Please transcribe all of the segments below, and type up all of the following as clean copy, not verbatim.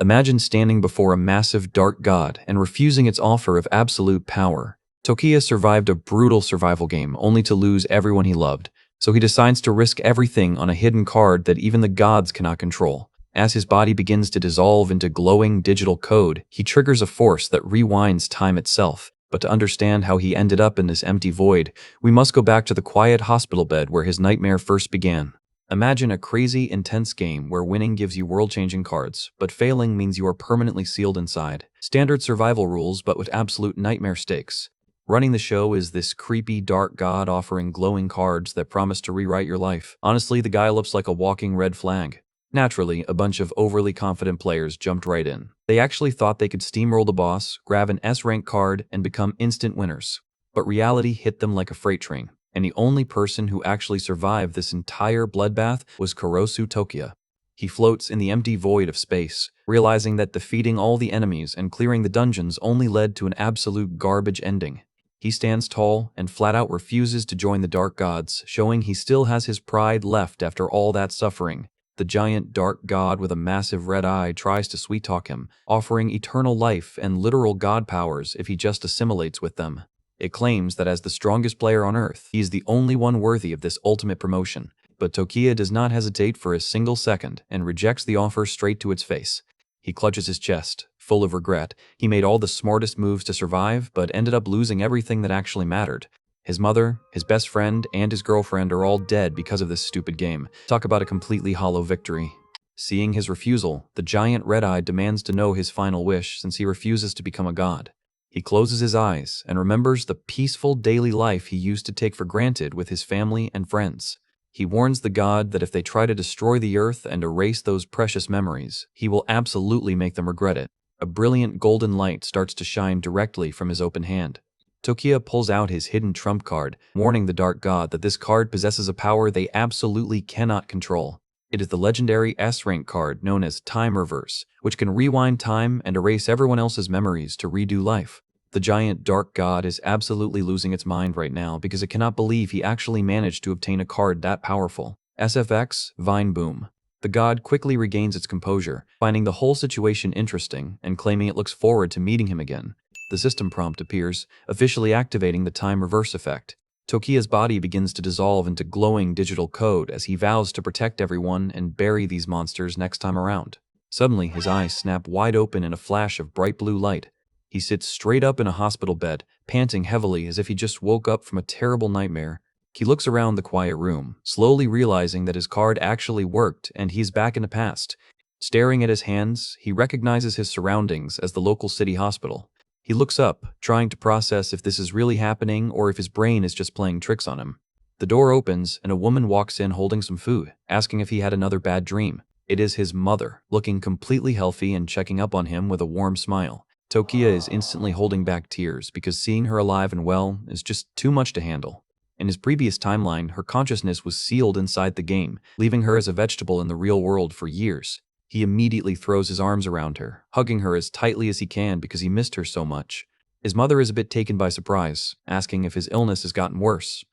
Imagine standing before a massive dark god and refusing its offer of absolute power. Tokiya survived a brutal survival game only to lose everyone he loved, so he decides to risk everything on a hidden card that even the gods cannot control. As his body begins to dissolve into glowing digital code, he triggers a force that rewinds time itself. But to understand how he ended up in this empty void, we must go back to the quiet hospital bed where his nightmare first began. Imagine a crazy, intense game where winning gives you world-changing cards, but failing means you are permanently sealed inside. Standard survival rules, but with absolute nightmare stakes. Running the show is this creepy, dark god offering glowing cards that promise to rewrite your life. Honestly, the guy looks like a walking red flag. Naturally, a bunch of overly confident players jumped right in. They actually thought they could steamroll the boss, grab an S-rank card, and become instant winners. But reality hit them like a freight train, and the only person who actually survived this entire bloodbath was Kurosu Tokiya. He floats in the empty void of space, realizing that defeating all the enemies and clearing the dungeons only led to an absolute garbage ending. He stands tall and flat-out refuses to join the Dark Gods, showing he still has his pride left after all that suffering. The giant dark god with a massive red eye tries to sweet-talk him, offering eternal life and literal god powers if he just assimilates with them. It claims that as the strongest player on Earth, he is the only one worthy of this ultimate promotion. But Tokiya does not hesitate for a single second and rejects the offer straight to its face. He clutches his chest, full of regret. He made all the smartest moves to survive, but ended up losing everything that actually mattered. His mother, his best friend, and his girlfriend are all dead because of this stupid game. Talk about a completely hollow victory. Seeing his refusal, the giant red-eye demands to know his final wish since he refuses to become a god. He closes his eyes and remembers the peaceful daily life he used to take for granted with his family and friends. He warns the god that if they try to destroy the earth and erase those precious memories, he will absolutely make them regret it. A brilliant golden light starts to shine directly from his open hand. Tokiya pulls out his hidden trump card, warning the Dark God that this card possesses a power they absolutely cannot control. It is the legendary S-rank card known as Time Reverse, which can rewind time and erase everyone else's memories to redo life. The giant Dark God is absolutely losing its mind right now because it cannot believe he actually managed to obtain a card that powerful. SFX Vine Boom. The god quickly regains its composure, finding the whole situation interesting and claiming it looks forward to meeting him again. The system prompt appears, officially activating the time reverse effect. Tokiya's body begins to dissolve into glowing digital code as he vows to protect everyone and bury these monsters next time around. Suddenly, his eyes snap wide open in a flash of bright blue light. He sits straight up in a hospital bed, panting heavily as if he just woke up from a terrible nightmare. He looks around the quiet room, slowly realizing that his card actually worked and he's back in the past. Staring at his hands, he recognizes his surroundings as the local city hospital. He looks up, trying to process if this is really happening or if his brain is just playing tricks on him. The door opens and a woman walks in holding some food, asking if he had another bad dream. It is his mother, looking completely healthy and checking up on him with a warm smile. Tokiya is instantly holding back tears because seeing her alive and well is just too much to handle. In his previous timeline, her consciousness was sealed inside the game, leaving her as a vegetable in the real world for years. He immediately throws his arms around her, hugging her as tightly as he can because he missed her so much. His mother is a bit taken by surprise, asking if his illness has gotten worse.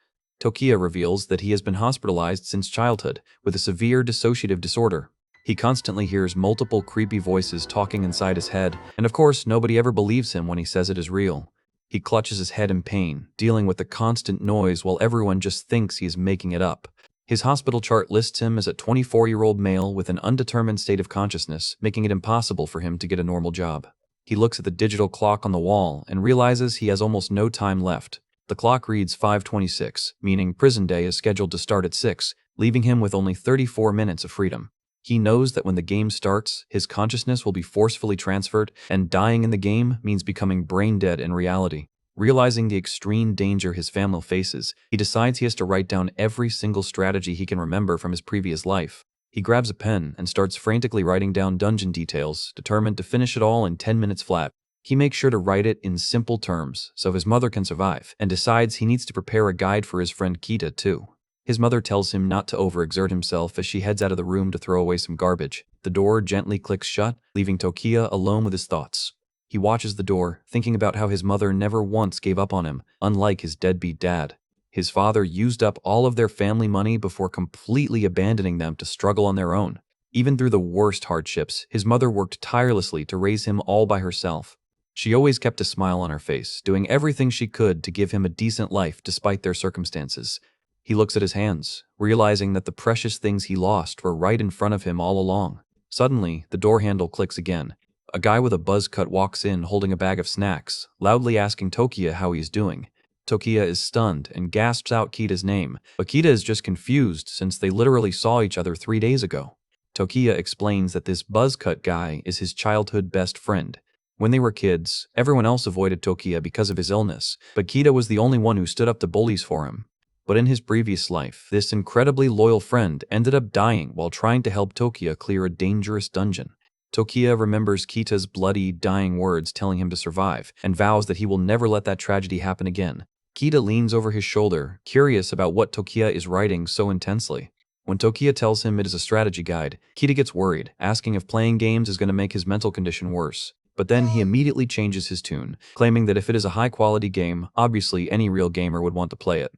Tokiya reveals that he has been hospitalized since childhood with a severe dissociative disorder. He constantly hears multiple creepy voices talking inside his head, and of course nobody ever believes him when he says it is real. He clutches his head in pain, dealing with the constant noise while everyone just thinks he is making it up. His hospital chart lists him as a 24-year-old male with an undetermined state of consciousness, making it impossible for him to get a normal job. He looks at the digital clock on the wall and realizes he has almost no time left. The clock reads 5:26, meaning prison day is scheduled to start at 6, leaving him with only 34 minutes of freedom. He knows that when the game starts, his consciousness will be forcefully transferred, and dying in the game means becoming brain dead in reality. Realizing the extreme danger his family faces, he decides he has to write down every single strategy he can remember from his previous life. He grabs a pen and starts frantically writing down dungeon details, determined to finish it all in 10 minutes flat. He makes sure to write it in simple terms so his mother can survive, and decides he needs to prepare a guide for his friend Kita too. His mother tells him not to overexert himself as she heads out of the room to throw away some garbage. The door gently clicks shut, leaving Tokiya alone with his thoughts. He watches the door, thinking about how his mother never once gave up on him, unlike his deadbeat dad. His father used up all of their family money before completely abandoning them to struggle on their own. Even through the worst hardships, his mother worked tirelessly to raise him all by herself. She always kept a smile on her face, doing everything she could to give him a decent life despite their circumstances. He looks at his hands, realizing that the precious things he lost were right in front of him all along. Suddenly, the door handle clicks again. A guy with a buzz cut walks in holding a bag of snacks, loudly asking Tokiya how he's doing. Tokiya is stunned and gasps out Kita's name, but Kita is just confused since they literally saw each other 3 days ago. Tokiya explains that this buzz cut guy is his childhood best friend. When they were kids, everyone else avoided Tokiya because of his illness, but Kita was the only one who stood up to bullies for him. But in his previous life, this incredibly loyal friend ended up dying while trying to help Tokiya clear a dangerous dungeon. Tokiya remembers Kita's bloody, dying words telling him to survive, and vows that he will never let that tragedy happen again. Kita leans over his shoulder, curious about what Tokiya is writing so intensely. When Tokiya tells him it is a strategy guide, Kita gets worried, asking if playing games is going to make his mental condition worse. But then he immediately changes his tune, claiming that if it is a high-quality game, obviously any real gamer would want to play it.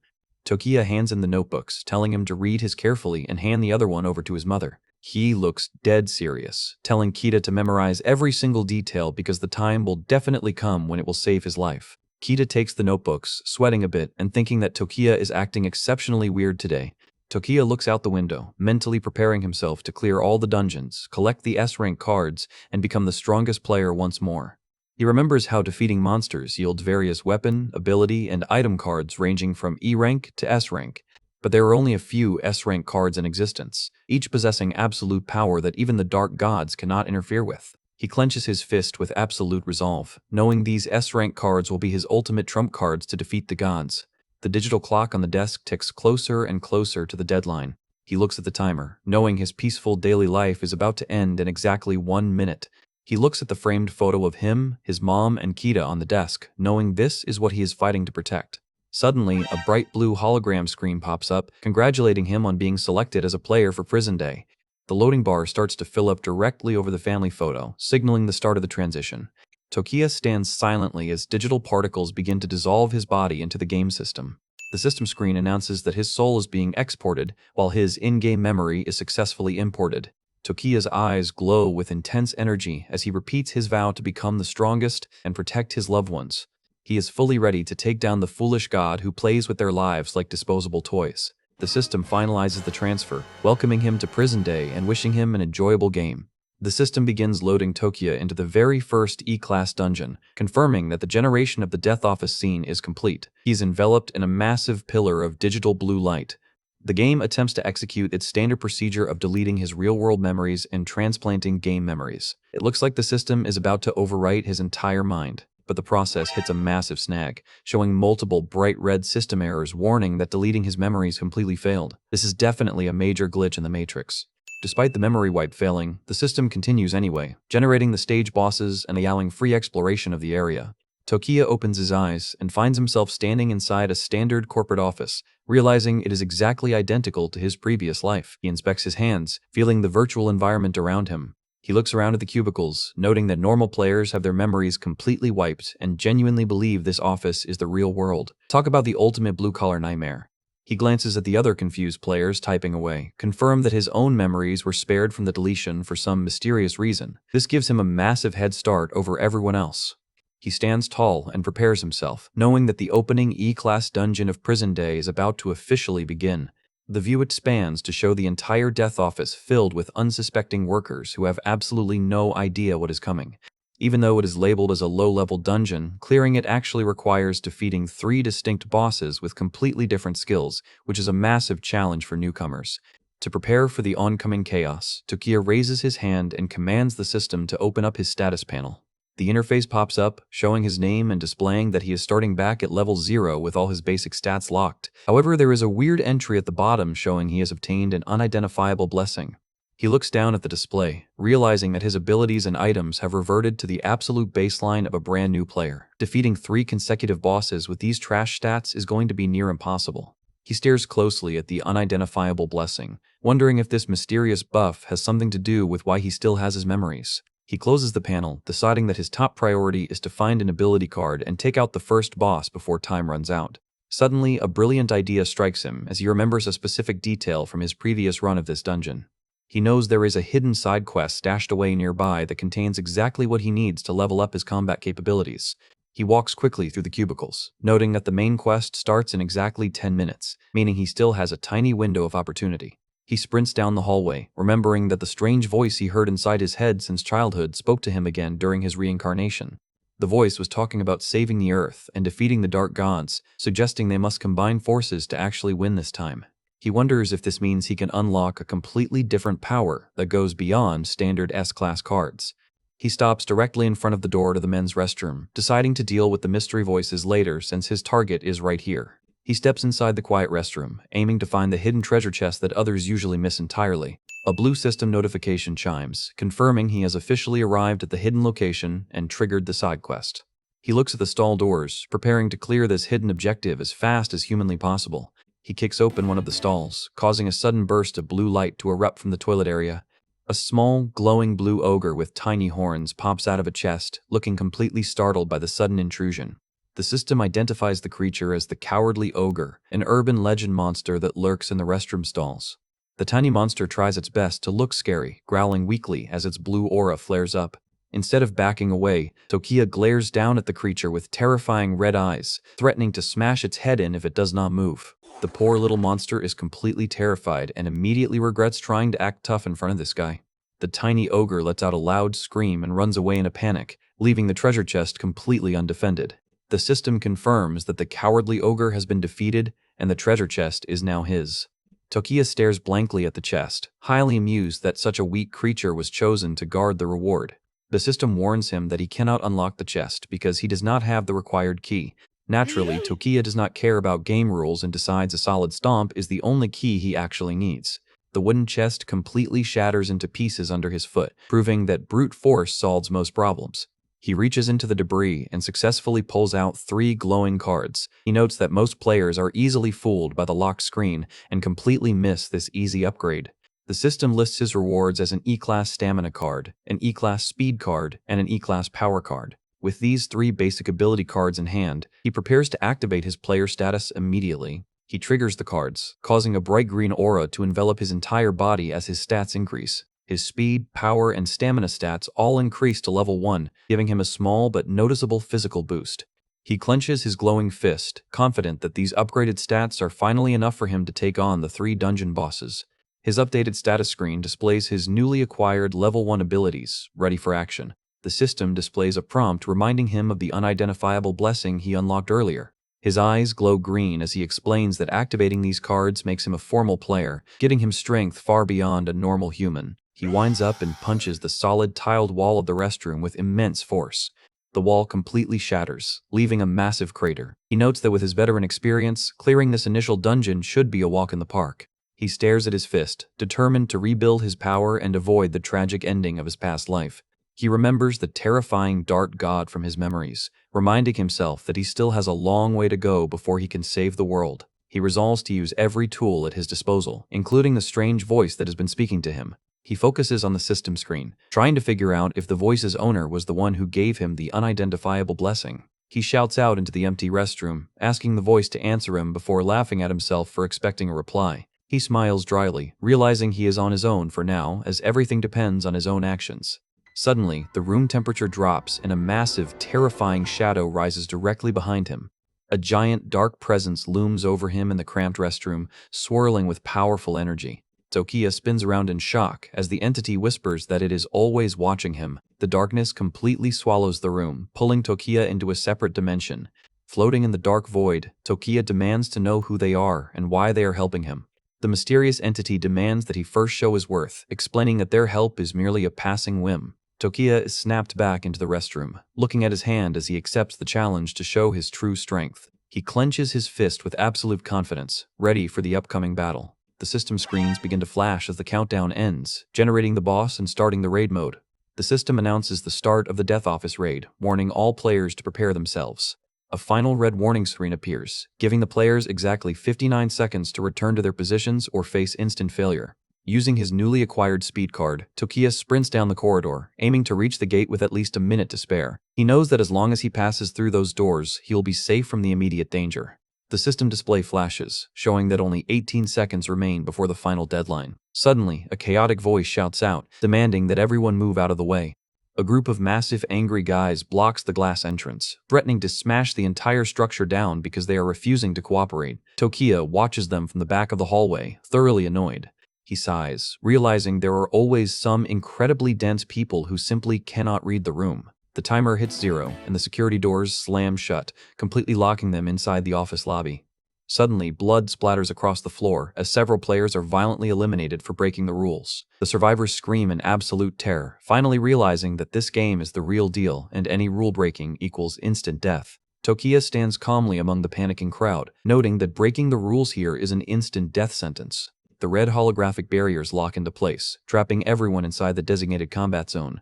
Tokiya hands him the notebooks, telling him to read his carefully and hand the other one over to his mother. He looks dead serious, telling Kita to memorize every single detail because the time will definitely come when it will save his life. Kita takes the notebooks, sweating a bit and thinking that Tokiya is acting exceptionally weird today. Tokiya looks out the window, mentally preparing himself to clear all the dungeons, collect the S-rank cards, and become the strongest player once more. He remembers how defeating monsters yields various weapon, ability, and item cards ranging from E-rank to S-rank, but there are only a few S-rank cards in existence, each possessing absolute power that even the dark gods cannot interfere with. He clenches his fist with absolute resolve, knowing these S-rank cards will be his ultimate trump cards to defeat the gods. The digital clock on the desk ticks closer and closer to the deadline. He looks at the timer, knowing his peaceful daily life is about to end in exactly 1 minute. He looks at the framed photo of him, his mom, and Kita on the desk, knowing this is what he is fighting to protect. Suddenly, a bright blue hologram screen pops up, congratulating him on being selected as a player for Prison Day. The loading bar starts to fill up directly over the family photo, signaling the start of the transition. Tokiya stands silently as digital particles begin to dissolve his body into the game system. The system screen announces that his soul is being exported, while his in-game memory is successfully imported. Tokiya's eyes glow with intense energy as he repeats his vow to become the strongest and protect his loved ones. He is fully ready to take down the foolish god who plays with their lives like disposable toys. The system finalizes the transfer, welcoming him to Prison Day and wishing him an enjoyable game. The system begins loading Tokiya into the very first E-class dungeon, confirming that the generation of the Death Office scene is complete. He's enveloped in a massive pillar of digital blue light. The game attempts to execute its standard procedure of deleting his real-world memories and transplanting game memories. It looks like the system is about to overwrite his entire mind, but the process hits a massive snag, showing multiple bright red system errors warning that deleting his memories completely failed. This is definitely a major glitch in the Matrix. Despite the memory wipe failing, the system continues anyway, generating the stage bosses and allowing free exploration of the area. Tokiya opens his eyes and finds himself standing inside a standard corporate office, realizing it is exactly identical to his previous life. He inspects his hands, feeling the virtual environment around him. He looks around at the cubicles, noting that normal players have their memories completely wiped and genuinely believe this office is the real world. Talk about the ultimate blue-collar nightmare. He glances at the other confused players typing away, confirmed that his own memories were spared from the deletion for some mysterious reason. This gives him a massive head start over everyone else. He stands tall and prepares himself, knowing that the opening E-class dungeon of Prison Day is about to officially begin. The view expands to show the entire Death Office filled with unsuspecting workers who have absolutely no idea what is coming. Even though it is labeled as a low-level dungeon, clearing it actually requires defeating 3 distinct bosses with completely different skills, which is a massive challenge for newcomers. To prepare for the oncoming chaos, Tokiya raises his hand and commands the system to open up his status panel. The interface pops up, showing his name and displaying that he is starting back at level 0 with all his basic stats locked. However, there is a weird entry at the bottom showing he has obtained an unidentifiable blessing. He looks down at the display, realizing that his abilities and items have reverted to the absolute baseline of a brand new player. Defeating 3 consecutive bosses with these trash stats is going to be near impossible. He stares closely at the unidentifiable blessing, wondering if this mysterious buff has something to do with why he still has his memories. He closes the panel, deciding that his top priority is to find an ability card and take out the first boss before time runs out. Suddenly, a brilliant idea strikes him as he remembers a specific detail from his previous run of this dungeon. He knows there is a hidden side quest stashed away nearby that contains exactly what he needs to level up his combat capabilities. He walks quickly through the cubicles, noting that the main quest starts in exactly 10 minutes, meaning he still has a tiny window of opportunity. He sprints down the hallway, remembering that the strange voice he heard inside his head since childhood spoke to him again during his reincarnation. The voice was talking about saving the Earth and defeating the Dark Gods, suggesting they must combine forces to actually win this time. He wonders if this means he can unlock a completely different power that goes beyond standard S-class cards. He stops directly in front of the door to the men's restroom, deciding to deal with the mystery voices later since his target is right here. He steps inside the quiet restroom, aiming to find the hidden treasure chest that others usually miss entirely. A blue system notification chimes, confirming he has officially arrived at the hidden location and triggered the side quest. He looks at the stall doors, preparing to clear this hidden objective as fast as humanly possible. He kicks open one of the stalls, causing a sudden burst of blue light to erupt from the toilet area. A small, glowing blue ogre with tiny horns pops out of a chest, looking completely startled by the sudden intrusion. The system identifies the creature as the Cowardly Ogre, an urban legend monster that lurks in the restroom stalls. The tiny monster tries its best to look scary, growling weakly as its blue aura flares up. Instead of backing away, Tokiya glares down at the creature with terrifying red eyes, threatening to smash its head in if it does not move. The poor little monster is completely terrified and immediately regrets trying to act tough in front of this guy. The tiny ogre lets out a loud scream and runs away in a panic, leaving the treasure chest completely undefended. The system confirms that the Cowardly Ogre has been defeated and the treasure chest is now his. Tokiya stares blankly at the chest, highly amused that such a weak creature was chosen to guard the reward. The system warns him that he cannot unlock the chest because he does not have the required key. Naturally, Tokiya does not care about game rules and decides a solid stomp is the only key he actually needs. The wooden chest completely shatters into pieces under his foot, proving that brute force solves most problems. He reaches into the debris and successfully pulls out 3 glowing cards. He notes that most players are easily fooled by the locked screen and completely miss this easy upgrade. The system lists his rewards as an E-Class Stamina card, an E-Class Speed card, and an E-Class Power card. With these 3 basic ability cards in hand, he prepares to activate his player status immediately. He triggers the cards, causing a bright green aura to envelop his entire body as his stats increase. His speed, power, and stamina stats all increase to level 1, giving him a small but noticeable physical boost. He clenches his glowing fist, confident that these upgraded stats are finally enough for him to take on the 3 dungeon bosses. His updated status screen displays his newly acquired level 1 abilities, ready for action. The system displays a prompt reminding him of the unidentifiable blessing he unlocked earlier. His eyes glow green as he explains that activating these cards makes him a formal player, giving him strength far beyond a normal human. He winds up and punches the solid tiled wall of the restroom with immense force. The wall completely shatters, leaving a massive crater. He notes that with his veteran experience, clearing this initial dungeon should be a walk in the park. He stares at his fist, determined to rebuild his power and avoid the tragic ending of his past life. He remembers the terrifying Dark God from his memories, reminding himself that he still has a long way to go before he can save the world. He resolves to use every tool at his disposal, including the strange voice that has been speaking to him. He focuses on the system screen, trying to figure out if the voice's owner was the one who gave him the unidentifiable blessing. He shouts out into the empty restroom, asking the voice to answer him before laughing at himself for expecting a reply. He smiles dryly, realizing he is on his own for now, as everything depends on his own actions. Suddenly, the room temperature drops and a massive, terrifying shadow rises directly behind him. A giant, dark presence looms over him in the cramped restroom, swirling with powerful energy. Tokiya spins around in shock as the entity whispers that it is always watching him. The darkness completely swallows the room, pulling Tokiya into a separate dimension. Floating in the dark void, Tokiya demands to know who they are and why they are helping him. The mysterious entity demands that he first show his worth, explaining that their help is merely a passing whim. Tokiya is snapped back into the restroom, looking at his hand as he accepts the challenge to show his true strength. He clenches his fist with absolute confidence, ready for the upcoming battle. The system screens begin to flash as the countdown ends, generating the boss and starting the raid mode. The system announces the start of the Death Office raid, warning all players to prepare themselves. A final red warning screen appears, giving the players exactly 59 seconds to return to their positions or face instant failure. Using his newly acquired speed card, Tokiya sprints down the corridor, aiming to reach the gate with at least a minute to spare. He knows that as long as he passes through those doors, he will be safe from the immediate danger. The system display flashes, showing that only 18 seconds remain before the final deadline. Suddenly, a chaotic voice shouts out, demanding that everyone move out of the way. A group of massive angry guys blocks the glass entrance, threatening to smash the entire structure down because they are refusing to cooperate. Tokiya watches them from the back of the hallway, thoroughly annoyed. He sighs, realizing there are always some incredibly dense people who simply cannot read the room. The timer hits 0, and the security doors slam shut, completely locking them inside the office lobby. Suddenly, blood splatters across the floor as several players are violently eliminated for breaking the rules. The survivors scream in absolute terror, finally realizing that this game is the real deal and any rule breaking equals instant death. Tokiya stands calmly among the panicking crowd, noting that breaking the rules here is an instant death sentence. The red holographic barriers lock into place, trapping everyone inside the designated combat zone.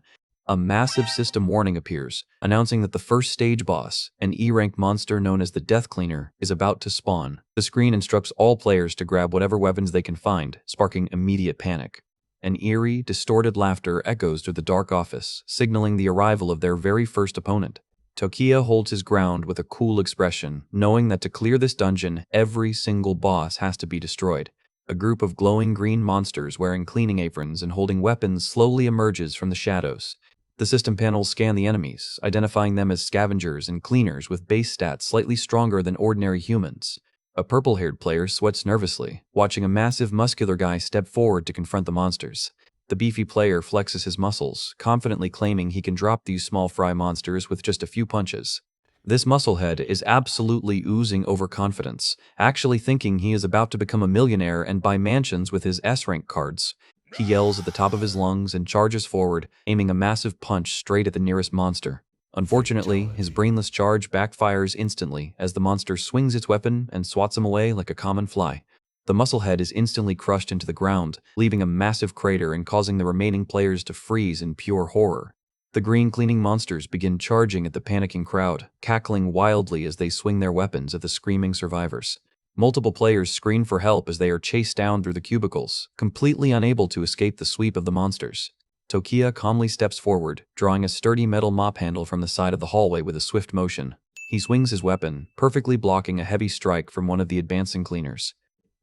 A massive system warning appears, announcing that the first stage boss, an E-rank monster known as the Death Cleaner, is about to spawn. The screen instructs all players to grab whatever weapons they can find, sparking immediate panic. An eerie, distorted laughter echoes through the dark office, signaling the arrival of their very first opponent. Tokiya holds his ground with a cool expression, knowing that to clear this dungeon, every single boss has to be destroyed. A group of glowing green monsters wearing cleaning aprons and holding weapons slowly emerges from the shadows. The system panels scan the enemies, identifying them as scavengers and cleaners with base stats slightly stronger than ordinary humans. A purple-haired player sweats nervously, watching a massive muscular guy step forward to confront the monsters. The beefy player flexes his muscles, confidently claiming he can drop these small fry monsters with just a few punches. This musclehead is absolutely oozing overconfidence, actually thinking he is about to become a millionaire and buy mansions with his S-rank cards. He yells at the top of his lungs and charges forward, aiming a massive punch straight at the nearest monster. Unfortunately, his brainless charge backfires instantly as the monster swings its weapon and swats him away like a common fly. The musclehead is instantly crushed into the ground, leaving a massive crater and causing the remaining players to freeze in pure horror. The green cleaning monsters begin charging at the panicking crowd, cackling wildly as they swing their weapons at the screaming survivors. Multiple players scream for help as they are chased down through the cubicles, completely unable to escape the sweep of the monsters. Tokiya calmly steps forward, drawing a sturdy metal mop handle from the side of the hallway with a swift motion. He swings his weapon, perfectly blocking a heavy strike from one of the advancing cleaners.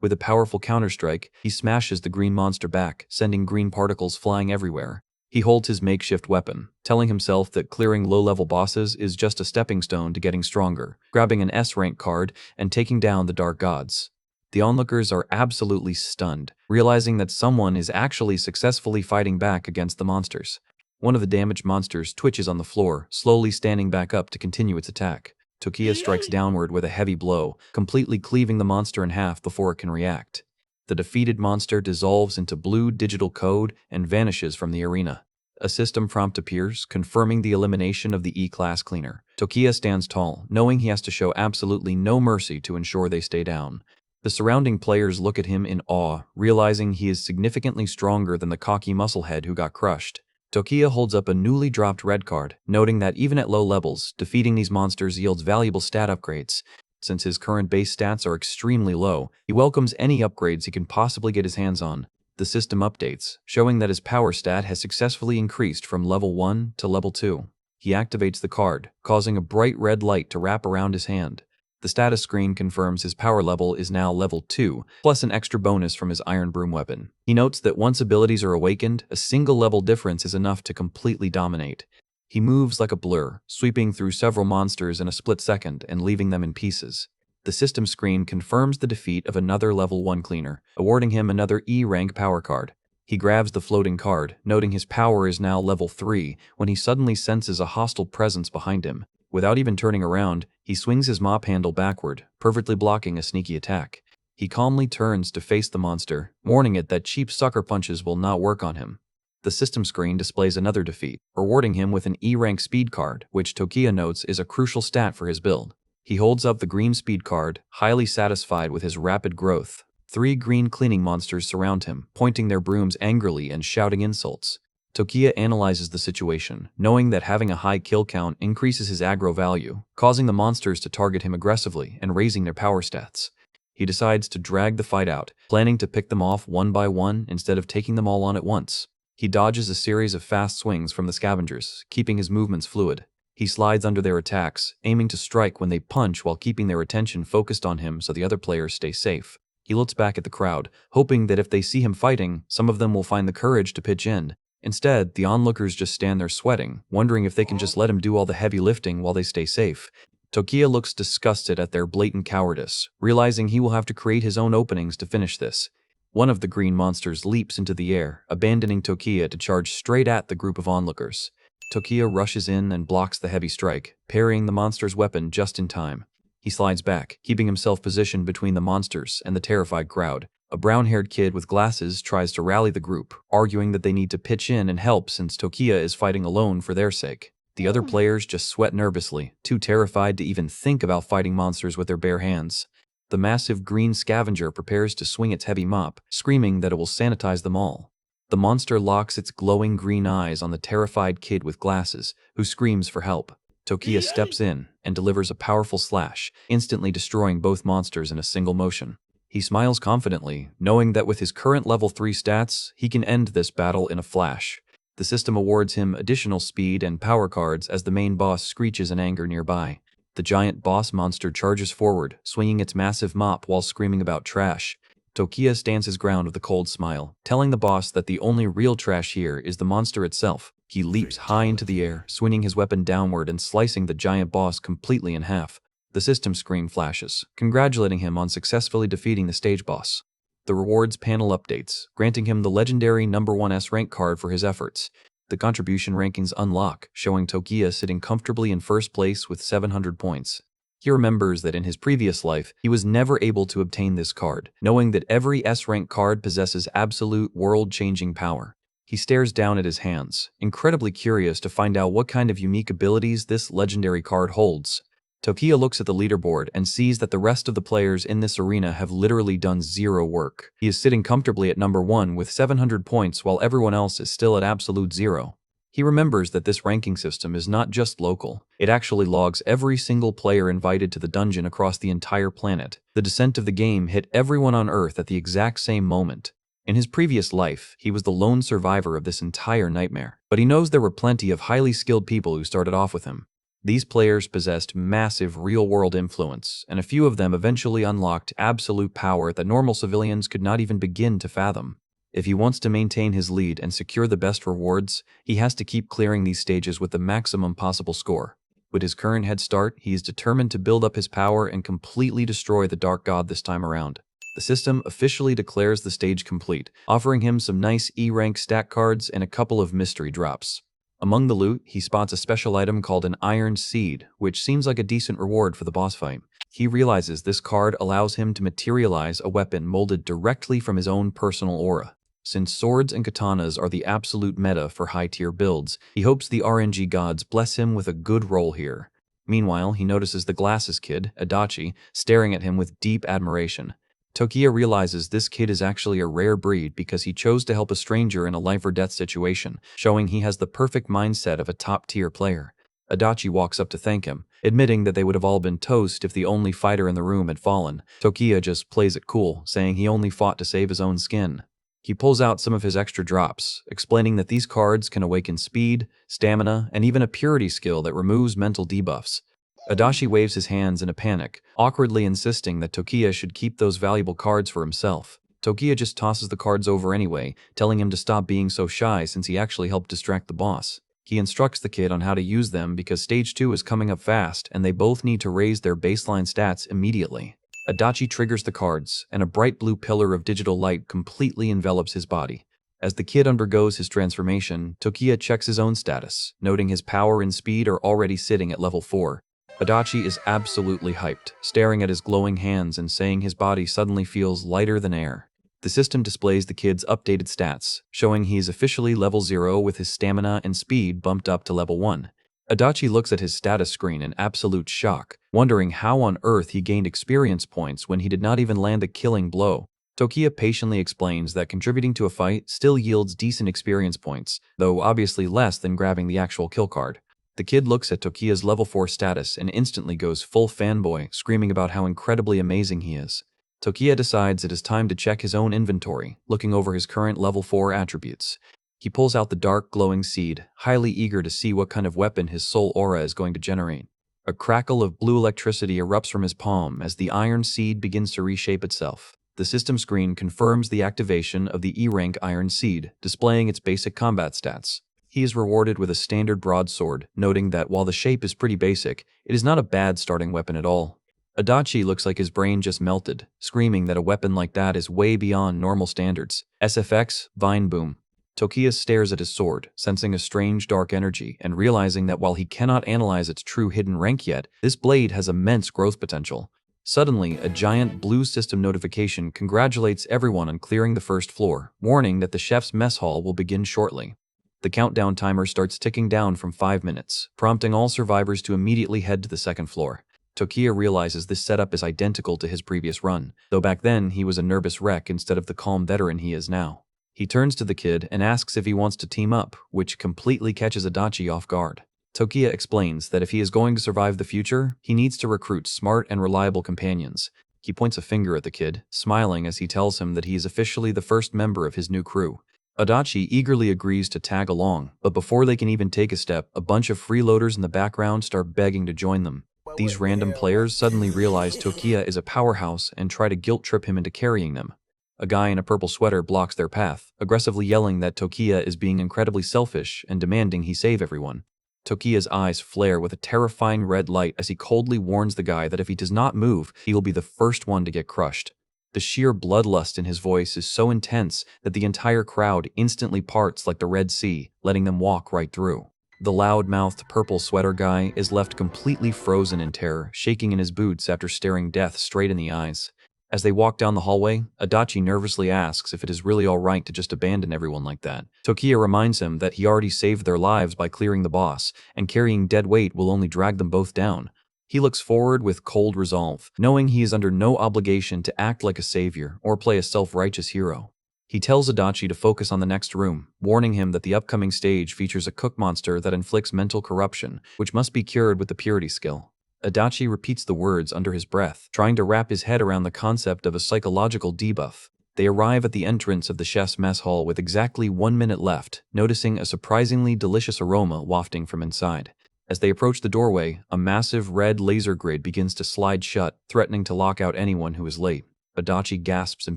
With a powerful counterstrike, he smashes the green monster back, sending green particles flying everywhere. He holds his makeshift weapon, telling himself that clearing low-level bosses is just a stepping stone to getting stronger, grabbing an S-rank card and taking down the Dark Gods. The onlookers are absolutely stunned, realizing that someone is actually successfully fighting back against the monsters. One of the damaged monsters twitches on the floor, slowly standing back up to continue its attack. Tokiya strikes downward with a heavy blow, completely cleaving the monster in half before it can react. The defeated monster dissolves into blue digital code and vanishes from the arena. A system prompt appears, confirming the elimination of the E-class cleaner. Tokiya stands tall, knowing he has to show absolutely no mercy to ensure they stay down. The surrounding players look at him in awe, realizing he is significantly stronger than the cocky musclehead who got crushed. Tokiya holds up a newly dropped red card, noting that even at low levels, defeating these monsters yields valuable stat upgrades. Since his current base stats are extremely low, he welcomes any upgrades he can possibly get his hands on. The system updates, showing that his power stat has successfully increased from level 1 to level 2. He activates the card, causing a bright red light to wrap around his hand. The status screen confirms his power level is now level 2, plus an extra bonus from his Iron Broom weapon. He notes that once abilities are awakened, a single level difference is enough to completely dominate. He moves like a blur, sweeping through several monsters in a split second and leaving them in pieces. The system screen confirms the defeat of another level 1 cleaner, awarding him another E-rank power card. He grabs the floating card, noting his power is now level 3, when he suddenly senses a hostile presence behind him. Without even turning around, he swings his mop handle backward, perfectly blocking a sneaky attack. He calmly turns to face the monster, warning it that cheap sucker punches will not work on him. The system screen displays another defeat, rewarding him with an E-rank speed card, which Tokiya notes is a crucial stat for his build. He holds up the green speed card, highly satisfied with his rapid growth. 3 green cleaning monsters surround him, pointing their brooms angrily and shouting insults. Tokiya analyzes the situation, knowing that having a high kill count increases his aggro value, causing the monsters to target him aggressively and raising their power stats. He decides to drag the fight out, planning to pick them off one by one instead of taking them all on at once. He dodges a series of fast swings from the scavengers, keeping his movements fluid. He slides under their attacks, aiming to strike when they punch while keeping their attention focused on him so the other players stay safe. He looks back at the crowd, hoping that if they see him fighting, some of them will find the courage to pitch in. Instead, the onlookers just stand there sweating, wondering if they can just let him do all the heavy lifting while they stay safe. Tokiya looks disgusted at their blatant cowardice, realizing he will have to create his own openings to finish this. One of the green monsters leaps into the air, abandoning Tokiya to charge straight at the group of onlookers. Tokiya rushes in and blocks the heavy strike, parrying the monster's weapon just in time. He slides back, keeping himself positioned between the monsters and the terrified crowd. A brown-haired kid with glasses tries to rally the group, arguing that they need to pitch in and help since Tokiya is fighting alone for their sake. The other players just sweat nervously, too terrified to even think about fighting monsters with their bare hands. The massive green scavenger prepares to swing its heavy mop, screaming that it will sanitize them all. The monster locks its glowing green eyes on the terrified kid with glasses, who screams for help. Tokiya steps in and delivers a powerful slash, instantly destroying both monsters in a single motion. He smiles confidently, knowing that with his current level 3 stats, he can end this battle in a flash. The system awards him additional speed and power cards as the main boss screeches in anger nearby. The giant boss monster charges forward, swinging its massive mop while screaming about trash. Tokiya stands his ground with a cold smile, telling the boss that the only real trash here is the monster itself. He leaps high into the air, swinging his weapon downward and slicing the giant boss completely in half. The system screen flashes, congratulating him on successfully defeating the stage boss. The rewards panel updates, granting him the legendary number 1 S rank card for his efforts. The contribution rankings unlock, showing Tokiya sitting comfortably in first place with 700 points. He remembers that in his previous life, he was never able to obtain this card, knowing that every S-rank card possesses absolute world-changing power. He stares down at his hands, incredibly curious to find out what kind of unique abilities this legendary card holds. Tokiya looks at the leaderboard and sees that the rest of the players in this arena have literally done zero work. He is sitting comfortably at number 1 with 700 points while everyone else is still at absolute zero. He remembers that this ranking system is not just local. It actually logs every single player invited to the dungeon across the entire planet. The descent of the game hit everyone on Earth at the exact same moment. In his previous life, he was the lone survivor of this entire nightmare, but he knows there were plenty of highly skilled people who started off with him. These players possessed massive real-world influence, and a few of them eventually unlocked absolute power that normal civilians could not even begin to fathom. If he wants to maintain his lead and secure the best rewards, he has to keep clearing these stages with the maximum possible score. With his current head start, he is determined to build up his power and completely destroy the Dark God this time around. The system officially declares the stage complete, offering him some nice E-rank stat cards and a couple of mystery drops. Among the loot, he spots a special item called an Iron Seed, which seems like a decent reward for the boss fight. He realizes this card allows him to materialize a weapon molded directly from his own personal aura. Since swords and katanas are the absolute meta for high-tier builds, he hopes the RNG gods bless him with a good roll here. Meanwhile, he notices the glasses kid, Adachi, staring at him with deep admiration. Tokiya realizes this kid is actually a rare breed because he chose to help a stranger in a life-or-death situation, showing he has the perfect mindset of a top-tier player. Adachi walks up to thank him, admitting that they would have all been toast if the only fighter in the room had fallen. Tokiya just plays it cool, saying he only fought to save his own skin. He pulls out some of his extra drops, explaining that these cards can awaken speed, stamina, and even a purity skill that removes mental debuffs. Adachi waves his hands in a panic, awkwardly insisting that Tokiya should keep those valuable cards for himself. Tokiya just tosses the cards over anyway, telling him to stop being so shy since he actually helped distract the boss. He instructs the kid on how to use them because Stage 2 is coming up fast and they both need to raise their baseline stats immediately. Adachi triggers the cards, and a bright blue pillar of digital light completely envelops his body. As the kid undergoes his transformation, Tokiya checks his own status, noting his power and speed are already sitting at level 4. Adachi is absolutely hyped, staring at his glowing hands and saying his body suddenly feels lighter than air. The system displays the kid's updated stats, showing he is officially level 0 with his stamina and speed bumped up to level 1. Adachi looks at his status screen in absolute shock, wondering how on earth he gained experience points when he did not even land a killing blow. Tokiya patiently explains that contributing to a fight still yields decent experience points, though obviously less than grabbing the actual kill card. The kid looks at Tokiya's level 4 status and instantly goes full fanboy, screaming about how incredibly amazing he is. Tokiya decides it is time to check his own inventory, looking over his current level 4 attributes. He pulls out the dark, glowing seed, highly eager to see what kind of weapon his soul aura is going to generate. A crackle of blue electricity erupts from his palm as the iron seed begins to reshape itself. The system screen confirms the activation of the E-rank iron seed, displaying its basic combat stats. He is rewarded with a standard broadsword, noting that while the shape is pretty basic, it is not a bad starting weapon at all. Adachi looks like his brain just melted, screaming that a weapon like that is way beyond normal standards. SFX, Vine Boom. Tokiya stares at his sword, sensing a strange dark energy, and realizing that while he cannot analyze its true hidden rank yet, this blade has immense growth potential. Suddenly, a giant blue system notification congratulates everyone on clearing the first floor, warning that the chef's mess hall will begin shortly. The countdown timer starts ticking down from 5 minutes, prompting all survivors to immediately head to the second floor. Tokiya realizes this setup is identical to his previous run, though back then he was a nervous wreck instead of the calm veteran he is now. He turns to the kid and asks if he wants to team up, which completely catches Adachi off guard. Tokiya explains that if he is going to survive the future, he needs to recruit smart and reliable companions. He points a finger at the kid, smiling as he tells him that he is officially the first member of his new crew. Adachi eagerly agrees to tag along, but before they can even take a step, a bunch of freeloaders in the background start begging to join them. These random players suddenly realize Tokiya is a powerhouse and try to guilt-trip him into carrying them. A guy in a purple sweater blocks their path, aggressively yelling that Tokiya is being incredibly selfish and demanding he save everyone. Tokiya's eyes flare with a terrifying red light as he coldly warns the guy that if he does not move, he will be the first one to get crushed. The sheer bloodlust in his voice is so intense that the entire crowd instantly parts like the Red Sea, letting them walk right through. The loud-mouthed purple sweater guy is left completely frozen in terror, shaking in his boots after staring death straight in the eyes. As they walk down the hallway, Adachi nervously asks if it is really alright to just abandon everyone like that. Tokiya reminds him that he already saved their lives by clearing the boss, and carrying dead weight will only drag them both down. He looks forward with cold resolve, knowing he is under no obligation to act like a savior or play a self-righteous hero. He tells Adachi to focus on the next room, warning him that the upcoming stage features a cook monster that inflicts mental corruption, which must be cured with the purity skill. Adachi repeats the words under his breath, trying to wrap his head around the concept of a psychological debuff. They arrive at the entrance of the chef's mess hall with exactly 1 minute left, noticing a surprisingly delicious aroma wafting from inside. As they approach the doorway, a massive red laser grid begins to slide shut, threatening to lock out anyone who is late. Adachi gasps in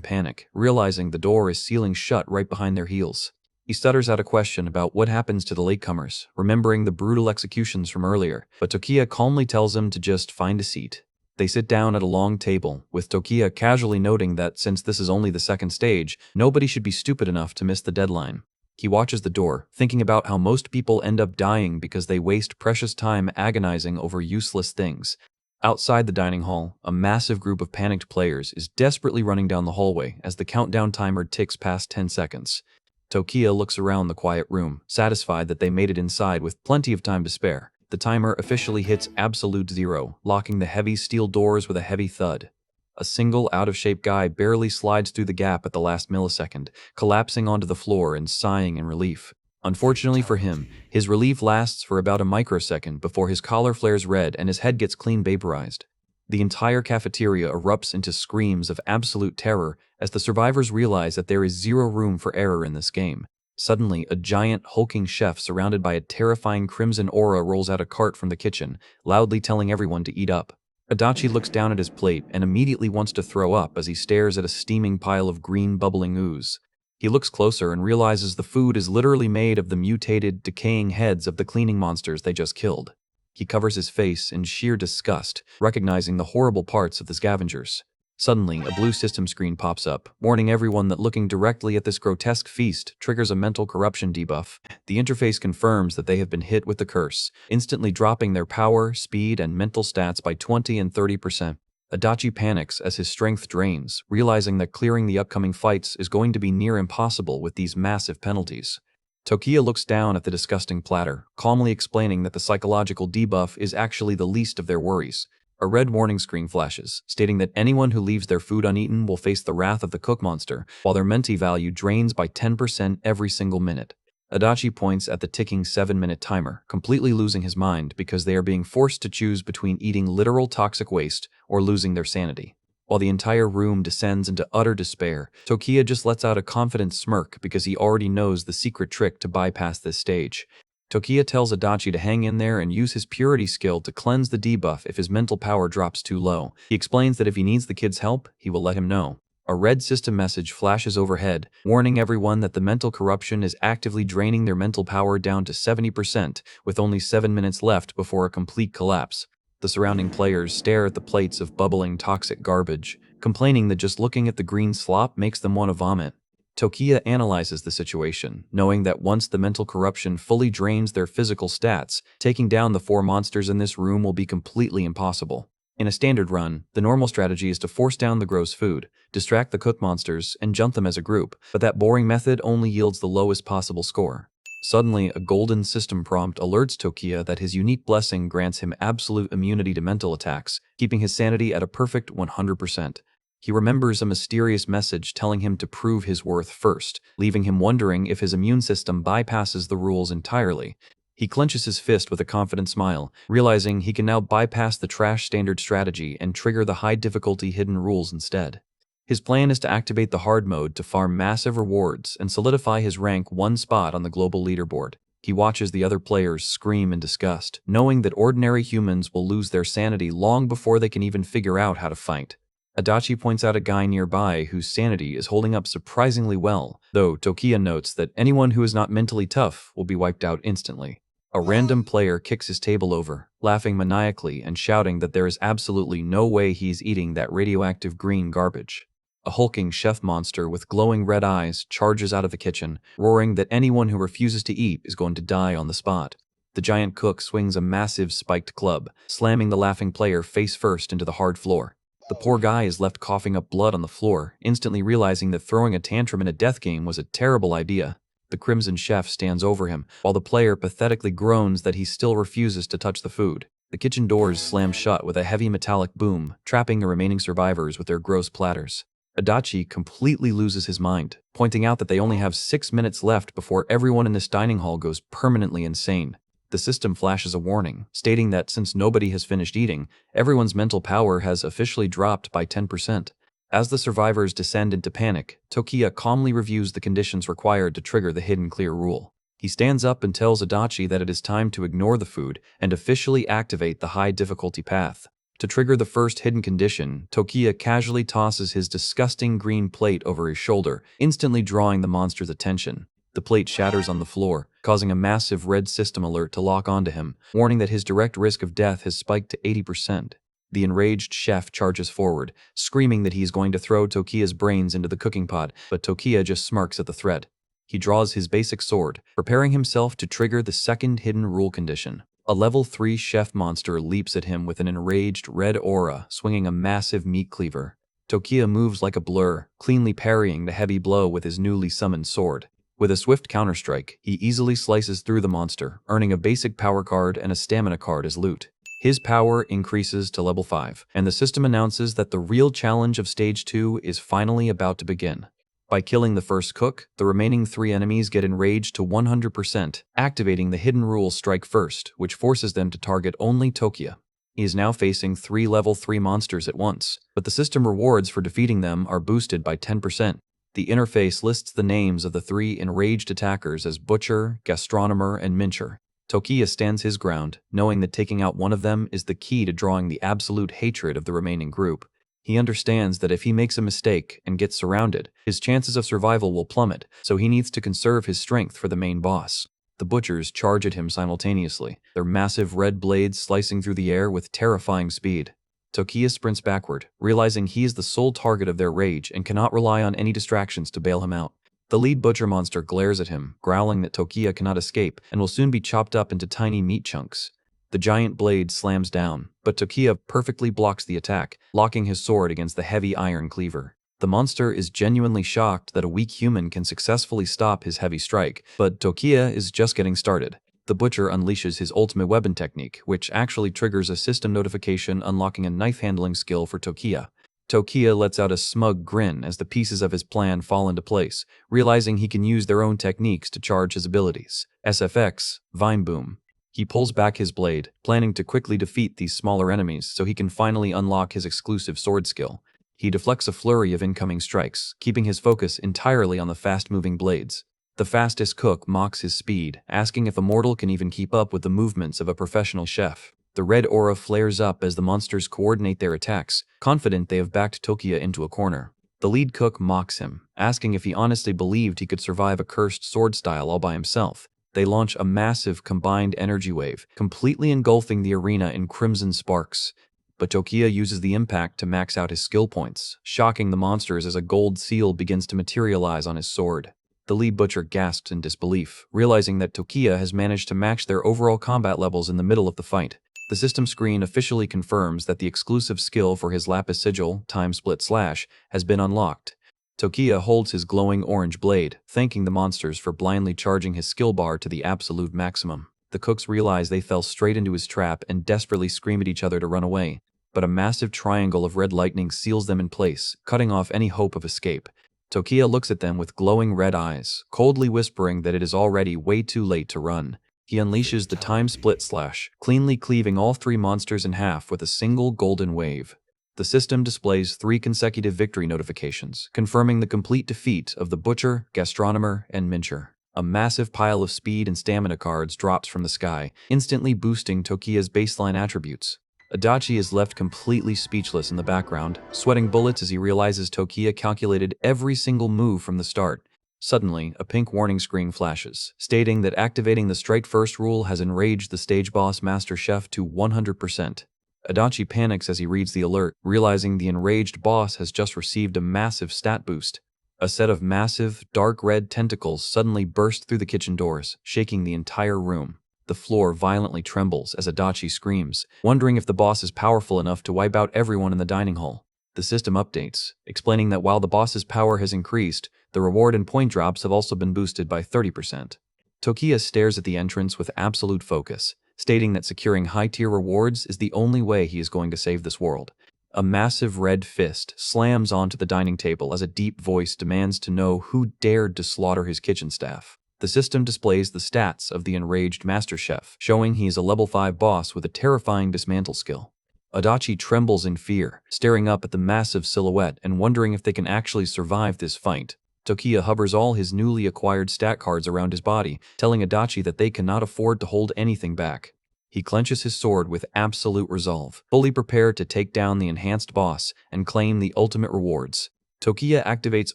panic, realizing the door is sealing shut right behind their heels. He stutters out a question about what happens to the latecomers, remembering the brutal executions from earlier, but Tokiya calmly tells him to just find a seat. They sit down at a long table, with Tokiya casually noting that since this is only the second stage, nobody should be stupid enough to miss the deadline. He watches the door, thinking about how most people end up dying because they waste precious time agonizing over useless things. Outside the dining hall, a massive group of panicked players is desperately running down the hallway as the countdown timer ticks past 10 seconds. Tokiya looks around the quiet room, satisfied that they made it inside with plenty of time to spare. The timer officially hits absolute zero, locking the heavy steel doors with a heavy thud. A single out-of-shape guy barely slides through the gap at the last millisecond, collapsing onto the floor and sighing in relief. Unfortunately for him, his relief lasts for about a microsecond before his collar flares red and his head gets clean vaporized. The entire cafeteria erupts into screams of absolute terror as the survivors realize that there is zero room for error in this game. Suddenly, a giant, hulking chef surrounded by a terrifying crimson aura rolls out a cart from the kitchen, loudly telling everyone to eat up. Adachi looks down at his plate and immediately wants to throw up as he stares at a steaming pile of green, bubbling ooze. He looks closer and realizes the food is literally made of the mutated, decaying heads of the cleaning monsters they just killed. He covers his face in sheer disgust, recognizing the horrible parts of the scavengers. Suddenly, a blue system screen pops up, warning everyone that looking directly at this grotesque feast triggers a mental corruption debuff. The interface confirms that they have been hit with the curse, instantly dropping their power, speed, and mental stats by 20 and 30%. Adachi panics as his strength drains, realizing that clearing the upcoming fights is going to be near impossible with these massive penalties. Tokiya looks down at the disgusting platter, calmly explaining that the psychological debuff is actually the least of their worries. A red warning screen flashes, stating that anyone who leaves their food uneaten will face the wrath of the cook monster, while their menti value drains by 10% every single minute. Adachi points at the ticking 7-minute timer, completely losing his mind because they are being forced to choose between eating literal toxic waste or losing their sanity. While the entire room descends into utter despair, Tokiya just lets out a confident smirk because he already knows the secret trick to bypass this stage. Tokiya tells Adachi to hang in there and use his purity skill to cleanse the debuff if his mental power drops too low. He explains that if he needs the kid's help, he will let him know. A red system message flashes overhead, warning everyone that the mental corruption is actively draining their mental power down to 70%, with only 7 minutes left before a complete collapse. The surrounding players stare at the plates of bubbling toxic garbage, complaining that just looking at the green slop makes them want to vomit. Tokiya analyzes the situation, knowing that once the mental corruption fully drains their physical stats, taking down the 4 monsters in this room will be completely impossible. In a standard run, the normal strategy is to force down the gross food, distract the cook monsters, and jump them as a group, but that boring method only yields the lowest possible score. Suddenly, a golden system prompt alerts Tokiya that his unique blessing grants him absolute immunity to mental attacks, keeping his sanity at a perfect 100%. He remembers a mysterious message telling him to prove his worth first, leaving him wondering if his immune system bypasses the rules entirely. He clenches his fist with a confident smile, realizing he can now bypass the trash standard strategy and trigger the high difficulty hidden rules instead. His plan is to activate the hard mode to farm massive rewards and solidify his rank 1 spot on the global leaderboard. He watches the other players scream in disgust, knowing that ordinary humans will lose their sanity long before they can even figure out how to fight. Adachi points out a guy nearby whose sanity is holding up surprisingly well, though Tokiya notes that anyone who is not mentally tough will be wiped out instantly. A random player kicks his table over, laughing maniacally and shouting that there is absolutely no way he's eating that radioactive green garbage. A hulking chef monster with glowing red eyes charges out of the kitchen, roaring that anyone who refuses to eat is going to die on the spot. The giant cook swings a massive spiked club, slamming the laughing player face first into the hard floor. The poor guy is left coughing up blood on the floor, instantly realizing that throwing a tantrum in a death game was a terrible idea. The Crimson Chef stands over him, while the player pathetically groans that he still refuses to touch the food. The kitchen doors slam shut with a heavy metallic boom, trapping the remaining survivors with their gross platters. Adachi completely loses his mind, pointing out that they only have 6 minutes left before everyone in this dining hall goes permanently insane. The system flashes a warning, stating that since nobody has finished eating, everyone's mental power has officially dropped by 10%. As the survivors descend into panic, Tokiya calmly reviews the conditions required to trigger the hidden clear rule. He stands up and tells Adachi that it is time to ignore the food and officially activate the high difficulty path. To trigger the first hidden condition, Tokiya casually tosses his disgusting green plate over his shoulder, instantly drawing the monster's attention. The plate shatters on the floor, causing a massive red system alert to lock onto him, warning that his direct risk of death has spiked to 80%. The enraged chef charges forward, screaming that he is going to throw Tokiya's brains into the cooking pot, but Tokiya just smirks at the threat. He draws his basic sword, preparing himself to trigger the second hidden rule condition. A level 3 chef monster leaps at him with an enraged red aura, swinging a massive meat cleaver. Tokiya moves like a blur, cleanly parrying the heavy blow with his newly summoned sword. With a swift counterstrike, he easily slices through the monster, earning a basic power card and a stamina card as loot. His power increases to level 5, and the system announces that the real challenge of Stage 2 is finally about to begin. By killing the first cook, the remaining 3 enemies get enraged to 100%, activating the hidden rule Strike First, which forces them to target only Tokiya. He is now facing 3 level 3 monsters at once, but the system rewards for defeating them are boosted by 10%. The interface lists the names of the 3 enraged attackers as Butcher, Gastronomer, and Mincher. Tokiya stands his ground, knowing that taking out one of them is the key to drawing the absolute hatred of the remaining group. He understands that if he makes a mistake and gets surrounded, his chances of survival will plummet, so he needs to conserve his strength for the main boss. The butchers charge at him simultaneously, their massive red blades slicing through the air with terrifying speed. Tokiya sprints backward, realizing he is the sole target of their rage and cannot rely on any distractions to bail him out. The lead butcher monster glares at him, growling that Tokiya cannot escape and will soon be chopped up into tiny meat chunks. The giant blade slams down, but Tokiya perfectly blocks the attack, locking his sword against the heavy iron cleaver. The monster is genuinely shocked that a weak human can successfully stop his heavy strike, but Tokiya is just getting started. The butcher unleashes his ultimate weapon technique, which actually triggers a system notification unlocking a knife handling skill for Tokiya. Tokiya lets out a smug grin as the pieces of his plan fall into place, realizing he can use their own techniques to charge his abilities. SFX, Vine Boom. He pulls back his blade, planning to quickly defeat these smaller enemies so he can finally unlock his exclusive sword skill. He deflects a flurry of incoming strikes, keeping his focus entirely on the fast-moving blades. The fastest cook mocks his speed, asking if a mortal can even keep up with the movements of a professional chef. The red aura flares up as the monsters coordinate their attacks, confident they have backed Tokiya into a corner. The lead cook mocks him, asking if he honestly believed he could survive a cursed sword style all by himself. They launch a massive combined energy wave, completely engulfing the arena in crimson sparks. But Tokiya uses the impact to max out his skill points, shocking the monsters as a gold seal begins to materialize on his sword. The lead butcher gasps in disbelief, realizing that Tokiya has managed to match their overall combat levels in the middle of the fight. The system screen officially confirms that the exclusive skill for his Lapis Sigil, Time Split Slash, has been unlocked. Tokiya holds his glowing orange blade, thanking the monsters for blindly charging his skill bar to the absolute maximum. The cooks realize they fell straight into his trap and desperately scream at each other to run away. But a massive triangle of red lightning seals them in place, cutting off any hope of escape. Tokiya looks at them with glowing red eyes, coldly whispering that it is already way too late to run. He unleashes the Time Split Slash, cleanly cleaving all three monsters in half with a single golden wave. The system displays 3 consecutive victory notifications, confirming the complete defeat of the Butcher, Gastronomer, and Mincher. A massive pile of speed and stamina cards drops from the sky, instantly boosting Tokiya's baseline attributes. Adachi is left completely speechless in the background, sweating bullets as he realizes Tokiya calculated every single move from the start. Suddenly, a pink warning screen flashes, stating that activating the Strike First rule has enraged the stage boss Master Chef to 100%. Adachi panics as he reads the alert, realizing the enraged boss has just received a massive stat boost. A set of massive, dark red tentacles suddenly burst through the kitchen doors, shaking the entire room. The floor violently trembles as Adachi screams, wondering if the boss is powerful enough to wipe out everyone in the dining hall. The system updates, explaining that while the boss's power has increased, the reward and point drops have also been boosted by 30%. Tokiya stares at the entrance with absolute focus, stating that securing high-tier rewards is the only way he is going to save this world. A massive red fist slams onto the dining table as a deep voice demands to know who dared to slaughter his kitchen staff. The system displays the stats of the enraged master chef, showing he is a level 5 boss with a terrifying dismantle skill. Adachi trembles in fear, staring up at the massive silhouette and wondering if they can actually survive this fight. Tokiya hovers all his newly acquired stat cards around his body, telling Adachi that they cannot afford to hold anything back. He clenches his sword with absolute resolve, fully prepared to take down the enhanced boss and claim the ultimate rewards. Tokiya activates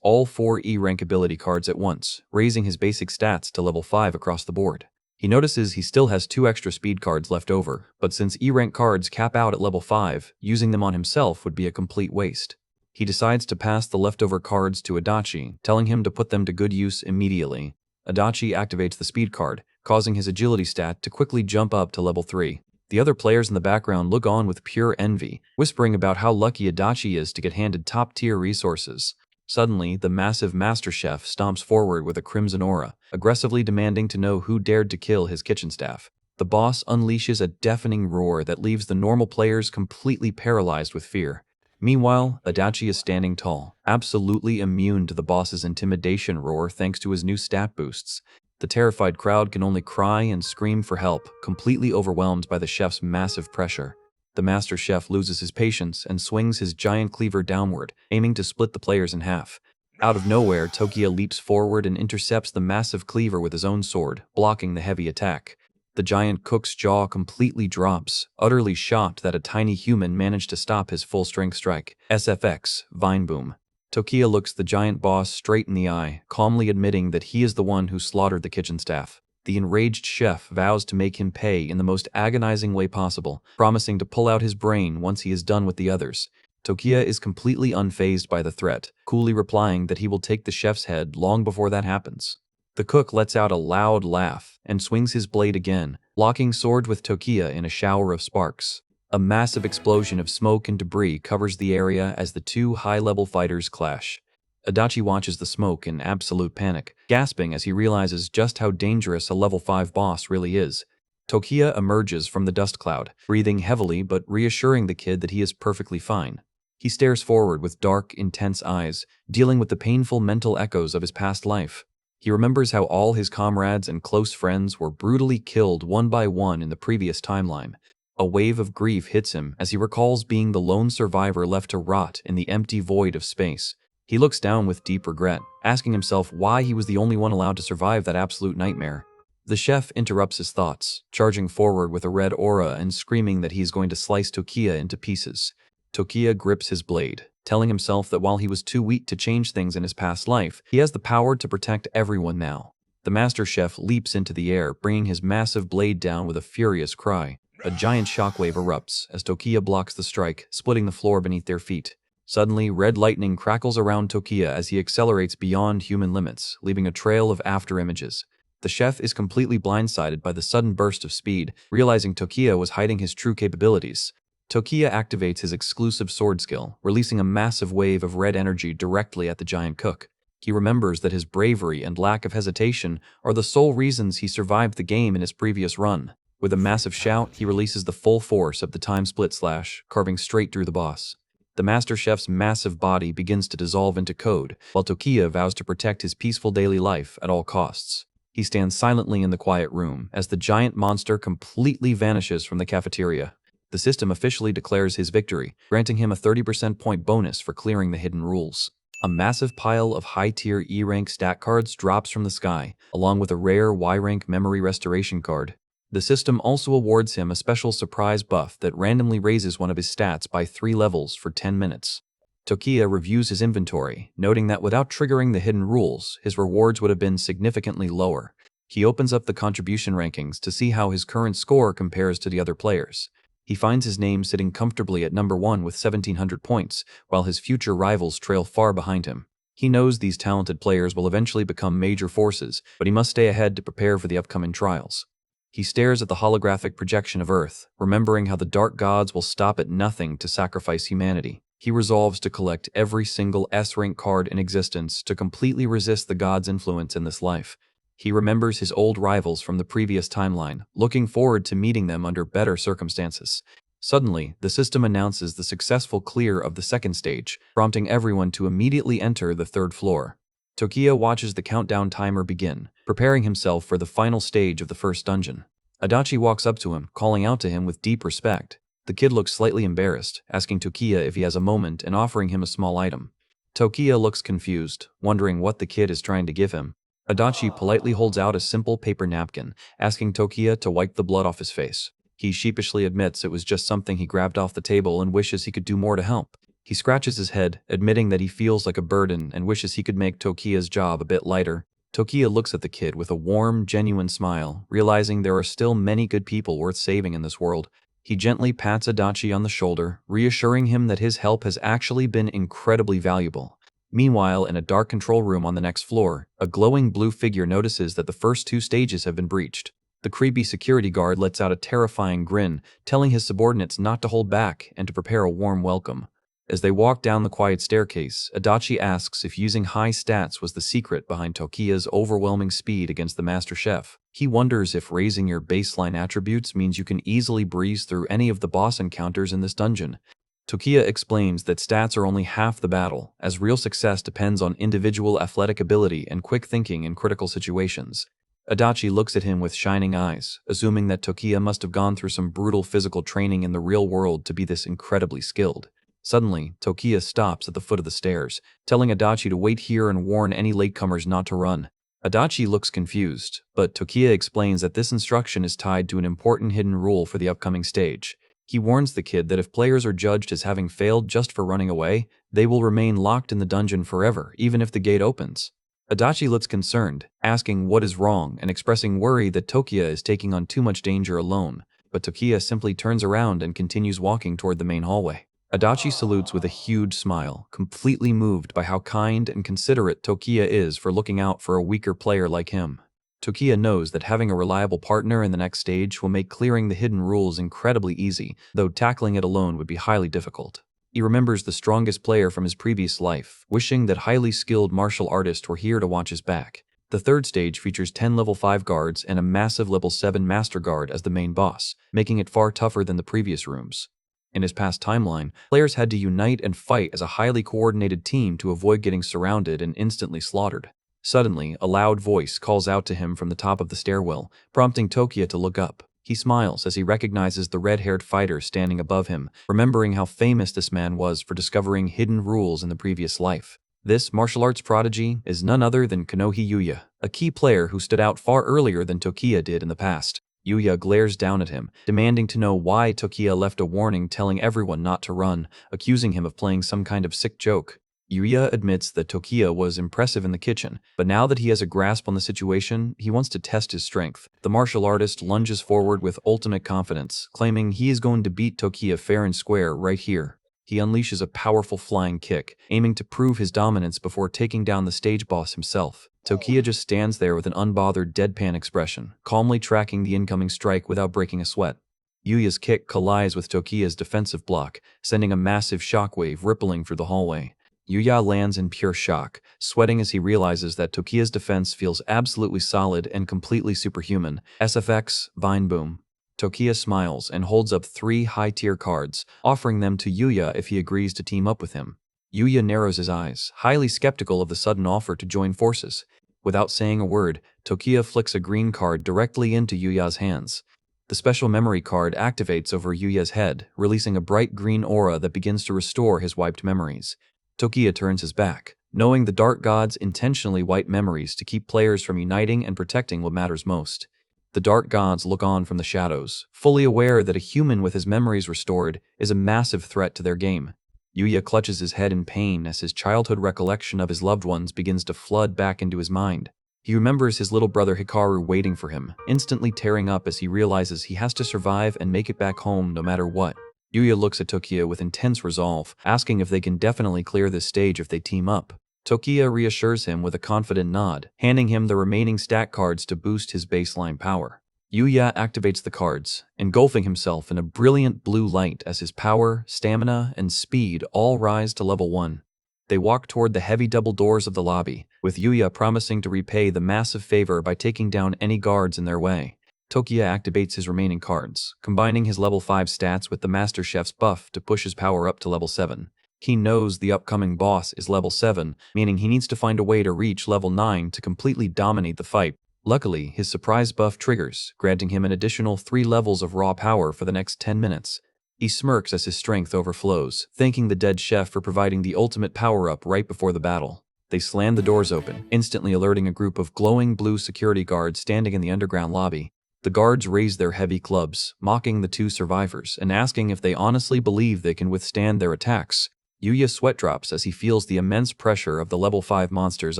all 4 E-rank ability cards at once, raising his basic stats to level 5 across the board. He notices he still has 2 extra speed cards left over, but since E-rank cards cap out at level 5, using them on himself would be a complete waste. He decides to pass the leftover cards to Adachi, telling him to put them to good use immediately. Adachi activates the speed card, causing his agility stat to quickly jump up to level 3. The other players in the background look on with pure envy, whispering about how lucky Adachi is to get handed top-tier resources. Suddenly, the massive master chef stomps forward with a crimson aura, aggressively demanding to know who dared to kill his kitchen staff. The boss unleashes a deafening roar that leaves the normal players completely paralyzed with fear. Meanwhile, Adachi is standing tall, absolutely immune to the boss's intimidation roar thanks to his new stat boosts. The terrified crowd can only cry and scream for help, completely overwhelmed by the chef's massive pressure. The master chef loses his patience and swings his giant cleaver downward, aiming to split the players in half. Out of nowhere, Tokiya leaps forward and intercepts the massive cleaver with his own sword, blocking the heavy attack. The giant cook's jaw completely drops, utterly shocked that a tiny human managed to stop his full-strength strike. SFX, Vine Boom. Tokiya looks the giant boss straight in the eye, calmly admitting that he is the one who slaughtered the kitchen staff. The enraged chef vows to make him pay in the most agonizing way possible, promising to pull out his brain once he is done with the others. Tokiya is completely unfazed by the threat, coolly replying that he will take the chef's head long before that happens. The cook lets out a loud laugh and swings his blade again, locking swords with Tokiya in a shower of sparks. A massive explosion of smoke and debris covers the area as the 2 high-level fighters clash. Adachi watches the smoke in absolute panic, gasping as he realizes just how dangerous a level 5 boss really is. Tokiya emerges from the dust cloud, breathing heavily but reassuring the kid that he is perfectly fine. He stares forward with dark, intense eyes, dealing with the painful mental echoes of his past life. He remembers how all his comrades and close friends were brutally killed one by one in the previous timeline. A wave of grief hits him as he recalls being the lone survivor left to rot in the empty void of space. He looks down with deep regret, asking himself why he was the only one allowed to survive that absolute nightmare. The chef interrupts his thoughts, charging forward with a red aura and screaming that he is going to slice Tokiya into pieces. Tokiya grips his blade, telling himself that while he was too weak to change things in his past life, he has the power to protect everyone now. The master chef leaps into the air, bringing his massive blade down with a furious cry. A giant shockwave erupts as Tokiya blocks the strike, splitting the floor beneath their feet. Suddenly, red lightning crackles around Tokiya as he accelerates beyond human limits, leaving a trail of afterimages. The chef is completely blindsided by the sudden burst of speed, realizing Tokiya was hiding his true capabilities. Tokiya activates his exclusive sword skill, releasing a massive wave of red energy directly at the giant cook. He remembers that his bravery and lack of hesitation are the sole reasons he survived the game in his previous run. With a massive shout, he releases the full force of the time-split slash, carving straight through the boss. The master chef's massive body begins to dissolve into code, while Tokiya vows to protect his peaceful daily life at all costs. He stands silently in the quiet room as the giant monster completely vanishes from the cafeteria. The system officially declares his victory, granting him a 30% point bonus for clearing the hidden rules. A massive pile of high-tier E-rank stat cards drops from the sky, along with a rare Y-rank memory restoration card. The system also awards him a special surprise buff that randomly raises one of his stats by 3 levels for 10 minutes. Tokiya reviews his inventory, noting that without triggering the hidden rules, his rewards would have been significantly lower. He opens up the contribution rankings to see how his current score compares to the other players. He finds his name sitting comfortably at number 1 with 1,700 points, while his future rivals trail far behind him. He knows these talented players will eventually become major forces, but he must stay ahead to prepare for the upcoming trials. He stares at the holographic projection of Earth, remembering how the dark gods will stop at nothing to sacrifice humanity. He resolves to collect every single S-rank card in existence to completely resist the gods' influence in this life. He remembers his old rivals from the previous timeline, looking forward to meeting them under better circumstances. Suddenly, the system announces the successful clear of the second stage, prompting everyone to immediately enter the third floor. Tokiya watches the countdown timer begin, preparing himself for the final stage of the first dungeon. Adachi walks up to him, calling out to him with deep respect. The kid looks slightly embarrassed, asking Tokiya if he has a moment and offering him a small item. Tokiya looks confused, wondering what the kid is trying to give him. Adachi politely holds out a simple paper napkin, asking Tokiya to wipe the blood off his face. He sheepishly admits it was just something he grabbed off the table and wishes he could do more to help. He scratches his head, admitting that he feels like a burden and wishes he could make Tokiya's job a bit lighter. Tokiya looks at the kid with a warm, genuine smile, realizing there are still many good people worth saving in this world. He gently pats Adachi on the shoulder, reassuring him that his help has actually been incredibly valuable. Meanwhile, in a dark control room on the next floor, a glowing blue figure notices that the first 2 stages have been breached. The creepy security guard lets out a terrifying grin, telling his subordinates not to hold back and to prepare a warm welcome. As they walk down the quiet staircase, Adachi asks if using high stats was the secret behind Tokiya's overwhelming speed against the master chef. He wonders if raising your baseline attributes means you can easily breeze through any of the boss encounters in this dungeon. Tokiya explains that stats are only half the battle, as real success depends on individual athletic ability and quick thinking in critical situations. Adachi looks at him with shining eyes, assuming that Tokiya must have gone through some brutal physical training in the real world to be this incredibly skilled. Suddenly, Tokiya stops at the foot of the stairs, telling Adachi to wait here and warn any latecomers not to run. Adachi looks confused, but Tokiya explains that this instruction is tied to an important hidden rule for the upcoming stage. He warns the kid that if players are judged as having failed just for running away, they will remain locked in the dungeon forever, even if the gate opens. Adachi looks concerned, asking what is wrong and expressing worry that Tokiya is taking on too much danger alone, but Tokiya simply turns around and continues walking toward the main hallway. Adachi salutes with a huge smile, completely moved by how kind and considerate Tokiya is for looking out for a weaker player like him. Tokiya knows that having a reliable partner in the next stage will make clearing the hidden rules incredibly easy, though tackling it alone would be highly difficult. He remembers the strongest player from his previous life, wishing that highly skilled martial artists were here to watch his back. The third stage features 10 level 5 guards and a massive level 7 master guard as the main boss, making it far tougher than the previous rooms. In his past timeline, players had to unite and fight as a highly coordinated team to avoid getting surrounded and instantly slaughtered. Suddenly, a loud voice calls out to him from the top of the stairwell, prompting Tokiya to look up. He smiles as he recognizes the red-haired fighter standing above him, remembering how famous this man was for discovering hidden rules in the previous life. This martial arts prodigy is none other than Kinoi Yuya, a key player who stood out far earlier than Tokiya did in the past. Yuya glares down at him, demanding to know why Tokiya left a warning telling everyone not to run, accusing him of playing some kind of sick joke. Yuya admits that Tokiya was impressive in the kitchen, but now that he has a grasp on the situation, he wants to test his strength. The martial artist lunges forward with ultimate confidence, claiming he is going to beat Tokiya fair and square right here. He unleashes a powerful flying kick, aiming to prove his dominance before taking down the stage boss himself. Tokiya just stands there with an unbothered deadpan expression, calmly tracking the incoming strike without breaking a sweat. Yuya's kick collides with Tokiya's defensive block, sending a massive shockwave rippling through the hallway. Yuya lands in pure shock, sweating as he realizes that Tokiya's defense feels absolutely solid and completely superhuman. SFX, Vine Boom. Tokiya smiles and holds up 3 high-tier cards, offering them to Yuya if he agrees to team up with him. Yuya narrows his eyes, highly skeptical of the sudden offer to join forces. Without saying a word, Tokiya flicks a green card directly into Yuya's hands. The special memory card activates over Yuya's head, releasing a bright green aura that begins to restore his wiped memories. Tokiya turns his back, knowing the Dark Gods intentionally wipe memories to keep players from uniting and protecting what matters most. The Dark Gods look on from the shadows, fully aware that a human with his memories restored is a massive threat to their game. Yuya clutches his head in pain as his childhood recollection of his loved ones begins to flood back into his mind. He remembers his little brother Hikaru waiting for him, instantly tearing up as he realizes he has to survive and make it back home no matter what. Yuya looks at Tokiya with intense resolve, asking if they can definitely clear this stage if they team up. Tokiya reassures him with a confident nod, handing him the remaining stat cards to boost his baseline power. Yuya activates the cards, engulfing himself in a brilliant blue light as his power, stamina, and speed all rise to level 1. They walk toward the heavy double doors of the lobby, with Yuya promising to repay the massive favor by taking down any guards in their way. Tokiya activates his remaining cards, combining his level 5 stats with the Master Chef's buff to push his power up to level 7. He knows the upcoming boss is level 7, meaning he needs to find a way to reach level 9 to completely dominate the fight. Luckily, his surprise buff triggers, granting him an additional 3 levels of raw power for the next 10 minutes. He smirks as his strength overflows, thanking the dead chef for providing the ultimate power-up right before the battle. They slam the doors open, instantly alerting a group of glowing blue security guards standing in the underground lobby. The guards raise their heavy clubs, mocking the 2 survivors and asking if they honestly believe they can withstand their attacks. Yuya sweat drops as he feels the immense pressure of the level 5 monsters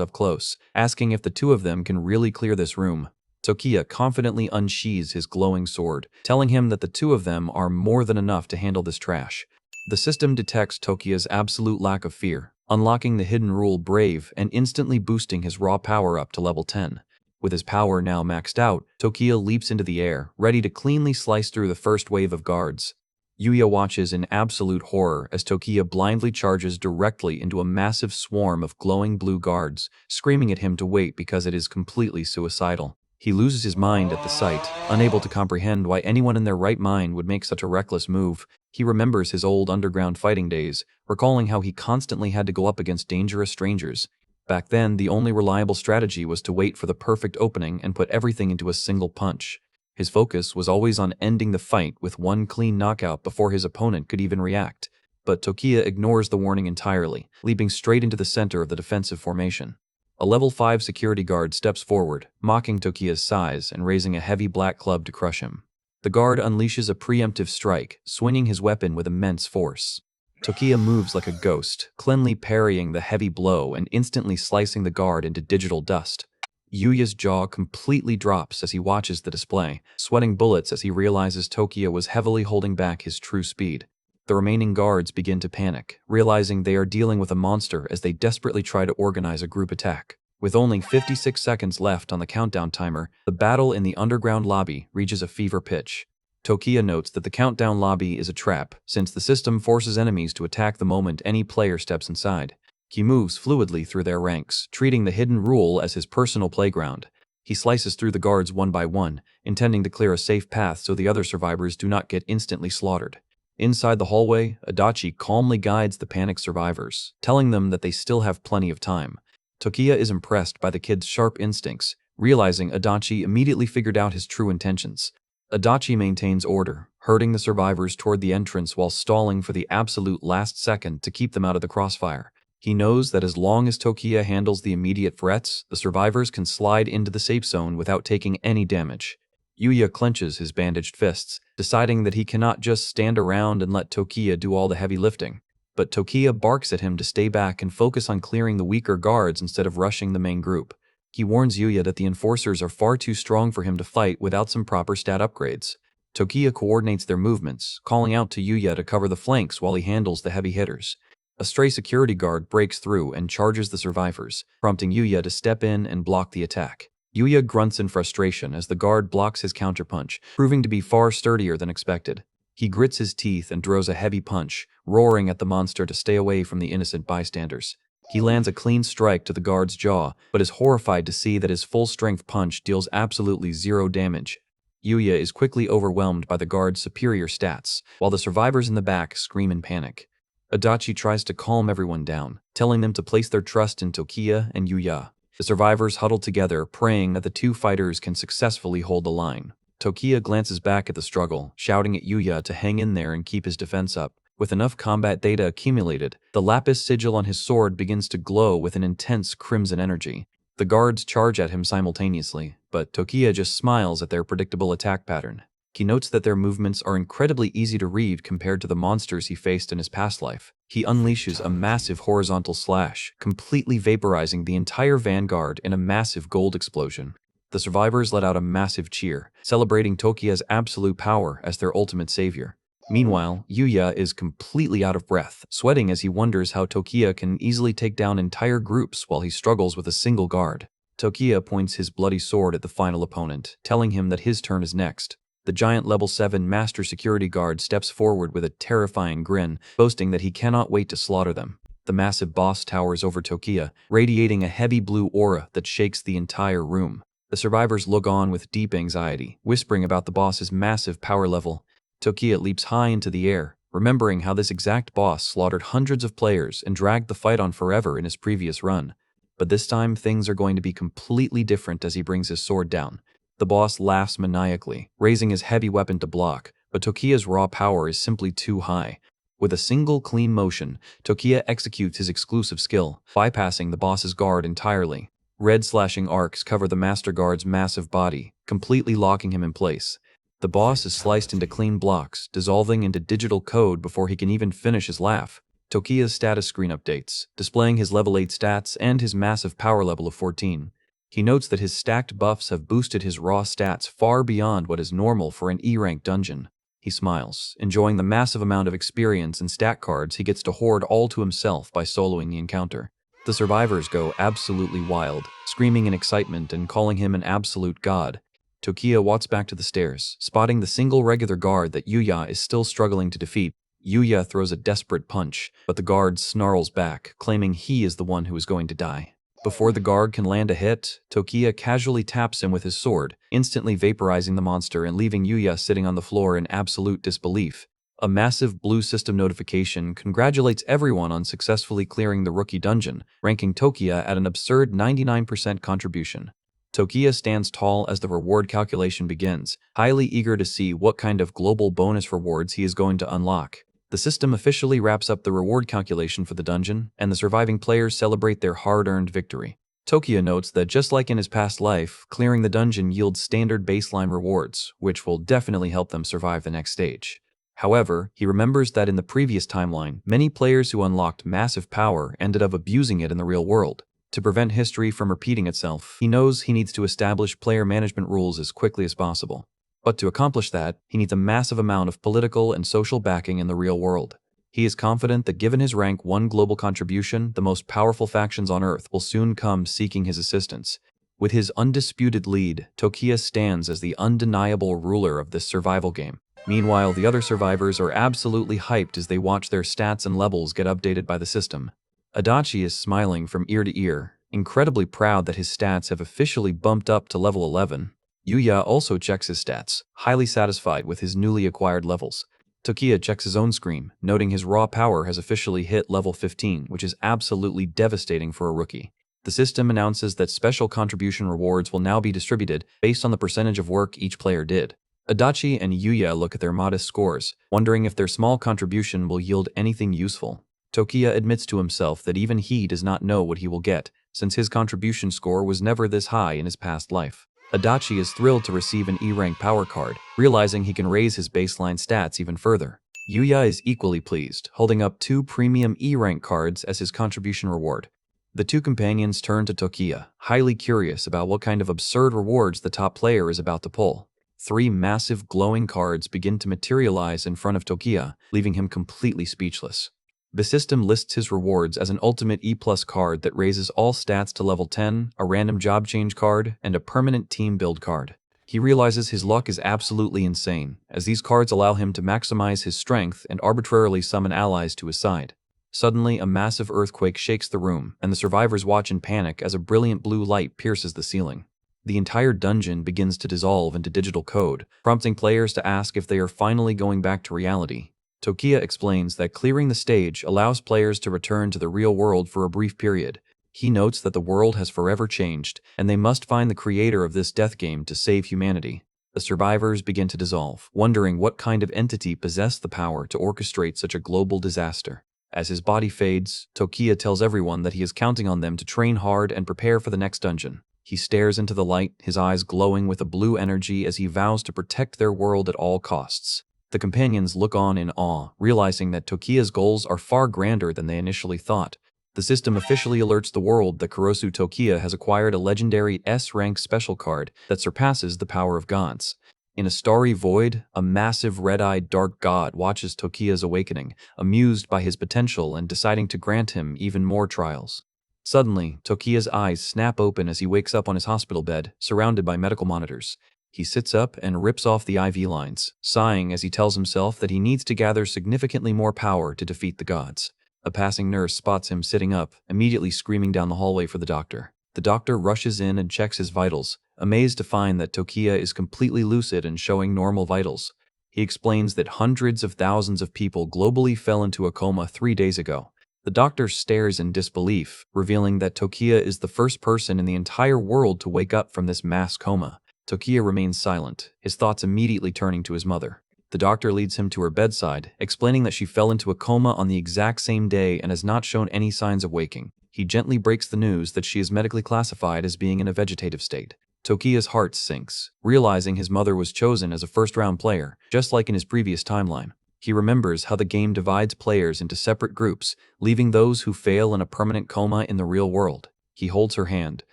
up close, asking if the 2 of them can really clear this room. Tokiya confidently unsheathes his glowing sword, telling him that the 2 of them are more than enough to handle this trash. The system detects Tokiya's absolute lack of fear, unlocking the hidden rule Brave and instantly boosting his raw power up to level 10. With his power now maxed out, Tokiya leaps into the air, ready to cleanly slice through the first wave of guards. Yuya watches in absolute horror as Tokiya blindly charges directly into a massive swarm of glowing blue guards, screaming at him to wait because it is completely suicidal. He loses his mind at the sight, unable to comprehend why anyone in their right mind would make such a reckless move. He remembers his old underground fighting days, recalling how he constantly had to go up against dangerous strangers. Back then, the only reliable strategy was to wait for the perfect opening and put everything into a single punch. His focus was always on ending the fight with one clean knockout before his opponent could even react. But Tokiya ignores the warning entirely, leaping straight into the center of the defensive formation. A level 5 security guard steps forward, mocking Tokiya's size and raising a heavy black club to crush him. The guard unleashes a preemptive strike, swinging his weapon with immense force. Tokiya moves like a ghost, cleanly parrying the heavy blow and instantly slicing the guard into digital dust. Yuya's jaw completely drops as he watches the display, sweating bullets as he realizes Tokiya was heavily holding back his true speed. The remaining guards begin to panic, realizing they are dealing with a monster as they desperately try to organize a group attack. With only 56 seconds left on the countdown timer, the battle in the underground lobby reaches a fever pitch. Tokiya notes that the countdown lobby is a trap, since the system forces enemies to attack the moment any player steps inside. He moves fluidly through their ranks, treating the hidden rule as his personal playground. He slices through the guards one by one, intending to clear a safe path so the other survivors do not get instantly slaughtered. Inside the hallway, Adachi calmly guides the panicked survivors, telling them that they still have plenty of time. Tokiya is impressed by the kid's sharp instincts, realizing Adachi immediately figured out his true intentions. Adachi maintains order, herding the survivors toward the entrance while stalling for the absolute last second to keep them out of the crossfire. He knows that as long as Tokiya handles the immediate threats, the survivors can slide into the safe zone without taking any damage. Yuya clenches his bandaged fists, deciding that he cannot just stand around and let Tokiya do all the heavy lifting. But Tokiya barks at him to stay back and focus on clearing the weaker guards instead of rushing the main group. He warns Yuya that the enforcers are far too strong for him to fight without some proper stat upgrades. Tokiya coordinates their movements, calling out to Yuya to cover the flanks while he handles the heavy hitters. A stray security guard breaks through and charges the survivors, prompting Yuya to step in and block the attack. Yuya grunts in frustration as the guard blocks his counterpunch, proving to be far sturdier than expected. He grits his teeth and throws a heavy punch, roaring at the monster to stay away from the innocent bystanders. He lands a clean strike to the guard's jaw, but is horrified to see that his full-strength punch deals absolutely zero damage. Yuya is quickly overwhelmed by the guard's superior stats, while the survivors in the back scream in panic. Adachi tries to calm everyone down, telling them to place their trust in Tokiya and Yuya. The survivors huddle together, praying that the two fighters can successfully hold the line. Tokiya glances back at the struggle, shouting at Yuya to hang in there and keep his defense up. With enough combat data accumulated, the lapis sigil on his sword begins to glow with an intense crimson energy. The guards charge at him simultaneously, but Tokiya just smiles at their predictable attack pattern. He notes that their movements are incredibly easy to read compared to the monsters he faced in his past life. He unleashes a massive horizontal slash, completely vaporizing the entire vanguard in a massive gold explosion. The survivors let out a massive cheer, celebrating Tokiya's absolute power as their ultimate savior. Meanwhile, Yuya is completely out of breath, sweating as he wonders how Tokiya can easily take down entire groups while he struggles with a single guard. Tokiya points his bloody sword at the final opponent, telling him that his turn is next. The giant level 7 master security guard steps forward with a terrifying grin, boasting that he cannot wait to slaughter them. The massive boss towers over Tokiya, radiating a heavy blue aura that shakes the entire room. The survivors look on with deep anxiety, whispering about the boss's massive power level. Tokiya leaps high into the air, remembering how this exact boss slaughtered hundreds of players and dragged the fight on forever in his previous run. But this time things are going to be completely different as he brings his sword down. The boss laughs maniacally, raising his heavy weapon to block, but Tokiya's raw power is simply too high. With a single clean motion, Tokiya executes his exclusive skill, bypassing the boss's guard entirely. Red slashing arcs cover the master guard's massive body, completely locking him in place. The boss is sliced into clean blocks, dissolving into digital code before he can even finish his laugh. Tokiya's status screen updates, displaying his level 8 stats and his massive power level of 14. He notes that his stacked buffs have boosted his raw stats far beyond what is normal for an E-rank dungeon. He smiles, enjoying the massive amount of experience and stat cards he gets to hoard all to himself by soloing the encounter. The survivors go absolutely wild, screaming in excitement and calling him an absolute god. Tokiya walks back to the stairs, spotting the single regular guard that Yuya is still struggling to defeat. Yuya throws a desperate punch, but the guard snarls back, claiming he is the one who is going to die. Before the guard can land a hit, Tokiya casually taps him with his sword, instantly vaporizing the monster and leaving Yuya sitting on the floor in absolute disbelief. A massive blue system notification congratulates everyone on successfully clearing the rookie dungeon, ranking Tokiya at an absurd 99% contribution. Tokiya stands tall as the reward calculation begins, highly eager to see what kind of global bonus rewards he is going to unlock. The system officially wraps up the reward calculation for the dungeon, and the surviving players celebrate their hard-earned victory. Tokiya notes that just like in his past life, clearing the dungeon yields standard baseline rewards, which will definitely help them survive the next stage. However, he remembers that in the previous timeline, many players who unlocked massive power ended up abusing it in the real world. To prevent history from repeating itself, he knows he needs to establish player management rules as quickly as possible. But to accomplish that, he needs a massive amount of political and social backing in the real world. He is confident that given his rank 1 global contribution, the most powerful factions on Earth will soon come seeking his assistance. With his undisputed lead, Tokiya stands as the undeniable ruler of this survival game. Meanwhile, the other survivors are absolutely hyped as they watch their stats and levels get updated by the system. Adachi is smiling from ear to ear, incredibly proud that his stats have officially bumped up to level 11. Yuya also checks his stats, highly satisfied with his newly acquired levels. Tokiya checks his own screen, noting his raw power has officially hit level 15, which is absolutely devastating for a rookie. The system announces that special contribution rewards will now be distributed based on the percentage of work each player did. Adachi and Yuya look at their modest scores, wondering if their small contribution will yield anything useful. Tokiya admits to himself that even he does not know what he will get, since his contribution score was never this high in his past life. Adachi is thrilled to receive an E-rank power card, realizing he can raise his baseline stats even further. Yuya is equally pleased, holding up 2 premium E-rank cards as his contribution reward. The 2 companions turn to Tokiya, highly curious about what kind of absurd rewards the top player is about to pull. 3 massive glowing cards begin to materialize in front of Tokiya, leaving him completely speechless. The system lists his rewards as an ultimate E+ card that raises all stats to level 10, a random job change card, and a permanent team build card. He realizes his luck is absolutely insane, as these cards allow him to maximize his strength and arbitrarily summon allies to his side. Suddenly, a massive earthquake shakes the room, and the survivors watch in panic as a brilliant blue light pierces the ceiling. The entire dungeon begins to dissolve into digital code, prompting players to ask if they are finally going back to reality. Tokiya explains that clearing the stage allows players to return to the real world for a brief period. He notes that the world has forever changed, and they must find the creator of this death game to save humanity. The survivors begin to dissolve, wondering what kind of entity possessed the power to orchestrate such a global disaster. As his body fades, Tokiya tells everyone that he is counting on them to train hard and prepare for the next dungeon. He stares into the light, his eyes glowing with a blue energy as he vows to protect their world at all costs. The companions look on in awe, realizing that Tokiya's goals are far grander than they initially thought. The system officially alerts the world that Kurosu Tokiya has acquired a legendary S-rank special card that surpasses the power of gods. In a starry void, a massive red-eyed dark god watches Tokiya's awakening, amused by his potential and deciding to grant him even more trials. Suddenly, Tokiya's eyes snap open as he wakes up on his hospital bed, surrounded by medical monitors. He sits up and rips off the IV lines, sighing as he tells himself that he needs to gather significantly more power to defeat the gods. A passing nurse spots him sitting up, immediately screaming down the hallway for the doctor. The doctor rushes in and checks his vitals, amazed to find that Tokiya is completely lucid and showing normal vitals. He explains that hundreds of thousands of people globally fell into a coma 3 days ago. The doctor stares in disbelief, revealing that Tokiya is the first person in the entire world to wake up from this mass coma. Tokiya remains silent, his thoughts immediately turning to his mother. The doctor leads him to her bedside, explaining that she fell into a coma on the exact same day and has not shown any signs of waking. He gently breaks the news that she is medically classified as being in a vegetative state. Tokiya's heart sinks, realizing his mother was chosen as a first-round player, just like in his previous timeline. He remembers how the game divides players into separate groups, leaving those who fail in a permanent coma in the real world. He holds her hand,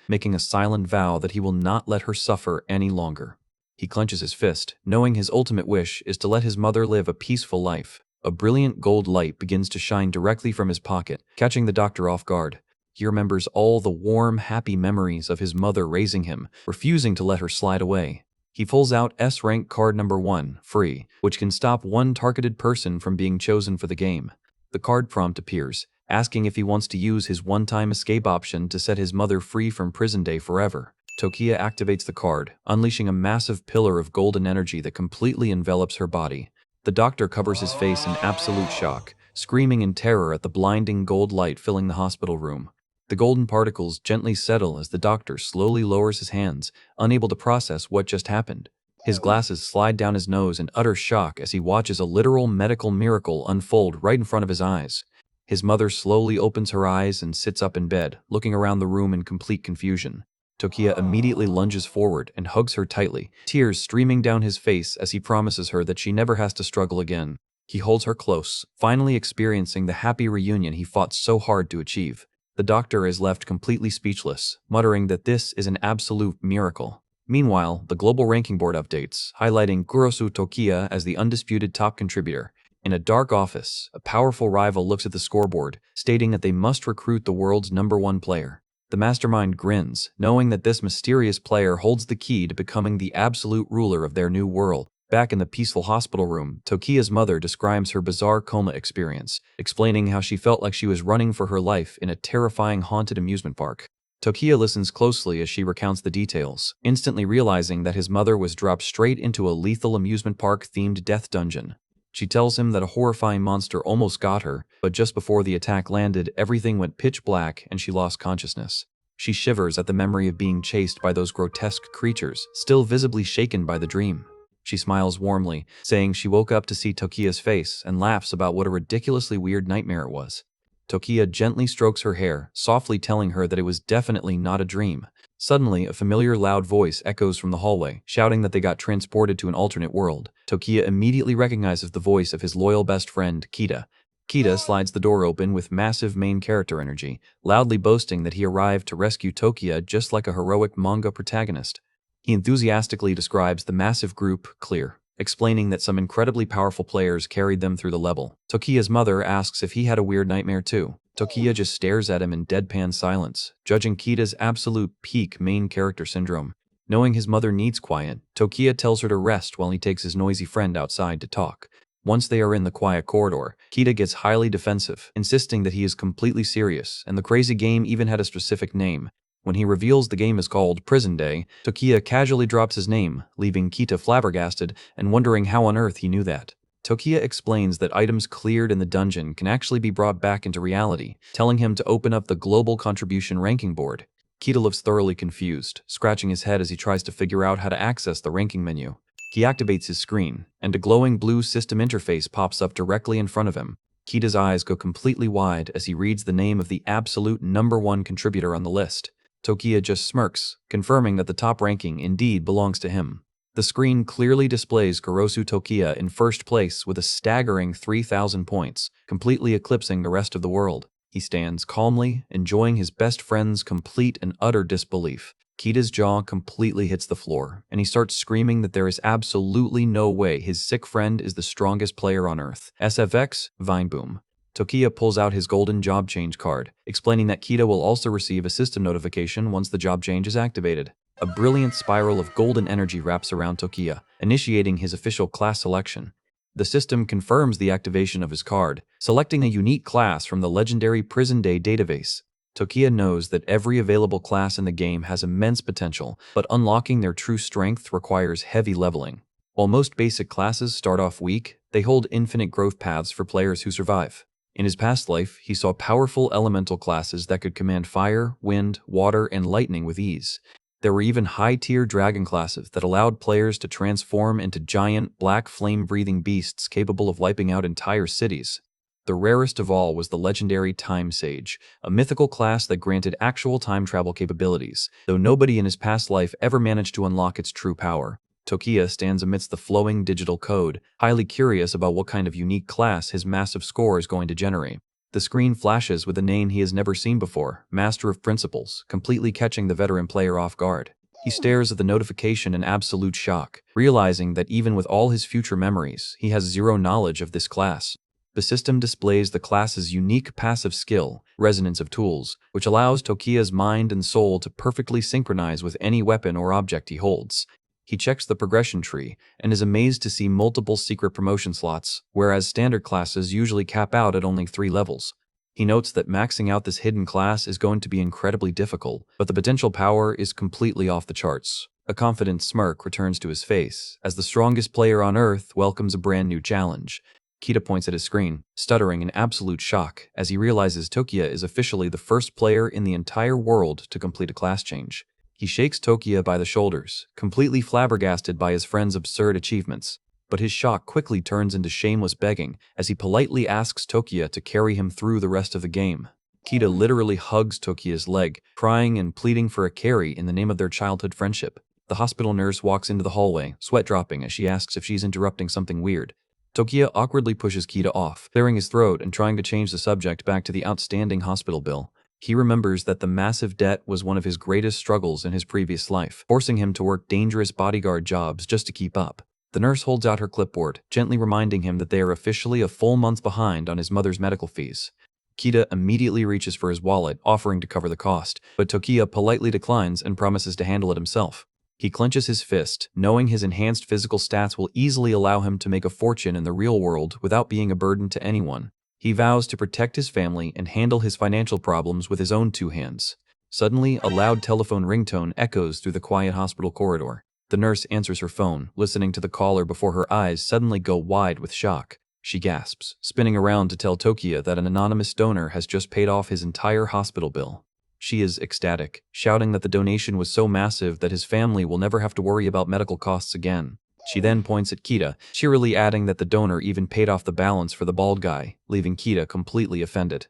making a silent vow that he will not let her suffer any longer. He clenches his fist, knowing his ultimate wish is to let his mother live a peaceful life. A brilliant gold light begins to shine directly from his pocket, catching the doctor off guard. He remembers all the warm, happy memories of his mother raising him, refusing to let her slide away. He pulls out S-rank card number 1, free, which can stop one targeted person from being chosen for the game. The card prompt appears, asking if he wants to use his one-time escape option to set his mother free from prison day forever. Tokiya activates the card, unleashing a massive pillar of golden energy that completely envelops her body. The doctor covers his face in absolute shock, screaming in terror at the blinding gold light filling the hospital room. The golden particles gently settle as the doctor slowly lowers his hands, unable to process what just happened. His glasses slide down his nose in utter shock as he watches a literal medical miracle unfold right in front of his eyes. His mother slowly opens her eyes and sits up in bed, looking around the room in complete confusion. Tokiya immediately lunges forward and hugs her tightly, tears streaming down his face as he promises her that she never has to struggle again. He holds her close, finally experiencing the happy reunion he fought so hard to achieve. The doctor is left completely speechless, muttering that this is an absolute miracle. Meanwhile, the global ranking board updates, highlighting Kurosu Tokiya as the undisputed top contributor. In a dark office, a powerful rival looks at the scoreboard, stating that they must recruit the world's #1 player. The mastermind grins, knowing that this mysterious player holds the key to becoming the absolute ruler of their new world. Back in the peaceful hospital room, Tokiya's mother describes her bizarre coma experience, explaining how she felt like she was running for her life in a terrifying haunted amusement park. Tokiya listens closely as she recounts the details, instantly realizing that his mother was dropped straight into a lethal amusement park-themed death dungeon. She tells him that a horrifying monster almost got her, but just before the attack landed, everything went pitch black and she lost consciousness. She shivers at the memory of being chased by those grotesque creatures, still visibly shaken by the dream. She smiles warmly, saying she woke up to see Tokiya's face and laughs about what a ridiculously weird nightmare it was. Tokiya gently strokes her hair, softly telling her that it was definitely not a dream. Suddenly, a familiar loud voice echoes from the hallway, shouting that they got transported to an alternate world. Tokiya immediately recognizes the voice of his loyal best friend, Kita. Kita slides the door open with massive main character energy, loudly boasting that he arrived to rescue Tokiya just like a heroic manga protagonist. He enthusiastically describes the massive group, Clear, explaining that some incredibly powerful players carried them through the level. Tokiya's mother asks if he had a weird nightmare too. Tokiya just stares at him in deadpan silence, judging Kita's absolute peak main character syndrome. Knowing his mother needs quiet, Tokiya tells her to rest while he takes his noisy friend outside to talk. Once they are in the quiet corridor, Kita gets highly defensive, insisting that he is completely serious, and the crazy game even had a specific name. When he reveals the game is called Prison Day, Tokiya casually drops his name, leaving Kita flabbergasted and wondering how on earth he knew that. Tokiya explains that items cleared in the dungeon can actually be brought back into reality, telling him to open up the Global Contribution Ranking Board. Kita looks thoroughly confused, scratching his head as he tries to figure out how to access the ranking menu. He activates his screen, and a glowing blue system interface pops up directly in front of him. Kita's eyes go completely wide as he reads the name of the absolute #1 contributor on the list. Tokiya just smirks, confirming that the top ranking indeed belongs to him. The screen clearly displays Kurosu Tokiya in first place with a staggering 3,000 points, completely eclipsing the rest of the world. He stands calmly, enjoying his best friend's complete and utter disbelief. Kita's jaw completely hits the floor, and he starts screaming that there is absolutely no way his sick friend is the strongest player on Earth. SFX, Vineboom. Tokiya pulls out his golden job change card, explaining that Kita will also receive a system notification once the job change is activated. A brilliant spiral of golden energy wraps around Tokiya, initiating his official class selection. The system confirms the activation of his card, selecting a unique class from the legendary Prison Day database. Tokiya knows that every available class in the game has immense potential, but unlocking their true strength requires heavy leveling. While most basic classes start off weak, they hold infinite growth paths for players who survive. In his past life, he saw powerful elemental classes that could command fire, wind, water, and lightning with ease. There were even high-tier dragon classes that allowed players to transform into giant, black flame-breathing beasts capable of wiping out entire cities. The rarest of all was the legendary Time Sage, a mythical class that granted actual time travel capabilities, though nobody in his past life ever managed to unlock its true power. Tokiya stands amidst the flowing digital code, highly curious about what kind of unique class his massive score is going to generate. The screen flashes with a name he has never seen before, Master of Principles, completely catching the veteran player off guard. He stares at the notification in absolute shock, realizing that even with all his future memories, he has zero knowledge of this class. The system displays the class's unique passive skill, Resonance of Tools, which allows Tokiya's mind and soul to perfectly synchronize with any weapon or object he holds. He checks the progression tree and is amazed to see multiple secret promotion slots, whereas standard classes usually cap out at only 3 levels. He notes that maxing out this hidden class is going to be incredibly difficult, but the potential power is completely off the charts. A confident smirk returns to his face as the strongest player on Earth welcomes a brand new challenge. Kita points at his screen, stuttering in absolute shock as he realizes Tokiya is officially the first player in the entire world to complete a class change. He shakes Tokiya by the shoulders, completely flabbergasted by his friend's absurd achievements, but his shock quickly turns into shameless begging as he politely asks Tokiya to carry him through the rest of the game. Kita literally hugs Tokiya's leg, crying and pleading for a carry in the name of their childhood friendship. The hospital nurse walks into the hallway, sweat dropping as she asks if she's interrupting something weird. Tokiya awkwardly pushes Kita off, clearing his throat and trying to change the subject back to the outstanding hospital bill. He remembers that the massive debt was one of his greatest struggles in his previous life, forcing him to work dangerous bodyguard jobs just to keep up. The nurse holds out her clipboard, gently reminding him that they are officially a full month behind on his mother's medical fees. Kita immediately reaches for his wallet, offering to cover the cost, but Tokiya politely declines and promises to handle it himself. He clenches his fist, knowing his enhanced physical stats will easily allow him to make a fortune in the real world without being a burden to anyone. He vows to protect his family and handle his financial problems with his own 2 hands. Suddenly, a loud telephone ringtone echoes through the quiet hospital corridor. The nurse answers her phone, listening to the caller before her eyes suddenly go wide with shock. She gasps, spinning around to tell Tokiya that an anonymous donor has just paid off his entire hospital bill. She is ecstatic, shouting that the donation was so massive that his family will never have to worry about medical costs again. She then points at Kita, cheerily adding that the donor even paid off the balance for the bald guy, leaving Kita completely offended.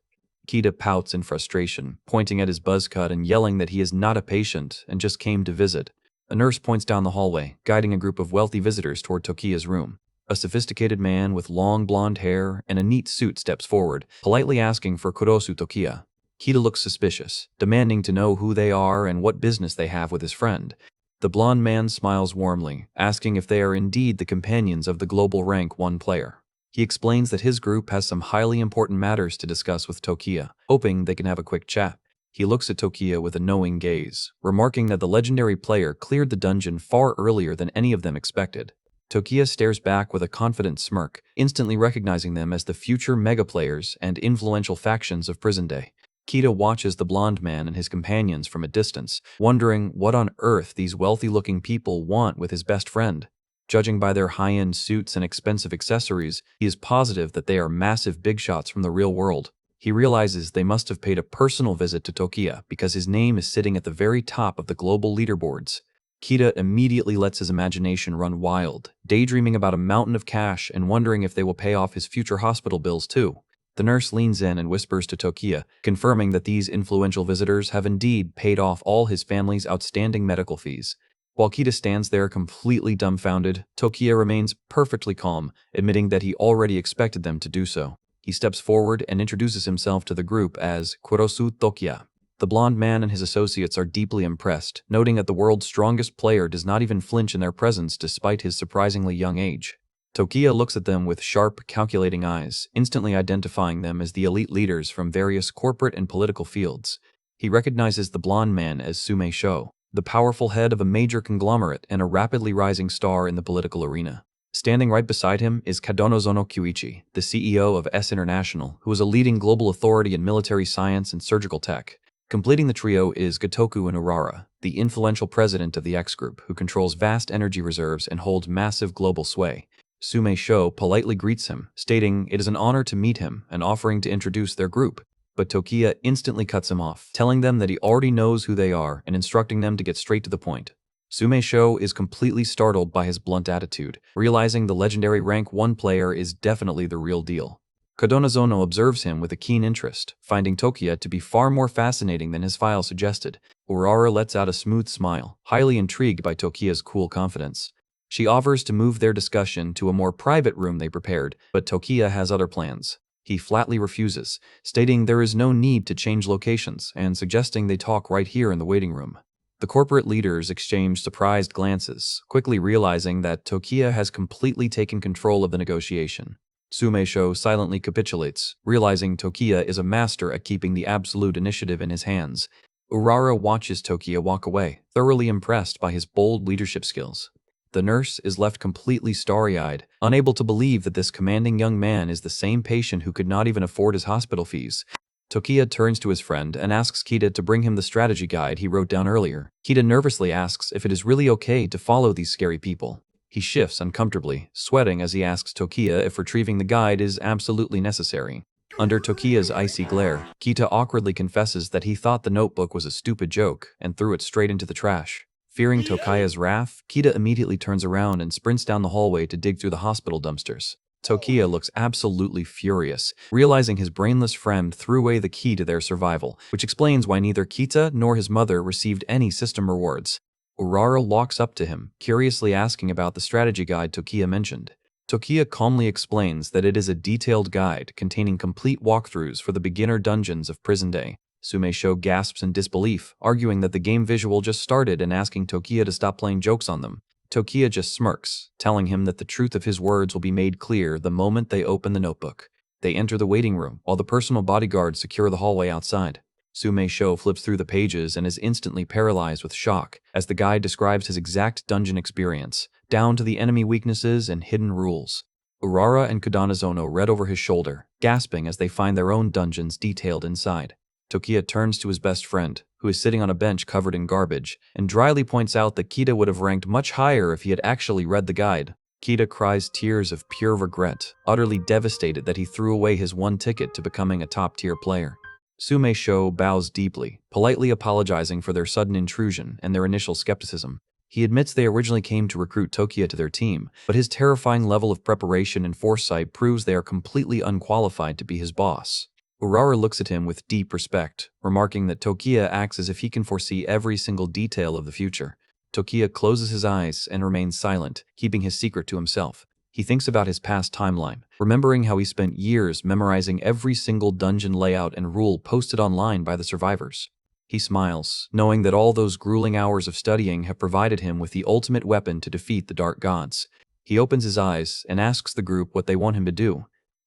Kita pouts in frustration, pointing at his buzz cut and yelling that he is not a patient and just came to visit. A nurse points down the hallway, guiding a group of wealthy visitors toward Tokiya's room. A sophisticated man with long blonde hair and a neat suit steps forward, politely asking for Kurosu Tokiya. Kita looks suspicious, demanding to know who they are and what business they have with his friend. The blonde man smiles warmly, asking if they are indeed the companions of the global rank 1 player. He explains that his group has some highly important matters to discuss with Tokiya, hoping they can have a quick chat. He looks at Tokiya with a knowing gaze, remarking that the legendary player cleared the dungeon far earlier than any of them expected. Tokiya stares back with a confident smirk, instantly recognizing them as the future mega players and influential factions of Prison Day. Kita watches the blonde man and his companions from a distance, wondering what on earth these wealthy-looking people want with his best friend. Judging by their high-end suits and expensive accessories, he is positive that they are massive big shots from the real world. He realizes they must have paid a personal visit to Tokiya because his name is sitting at the very top of the global leaderboards. Kita immediately lets his imagination run wild, daydreaming about a mountain of cash and wondering if they will pay off his future hospital bills too. The nurse leans in and whispers to Tokiya, confirming that these influential visitors have indeed paid off all his family's outstanding medical fees. While Kita stands there completely dumbfounded, Tokiya remains perfectly calm, admitting that he already expected them to do so. He steps forward and introduces himself to the group as Kurosu Tokiya. The blonde man and his associates are deeply impressed, noting that the world's strongest player does not even flinch in their presence despite his surprisingly young age. Tokiya looks at them with sharp, calculating eyes, instantly identifying them as the elite leaders from various corporate and political fields. He recognizes the blonde man as Sume Sho, the powerful head of a major conglomerate and a rapidly rising star in the political arena. Standing right beside him is Kadonozono Kyuichi, the CEO of S International, who is a leading global authority in military science and surgical tech. Completing the trio is Gotoku and Urara, the influential president of the X Group, who controls vast energy reserves and holds massive global sway. Sume Sho politely greets him, stating it is an honor to meet him and offering to introduce their group. But Tokiya instantly cuts him off, telling them that he already knows who they are and instructing them to get straight to the point. Sume Sho is completely startled by his blunt attitude, realizing the legendary rank 1 player is definitely the real deal. Kadonozono observes him with a keen interest, finding Tokiya to be far more fascinating than his file suggested. Urara lets out a smooth smile, highly intrigued by Tokiya's cool confidence. She offers to move their discussion to a more private room they prepared, but Tokiya has other plans. He flatly refuses, stating there is no need to change locations and suggesting they talk right here in the waiting room. The corporate leaders exchange surprised glances, quickly realizing that Tokiya has completely taken control of the negotiation. Sume Sho silently capitulates, realizing Tokiya is a master at keeping the absolute initiative in his hands. Urara watches Tokiya walk away, thoroughly impressed by his bold leadership skills. The nurse is left completely starry-eyed, unable to believe that this commanding young man is the same patient who could not even afford his hospital fees. Tokiya turns to his friend and asks Kita to bring him the strategy guide he wrote down earlier. Kita nervously asks if it is really okay to follow these scary people. He shifts uncomfortably, sweating as he asks Tokiya if retrieving the guide is absolutely necessary. Under Tokiya's icy glare, Kita awkwardly confesses that he thought the notebook was a stupid joke and threw it straight into the trash. Fearing Tokiya's wrath, Kita immediately turns around and sprints down the hallway to dig through the hospital dumpsters. Tokiya looks absolutely furious, realizing his brainless friend threw away the key to their survival, which explains why neither Kita nor his mother received any system rewards. Urara walks up to him, curiously asking about the strategy guide Tokiya mentioned. Tokiya calmly explains that it is a detailed guide containing complete walkthroughs for the beginner dungeons of Prison Day. Sume Sho gasps in disbelief, arguing that the game visual just started and asking Tokiya to stop playing jokes on them. Tokiya just smirks, telling him that the truth of his words will be made clear the moment they open the notebook. They enter the waiting room, while the personal bodyguards secure the hallway outside. Sume Sho flips through the pages and is instantly paralyzed with shock, as the guide describes his exact dungeon experience, down to the enemy weaknesses and hidden rules. Urara and Kadonozono read over his shoulder, gasping as they find their own dungeons detailed inside. Tokiya turns to his best friend, who is sitting on a bench covered in garbage, and dryly points out that Kita would have ranked much higher if he had actually read the guide. Kita cries tears of pure regret, utterly devastated that he threw away his one ticket to becoming a top-tier player. Sume Sho bows deeply, politely apologizing for their sudden intrusion and their initial skepticism. He admits they originally came to recruit Tokiya to their team, but his terrifying level of preparation and foresight proves they are completely unqualified to be his boss. Eura looks at him with deep respect, remarking that Tokiya acts as if he can foresee every single detail of the future. Tokiya closes his eyes and remains silent, keeping his secret to himself. He thinks about his past timeline, remembering how he spent years memorizing every single dungeon layout and rule posted online by the survivors. He smiles, knowing that all those grueling hours of studying have provided him with the ultimate weapon to defeat the dark gods. He opens his eyes and asks the group what they want him to do.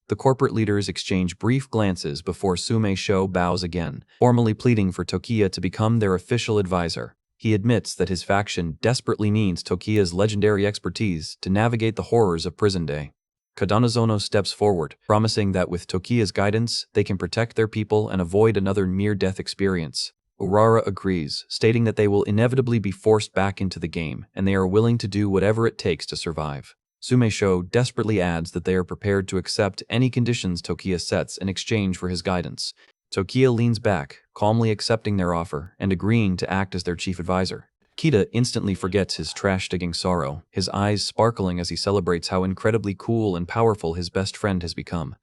The corporate leaders exchange brief glances before Sume Sho bows again, formally pleading for Tokiya to become their official advisor. He admits that his faction desperately needs Tokiya's legendary expertise to navigate the horrors of prison day. Kadanazono steps forward, promising that with Tokiya's guidance, they can protect their people and avoid another near-death experience. Eura agrees, stating that they will inevitably be forced back into the game, and they are willing to do whatever it takes to survive. Sume Sho desperately adds that they are prepared to accept any conditions Tokiya sets in exchange for his guidance. Tokiya leans back, calmly accepting their offer and agreeing to act as their chief advisor. Kita instantly forgets his trash-digging sorrow, his eyes sparkling as he celebrates how incredibly cool and powerful his best friend has become.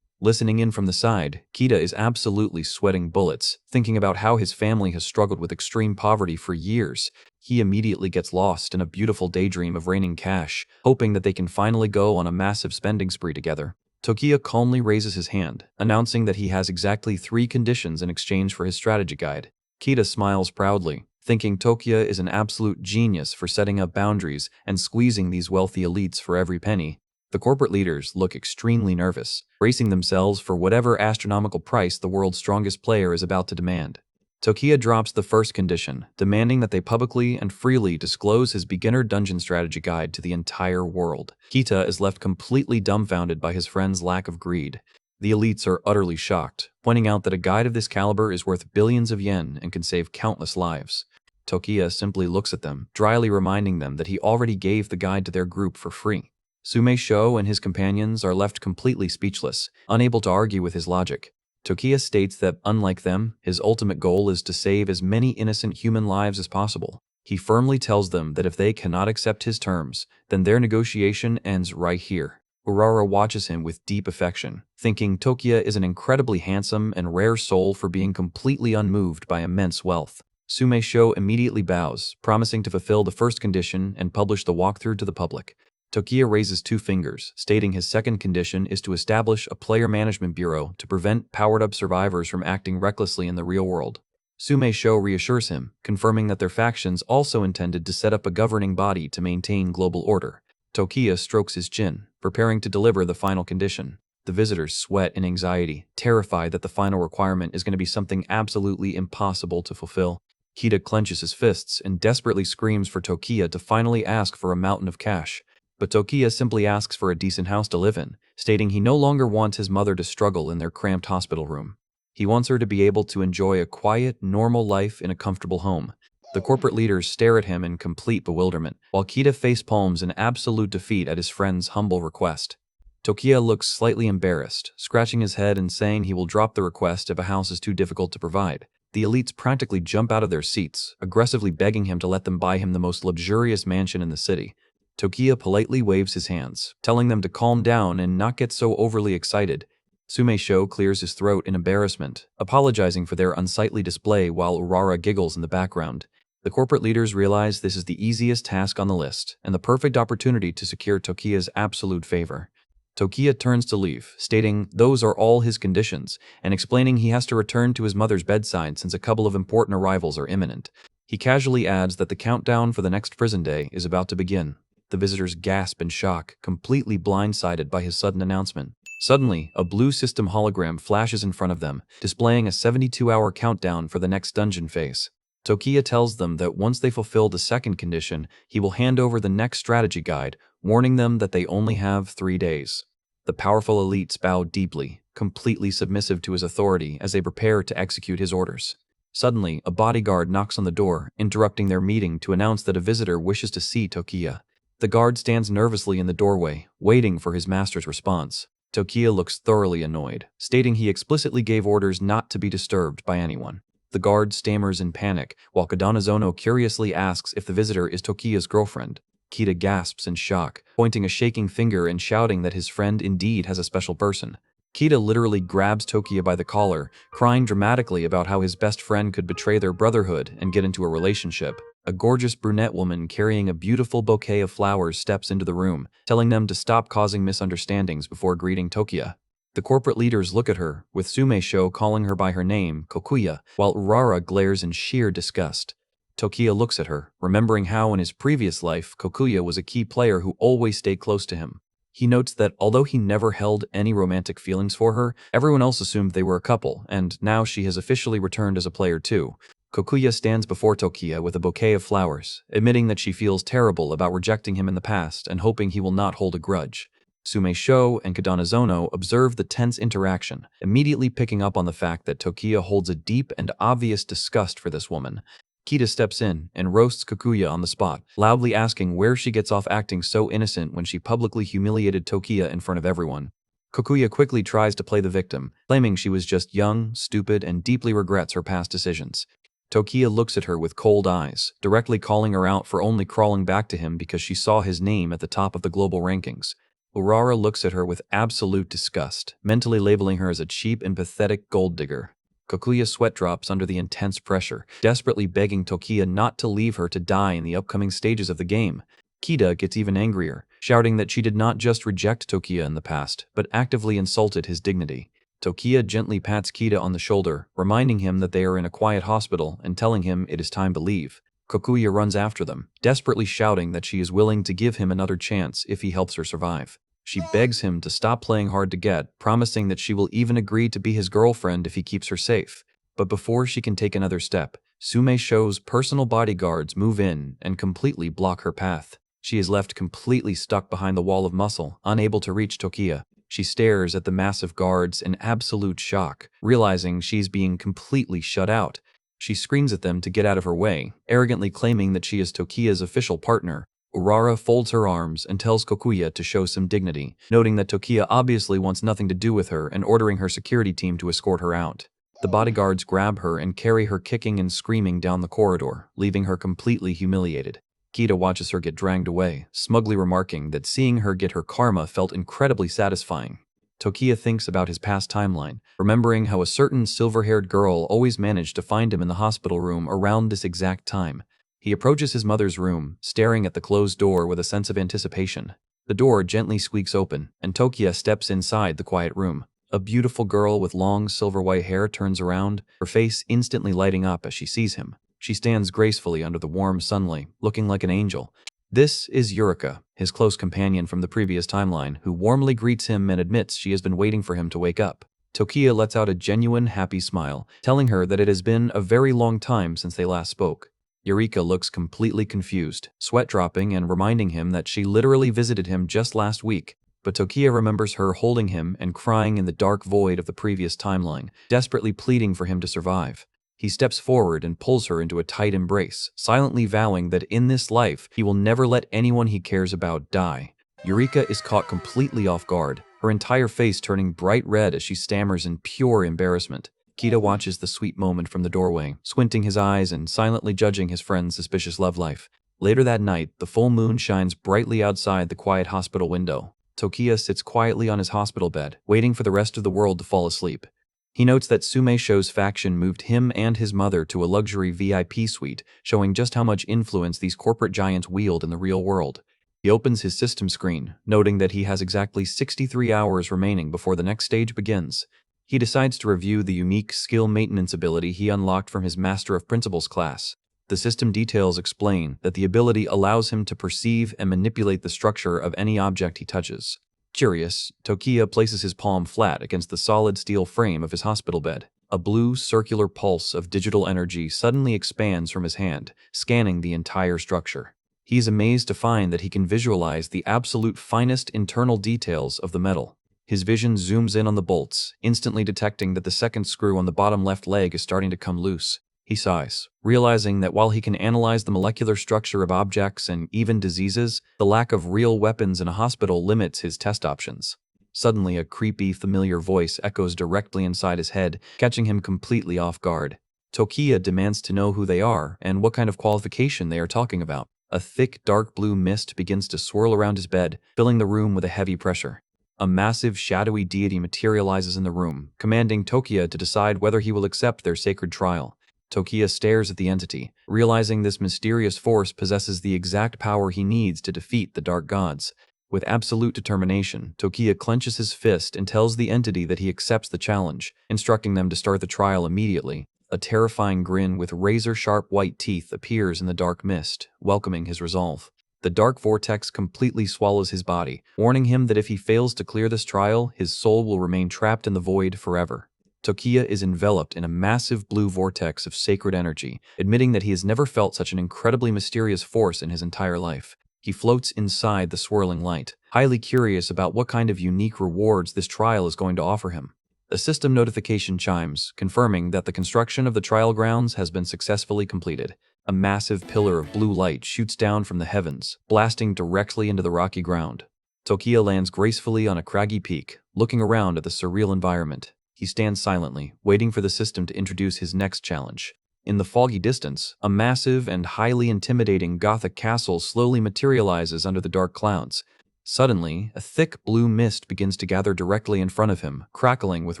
Listening in from the side, Kita is absolutely sweating bullets, thinking about how his family has struggled with extreme poverty for years. He immediately gets lost in a beautiful daydream of raining cash, hoping that they can finally go on a massive spending spree together. Tokiya calmly raises his hand, announcing that he has exactly 3 conditions in exchange for his strategy guide. Kita smiles proudly, thinking Tokiya is an absolute genius for setting up boundaries and squeezing these wealthy elites for every penny. The corporate leaders look extremely nervous, bracing themselves for whatever astronomical price the world's strongest player is about to demand. Tokiya drops the first condition, demanding that they publicly and freely disclose his beginner dungeon strategy guide to the entire world. Kita is left completely dumbfounded by his friend's lack of greed. The elites are utterly shocked, pointing out that a guide of this caliber is worth billions of yen and can save countless lives. Tokiya simply looks at them, dryly reminding them that he already gave the guide to their group for free. Sume Sho and his companions are left completely speechless, unable to argue with his logic. Tokiya states that, unlike them, his ultimate goal is to save as many innocent human lives as possible. He firmly tells them that if they cannot accept his terms, then their negotiation ends right here. Eura watches him with deep affection, thinking Tokiya is an incredibly handsome and rare soul for being completely unmoved by immense wealth. Sume Sho immediately bows, promising to fulfill the first condition and publish the walkthrough to the public. Tokiya raises 2 fingers, stating his second condition is to establish a player management bureau to prevent powered-up survivors from acting recklessly in the real world. Sume Sho reassures him, confirming that their factions also intended to set up a governing body to maintain global order. Tokiya strokes his chin, preparing to deliver the final condition. The visitors sweat in anxiety, terrified that the final requirement is going to be something absolutely impossible to fulfill. Kita clenches his fists and desperately screams for Tokiya to finally ask for a mountain of cash. But Tokiya simply asks for a decent house to live in, stating he no longer wants his mother to struggle in their cramped hospital room. He wants her to be able to enjoy a quiet, normal life in a comfortable home. The corporate leaders stare at him in complete bewilderment, while Kita facepalms in absolute defeat at his friend's humble request. Tokiya looks slightly embarrassed, scratching his head and saying he will drop the request if a house is too difficult to provide. The elites practically jump out of their seats, aggressively begging him to let them buy him the most luxurious mansion in the city. Tokiya politely waves his hands, telling them to calm down and not get so overly excited. Sume Sho clears his throat in embarrassment, apologizing for their unsightly display while Eura giggles in the background. The corporate leaders realize this is the easiest task on the list, and the perfect opportunity to secure Tokiya's absolute favor. Tokiya turns to leave, stating those are all his conditions, and explaining he has to return to his mother's bedside since a couple of important arrivals are imminent. He casually adds that the countdown for the next prison day is about to begin. The visitors gasp in shock, completely blindsided by his sudden announcement. Suddenly, a blue system hologram flashes in front of them, displaying a 72-hour countdown for the next dungeon phase. Tokiya tells them that once they fulfill the second condition, he will hand over the next strategy guide, warning them that they only have 3 days. The powerful elites bow deeply, completely submissive to his authority as they prepare to execute his orders. Suddenly, a bodyguard knocks on the door, interrupting their meeting to announce that a visitor wishes to see Tokiya. The guard stands nervously in the doorway, waiting for his master's response. Tokiya looks thoroughly annoyed, stating he explicitly gave orders not to be disturbed by anyone. The guard stammers in panic, while Kadanazono curiously asks if the visitor is Tokiya's girlfriend. Kita gasps in shock, pointing a shaking finger and shouting that his friend indeed has a special person. Kita literally grabs Tokiya by the collar, crying dramatically about how his best friend could betray their brotherhood and get into a relationship. A gorgeous brunette woman carrying a beautiful bouquet of flowers steps into the room, telling them to stop causing misunderstandings before greeting Tokiya. The corporate leaders look at her, with Sumeisho calling her by her name, Kokuya, while Urara glares in sheer disgust. Tokiya looks at her, remembering how in his previous life, Kokuya was a key player who always stayed close to him. He notes that although he never held any romantic feelings for her, everyone else assumed they were a couple, and now she has officially returned as a player too. Kokuya stands before Tokiya with a bouquet of flowers, admitting that she feels terrible about rejecting him in the past and hoping he will not hold a grudge. Sumeisho and Kadanazono observe the tense interaction, immediately picking up on the fact that Tokiya holds a deep and obvious disgust for this woman. Kita steps in and roasts Kokuya on the spot, loudly asking where she gets off acting so innocent when she publicly humiliated Tokiya in front of everyone. Kokuya quickly tries to play the victim, claiming she was just young, stupid, and deeply regrets her past decisions. Tokiya looks at her with cold eyes, directly calling her out for only crawling back to him because she saw his name at the top of the global rankings. Urara looks at her with absolute disgust, mentally labeling her as a cheap and pathetic gold digger. Kokuya sweat drops under the intense pressure, desperately begging Tokiya not to leave her to die in the upcoming stages of the game. Kita gets even angrier, shouting that she did not just reject Tokiya in the past, but actively insulted his dignity. Tokiya gently pats Kita on the shoulder, reminding him that they are in a quiet hospital and telling him it is time to leave. Kokuya runs after them, desperately shouting that she is willing to give him another chance if he helps her survive. She begs him to stop playing hard to get, promising that she will even agree to be his girlfriend if he keeps her safe. But before she can take another step, Sumeisho's personal bodyguards move in and completely block her path. She is left completely stuck behind the wall of muscle, unable to reach Tokiya. She stares at the massive guards in absolute shock, realizing she's being completely shut out. She screams at them to get out of her way, arrogantly claiming that she is Tokiya's official partner. Urara folds her arms and tells Kokuya to show some dignity, noting that Tokiya obviously wants nothing to do with her and ordering her security team to escort her out. The bodyguards grab her and carry her kicking and screaming down the corridor, leaving her completely humiliated. Kita watches her get dragged away, smugly remarking that seeing her get her karma felt incredibly satisfying. Tokiya thinks about his past timeline, remembering how a certain silver-haired girl always managed to find him in the hospital room around this exact time. He approaches his mother's room, staring at the closed door with a sense of anticipation. The door gently squeaks open, and Tokiya steps inside the quiet room. A beautiful girl with long silver-white hair turns around, her face instantly lighting up as she sees him. She stands gracefully under the warm sunlight, looking like an angel. This is Eureka, his close companion from the previous timeline, who warmly greets him and admits she has been waiting for him to wake up. Tokiya lets out a genuine, happy smile, telling her that it has been a very long time since they last spoke. Eureka looks completely confused, sweat dropping and reminding him that she literally visited him just last week. But Tokiya remembers her holding him and crying in the dark void of the previous timeline, desperately pleading for him to survive. He steps forward and pulls her into a tight embrace, silently vowing that in this life, he will never let anyone he cares about die. Eureka is caught completely off guard, her entire face turning bright red as she stammers in pure embarrassment. Kita watches the sweet moment from the doorway, squinting his eyes and silently judging his friend's suspicious love life. Later that night, the full moon shines brightly outside the quiet hospital window. Tokiya sits quietly on his hospital bed, waiting for the rest of the world to fall asleep. He notes that Sumeisho's faction moved him and his mother to a luxury VIP suite, showing just how much influence these corporate giants wield in the real world. He opens his system screen, noting that he has exactly 63 hours remaining before the next stage begins. He decides to review the unique skill maintenance ability he unlocked from his Master of Principles class. The system details explain that the ability allows him to perceive and manipulate the structure of any object he touches. Curious, Tokiya places his palm flat against the solid steel frame of his hospital bed. A blue, circular pulse of digital energy suddenly expands from his hand, scanning the entire structure. He is amazed to find that he can visualize the absolute finest internal details of the metal. His vision zooms in on the bolts, instantly detecting that the second screw on the bottom left leg is starting to come loose. He sighs, realizing that while he can analyze the molecular structure of objects and even diseases, the lack of real weapons in a hospital limits his test options. Suddenly, a creepy, familiar voice echoes directly inside his head, catching him completely off guard. Tokiya demands to know who they are and what kind of qualification they are talking about. A thick, dark blue mist begins to swirl around his bed, filling the room with a heavy pressure. A massive, shadowy deity materializes in the room, commanding Tokiya to decide whether he will accept their sacred trial. Tokiya stares at the entity, realizing this mysterious force possesses the exact power he needs to defeat the dark gods. With absolute determination, Tokiya clenches his fist and tells the entity that he accepts the challenge, instructing them to start the trial immediately. A terrifying grin with razor-sharp white teeth appears in the dark mist, welcoming his resolve. The dark vortex completely swallows his body, warning him that if he fails to clear this trial, his soul will remain trapped in the void forever. Tokiya is enveloped in a massive blue vortex of sacred energy, admitting that he has never felt such an incredibly mysterious force in his entire life. He floats inside the swirling light, highly curious about what kind of unique rewards this trial is going to offer him. A system notification chimes, confirming that the construction of the trial grounds has been successfully completed. A massive pillar of blue light shoots down from the heavens, blasting directly into the rocky ground. Tokiya lands gracefully on a craggy peak, looking around at the surreal environment. He stands silently, waiting for the system to introduce his next challenge. In the foggy distance, a massive and highly intimidating Gothic castle slowly materializes under the dark clouds. Suddenly, a thick blue mist begins to gather directly in front of him, crackling with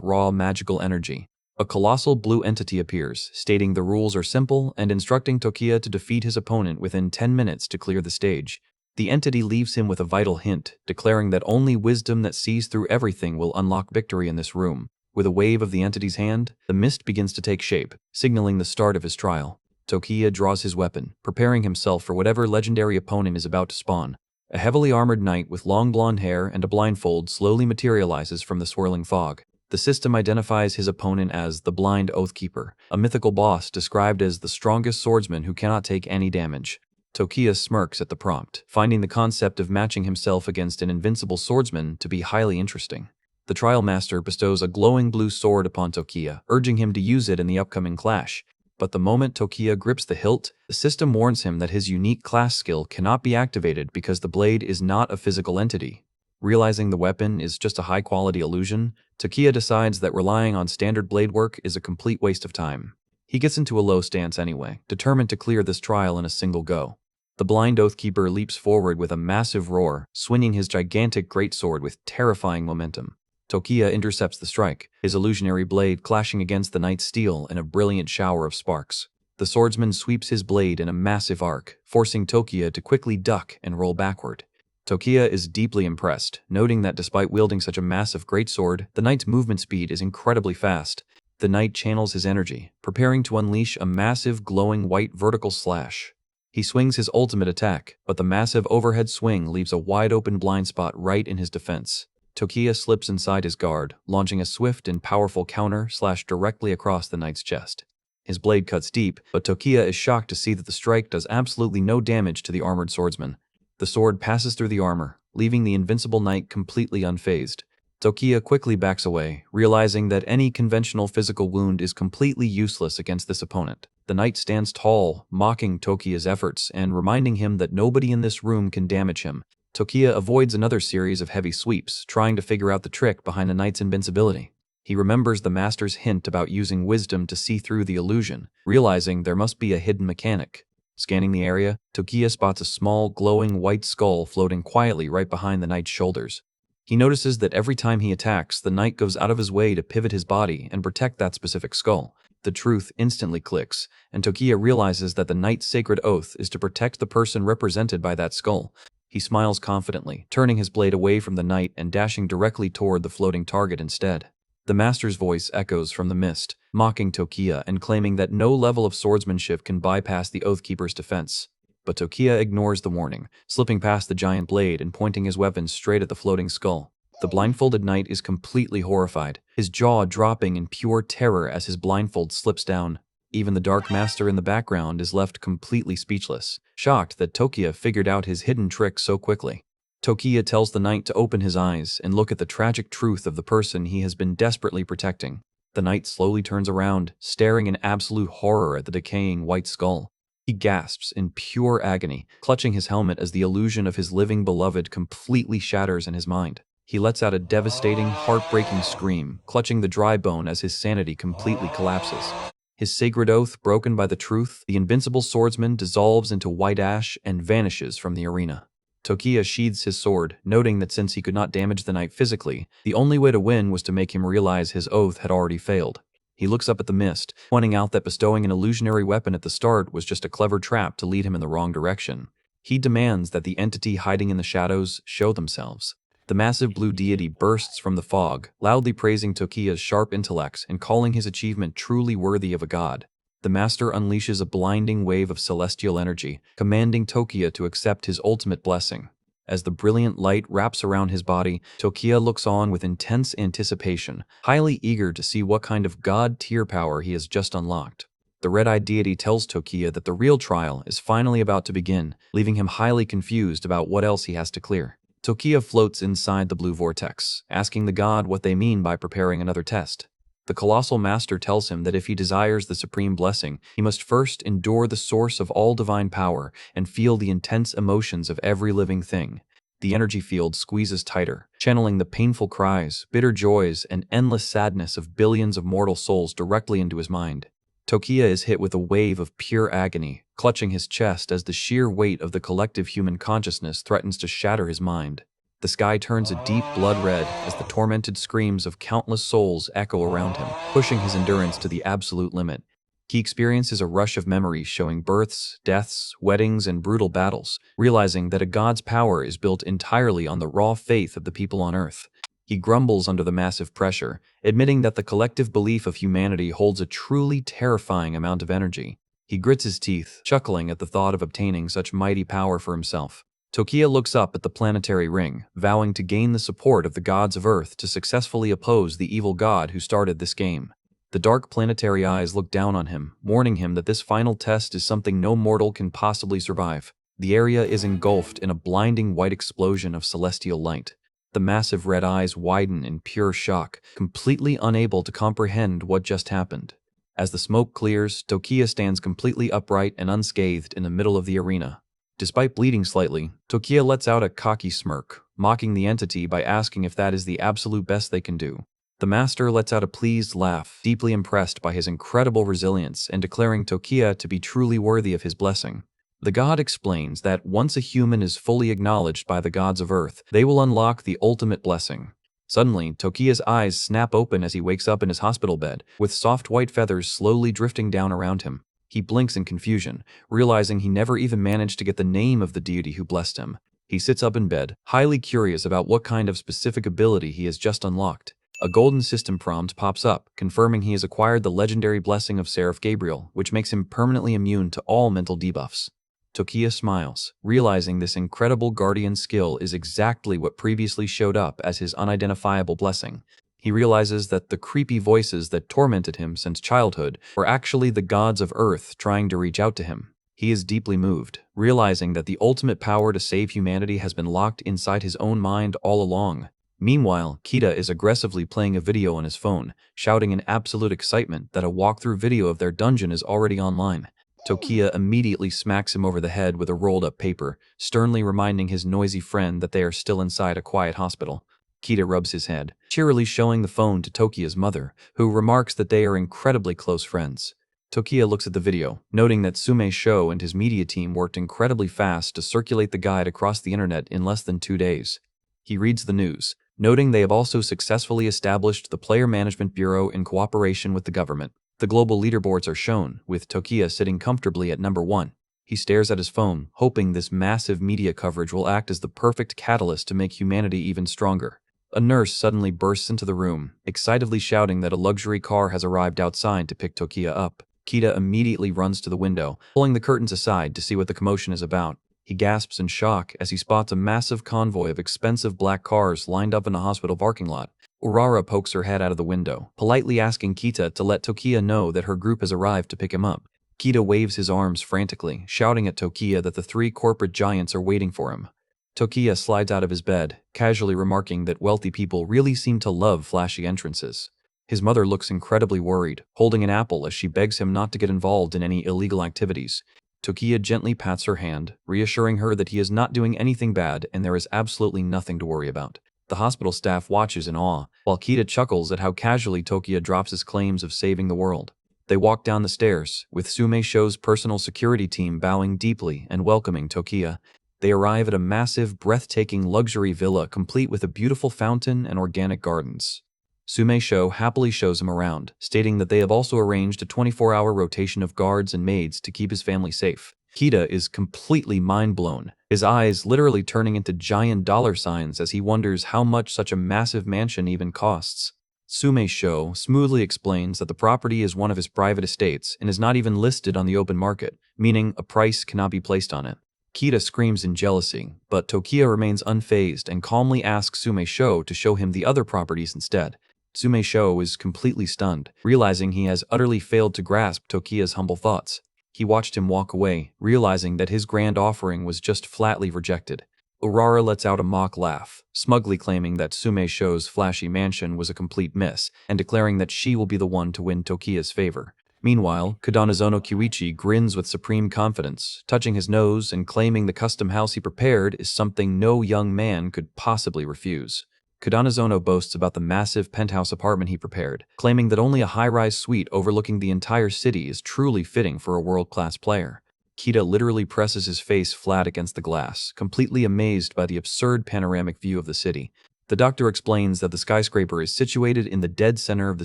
raw magical energy. A colossal blue entity appears, stating the rules are simple and instructing Tokiya to defeat his opponent within 10 minutes to clear the stage. The entity leaves him with a vital hint, declaring that only wisdom that sees through everything will unlock victory in this room. With a wave of the entity's hand, the mist begins to take shape, signaling the start of his trial. Tokiya draws his weapon, preparing himself for whatever legendary opponent is about to spawn. A heavily armored knight with long blonde hair and a blindfold slowly materializes from the swirling fog. The system identifies his opponent as the Blind Oathkeeper, a mythical boss described as the strongest swordsman who cannot take any damage. Tokiya smirks at the prompt, finding the concept of matching himself against an invincible swordsman to be highly interesting. The trial master bestows a glowing blue sword upon Tokiya, urging him to use it in the upcoming clash. But the moment Tokiya grips the hilt, the system warns him that his unique class skill cannot be activated because the blade is not a physical entity. Realizing the weapon is just a high-quality illusion, Tokiya decides that relying on standard blade work is a complete waste of time. He gets into a low stance anyway, determined to clear this trial in a single go. The Blind Oathkeeper leaps forward with a massive roar, swinging his gigantic greatsword with terrifying momentum. Tokiya intercepts the strike, his illusionary blade clashing against the knight's steel in a brilliant shower of sparks. The swordsman sweeps his blade in a massive arc, forcing Tokiya to quickly duck and roll backward. Tokiya is deeply impressed, noting that despite wielding such a massive greatsword, the knight's movement speed is incredibly fast. The knight channels his energy, preparing to unleash a massive glowing white vertical slash. He swings his ultimate attack, but the massive overhead swing leaves a wide-open blind spot right in his defense. Tokiya slips inside his guard, launching a swift and powerful counter slash directly across the knight's chest. His blade cuts deep, but Tokiya is shocked to see that the strike does absolutely no damage to the armored swordsman. The sword passes through the armor, leaving the invincible knight completely unfazed. Tokiya quickly backs away, realizing that any conventional physical wound is completely useless against this opponent. The knight stands tall, mocking Tokiya's efforts and reminding him that nobody in this room can damage him. Tokiya avoids another series of heavy sweeps, trying to figure out the trick behind the knight's invincibility. He remembers the master's hint about using wisdom to see through the illusion, realizing there must be a hidden mechanic. Scanning the area, Tokiya spots a small, glowing white skull floating quietly right behind the knight's shoulders. He notices that every time he attacks, the knight goes out of his way to pivot his body and protect that specific skull. The truth instantly clicks, and Tokiya realizes that the knight's sacred oath is to protect the person represented by that skull. He smiles confidently, turning his blade away from the knight and dashing directly toward the floating target instead. The master's voice echoes from the mist, mocking Tokiya and claiming that no level of swordsmanship can bypass the Oathkeeper's defense. But Tokiya ignores the warning, slipping past the giant blade and pointing his weapon straight at the floating skull. The blindfolded knight is completely horrified, his jaw dropping in pure terror as his blindfold slips down. Even the Dark Master in the background is left completely speechless, shocked that Tokiya figured out his hidden trick so quickly. Tokiya tells the knight to open his eyes and look at the tragic truth of the person he has been desperately protecting. The knight slowly turns around, staring in absolute horror at the decaying white skull. He gasps in pure agony, clutching his helmet as the illusion of his living beloved completely shatters in his mind. He lets out a devastating, heartbreaking scream, clutching the dry bone as his sanity completely collapses. His sacred oath broken by the truth, the invincible swordsman dissolves into white ash and vanishes from the arena. Tokiya sheathes his sword, noting that since he could not damage the knight physically, the only way to win was to make him realize his oath had already failed. He looks up at the mist, pointing out that bestowing an illusionary weapon at the start was just a clever trap to lead him in the wrong direction. He demands that the entity hiding in the shadows show themselves. The massive blue deity bursts from the fog, loudly praising Tokiya's sharp intellect and calling his achievement truly worthy of a god. The master unleashes a blinding wave of celestial energy, commanding Tokiya to accept his ultimate blessing. As the brilliant light wraps around his body, Tokiya looks on with intense anticipation, highly eager to see what kind of god-tier power he has just unlocked. The red-eyed deity tells Tokiya that the real trial is finally about to begin, leaving him highly confused about what else he has to clear. Tokiya floats inside the blue vortex, asking the god what they mean by preparing another test. The colossal master tells him that if he desires the supreme blessing, he must first endure the source of all divine power and feel the intense emotions of every living thing. The energy field squeezes tighter, channeling the painful cries, bitter joys, and endless sadness of billions of mortal souls directly into his mind. Tokiya is hit with a wave of pure agony, clutching his chest as the sheer weight of the collective human consciousness threatens to shatter his mind. The sky turns a deep blood red as the tormented screams of countless souls echo around him, pushing his endurance to the absolute limit. He experiences a rush of memories showing births, deaths, weddings, and brutal battles, realizing that a god's power is built entirely on the raw faith of the people on Earth. He grumbles under the massive pressure, admitting that the collective belief of humanity holds a truly terrifying amount of energy. He grits his teeth, chuckling at the thought of obtaining such mighty power for himself. Tokiya looks up at the planetary ring, vowing to gain the support of the gods of Earth to successfully oppose the evil god who started this game. The dark planetary eyes look down on him, warning him that this final test is something no mortal can possibly survive. The area is engulfed in a blinding white explosion of celestial light. The massive red eyes widen in pure shock, completely unable to comprehend what just happened. As the smoke clears, Tokiya stands completely upright and unscathed in the middle of the arena. Despite bleeding slightly, Tokiya lets out a cocky smirk, mocking the entity by asking if that is the absolute best they can do. The master lets out a pleased laugh, deeply impressed by his incredible resilience and declaring Tokiya to be truly worthy of his blessing. The god explains that once a human is fully acknowledged by the gods of Earth, they will unlock the ultimate blessing. Suddenly, Tokiya's eyes snap open as he wakes up in his hospital bed, with soft white feathers slowly drifting down around him. He blinks in confusion, realizing he never even managed to get the name of the deity who blessed him. He sits up in bed, highly curious about what kind of specific ability he has just unlocked. A golden system prompt pops up, confirming he has acquired the legendary blessing of Seraph Gabriel, which makes him permanently immune to all mental debuffs. Tokiya smiles, realizing this incredible guardian skill is exactly what previously showed up as his unidentifiable blessing. He realizes that the creepy voices that tormented him since childhood were actually the gods of Earth trying to reach out to him. He is deeply moved, realizing that the ultimate power to save humanity has been locked inside his own mind all along. Meanwhile, Kita is aggressively playing a video on his phone, shouting in absolute excitement that a walkthrough video of their dungeon is already online. Tokiya immediately smacks him over the head with a rolled-up paper, sternly reminding his noisy friend that they are still inside a quiet hospital. Kita rubs his head, cheerily showing the phone to Tokiya's mother, who remarks that they are incredibly close friends. Tokiya looks at the video, noting that Sume Sho and his media team worked incredibly fast to circulate the guide across the internet in less than 2 days. He reads the news, noting they have also successfully established the Player Management Bureau in cooperation with the government. The global leaderboards are shown, with Tokiya sitting comfortably at number 1. He stares at his phone, hoping this massive media coverage will act as the perfect catalyst to make humanity even stronger. A nurse suddenly bursts into the room, excitedly shouting that a luxury car has arrived outside to pick Tokiya up. Kita immediately runs to the window, pulling the curtains aside to see what the commotion is about. He gasps in shock as he spots a massive convoy of expensive black cars lined up in a hospital parking lot. Urara pokes her head out of the window, politely asking Kita to let Tokiya know that her group has arrived to pick him up. Kita waves his arms frantically, shouting at Tokiya that the 3 corporate giants are waiting for him. Tokiya slides out of his bed, casually remarking that wealthy people really seem to love flashy entrances. His mother looks incredibly worried, holding an apple as she begs him not to get involved in any illegal activities. Tokiya gently pats her hand, reassuring her that he is not doing anything bad and there is absolutely nothing to worry about. The hospital staff watches in awe, while Kita chuckles at how casually Tokiya drops his claims of saving the world. They walk down the stairs, with Sume Sho's personal security team bowing deeply and welcoming Tokiya. They arrive at a massive, breathtaking luxury villa complete with a beautiful fountain and organic gardens. Sume Sho happily shows him around, stating that they have also arranged a 24-hour rotation of guards and maids to keep his family safe. Kita is completely mind-blown, his eyes literally turning into giant dollar signs as he wonders how much such a massive mansion even costs. Sume Sho smoothly explains that the property is one of his private estates and is not even listed on the open market, meaning a price cannot be placed on it. Kita screams in jealousy, but Tokiya remains unfazed and calmly asks Sume Sho to show him the other properties instead. Sume Sho is completely stunned, realizing he has utterly failed to grasp Tokiya's humble thoughts. He watched him walk away, realizing that his grand offering was just flatly rejected. Eura lets out a mock laugh, smugly claiming that Sume Sho's flashy mansion was a complete miss, and declaring that she will be the one to win Tokiya's favor. Meanwhile, Kadanazono Kyuichi grins with supreme confidence, touching his nose and claiming the custom house he prepared is something no young man could possibly refuse. Kadanazono boasts about the massive penthouse apartment he prepared, claiming that only a high-rise suite overlooking the entire city is truly fitting for a world-class player. Kita literally presses his face flat against the glass, completely amazed by the absurd panoramic view of the city. The doctor explains that the skyscraper is situated in the dead center of the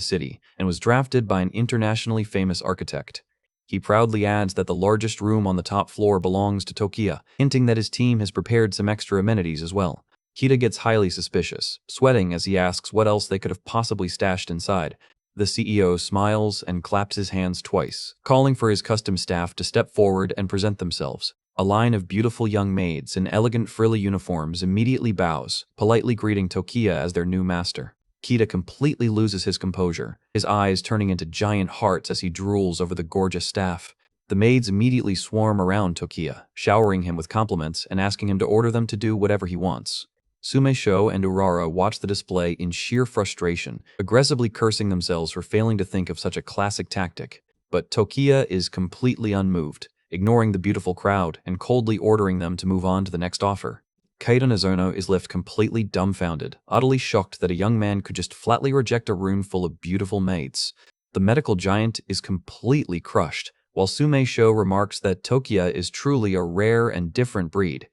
city and was drafted by an internationally famous architect. He proudly adds that the largest room on the top floor belongs to Tokiya, hinting that his team has prepared some extra amenities as well. Kita gets highly suspicious, sweating as he asks what else they could have possibly stashed inside. The CEO smiles and claps his hands twice, calling for his custom staff to step forward and present themselves. A line of beautiful young maids in elegant frilly uniforms immediately bows, politely greeting Tokiya as their new master. Kita completely loses his composure, his eyes turning into giant hearts as he drools over the gorgeous staff. The maids immediately swarm around Tokiya, showering him with compliments and asking him to order them to do whatever he wants. Sume Sho and Eura watch the display in sheer frustration, aggressively cursing themselves for failing to think of such a classic tactic. But Tokiya is completely unmoved, ignoring the beautiful crowd and coldly ordering them to move on to the next offer. Kaito Nazono is left completely dumbfounded, utterly shocked that a young man could just flatly reject a room full of beautiful maids. The medical giant is completely crushed, while Sume Sho remarks that Tokiya is truly a rare and different breed.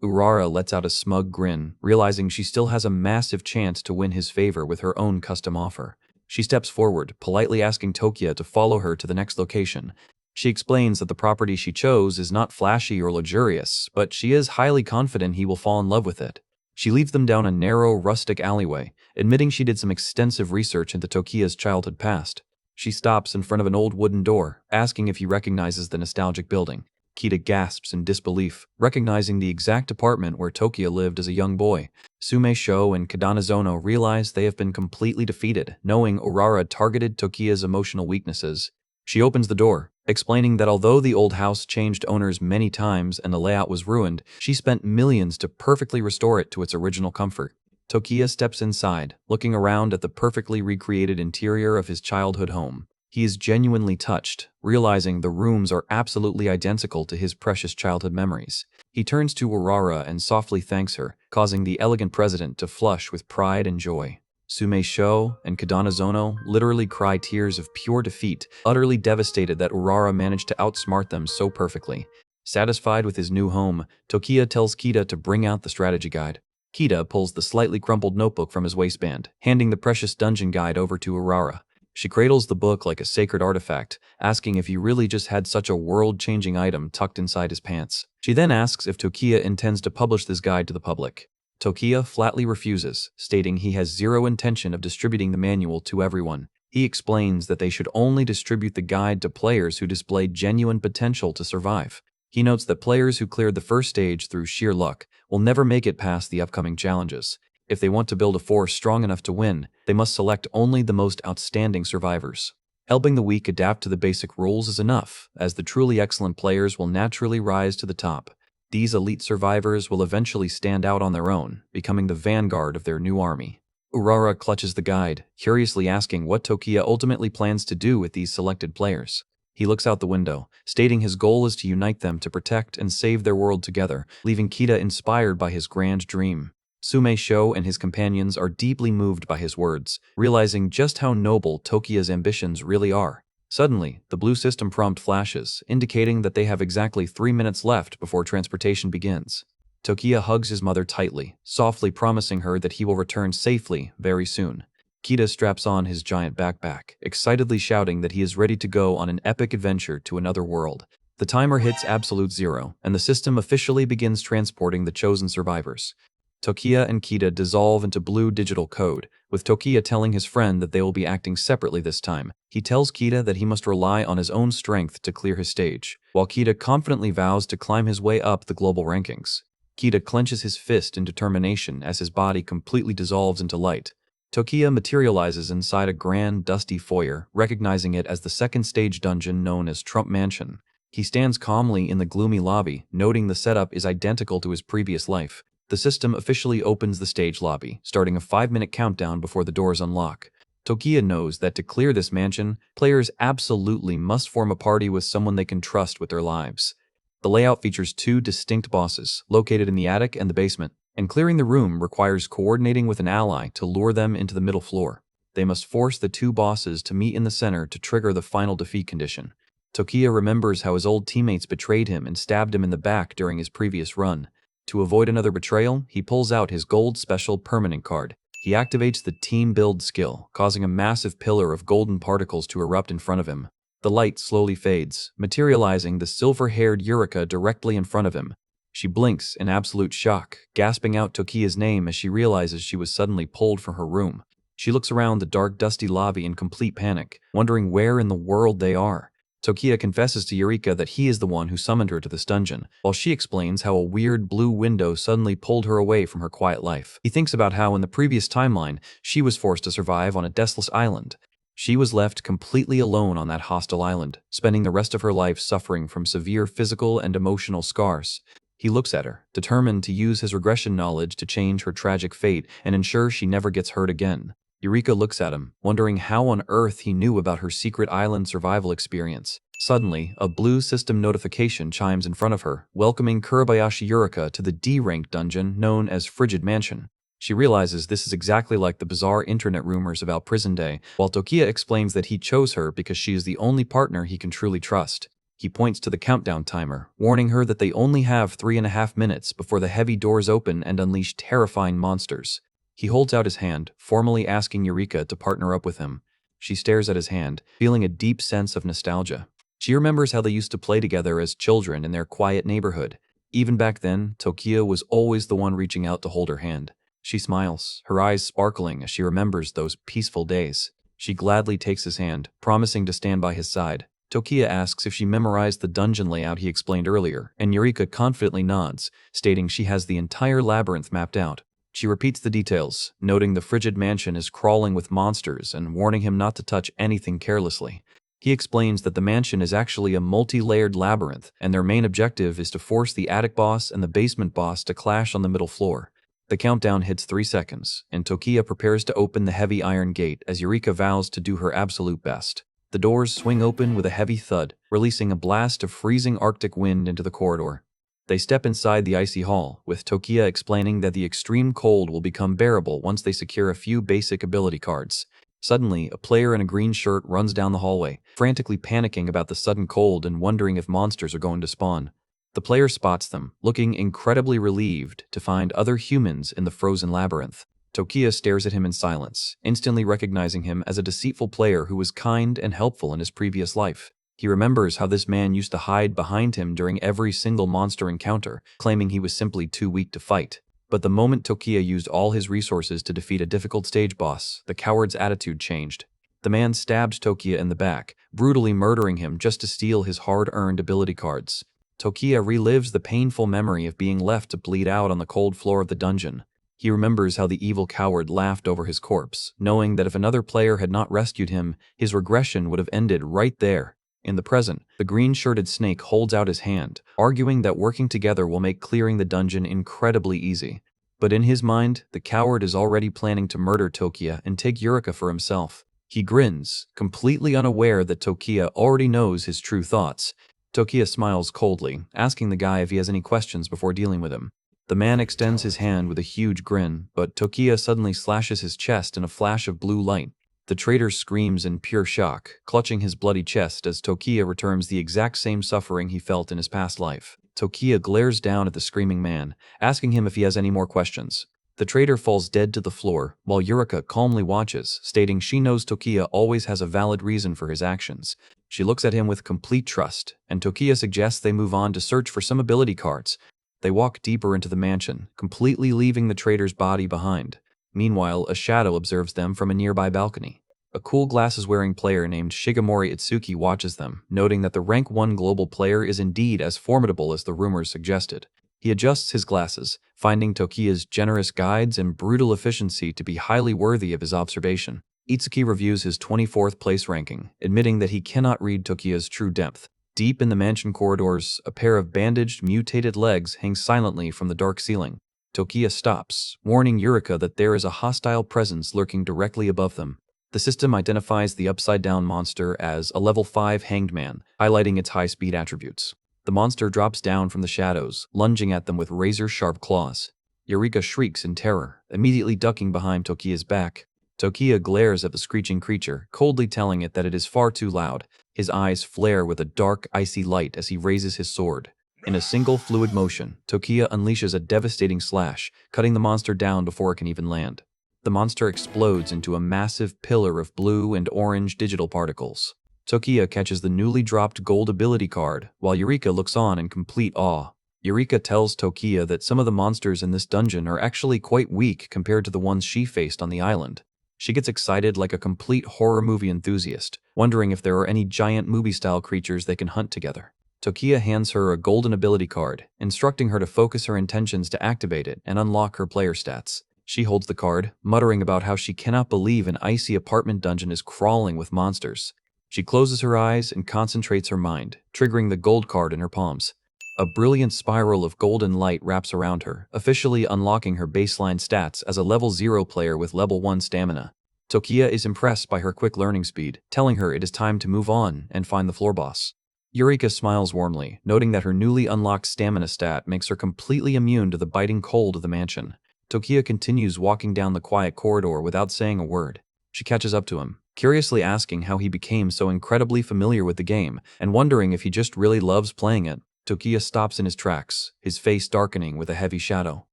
Eura lets out a smug grin, realizing she still has a massive chance to win his favor with her own custom offer. She steps forward, politely asking Tokiya to follow her to the next location. She explains that the property she chose is not flashy or luxurious, but she is highly confident he will fall in love with it. She leads them down a narrow, rustic alleyway, admitting she did some extensive research into Tokiya's childhood past. She stops in front of an old wooden door, asking if he recognizes the nostalgic building. Kita gasps in disbelief, recognizing the exact apartment where Tokiya lived as a young boy. Sume Sho and Kadanazono realize they have been completely defeated, knowing Eura targeted Tokiya's emotional weaknesses. She opens the door, explaining that although the old house changed owners many times and the layout was ruined, she spent millions to perfectly restore it to its original comfort. Tokiya steps inside, looking around at the perfectly recreated interior of his childhood home. He is genuinely touched, realizing the rooms are absolutely identical to his precious childhood memories. He turns to Eura and softly thanks her, causing the elegant president to flush with pride and joy. Sume Sho and Kadanazono literally cry tears of pure defeat, utterly devastated that Eura managed to outsmart them so perfectly. Satisfied with his new home, Tokiya tells Kita to bring out the strategy guide. Kita pulls the slightly crumpled notebook from his waistband, handing the precious dungeon guide over to Eura. She cradles the book like a sacred artifact, asking if he really just had such a world-changing item tucked inside his pants. She then asks if Tokiya intends to publish this guide to the public. Tokiya flatly refuses, stating he has zero intention of distributing the manual to everyone. He explains that they should only distribute the guide to players who display genuine potential to survive. He notes that players who cleared the first stage through sheer luck will never make it past the upcoming challenges. If they want to build a force strong enough to win, they must select only the most outstanding survivors. Helping the weak adapt to the basic rules is enough, as the truly excellent players will naturally rise to the top. These elite survivors will eventually stand out on their own, becoming the vanguard of their new army. Eura clutches the guide, curiously asking what Tokiya ultimately plans to do with these selected players. He looks out the window, stating his goal is to unite them to protect and save their world together, leaving Kita inspired by his grand dream. Sume Sho and his companions are deeply moved by his words, realizing just how noble Tokiya's ambitions really are. Suddenly, the blue system prompt flashes, indicating that they have exactly 3 minutes left before transportation begins. Tokiya hugs his mother tightly, softly promising her that he will return safely very soon. Kita straps on his giant backpack, excitedly shouting that he is ready to go on an epic adventure to another world. The timer hits absolute zero, and the system officially begins transporting the chosen survivors. Tokiya and Kita dissolve into blue digital code, with Tokiya telling his friend that they will be acting separately this time. He tells Kita that he must rely on his own strength to clear his stage, while Kita confidently vows to climb his way up the global rankings. Kita clenches his fist in determination as his body completely dissolves into light. Tokiya materializes inside a grand, dusty foyer, recognizing it as the second stage dungeon known as Trump Mansion. He stands calmly in the gloomy lobby, noting the setup is identical to his previous life. The system officially opens the stage lobby, starting a 5-minute countdown before the doors unlock. Tokiya knows that to clear this mansion, players absolutely must form a party with someone they can trust with their lives. The layout features 2 distinct bosses, located in the attic and the basement, and clearing the room requires coordinating with an ally to lure them into the middle floor. They must force the 2 bosses to meet in the center to trigger the final defeat condition. Tokiya remembers how his old teammates betrayed him and stabbed him in the back during his previous run. To avoid another betrayal, he pulls out his gold special permanent card. He activates the team build skill, causing a massive pillar of golden particles to erupt in front of him. The light slowly fades, materializing the silver-haired Eureka directly in front of him. She blinks in absolute shock, gasping out Tokiya's name as she realizes she was suddenly pulled from her room. She looks around the dark, dusty lobby in complete panic, wondering where in the world they are. Tokiya confesses to Eureka that he is the one who summoned her to this dungeon, while she explains how a weird blue window suddenly pulled her away from her quiet life. He thinks about how in the previous timeline, she was forced to survive on a desolate island. She was left completely alone on that hostile island, spending the rest of her life suffering from severe physical and emotional scars. He looks at her, determined to use his regression knowledge to change her tragic fate and ensure she never gets hurt again. Eureka looks at him, wondering how on earth he knew about her secret island survival experience. Suddenly, a blue system notification chimes in front of her, welcoming Kurabayashi Eureka to the D-ranked dungeon known as Frigid Mansion. She realizes this is exactly like the bizarre internet rumors about Prison Day, while Tokiya explains that he chose her because she is the only partner he can truly trust. He points to the countdown timer, warning her that they only have 3.5 minutes before the heavy doors open and unleash terrifying monsters. He holds out his hand, formally asking Eureka to partner up with him. She stares at his hand, feeling a deep sense of nostalgia. She remembers how they used to play together as children in their quiet neighborhood. Even back then, Tokiya was always the one reaching out to hold her hand. She smiles, her eyes sparkling as she remembers those peaceful days. She gladly takes his hand, promising to stand by his side. Tokiya asks if she memorized the dungeon layout he explained earlier, and Eureka confidently nods, stating she has the entire labyrinth mapped out. She repeats the details, noting the frigid mansion is crawling with monsters and warning him not to touch anything carelessly. He explains that the mansion is actually a multi-layered labyrinth, and their main objective is to force the attic boss and the basement boss to clash on the middle floor. The countdown hits 3 seconds, and Tokiya prepares to open the heavy iron gate as Eureka vows to do her absolute best. The doors swing open with a heavy thud, releasing a blast of freezing Arctic wind into the corridor. They step inside the icy hall, with Tokiya explaining that the extreme cold will become bearable once they secure a few basic ability cards. Suddenly, a player in a green shirt runs down the hallway, frantically panicking about the sudden cold and wondering if monsters are going to spawn. The player spots them, looking incredibly relieved to find other humans in the frozen labyrinth. Tokiya stares at him in silence, instantly recognizing him as a deceitful player who was kind and helpful in his previous life. He remembers how this man used to hide behind him during every single monster encounter, claiming he was simply too weak to fight. But the moment Tokiya used all his resources to defeat a difficult stage boss, the coward's attitude changed. The man stabbed Tokiya in the back, brutally murdering him just to steal his hard-earned ability cards. Tokiya relives the painful memory of being left to bleed out on the cold floor of the dungeon. He remembers how the evil coward laughed over his corpse, knowing that if another player had not rescued him, his regression would have ended right there. In the present, the green-shirted snake holds out his hand, arguing that working together will make clearing the dungeon incredibly easy. But in his mind, the coward is already planning to murder Tokiya and take Eureka for himself. He grins, completely unaware that Tokiya already knows his true thoughts. Tokiya smiles coldly, asking the guy if he has any questions before dealing with him. The man extends his hand with a huge grin, but Tokiya suddenly slashes his chest in a flash of blue light. The traitor screams in pure shock, clutching his bloody chest as Tokiya returns the exact same suffering he felt in his past life. Tokiya glares down at the screaming man, asking him if he has any more questions. The traitor falls dead to the floor, while Eureka calmly watches, stating she knows Tokiya always has a valid reason for his actions. She looks at him with complete trust, and Tokiya suggests they move on to search for some ability cards. They walk deeper into the mansion, completely leaving the traitor's body behind. Meanwhile, a shadow observes them from a nearby balcony. A cool glasses-wearing player named Shigemori Itsuki watches them, noting that the rank 1 global player is indeed as formidable as the rumors suggested. He adjusts his glasses, finding Tokiya's generous guides and brutal efficiency to be highly worthy of his observation. Itsuki reviews his 24th place ranking, admitting that he cannot read Tokiya's true depth. Deep in the mansion corridors, a pair of bandaged, mutated legs hang silently from the dark ceiling. Tokiya stops, warning Eureka that there is a hostile presence lurking directly above them. The system identifies the upside-down monster as a level 5 hanged man, highlighting its high-speed attributes. The monster drops down from the shadows, lunging at them with razor-sharp claws. Eureka shrieks in terror, immediately ducking behind Tokiya's back. Tokiya glares at the screeching creature, coldly telling it that it is far too loud. His eyes flare with a dark, icy light as he raises his sword. In a single fluid motion, Tokiya unleashes a devastating slash, cutting the monster down before it can even land. The monster explodes into a massive pillar of blue and orange digital particles. Tokiya catches the newly dropped gold ability card, while Eureka looks on in complete awe. Eureka tells Tokiya that some of the monsters in this dungeon are actually quite weak compared to the ones she faced on the island. She gets excited like a complete horror movie enthusiast, wondering if there are any giant movie-style creatures they can hunt together. Tokiya hands her a golden ability card, instructing her to focus her intentions to activate it and unlock her player stats. She holds the card, muttering about how she cannot believe an icy apartment dungeon is crawling with monsters. She closes her eyes and concentrates her mind, triggering the gold card in her palms. A brilliant spiral of golden light wraps around her, officially unlocking her baseline stats as a level 0 player with level 1 stamina. Tokiya is impressed by her quick learning speed, telling her it is time to move on and find the floor boss. Eureka smiles warmly, noting that her newly unlocked stamina stat makes her completely immune to the biting cold of the mansion. Tokiya continues walking down the quiet corridor without saying a word. She catches up to him, curiously asking how he became so incredibly familiar with the game, and wondering if he just really loves playing it. Tokiya stops in his tracks, his face darkening with a heavy shadow.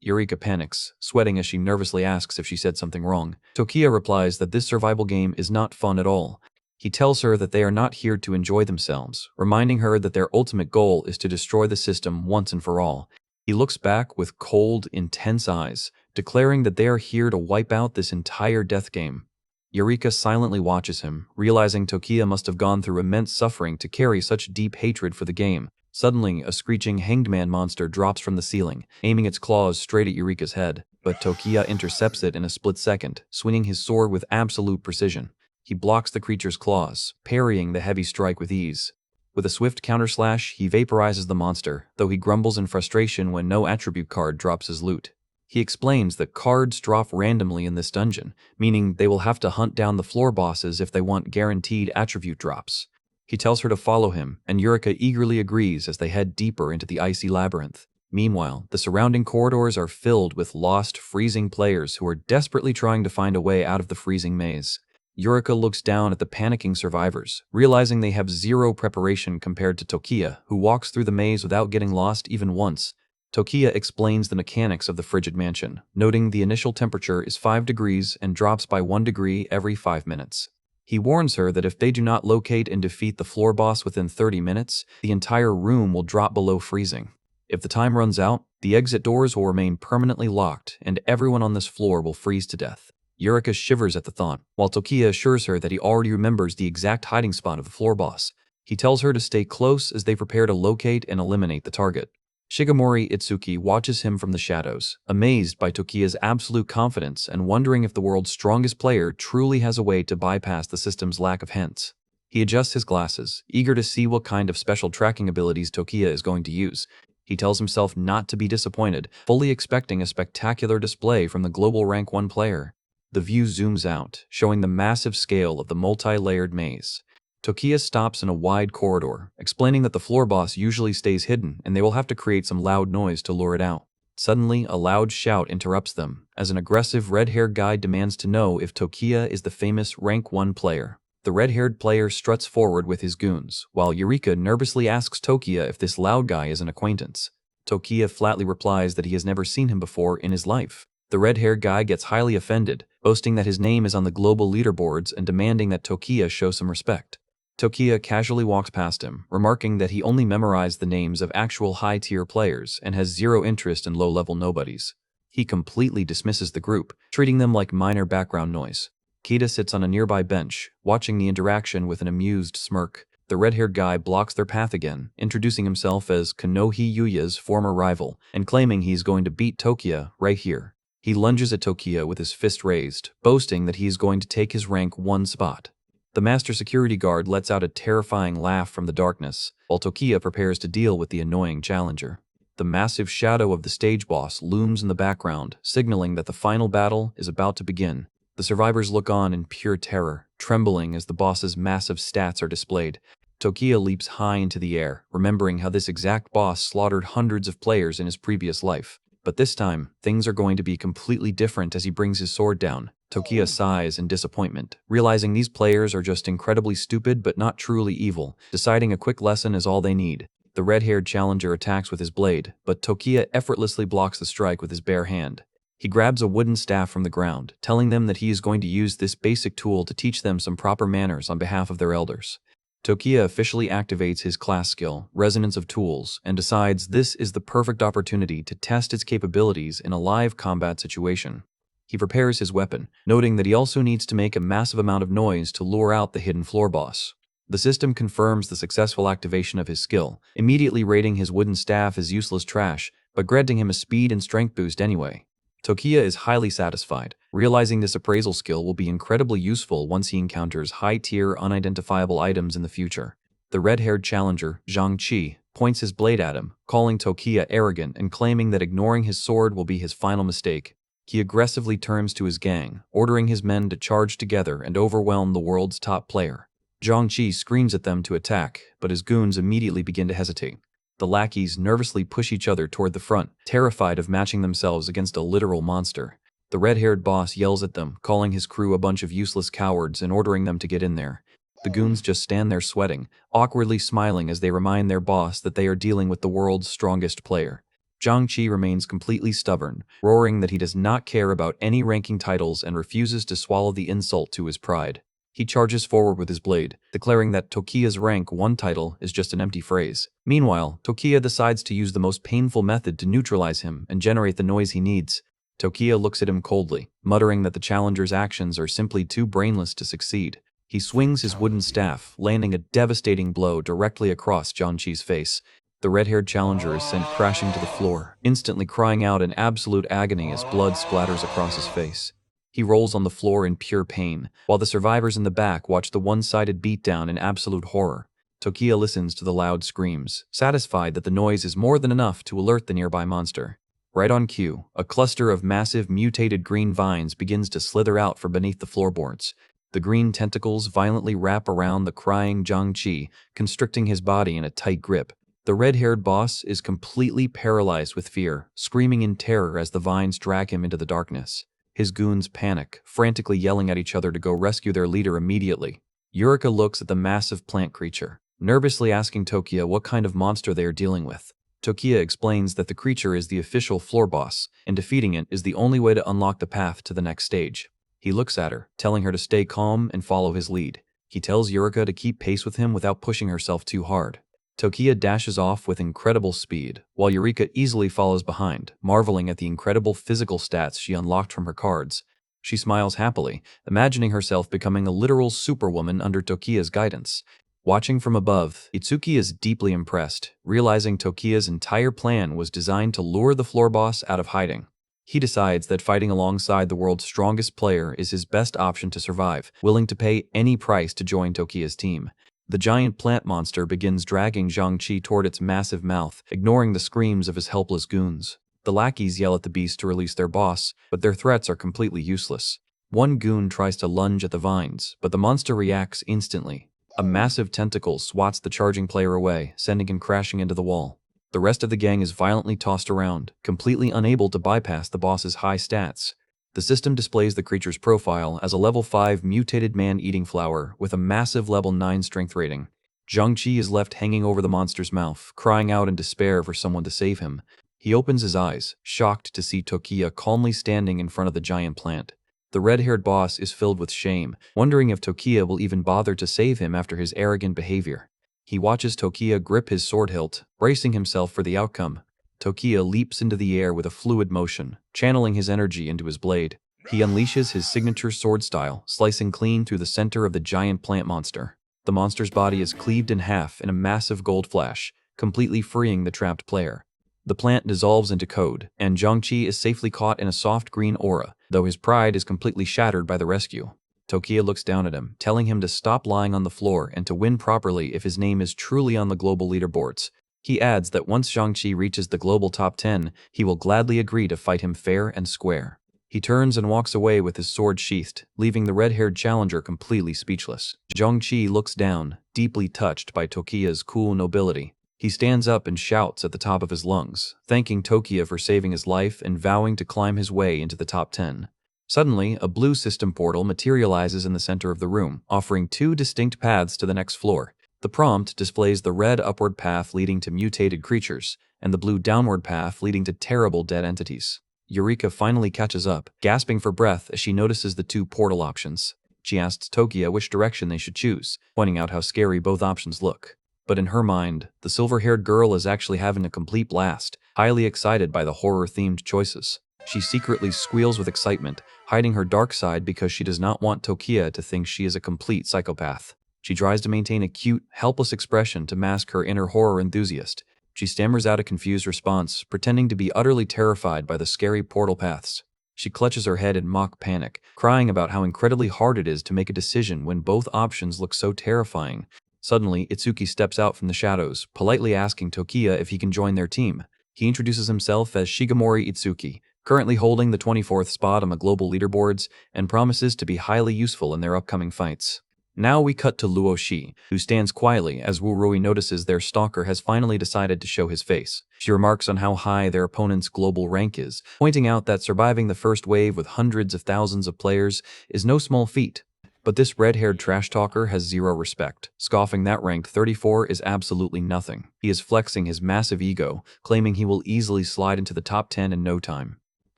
Eureka panics, sweating as she nervously asks if she said something wrong. Tokiya replies that this survival game is not fun at all. He tells her that they are not here to enjoy themselves, reminding her that their ultimate goal is to destroy the system once and for all. He looks back with cold, intense eyes, declaring that they are here to wipe out this entire death game. Eureka silently watches him, realizing Tokiya must have gone through immense suffering to carry such deep hatred for the game. Suddenly, a screeching hanged man monster drops from the ceiling, aiming its claws straight at Eureka's head, but Tokiya intercepts it in a split second, swinging his sword with absolute precision. He blocks the creature's claws, parrying the heavy strike with ease. With a swift counterslash, he vaporizes the monster, though he grumbles in frustration when no attribute card drops his loot. He explains that cards drop randomly in this dungeon, meaning they will have to hunt down the floor bosses if they want guaranteed attribute drops. He tells her to follow him, and Eureka eagerly agrees as they head deeper into the icy labyrinth. Meanwhile, the surrounding corridors are filled with lost, freezing players who are desperately trying to find a way out of the freezing maze. Eureka looks down at the panicking survivors, realizing they have zero preparation compared to Tokiya, who walks through the maze without getting lost even once. Tokiya explains the mechanics of the frigid mansion, noting the initial temperature is 5 degrees and drops by 1 degree every 5 minutes. He warns her that if they do not locate and defeat the floor boss within 30 minutes, the entire room will drop below freezing. If the time runs out, the exit doors will remain permanently locked, and everyone on this floor will freeze to death. Eureka shivers at the thought, while Tokiya assures her that he already remembers the exact hiding spot of the floor boss. He tells her to stay close as they prepare to locate and eliminate the target. Shigemori Itsuki watches him from the shadows, amazed by Tokiya's absolute confidence and wondering if the world's strongest player truly has a way to bypass the system's lack of hints. He adjusts his glasses, eager to see what kind of special tracking abilities Tokiya is going to use. He tells himself not to be disappointed, fully expecting a spectacular display from the global rank 1 player. The view zooms out, showing the massive scale of the multi-layered maze. Tokiya stops in a wide corridor, explaining that the floor boss usually stays hidden and they will have to create some loud noise to lure it out. Suddenly, a loud shout interrupts them, as an aggressive red-haired guy demands to know if Tokiya is the famous rank 1 player. The red-haired player struts forward with his goons, while Eureka nervously asks Tokiya if this loud guy is an acquaintance. Tokiya flatly replies that he has never seen him before in his life. The red-haired guy gets highly offended, boasting that his name is on the global leaderboards and demanding that Tokiya show some respect. Tokiya casually walks past him, remarking that he only memorized the names of actual high-tier players and has zero interest in low-level nobodies. He completely dismisses the group, treating them like minor background noise. Kita sits on a nearby bench, watching the interaction with an amused smirk. The red-haired guy blocks their path again, introducing himself as Kinoi Yuya's former rival, and claiming he's going to beat Tokiya right here. He lunges at Tokiya with his fist raised, boasting that he is going to take his rank 1 spot. The master security guard lets out a terrifying laugh from the darkness, while Tokiya prepares to deal with the annoying challenger. The massive shadow of the stage boss looms in the background, signaling that the final battle is about to begin. The survivors look on in pure terror, trembling as the boss's massive stats are displayed. Tokiya leaps high into the air, remembering how this exact boss slaughtered hundreds of players in his previous life. But this time, things are going to be completely different as he brings his sword down. Tokiya sighs in disappointment, realizing these players are just incredibly stupid but not truly evil, deciding a quick lesson is all they need. The red-haired challenger attacks with his blade, but Tokiya effortlessly blocks the strike with his bare hand. He grabs a wooden staff from the ground, telling them that he is going to use this basic tool to teach them some proper manners on behalf of their elders. Tokiya officially activates his class skill, Resonance of Tools, and decides this is the perfect opportunity to test its capabilities in a live combat situation. He prepares his weapon, noting that he also needs to make a massive amount of noise to lure out the hidden floor boss. The system confirms the successful activation of his skill, immediately rating his wooden staff as useless trash, but granting him a speed and strength boost anyway. Tokiya is highly satisfied, realizing this appraisal skill will be incredibly useful once he encounters high-tier unidentifiable items in the future. The red-haired challenger, Zhang Qi, points his blade at him, calling Tokiya arrogant and claiming that ignoring his sword will be his final mistake. He aggressively turns to his gang, ordering his men to charge together and overwhelm the world's top player. Zhang Qi screams at them to attack, but his goons immediately begin to hesitate. The lackeys nervously push each other toward the front, terrified of matching themselves against a literal monster. The red-haired boss yells at them, calling his crew a bunch of useless cowards and ordering them to get in there. The goons just stand there sweating, awkwardly smiling as they remind their boss that they are dealing with the world's strongest player. Zhang Qi remains completely stubborn, roaring that he does not care about any ranking titles and refuses to swallow the insult to his pride. He charges forward with his blade, declaring that Tokiya's rank 1 title is just an empty phrase. Meanwhile, Tokiya decides to use the most painful method to neutralize him and generate the noise he needs. Tokiya looks at him coldly, muttering that the challenger's actions are simply too brainless to succeed. He swings his wooden staff, landing a devastating blow directly across Zhang Qi's face. The red-haired challenger is sent crashing to the floor, instantly crying out in absolute agony as blood splatters across his face. He rolls on the floor in pure pain, while the survivors in the back watch the one-sided beatdown in absolute horror. Tokiya listens to the loud screams, satisfied that the noise is more than enough to alert the nearby monster. Right on cue, a cluster of massive mutated green vines begins to slither out from beneath the floorboards. The green tentacles violently wrap around the crying Zhang Qi, constricting his body in a tight grip. The red-haired boss is completely paralyzed with fear, screaming in terror as the vines drag him into the darkness. His goons panic, frantically yelling at each other to go rescue their leader immediately. Eureka looks at the massive plant creature, nervously asking Tokiya what kind of monster they are dealing with. Tokiya explains that the creature is the official floor boss, and defeating it is the only way to unlock the path to the next stage. He looks at her, telling her to stay calm and follow his lead. He tells Eureka to keep pace with him without pushing herself too hard. Tokiya dashes off with incredible speed, while Eureka easily follows behind, marveling at the incredible physical stats she unlocked from her cards. She smiles happily, imagining herself becoming a literal superwoman under Tokiya's guidance. Watching from above, Itsuki is deeply impressed, realizing Tokiya's entire plan was designed to lure the floor boss out of hiding. He decides that fighting alongside the world's strongest player is his best option to survive, willing to pay any price to join Tokiya's team. The giant plant monster begins dragging Zhang Qi toward its massive mouth, ignoring the screams of his helpless goons. The lackeys yell at the beast to release their boss, but their threats are completely useless. One goon tries to lunge at the vines, but the monster reacts instantly. A massive tentacle swats the charging player away, sending him crashing into the wall. The rest of the gang is violently tossed around, completely unable to bypass the boss's high stats. The system displays the creature's profile as a level 5 mutated man-eating flower with a massive level 9 strength rating. Zhangqi is left hanging over the monster's mouth, crying out in despair for someone to save him. He opens his eyes, shocked to see Tokiya calmly standing in front of the giant plant. The red-haired boss is filled with shame, wondering if Tokiya will even bother to save him after his arrogant behavior. He watches Tokiya grip his sword hilt, bracing himself for the outcome. Tokiya leaps into the air with a fluid motion, channeling his energy into his blade. He unleashes his signature sword style, slicing clean through the center of the giant plant monster. The monster's body is cleaved in half in a massive gold flash, completely freeing the trapped player. The plant dissolves into code, and Zhangqi is safely caught in a soft green aura, though his pride is completely shattered by the rescue. Tokiya looks down at him, telling him to stop lying on the floor and to win properly if his name is truly on the global leaderboards. He adds that once Zhangqi reaches the global top 10, he will gladly agree to fight him fair and square. He turns and walks away with his sword sheathed, leaving the red-haired challenger completely speechless. Zhangqi looks down, deeply touched by Tokiya's cool nobility. He stands up and shouts at the top of his lungs, thanking Tokiya for saving his life and vowing to climb his way into the top 10. Suddenly, a blue system portal materializes in the center of the room, offering 2 distinct paths to the next floor. The prompt displays the red upward path leading to mutated creatures, and the blue downward path leading to terrible dead entities. Eureka finally catches up, gasping for breath as she notices the 2 portal options. She asks Tokiya which direction they should choose, pointing out how scary both options look. But in her mind, the silver-haired girl is actually having a complete blast, highly excited by the horror-themed choices. She secretly squeals with excitement, hiding her dark side because she does not want Tokiya to think she is a complete psychopath. She tries to maintain a cute, helpless expression to mask her inner horror enthusiast. She stammers out a confused response, pretending to be utterly terrified by the scary portal paths. She clutches her head in mock panic, crying about how incredibly hard it is to make a decision when both options look so terrifying. Suddenly, Itsuki steps out from the shadows, politely asking Tokiya if he can join their team. He introduces himself as Shigemori Itsuki, currently holding the 24th spot on the global leaderboards, and promises to be highly useful in their upcoming fights. Now we cut to Luo Shi, who stands quietly as Wu Rui notices their stalker has finally decided to show his face. She remarks on how high their opponent's global rank is, pointing out that surviving the first wave with hundreds of thousands of players is no small feat. But this red-haired trash talker has zero respect, scoffing that ranked 34 is absolutely nothing. He is flexing his massive ego, claiming he will easily slide into the top 10 in no time.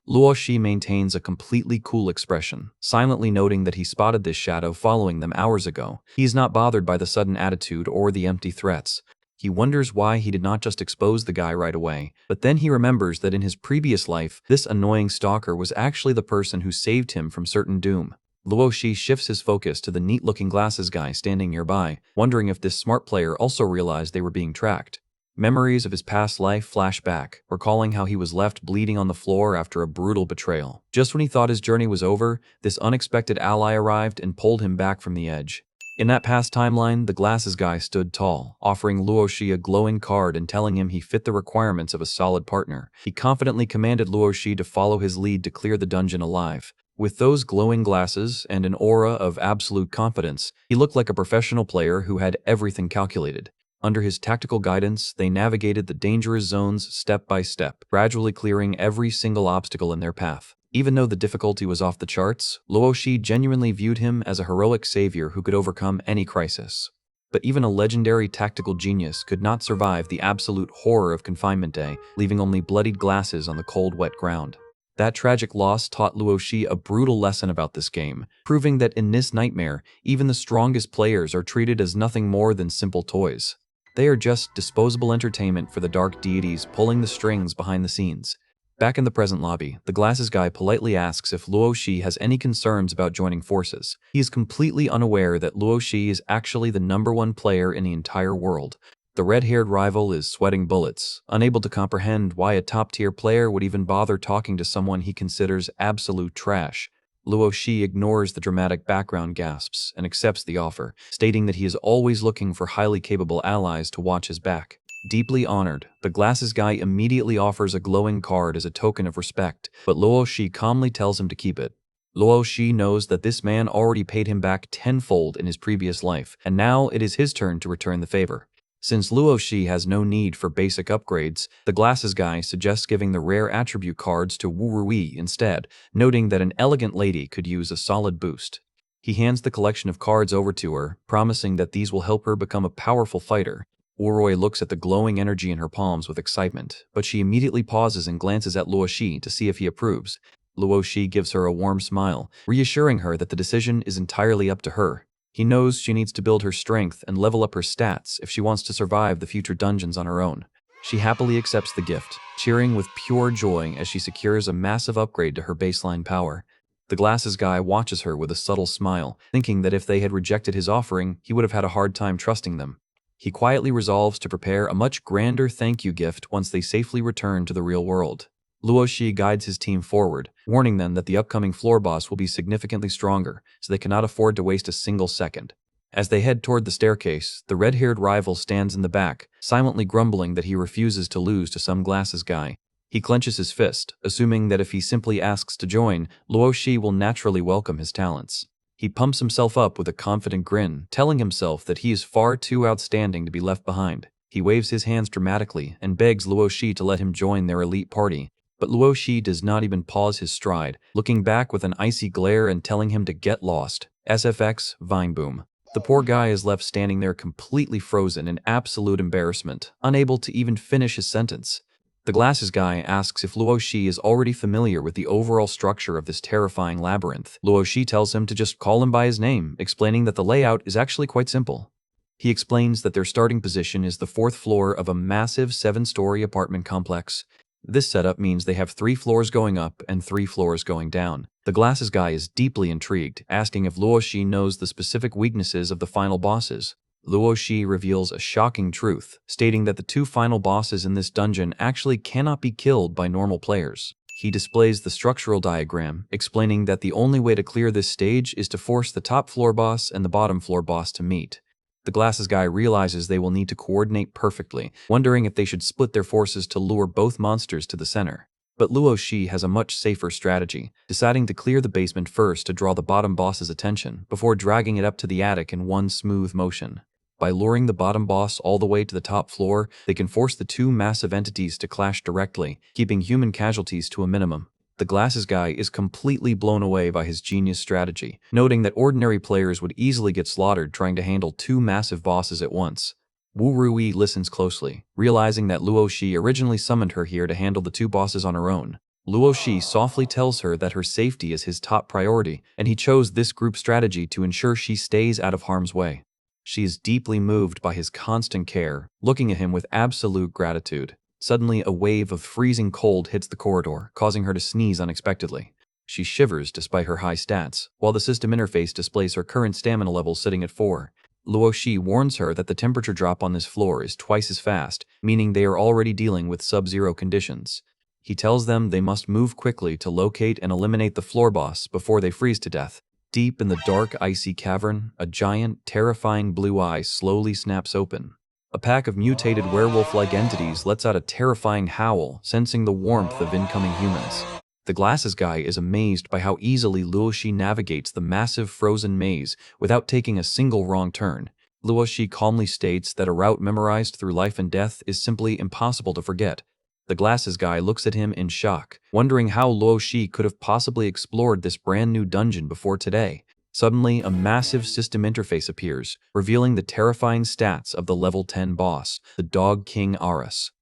Luo Shi maintains a completely cool expression, silently noting that he spotted this shadow following them hours ago. He is not bothered by the sudden attitude or the empty threats. He wonders why he did not just expose the guy right away, but then he remembers that in his previous life, this annoying stalker was actually the person who saved him from certain doom. Luo Shi shifts his focus to the neat-looking glasses guy standing nearby, wondering if this smart player also realized they were being tracked. Memories of his past life flash back, recalling how he was left bleeding on the floor after a brutal betrayal. Just when he thought his journey was over, this unexpected ally arrived and pulled him back from the edge. In that past timeline, the glasses guy stood tall, offering Luo Shi a glowing card and telling him he fit the requirements of a solid partner. He confidently commanded Luo Shi to follow his lead to clear the dungeon alive. With those glowing glasses and an aura of absolute confidence, he looked like a professional player who had everything calculated. Under his tactical guidance, they navigated the dangerous zones step by step, gradually clearing every single obstacle in their path. Even though the difficulty was off the charts, Luo Shi genuinely viewed him as a heroic savior who could overcome any crisis. But even a legendary tactical genius could not survive the absolute horror of Confinement Day, leaving only bloodied glasses on the cold, wet ground. That tragic loss taught Luo Shi a brutal lesson about this game, proving that in this nightmare, even the strongest players are treated as nothing more than simple toys. They are just disposable entertainment for the dark deities pulling the strings behind the scenes. Back in the present lobby, the glasses guy politely asks if Luo Shi has any concerns about joining forces. He is completely unaware that Luo Shi is actually the #1 player in the entire world. The red-haired rival is sweating bullets, unable to comprehend why a top-tier player would even bother talking to someone he considers absolute trash. Luo Shi ignores the dramatic background gasps and accepts the offer, stating that he is always looking for highly capable allies to watch his back. Deeply honored, the glasses guy immediately offers a glowing card as a token of respect, but Luo Shi calmly tells him to keep it. Luo Shi knows that this man already paid him back tenfold in his previous life, and now it is his turn to return the favor. Since Luoshi has no need for basic upgrades, the glasses guy suggests giving the rare attribute cards to Wu Rui instead, noting that an elegant lady could use a solid boost. He hands the collection of cards over to her, promising that these will help her become a powerful fighter. Wu Rui looks at the glowing energy in her palms with excitement, but she immediately pauses and glances at Luoshi to see if he approves. Luoshi gives her a warm smile, reassuring her that the decision is entirely up to her. He knows she needs to build her strength and level up her stats if she wants to survive the future dungeons on her own. She happily accepts the gift, cheering with pure joy as she secures a massive upgrade to her baseline power. The glasses guy watches her with a subtle smile, thinking that if they had rejected his offering, he would have had a hard time trusting them. He quietly resolves to prepare a much grander thank you gift once they safely return to the real world. Luoshi guides his team forward, warning them that the upcoming floor boss will be significantly stronger, so they cannot afford to waste a single second. As they head toward the staircase, the red-haired rival stands in the back, silently grumbling that he refuses to lose to some glasses guy. He clenches his fist, assuming that if he simply asks to join, Luoshi will naturally welcome his talents. He pumps himself up with a confident grin, telling himself that he is far too outstanding to be left behind. He waves his hands dramatically and begs Luoshi to let him join their elite party. But Luoshi does not even pause his stride, looking back with an icy glare and telling him to get lost. SFX, Vine Boom. The poor guy is left standing there completely frozen in absolute embarrassment, unable to even finish his sentence. The glasses guy asks if Luoshi is already familiar with the overall structure of this terrifying labyrinth. Luoshi tells him to just call him by his name, explaining that the layout is actually quite simple. He explains that their starting position is the 4th floor of a massive 7-story apartment complex. This setup means they have 3 floors going up and 3 floors going down. The glasses guy is deeply intrigued, asking if Luoshi knows the specific weaknesses of the final bosses. Luoshi reveals a shocking truth, stating that the 2 final bosses in this dungeon actually cannot be killed by normal players. He displays the structural diagram, explaining that the only way to clear this stage is to force the top floor boss and the bottom floor boss to meet. The glasses guy realizes they will need to coordinate perfectly, wondering if they should split their forces to lure both monsters to the center. But Luoshi has a much safer strategy, deciding to clear the basement first to draw the bottom boss's attention, before dragging it up to the attic in one smooth motion. By luring the bottom boss all the way to the top floor, they can force the 2 massive entities to clash directly, keeping human casualties to a minimum. The glasses guy is completely blown away by his genius strategy, noting that ordinary players would easily get slaughtered trying to handle 2 massive bosses at once. Wu Rui listens closely, realizing that Luoshi originally summoned her here to handle the 2 bosses on her own. Luoshi softly tells her that her safety is his top priority, and he chose this group strategy to ensure she stays out of harm's way. She is deeply moved by his constant care, looking at him with absolute gratitude. Suddenly, a wave of freezing cold hits the corridor, causing her to sneeze unexpectedly. She shivers despite her high stats, while the system interface displays her current stamina level sitting at 4. Luoshi warns her that the temperature drop on this floor is twice as fast, meaning they are already dealing with sub-zero conditions. He tells them they must move quickly to locate and eliminate the floor boss before they freeze to death. Deep in the dark, icy cavern, a giant, terrifying blue eye slowly snaps open. A pack of mutated werewolf-like entities lets out a terrifying howl, sensing the warmth of incoming humans. The glasses guy is amazed by how easily Luoshi navigates the massive frozen maze without taking a single wrong turn. Luoshi calmly states that a route memorized through life and death is simply impossible to forget. The glasses guy looks at him in shock, wondering how Luoshi could have possibly explored this brand new dungeon before today. Suddenly, a massive system interface appears, revealing the terrifying stats of the level 10 boss, the Dog King Aras.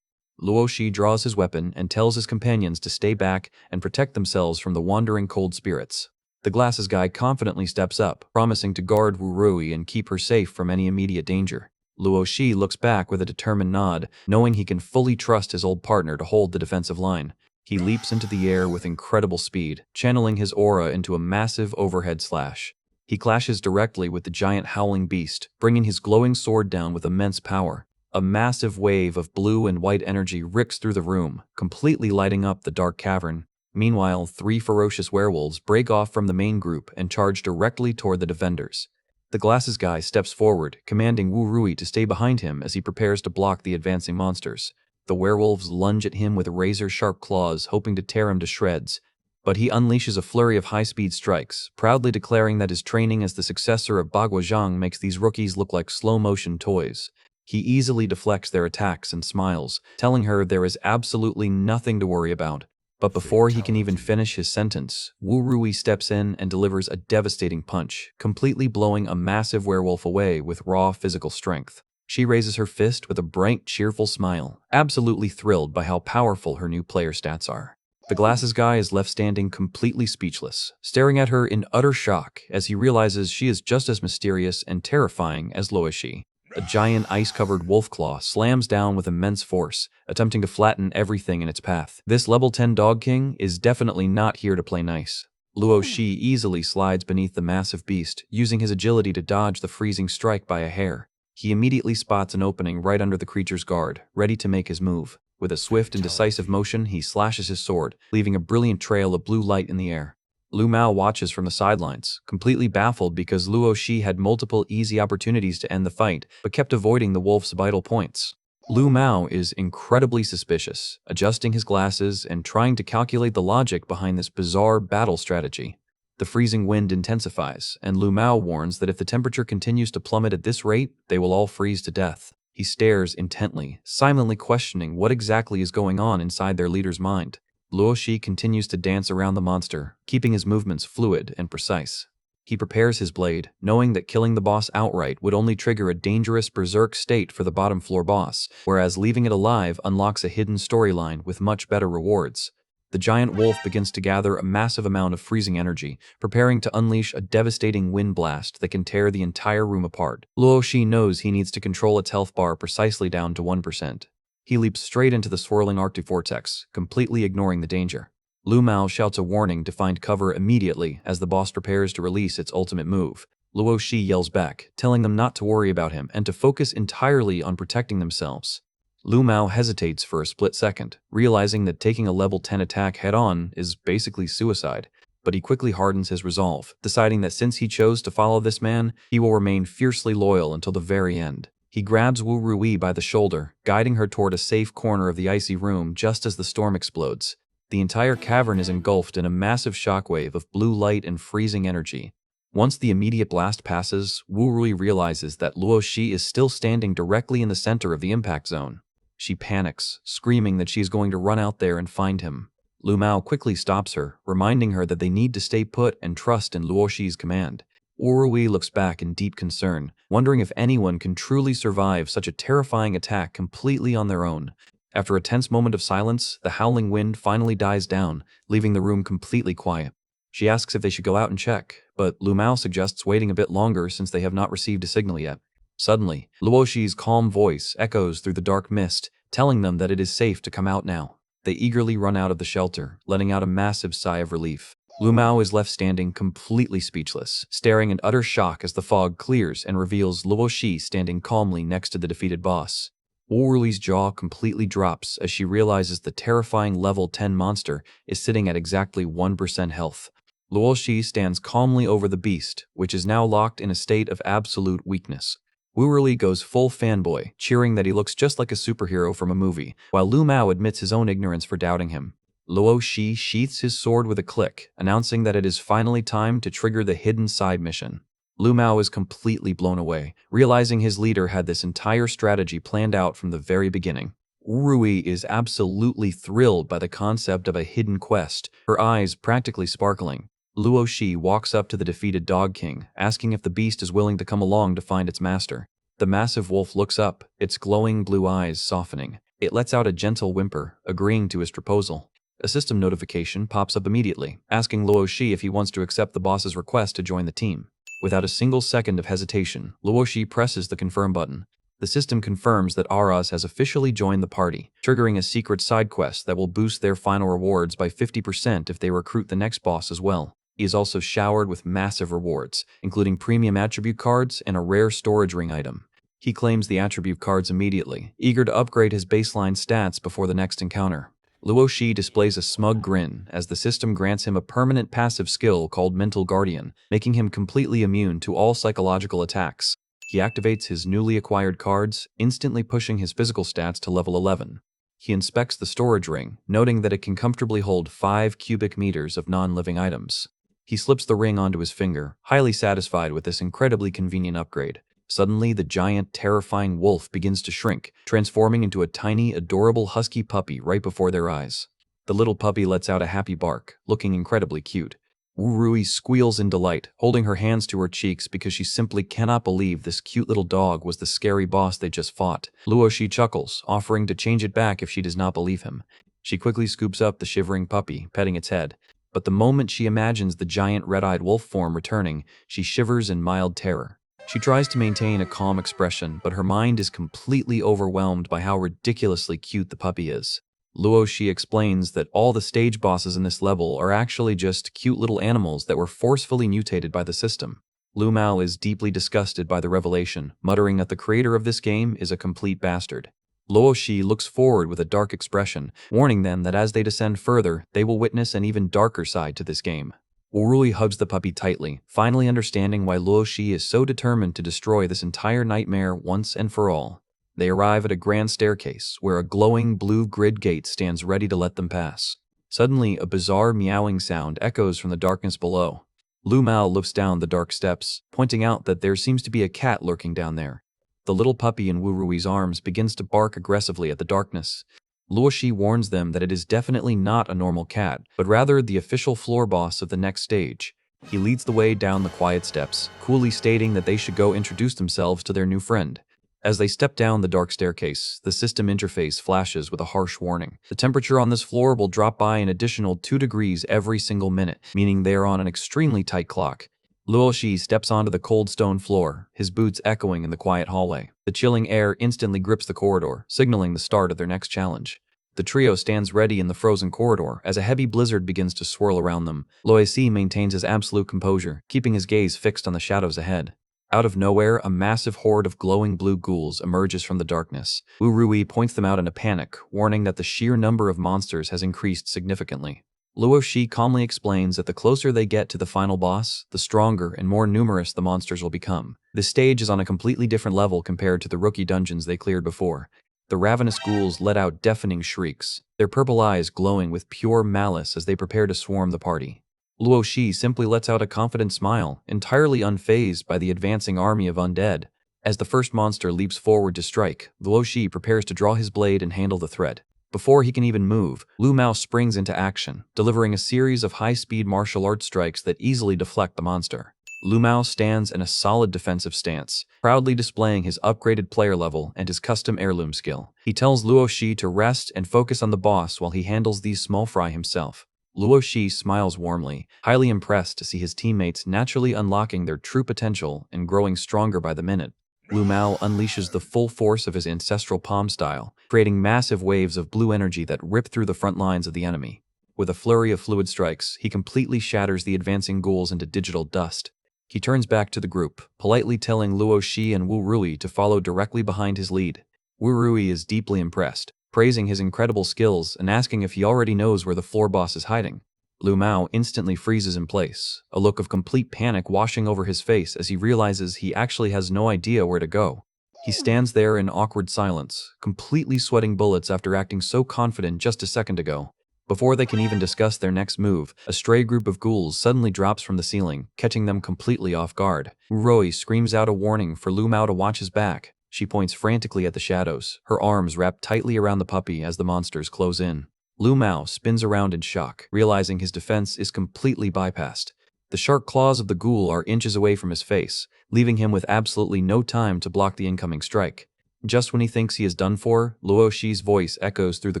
Luoshi draws his weapon and tells his companions to stay back and protect themselves from the wandering cold spirits. The glasses guy confidently steps up, promising to guard Wu Rui and keep her safe from any immediate danger. Luoshi looks back with a determined nod, knowing he can fully trust his old partner to hold the defensive line. He leaps into the air with incredible speed, channeling his aura into a massive overhead slash. He clashes directly with the giant howling beast, bringing his glowing sword down with immense power. A massive wave of blue and white energy rips through the room, completely lighting up the dark cavern. Meanwhile, 3 ferocious werewolves break off from the main group and charge directly toward the defenders. The glasses guy steps forward, commanding Wu Rui to stay behind him as he prepares to block the advancing monsters. The werewolves lunge at him with razor-sharp claws, hoping to tear him to shreds. But he unleashes a flurry of high-speed strikes, proudly declaring that his training as the successor of Bagua Zhang makes these rookies look like slow-motion toys. He easily deflects their attacks and smiles, telling her there is absolutely nothing to worry about. But before he can even finish his sentence, Wu Rui steps in and delivers a devastating punch, completely blowing a massive werewolf away with raw physical strength. She raises her fist with a bright, cheerful smile, absolutely thrilled by how powerful her new player stats are. The glasses guy is left standing completely speechless, staring at her in utter shock as he realizes she is just as mysterious and terrifying as Luoshi. A giant ice-covered wolf claw slams down with immense force, attempting to flatten everything in its path. This level 10 Dog King is definitely not here to play nice. Luo Shi easily slides beneath the massive beast, using his agility to dodge the freezing strike by a hair. He immediately spots an opening right under the creature's guard, ready to make his move. With a swift and decisive motion, he slashes his sword, leaving a brilliant trail of blue light in the air. Lu Mao watches from the sidelines, completely baffled because Luo Shi had multiple easy opportunities to end the fight, but kept avoiding the wolf's vital points. Lu Mao is incredibly suspicious, adjusting his glasses and trying to calculate the logic behind this bizarre battle strategy. The freezing wind intensifies, and Lu Mao warns that if the temperature continues to plummet at this rate, they will all freeze to death. He stares intently, silently questioning what exactly is going on inside their leader's mind. Luo Shi continues to dance around the monster, keeping his movements fluid and precise. He prepares his blade, knowing that killing the boss outright would only trigger a dangerous berserk state for the bottom floor boss, whereas leaving it alive unlocks a hidden storyline with much better rewards. The giant wolf begins to gather a massive amount of freezing energy, preparing to unleash a devastating wind blast that can tear the entire room apart. Luo Shi knows he needs to control its health bar precisely down to 1%. He leaps straight into the swirling Arctic vortex, completely ignoring the danger. Lu Mao shouts a warning to find cover immediately as the boss prepares to release its ultimate move. Luo Shi yells back, telling them not to worry about him and to focus entirely on protecting themselves. Lu Mao hesitates for a split second, realizing that taking a level 10 attack head-on is basically suicide, but he quickly hardens his resolve, deciding that since he chose to follow this man, he will remain fiercely loyal until the very end. He grabs Wu Rui by the shoulder, guiding her toward a safe corner of the icy room just as the storm explodes. The entire cavern is engulfed in a massive shockwave of blue light and freezing energy. Once the immediate blast passes, Wu Rui realizes that Luo Shi is still standing directly in the center of the impact zone. She panics, screaming that she is going to run out there and find him. Lu Mao quickly stops her, reminding her that they need to stay put and trust in Luo Shi's command. Wu Rui looks back in deep concern, wondering if anyone can truly survive such a terrifying attack completely on their own. After a tense moment of silence, the howling wind finally dies down, leaving the room completely quiet. She asks if they should go out and check, but Lu Mao suggests waiting a bit longer since they have not received a signal yet. Suddenly, Luo Shi's calm voice echoes through the dark mist, telling them that it is safe to come out now. They eagerly run out of the shelter, letting out a massive sigh of relief. Lu Mao is left standing completely speechless, staring in utter shock as the fog clears and reveals Luo Shi standing calmly next to the defeated boss. Wu Rui's jaw completely drops as she realizes the terrifying level 10 monster is sitting at exactly 1% health. Luo Shi stands calmly over the beast, which is now locked in a state of absolute weakness. Wu Rui goes full fanboy, cheering that he looks just like a superhero from a movie, while Lu Mao admits his own ignorance for doubting him. Luo Shi sheaths his sword with a click, announcing that it is finally time to trigger the hidden side mission. Lu Mao is completely blown away, realizing his leader had this entire strategy planned out from the very beginning. Wu Rui is absolutely thrilled by the concept of a hidden quest, her eyes practically sparkling. Luo Shi walks up to the defeated Dog King, asking if the beast is willing to come along to find its master. The massive wolf looks up, its glowing blue eyes softening. It lets out a gentle whimper, agreeing to his proposal. A system notification pops up immediately, asking Luo Shi if he wants to accept the boss's request to join the team. Without a single second of hesitation, Luo Shi presses the confirm button. The system confirms that Aras has officially joined the party, triggering a secret side quest that will boost their final rewards by 50% if they recruit the next boss as well. He is also showered with massive rewards, including premium attribute cards and a rare storage ring item. He claims the attribute cards immediately, eager to upgrade his baseline stats before the next encounter. Luo Shi displays a smug grin as the system grants him a permanent passive skill called Mental Guardian, making him completely immune to all psychological attacks. He activates his newly acquired cards, instantly pushing his physical stats to level 11. He inspects the storage ring, noting that it can comfortably hold 5 cubic meters of non-living items. He slips the ring onto his finger, highly satisfied with this incredibly convenient upgrade. Suddenly, the giant, terrifying wolf begins to shrink, transforming into a tiny, adorable husky puppy right before their eyes. The little puppy lets out a happy bark, looking incredibly cute. Woo-Rui squeals in delight, holding her hands to her cheeks because she simply cannot believe this cute little dog was the scary boss they just fought. Luoshi chuckles, offering to change it back if she does not believe him. She quickly scoops up the shivering puppy, petting its head. But the moment she imagines the giant red-eyed wolf form returning, she shivers in mild terror. She tries to maintain a calm expression, but her mind is completely overwhelmed by how ridiculously cute the puppy is. Luoshi explains that all the stage bosses in this level are actually just cute little animals that were forcefully mutated by the system. Lu Mao is deeply disgusted by the revelation, muttering that the creator of this game is a complete bastard. Luoshi looks forward with a dark expression, warning them that as they descend further, they will witness an even darker side to this game. Woo-Rui hugs the puppy tightly, finally understanding why Luoshi is so determined to destroy this entire nightmare once and for all. They arrive at a grand staircase, where a glowing blue grid gate stands ready to let them pass. Suddenly, a bizarre meowing sound echoes from the darkness below. Lu Mao looks down the dark steps, pointing out that there seems to be a cat lurking down there. The little puppy in Woo-Rui's arms begins to bark aggressively at the darkness. Luoshi warns them that it is definitely not a normal cat, but rather the official floor boss of the next stage. He leads the way down the quiet steps, coolly stating that they should go introduce themselves to their new friend. As they step down the dark staircase, the system interface flashes with a harsh warning. The temperature on this floor will drop by an additional 2 degrees every single minute, meaning they are on an extremely tight clock. Luoshi steps onto the cold stone floor, his boots echoing in the quiet hallway. The chilling air instantly grips the corridor, signaling the start of their next challenge. The trio stands ready in the frozen corridor as a heavy blizzard begins to swirl around them. Luoshi maintains his absolute composure, keeping his gaze fixed on the shadows ahead. Out of nowhere, a massive horde of glowing blue ghouls emerges from the darkness. Woo-Rui points them out in a panic, warning that the sheer number of monsters has increased significantly. Luoshi calmly explains that the closer they get to the final boss, the stronger and more numerous the monsters will become. This stage is on a completely different level compared to the rookie dungeons they cleared before. The ravenous ghouls let out deafening shrieks, their purple eyes glowing with pure malice as they prepare to swarm the party. Luoshi simply lets out a confident smile, entirely unfazed by the advancing army of undead. As the first monster leaps forward to strike, Luoshi prepares to draw his blade and handle the threat. Before he can even move, Lu Mao springs into action, delivering a series of high-speed martial arts strikes that easily deflect the monster. Lu Mao stands in a solid defensive stance, proudly displaying his upgraded player level and his custom heirloom skill. He tells Luoshi to rest and focus on the boss while he handles these small fry himself. Luoshi smiles warmly, highly impressed to see his teammates naturally unlocking their true potential and growing stronger by the minute. Lu Mao unleashes the full force of his ancestral palm style, creating massive waves of blue energy that rip through the front lines of the enemy. With a flurry of fluid strikes, he completely shatters the advancing ghouls into digital dust. He turns back to the group, politely telling Luoshi and Woo-Rui to follow directly behind his lead. Woo-Rui is deeply impressed, praising his incredible skills and asking if he already knows where the floor boss is hiding. Lu Mao instantly freezes in place, a look of complete panic washing over his face as he realizes he actually has no idea where to go. He stands there in awkward silence, completely sweating bullets after acting so confident just a second ago. Before they can even discuss their next move, a stray group of ghouls suddenly drops from the ceiling, catching them completely off guard. Woo-Rui screams out a warning for Lu Mao to watch his back. She points frantically at the shadows, her arms wrapped tightly around the puppy as the monsters close in. Lu Mao spins around in shock, realizing his defense is completely bypassed. The sharp claws of the ghoul are inches away from his face, leaving him with absolutely no time to block the incoming strike. Just when he thinks he is done for, Luoshi's voice echoes through the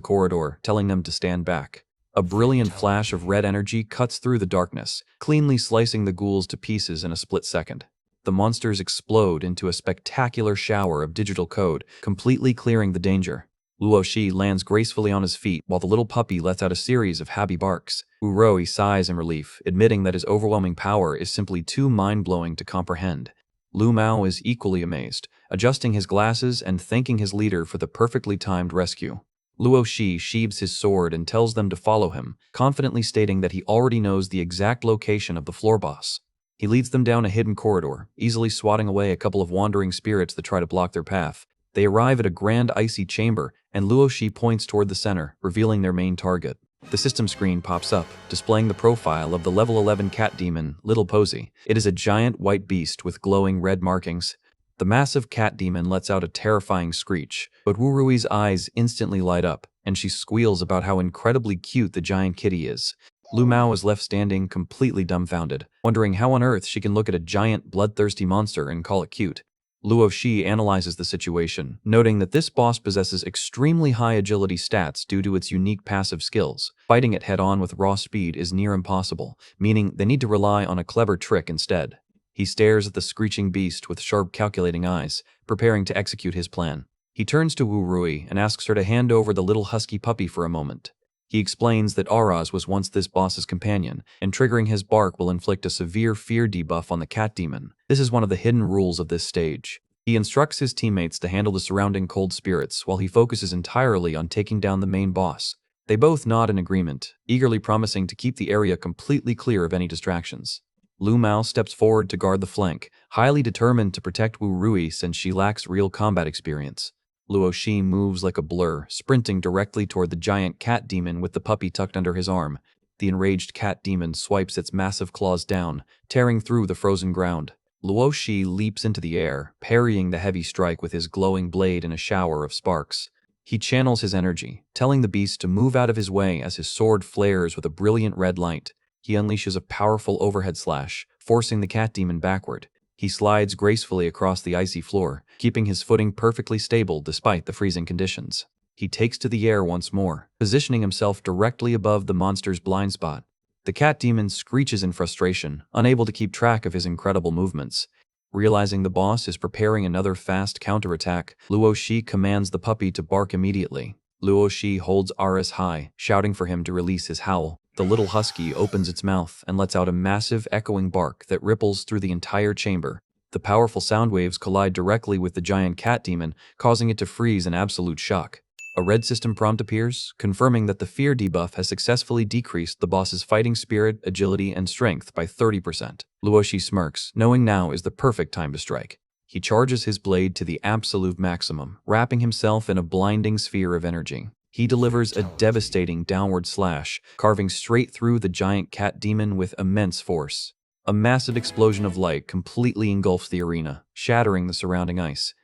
corridor, telling them to stand back. A brilliant flash of red energy cuts through the darkness, cleanly slicing the ghouls to pieces in a split second. The monsters explode into a spectacular shower of digital code, completely clearing the danger. Luoshi lands gracefully on his feet while the little puppy lets out a series of happy barks. Woo-Rui sighs in relief, admitting that his overwhelming power is simply too mind-blowing to comprehend. Lu Mao is equally amazed, adjusting his glasses and thanking his leader for the perfectly timed rescue. Luoshi sheathes his sword and tells them to follow him, confidently stating that he already knows the exact location of the floor boss. He leads them down a hidden corridor, easily swatting away a couple of wandering spirits that try to block their path. They arrive at a grand icy chamber, and Luoshi points toward the center, revealing their main target. The system screen pops up, displaying the profile of the level 11 cat demon, Little Posy. It is a giant white beast with glowing red markings. The massive cat demon lets out a terrifying screech, but Wurui's eyes instantly light up, and she squeals about how incredibly cute the giant kitty is. Lu Mao is left standing completely dumbfounded, wondering how on earth she can look at a giant, bloodthirsty monster and call it cute. Luo Shi analyzes the situation, noting that this boss possesses extremely high agility stats due to its unique passive skills. Fighting it head-on with raw speed is near impossible, meaning they need to rely on a clever trick instead. He stares at the screeching beast with sharp calculating eyes, preparing to execute his plan. He turns to Wu Rui and asks her to hand over the little husky puppy for a moment. He explains that Araz was once this boss's companion, and triggering his bark will inflict a severe fear debuff on the cat demon. This is one of the hidden rules of this stage. He instructs his teammates to handle the surrounding cold spirits while he focuses entirely on taking down the main boss. They both nod in agreement, eagerly promising to keep the area completely clear of any distractions. Lu Mao steps forward to guard the flank, highly determined to protect Wu Rui since she lacks real combat experience. Luo Shi moves like a blur, sprinting directly toward the giant cat demon with the puppy tucked under his arm. The enraged cat demon swipes its massive claws down, tearing through the frozen ground. Luo Shi leaps into the air, parrying the heavy strike with his glowing blade in a shower of sparks. He channels his energy, telling the beast to move out of his way as his sword flares with a brilliant red light. He unleashes a powerful overhead slash, forcing the cat demon backward. He slides gracefully across the icy floor, keeping his footing perfectly stable despite the freezing conditions. He takes to the air once more, positioning himself directly above the monster's blind spot. The cat demon screeches in frustration, unable to keep track of his incredible movements. Realizing the boss is preparing another fast counterattack, Luo Shi commands the puppy to bark immediately. Luo Shi holds Aras high, shouting for him to release his howl. The little husky opens its mouth and lets out a massive echoing bark that ripples through the entire chamber. The powerful sound waves collide directly with the giant cat demon, causing it to freeze in absolute shock. A red system prompt appears, confirming that the fear debuff has successfully decreased the boss's fighting spirit, agility, and strength by 30%. Luo Shi smirks, knowing now is the perfect time to strike. He charges his blade to the absolute maximum, wrapping himself in a blinding sphere of energy. He delivers a devastating downward slash, carving straight through the giant cat demon with immense force. A massive explosion of light completely engulfs the arena, shattering the surrounding ice.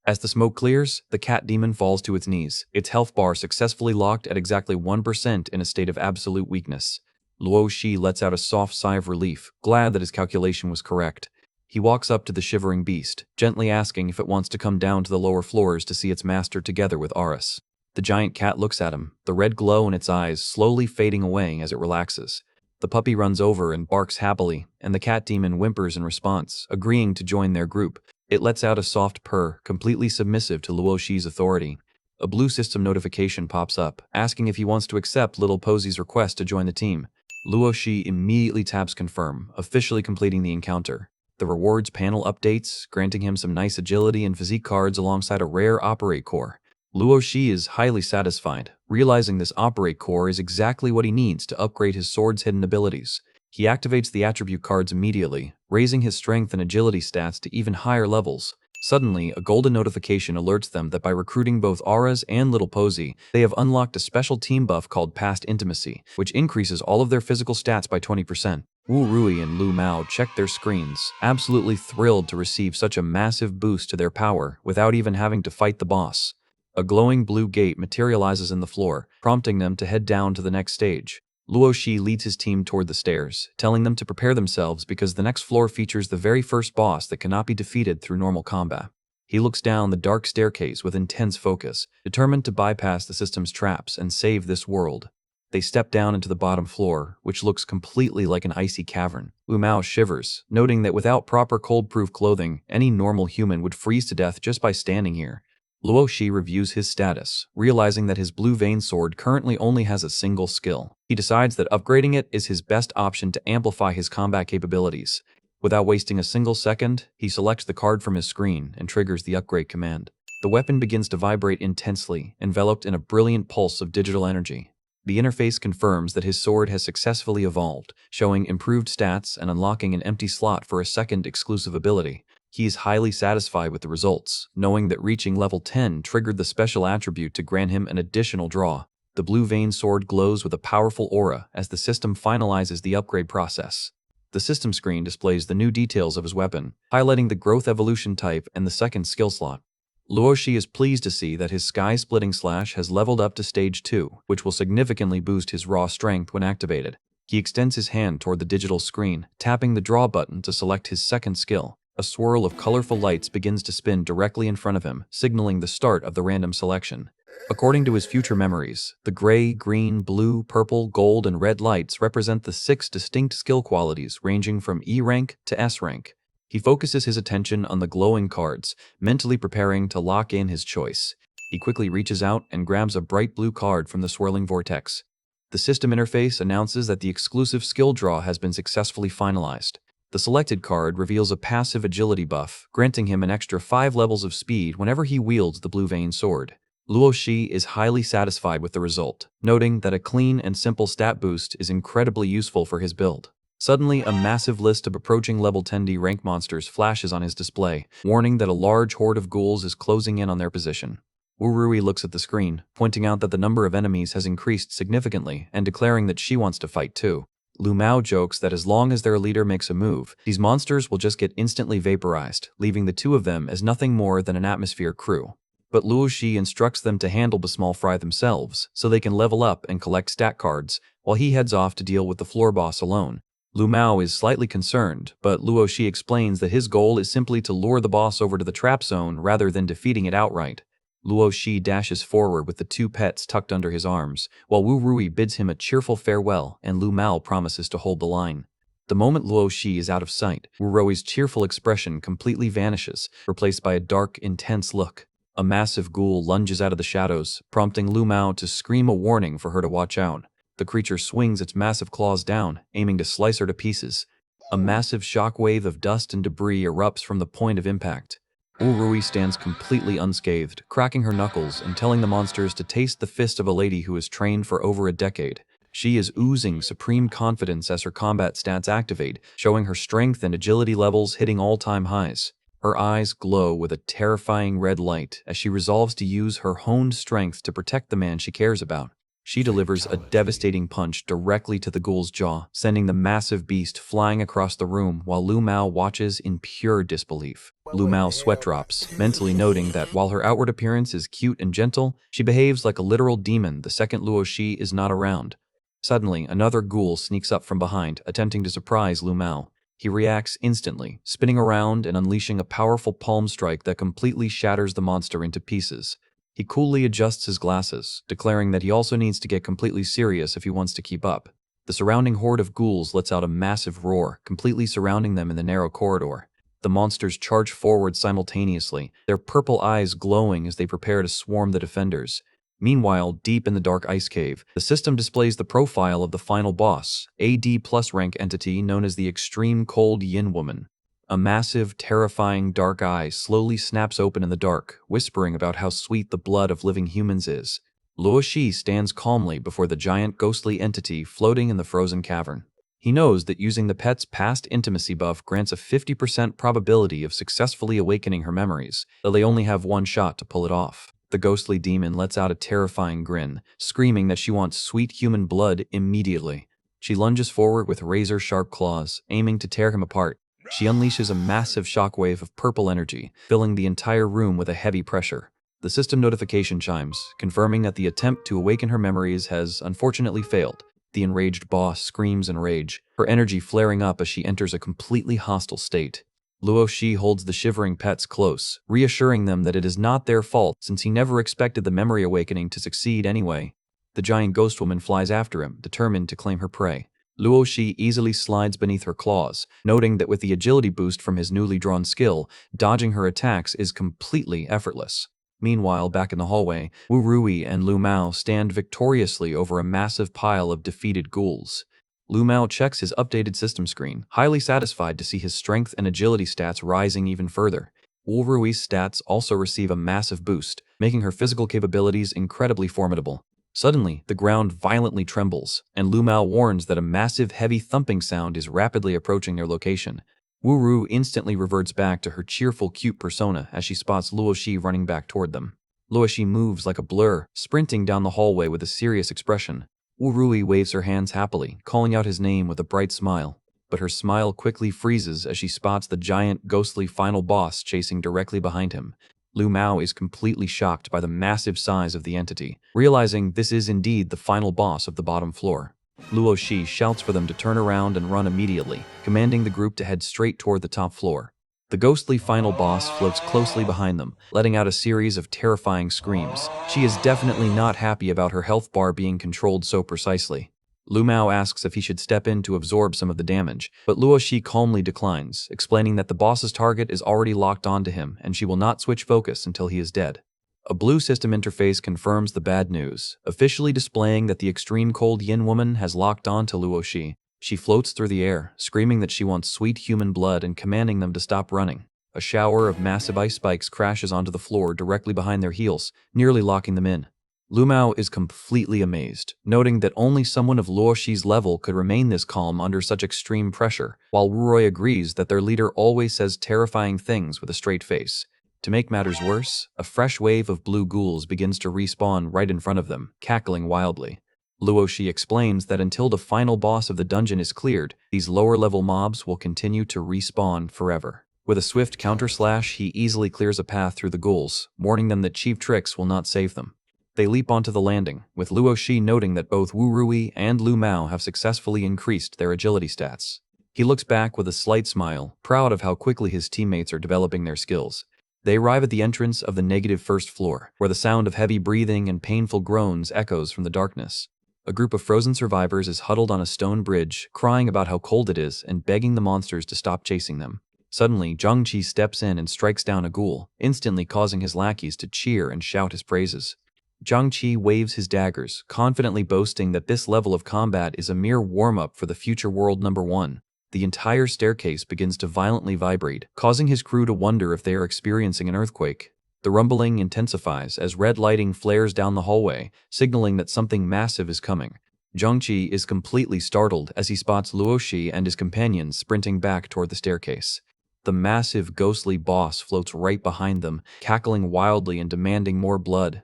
As the smoke clears, the cat demon falls to its knees, its health bar successfully locked at exactly 1% in a state of absolute weakness. Luo Shi lets out a soft sigh of relief, glad that his calculation was correct. He walks up to the shivering beast, gently asking if it wants to come down to the lower floors to see its master together with Aras. The giant cat looks at him, the red glow in its eyes slowly fading away as it relaxes. The puppy runs over and barks happily, and the cat demon whimpers in response, agreeing to join their group. It lets out a soft purr, completely submissive to Luo Shi's authority. A blue system notification pops up, asking if he wants to accept Little Posy's request to join the team. Luo Shi immediately taps confirm, officially completing the encounter. The rewards panel updates, granting him some nice agility and physique cards alongside a rare operate core. Luo Shi is highly satisfied, realizing this operate core is exactly what he needs to upgrade his sword's hidden abilities. He activates the attribute cards immediately, raising his strength and agility stats to even higher levels. Suddenly, a golden notification alerts them that by recruiting both Aras and Little Posy, they have unlocked a special team buff called Past Intimacy, which increases all of their physical stats by 20%. Wu Rui and Lu Mao check their screens, absolutely thrilled to receive such a massive boost to their power without even having to fight the boss. A glowing blue gate materializes in the floor, prompting them to head down to the next stage. Luo Shi leads his team toward the stairs, telling them to prepare themselves because the next floor features the very first boss that cannot be defeated through normal combat. He looks down the dark staircase with intense focus, determined to bypass the system's traps and save this world. They step down into the bottom floor, which looks completely like an icy cavern. Wu Mao shivers, noting that without proper cold-proof clothing, any normal human would freeze to death just by standing here. Luo Shi reviews his status, realizing that his blue vein sword currently only has a single skill. He decides that upgrading it is his best option to amplify his combat capabilities. Without wasting a single second, he selects the card from his screen and triggers the upgrade command. The weapon begins to vibrate intensely, enveloped in a brilliant pulse of digital energy. The interface confirms that his sword has successfully evolved, showing improved stats and unlocking an empty slot for a second exclusive ability. He is highly satisfied with the results, knowing that reaching level 10 triggered the special attribute to grant him an additional draw. The blue vein sword glows with a powerful aura as the system finalizes the upgrade process. The The system screen displays the new details of his weapon, highlighting the growth evolution type and the second skill slot. Luoshi is pleased to see that his sky-splitting slash has leveled up to stage 2, which will significantly boost his raw strength when activated. He extends his hand toward the digital screen, tapping the draw button to select his second skill. A swirl of colorful lights begins to spin directly in front of him, signaling the start of the random selection. According to his future memories, the gray, green, blue, purple, gold, and red lights represent the 6 distinct skill qualities ranging from E rank to S rank. He focuses his attention on the glowing cards, mentally preparing to lock in his choice. He quickly reaches out and grabs a bright blue card from the swirling vortex. The system interface announces that the exclusive skill draw has been successfully finalized. The selected card reveals a passive agility buff, granting him an extra 5 levels of speed whenever he wields the blue vein sword. Luoshi is highly satisfied with the result, noting that a clean and simple stat boost is incredibly useful for his build. Suddenly, a massive list of approaching level 10D rank monsters flashes on his display, warning that a large horde of ghouls is closing in on their position. Wurui looks at the screen, pointing out that the number of enemies has increased significantly and declaring that she wants to fight too. Lu Mao jokes that as long as their leader makes a move, these monsters will just get instantly vaporized, leaving the two of them as nothing more than an atmosphere crew. But Luoshi instructs them to handle the small fry themselves, so they can level up and collect stat cards, while he heads off to deal with the floor boss alone. Lu Mao is slightly concerned, but Luoshi explains that his goal is simply to lure the boss over to the trap zone rather than defeating it outright. Luoshi dashes forward with the 2 pets tucked under his arms, while Wu Rui bids him a cheerful farewell and Lu Mao promises to hold the line. The moment Luoshi is out of sight, Wu Rui's cheerful expression completely vanishes, replaced by a dark, intense look. A massive ghoul lunges out of the shadows, prompting Lu Mao to scream a warning for her to watch out. The creature swings its massive claws down, aiming to slice her to pieces. A massive shockwave of dust and debris erupts from the point of impact. Urui stands completely unscathed, cracking her knuckles and telling the monsters to taste the fist of a lady who has trained for over a decade. She is oozing supreme confidence as her combat stats activate, showing her strength and agility levels hitting all-time highs. Her eyes glow with a terrifying red light as she resolves to use her honed strength to protect the man she cares about. She delivers a devastating punch directly to the ghoul's jaw, sending the massive beast flying across the room while Lu Mao watches in pure disbelief. Lu Mao sweat drops, mentally noting that while her outward appearance is cute and gentle, she behaves like a literal demon the second Luoshi is not around. Suddenly, another ghoul sneaks up from behind, attempting to surprise Lu Mao. He reacts instantly, spinning around and unleashing a powerful palm strike that completely shatters the monster into pieces. He coolly adjusts his glasses, declaring that he also needs to get completely serious if he wants to keep up. The surrounding horde of ghouls lets out a massive roar, completely surrounding them in the narrow corridor. The monsters charge forward simultaneously, their purple eyes glowing as they prepare to swarm the defenders. Meanwhile, deep in the dark ice cave, the system displays the profile of the final boss, a D+ rank entity known as the Extreme Cold Yin Woman. A massive, terrifying dark eye slowly snaps open in the dark, whispering about how sweet the blood of living humans is. Luoshi stands calmly before the giant ghostly entity floating in the frozen cavern. He knows that using the pet's past intimacy buff grants a 50% probability of successfully awakening her memories, though they only have one shot to pull it off. The ghostly demon lets out a terrifying grin, screaming that she wants sweet human blood immediately. She lunges forward with razor-sharp claws, aiming to tear him apart. She unleashes a massive shockwave of purple energy, filling the entire room with a heavy pressure. The system notification chimes, confirming that the attempt to awaken her memories has unfortunately failed. The enraged boss screams in rage, her energy flaring up as she enters a completely hostile state. Luoshi holds the shivering pets close, reassuring them that it is not their fault since he never expected the memory awakening to succeed anyway. The giant ghost woman flies after him, determined to claim her prey. Luoshi easily slides beneath her claws, noting that with the agility boost from his newly drawn skill, dodging her attacks is completely effortless. Meanwhile, back in the hallway, Wu Rui and Lu Mao stand victoriously over a massive pile of defeated ghouls. Lu Mao checks his updated system screen, highly satisfied to see his strength and agility stats rising even further. Wu Rui's stats also receive a massive boost, making her physical capabilities incredibly formidable. Suddenly, the ground violently trembles, and Lu Mao warns that a massive heavy thumping sound is rapidly approaching their location. Wu Ru instantly reverts back to her cheerful cute persona as she spots Luoshi running back toward them. Luoshi moves like a blur, sprinting down the hallway with a serious expression. Wu Rui waves her hands happily, calling out his name with a bright smile. but her smile quickly freezes as she spots the giant, ghostly final boss chasing directly behind him. Lu Mao is completely shocked by the massive size of the entity, realizing this is indeed the final boss of the bottom floor. Luo Shi shouts for them to turn around and run immediately, commanding the group to head straight toward the top floor. The ghostly final boss floats closely behind them, letting out a series of terrifying screams. She is definitely not happy about her health bar being controlled so precisely. Lu Mao asks if he should step in to absorb some of the damage, but Luo Shi calmly declines, explaining that the boss's target is already locked onto him and she will not switch focus until he is dead. A blue system interface confirms the bad news, officially displaying that the extreme cold yin woman has locked on to Luo Shi. She floats through the air, screaming that she wants sweet human blood and commanding them to stop running. A shower of massive ice spikes crashes onto the floor directly behind their heels, nearly locking them in. Lu Mao is completely amazed, noting that only someone of Luo Shi's level could remain this calm under such extreme pressure, while Wuroi agrees that their leader always says terrifying things with a straight face. To make matters worse, a fresh wave of blue ghouls begins to respawn right in front of them, cackling wildly. Luo Shi explains that until the final boss of the dungeon is cleared, these lower-level mobs will continue to respawn forever. With a swift counter-slash, he easily clears a path through the ghouls, warning them that cheap tricks will not save them. They leap onto the landing, with Luo Shi noting that both Wu Rui and Lu Mao have successfully increased their agility stats. He looks back with a slight smile, proud of how quickly his teammates are developing their skills. They arrive at the entrance of the negative first floor, where the sound of heavy breathing and painful groans echoes from the darkness. A group of frozen survivors is huddled on a stone bridge, crying about how cold it is and begging the monsters to stop chasing them. Suddenly, Zhang-Chi steps in and strikes down a ghoul, instantly causing his lackeys to cheer and shout his praises. Zhang-Chi waves his daggers, confidently boasting that this level of combat is a mere warm-up for the future world number 1. The entire staircase begins to violently vibrate, causing his crew to wonder if they are experiencing an earthquake. The rumbling intensifies as red lighting flares down the hallway, signaling that something massive is coming. Zhang-Chi is completely startled as he spots Luo Shi and his companions sprinting back toward the staircase. The massive ghostly boss floats right behind them, cackling wildly and demanding more blood.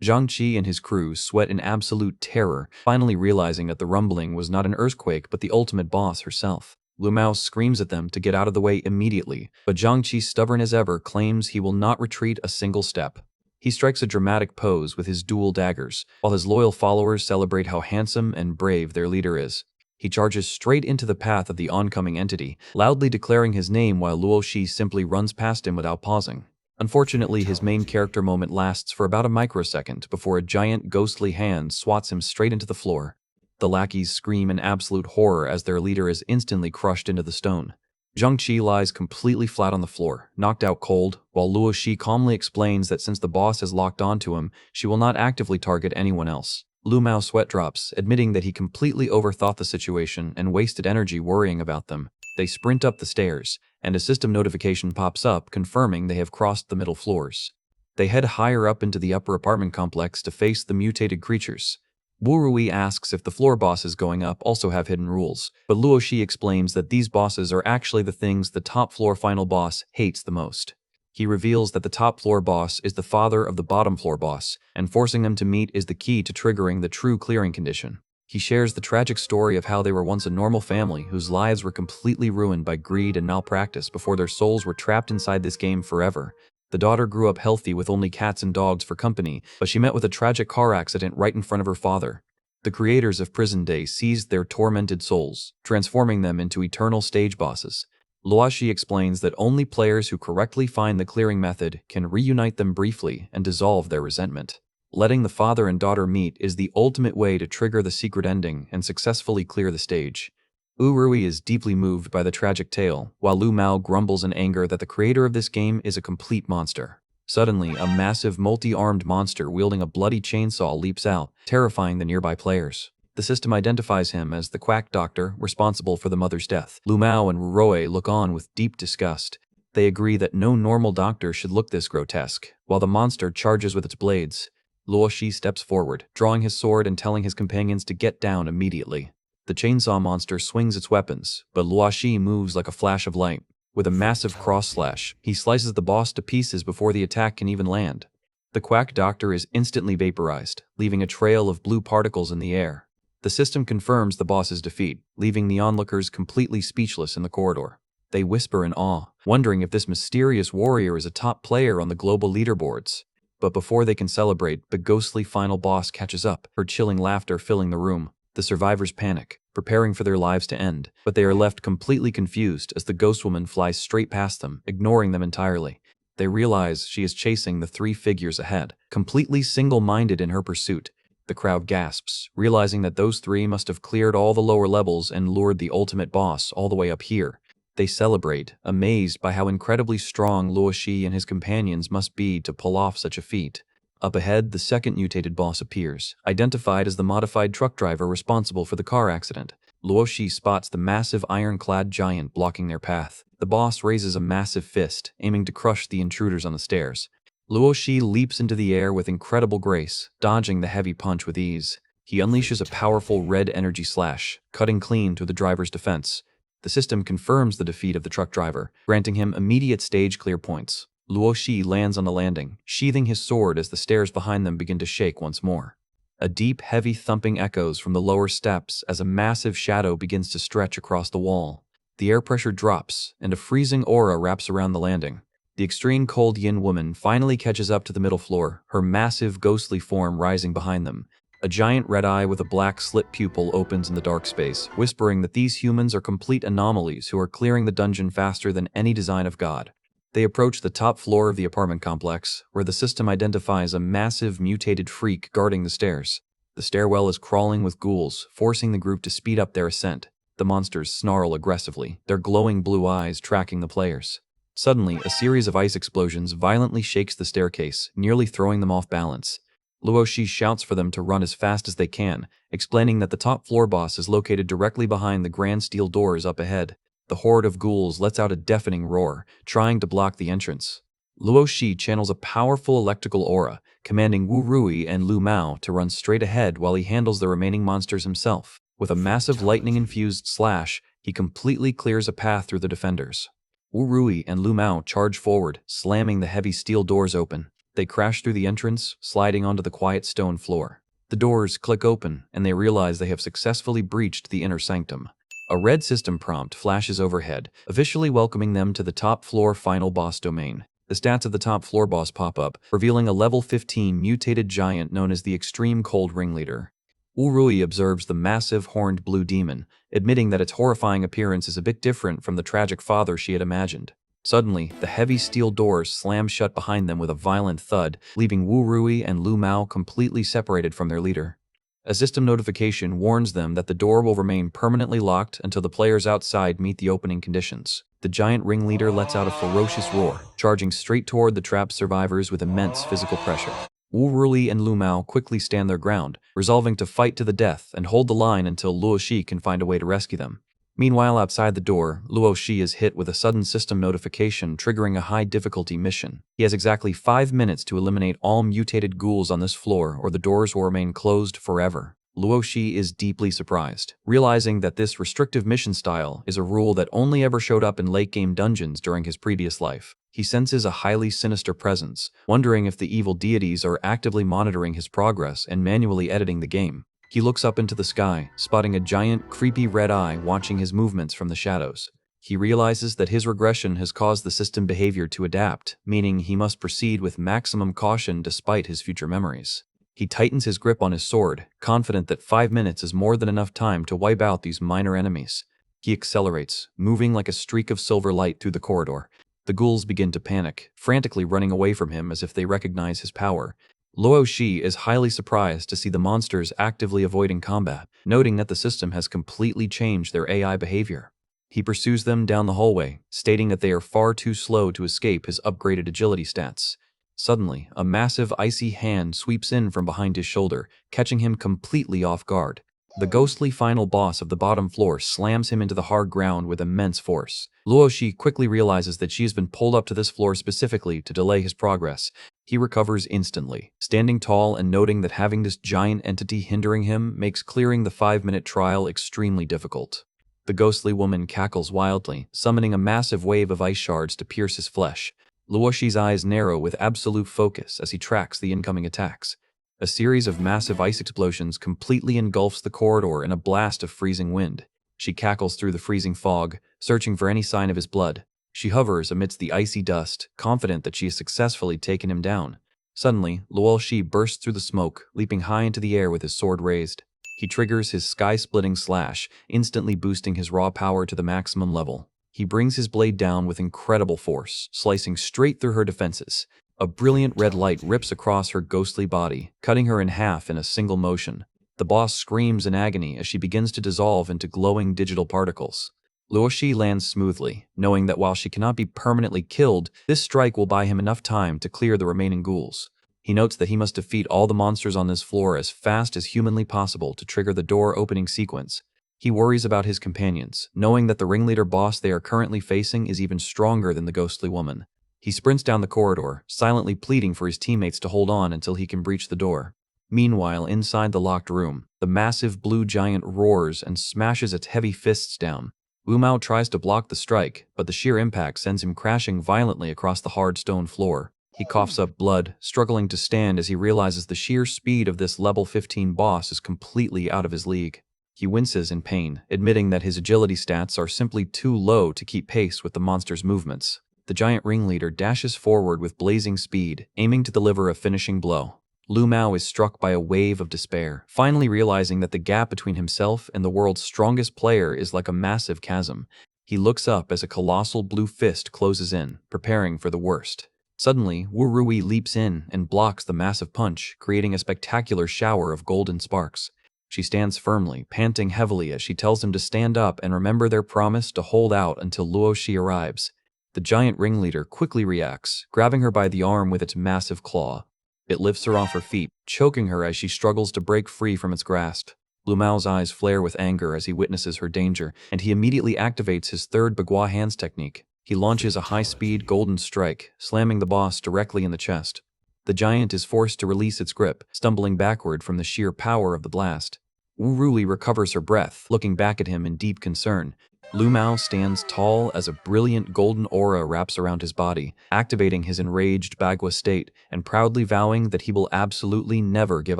Zhang-Chi and his crew sweat in absolute terror, finally realizing that the rumbling was not an earthquake but the ultimate boss herself. Lu Mao screams at them to get out of the way immediately, but Zhang-Chi, stubborn as ever, claims he will not retreat a single step. He strikes a dramatic pose with his dual daggers, while his loyal followers celebrate how handsome and brave their leader is. He charges straight into the path of the oncoming entity, loudly declaring his name while Luo Shi simply runs past him without pausing. Unfortunately, his main character moment lasts for about a microsecond before a giant ghostly hand swats him straight into the floor. The lackeys scream in absolute horror as their leader is instantly crushed into the stone. Zhang-Chi lies completely flat on the floor, knocked out cold, while Luo Shi calmly explains that since the boss has locked onto him, she will not actively target anyone else. Lu Mao sweat drops, admitting that he completely overthought the situation and wasted energy worrying about them. They sprint up the stairs, and a system notification pops up confirming they have crossed the middle floors. They head higher up into the upper apartment complex to face the mutated creatures. Wu Rui asks if the floor bosses going up also have hidden rules, but Luo Shi explains that these bosses are actually the things the top floor final boss hates the most. He reveals that the top floor boss is the father of the bottom floor boss, and forcing them to meet is the key to triggering the true clearing condition. He shares the tragic story of how they were once a normal family whose lives were completely ruined by greed and malpractice before their souls were trapped inside this game forever. The daughter grew up healthy with only cats and dogs for company, but she met with a tragic car accident right in front of her father. The creators of Prison Day seized their tormented souls, transforming them into eternal stage bosses. Luo Shi explains that only players who correctly find the clearing method can reunite them briefly and dissolve their resentment. Letting the father and daughter meet is the ultimate way to trigger the secret ending and successfully clear the stage. Wu Rui is deeply moved by the tragic tale, while Lu Mao grumbles in anger that the creator of this game is a complete monster. Suddenly, a massive multi-armed monster wielding a bloody chainsaw leaps out, terrifying the nearby players. The system identifies him as the quack doctor responsible for the mother's death. Lu Mao and Wuroi look on with deep disgust. They agree that no normal doctor should look this grotesque, while the monster charges with its blades. Luo Shi steps forward, drawing his sword and telling his companions to get down immediately. The chainsaw monster swings its weapons, but Luo Shi moves like a flash of light. With a massive cross slash, he slices the boss to pieces before the attack can even land. The quack doctor is instantly vaporized, leaving a trail of blue particles in the air. The system confirms the boss's defeat, leaving the onlookers completely speechless in the corridor. They whisper in awe, wondering if this mysterious warrior is a top player on the global leaderboards. But before they can celebrate, the ghostly final boss catches up, her chilling laughter filling the room. The survivors panic, preparing for their lives to end, but they are left completely confused as the ghost woman flies straight past them, ignoring them entirely. They realize she is chasing the 3 figures ahead, completely single-minded in her pursuit. The crowd gasps, realizing that those 3 must have cleared all the lower levels and lured the ultimate boss all the way up here. They celebrate, amazed by how incredibly strong Luoshi and his companions must be to pull off such a feat. Up ahead, the second mutated boss appears, identified as the modified truck driver responsible for the car accident. Luoshi spots the massive ironclad giant blocking their path. The boss raises a massive fist, aiming to crush the intruders on the stairs. Luoshi leaps into the air with incredible grace, dodging the heavy punch with ease. He unleashes a powerful red energy slash, cutting clean through the driver's defense. The system confirms the defeat of the truck driver, granting him immediate stage clear points. Luoshi lands on the landing, sheathing his sword as the stairs behind them begin to shake once more. A deep, heavy thumping echoes from the lower steps as a massive shadow begins to stretch across the wall. The air pressure drops, and a freezing aura wraps around the landing. The extreme cold yin woman finally catches up to the middle floor, her massive, ghostly form rising behind them. A giant red eye with a black slit pupil opens in the dark space, whispering that these humans are complete anomalies who are clearing the dungeon faster than any design of God. They approach the top floor of the apartment complex, where the system identifies a massive mutated freak guarding the stairs. The stairwell is crawling with ghouls, forcing the group to speed up their ascent. The monsters snarl aggressively, their glowing blue eyes tracking the players. Suddenly, a series of ice explosions violently shakes the staircase, nearly throwing them off balance. Luoshi shouts for them to run as fast as they can, explaining that the top floor boss is located directly behind the grand steel doors up ahead. The horde of ghouls lets out a deafening roar, trying to block the entrance. Luoshi channels a powerful electrical aura, commanding Wu Rui and Lu Mao to run straight ahead while he handles the remaining monsters himself. With a massive lightning-infused slash, he completely clears a path through the defenders. Wu Rui and Lu Mao charge forward, slamming the heavy steel doors open. They crash through the entrance, sliding onto the quiet stone floor. The doors click open, and they realize they have successfully breached the inner sanctum. A red system prompt flashes overhead, officially welcoming them to the top floor final boss domain. The stats of the top floor boss pop up, revealing a level 15 mutated giant known as the Extreme Cold Ringleader. Wu Rui observes the massive horned blue demon, admitting that its horrifying appearance is a bit different from the tragic father she had imagined. Suddenly, the heavy steel doors slam shut behind them with a violent thud, leaving Wu Rui and Lu Mao completely separated from their leader. A system notification warns them that the door will remain permanently locked until the players outside meet the opening conditions. The giant ringleader lets out a ferocious roar, charging straight toward the trapped survivors with immense physical pressure. Wu Rui and Lu Mao quickly stand their ground, resolving to fight to the death and hold the line until Luoshi can find a way to rescue them. Meanwhile, outside the door, Luoshi is hit with a sudden system notification triggering a high-difficulty mission. He has exactly 5 minutes to eliminate all mutated ghouls on this floor or the doors will remain closed forever. Luoshi is deeply surprised, realizing that this restrictive mission style is a rule that only ever showed up in late-game dungeons during his previous life. He senses a highly sinister presence, wondering if the evil deities are actively monitoring his progress and manually editing the game. He looks up into the sky, spotting a giant, creepy red eye watching his movements from the shadows. He realizes that his regression has caused the system behavior to adapt, meaning he must proceed with maximum caution despite his future memories. He tightens his grip on his sword, confident that 5 minutes is more than enough time to wipe out these minor enemies. He accelerates, moving like a streak of silver light through the corridor. The ghouls begin to panic, frantically running away from him as if they recognize his power. Luoshi is highly surprised to see the monsters actively avoiding combat, noting that the system has completely changed their AI behavior. He pursues them down the hallway, stating that they are far too slow to escape his upgraded agility stats. Suddenly, a massive icy hand sweeps in from behind his shoulder, catching him completely off guard. The ghostly final boss of the bottom floor slams him into the hard ground with immense force. Luoshi quickly realizes that she has been pulled up to this floor specifically to delay his progress. He recovers instantly, standing tall and noting that having this giant entity hindering him makes clearing the 5-minute trial extremely difficult. The ghostly woman cackles wildly, summoning a massive wave of ice shards to pierce his flesh. Luoshi's eyes narrow with absolute focus as he tracks the incoming attacks. A series of massive ice explosions completely engulfs the corridor in a blast of freezing wind. She cackles through the freezing fog, searching for any sign of his blood. She hovers amidst the icy dust, confident that she has successfully taken him down. Suddenly, Luo Shi bursts through the smoke, leaping high into the air with his sword raised. He triggers his sky-splitting slash, instantly boosting his raw power to the maximum level. He brings his blade down with incredible force, slicing straight through her defenses. A brilliant red light rips across her ghostly body, cutting her in half in a single motion. The boss screams in agony as she begins to dissolve into glowing digital particles. Luo Shi lands smoothly, knowing that while she cannot be permanently killed, this strike will buy him enough time to clear the remaining ghouls. He notes that he must defeat all the monsters on this floor as fast as humanly possible to trigger the door-opening sequence. He worries about his companions, knowing that the ringleader boss they are currently facing is even stronger than the ghostly woman. He sprints down the corridor, silently pleading for his teammates to hold on until he can breach the door. Meanwhile, inside the locked room, the massive blue giant roars and smashes its heavy fists down. Wu Mao tries to block the strike, but the sheer impact sends him crashing violently across the hard stone floor. He coughs up blood, struggling to stand as he realizes the sheer speed of this level 15 boss is completely out of his league. He winces in pain, admitting that his agility stats are simply too low to keep pace with the monster's movements. The giant ringleader dashes forward with blazing speed, aiming to deliver a finishing blow. Lu Mao is struck by a wave of despair, finally realizing that the gap between himself and the world's strongest player is like a massive chasm. He looks up as a colossal blue fist closes in, preparing for the worst. Suddenly, Wu Rui leaps in and blocks the massive punch, creating a spectacular shower of golden sparks. She stands firmly, panting heavily as she tells him to stand up and remember their promise to hold out until Luo Shi arrives. The giant ringleader quickly reacts, grabbing her by the arm with its massive claw. It lifts her off her feet, choking her as she struggles to break free from its grasp. Lu Mao's eyes flare with anger as he witnesses her danger, and he immediately activates his third Bagua hands technique. He launches a high-speed golden strike, slamming the boss directly in the chest. The giant is forced to release its grip, stumbling backward from the sheer power of the blast. Wu Rui recovers her breath, looking back at him in deep concern. Lu Mao stands tall as a brilliant golden aura wraps around his body, activating his enraged Bagua state and proudly vowing that he will absolutely never give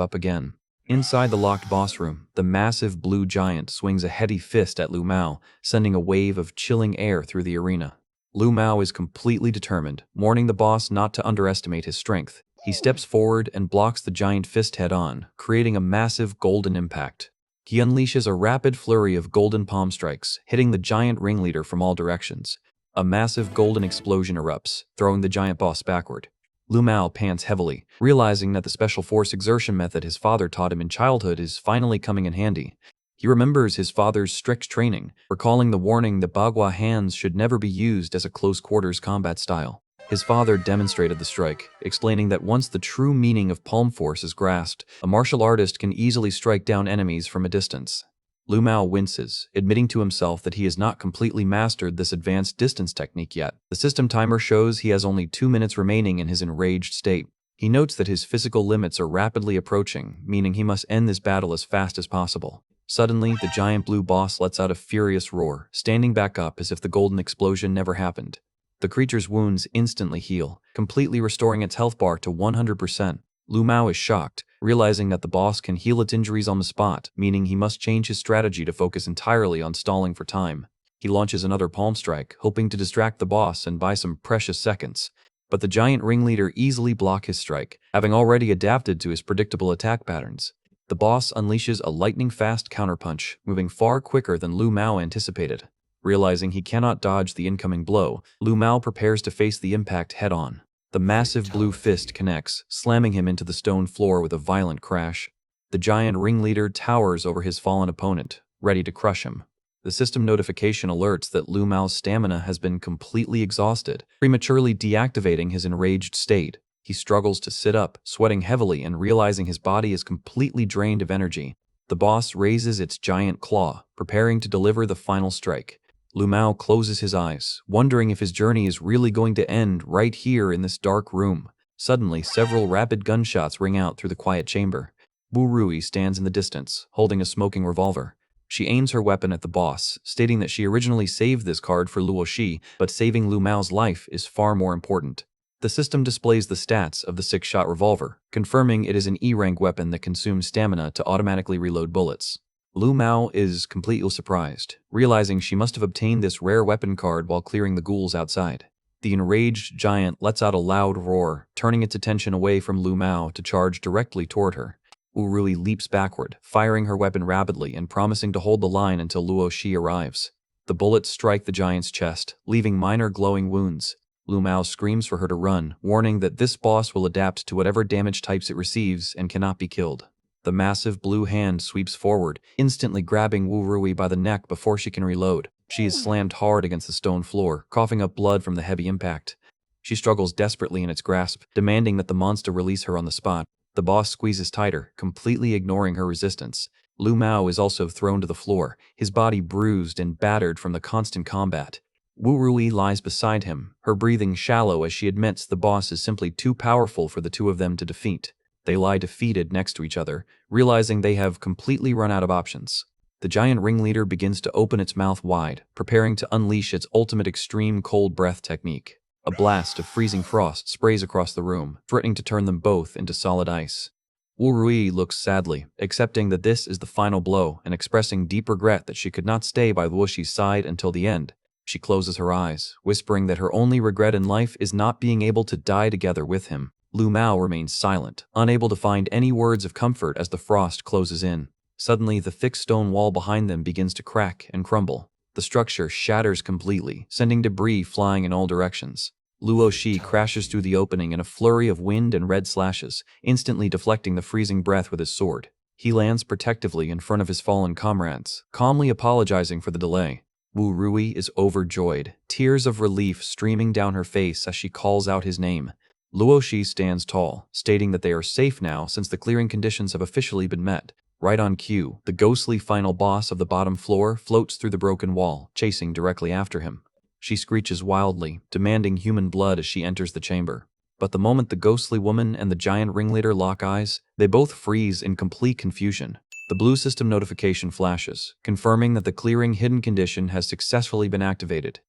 up again. Inside the locked boss room, the massive blue giant swings a heady fist at Lu Mao, sending a wave of chilling air through the arena. Lu Mao is completely determined, warning the boss not to underestimate his strength. He steps forward and blocks the giant fist head-on, creating a massive golden impact. He unleashes a rapid flurry of golden palm strikes, hitting the giant ringleader from all directions. A massive golden explosion erupts, throwing the giant boss backward. Lu Mao pants heavily, realizing that the special force exertion method his father taught him in childhood is finally coming in handy. He remembers his father's strict training, recalling the warning that Bagua hands should never be used as a close-quarters combat style. His father demonstrated the strike, explaining that once the true meaning of palm force is grasped, a martial artist can easily strike down enemies from a distance. Lu Mao winces, admitting to himself that he has not completely mastered this advanced distance technique yet. The system timer shows he has only 2 minutes remaining in his enraged state. He notes that his physical limits are rapidly approaching, meaning he must end this battle as fast as possible. Suddenly, the giant blue boss lets out a furious roar, standing back up as if the golden explosion never happened. The creature's wounds instantly heal, completely restoring its health bar to 100%. Lu Mao is shocked, realizing that the boss can heal its injuries on the spot, meaning he must change his strategy to focus entirely on stalling for time. He launches another palm strike, hoping to distract the boss and buy some precious seconds. But the giant ringleader easily blocks his strike, having already adapted to his predictable attack patterns. The boss unleashes a lightning-fast counterpunch, moving far quicker than Lu Mao anticipated. Realizing he cannot dodge the incoming blow, Lu Mao prepares to face the impact head-on. The massive blue fist connects, slamming him into the stone floor with a violent crash. The giant ringleader towers over his fallen opponent, ready to crush him. The system notification alerts that Lu Mao's stamina has been completely exhausted, prematurely deactivating his enraged state. He struggles to sit up, sweating heavily and realizing his body is completely drained of energy. The boss raises its giant claw, preparing to deliver the final strike. Lu Mao closes his eyes, wondering if his journey is really going to end right here in this dark room. Suddenly, several rapid gunshots ring out through the quiet chamber. Wu Rui stands in the distance, holding a smoking revolver. She aims her weapon at the boss, stating that she originally saved this card for Luo Shi, but saving Lu Mao's life is far more important. The system displays the stats of the 6-shot revolver, confirming it is an E-rank weapon that consumes stamina to automatically reload bullets. Lu Mao is completely surprised, realizing she must have obtained this rare weapon card while clearing the ghouls outside. The enraged giant lets out a loud roar, turning its attention away from Lu Mao to charge directly toward her. Urui leaps backward, firing her weapon rapidly and promising to hold the line until Luo Shi arrives. The bullets strike the giant's chest, leaving minor glowing wounds. Lu Mao screams for her to run, warning that this boss will adapt to whatever damage types it receives and cannot be killed. The massive blue hand sweeps forward, instantly grabbing Wu Rui by the neck before she can reload. She is slammed hard against the stone floor, coughing up blood from the heavy impact. She struggles desperately in its grasp, demanding that the monster release her on the spot. The boss squeezes tighter, completely ignoring her resistance. Lu Mao is also thrown to the floor, his body bruised and battered from the constant combat. Wu Rui lies beside him, her breathing shallow as she admits the boss is simply too powerful for the two of them to defeat. They lie defeated next to each other, realizing they have completely run out of options. The giant ringleader begins to open its mouth wide, preparing to unleash its ultimate extreme cold breath technique. A blast of freezing frost sprays across the room, threatening to turn them both into solid ice. Wu Rui looks sadly, accepting that this is the final blow and expressing deep regret that she could not stay by Luo Shi's side until the end. She closes her eyes, whispering that her only regret in life is not being able to die together with him. Lu Mao remains silent, unable to find any words of comfort as the frost closes in. Suddenly, the thick stone wall behind them begins to crack and crumble. The structure shatters completely, sending debris flying in all directions. Luo Shi crashes through the opening in a flurry of wind and red slashes, instantly deflecting the freezing breath with his sword. He lands protectively in front of his fallen comrades, calmly apologizing for the delay. Wu Rui is overjoyed, tears of relief streaming down her face as she calls out his name. Luo Shi stands tall, stating that they are safe now since the clearing conditions have officially been met. Right on cue, the ghostly final boss of the bottom floor floats through the broken wall, chasing directly after him. She screeches wildly, demanding human blood as she enters the chamber. But the moment the ghostly woman and the giant ringleader lock eyes, they both freeze in complete confusion. The blue system notification flashes, confirming that the clearing hidden condition has successfully been activated.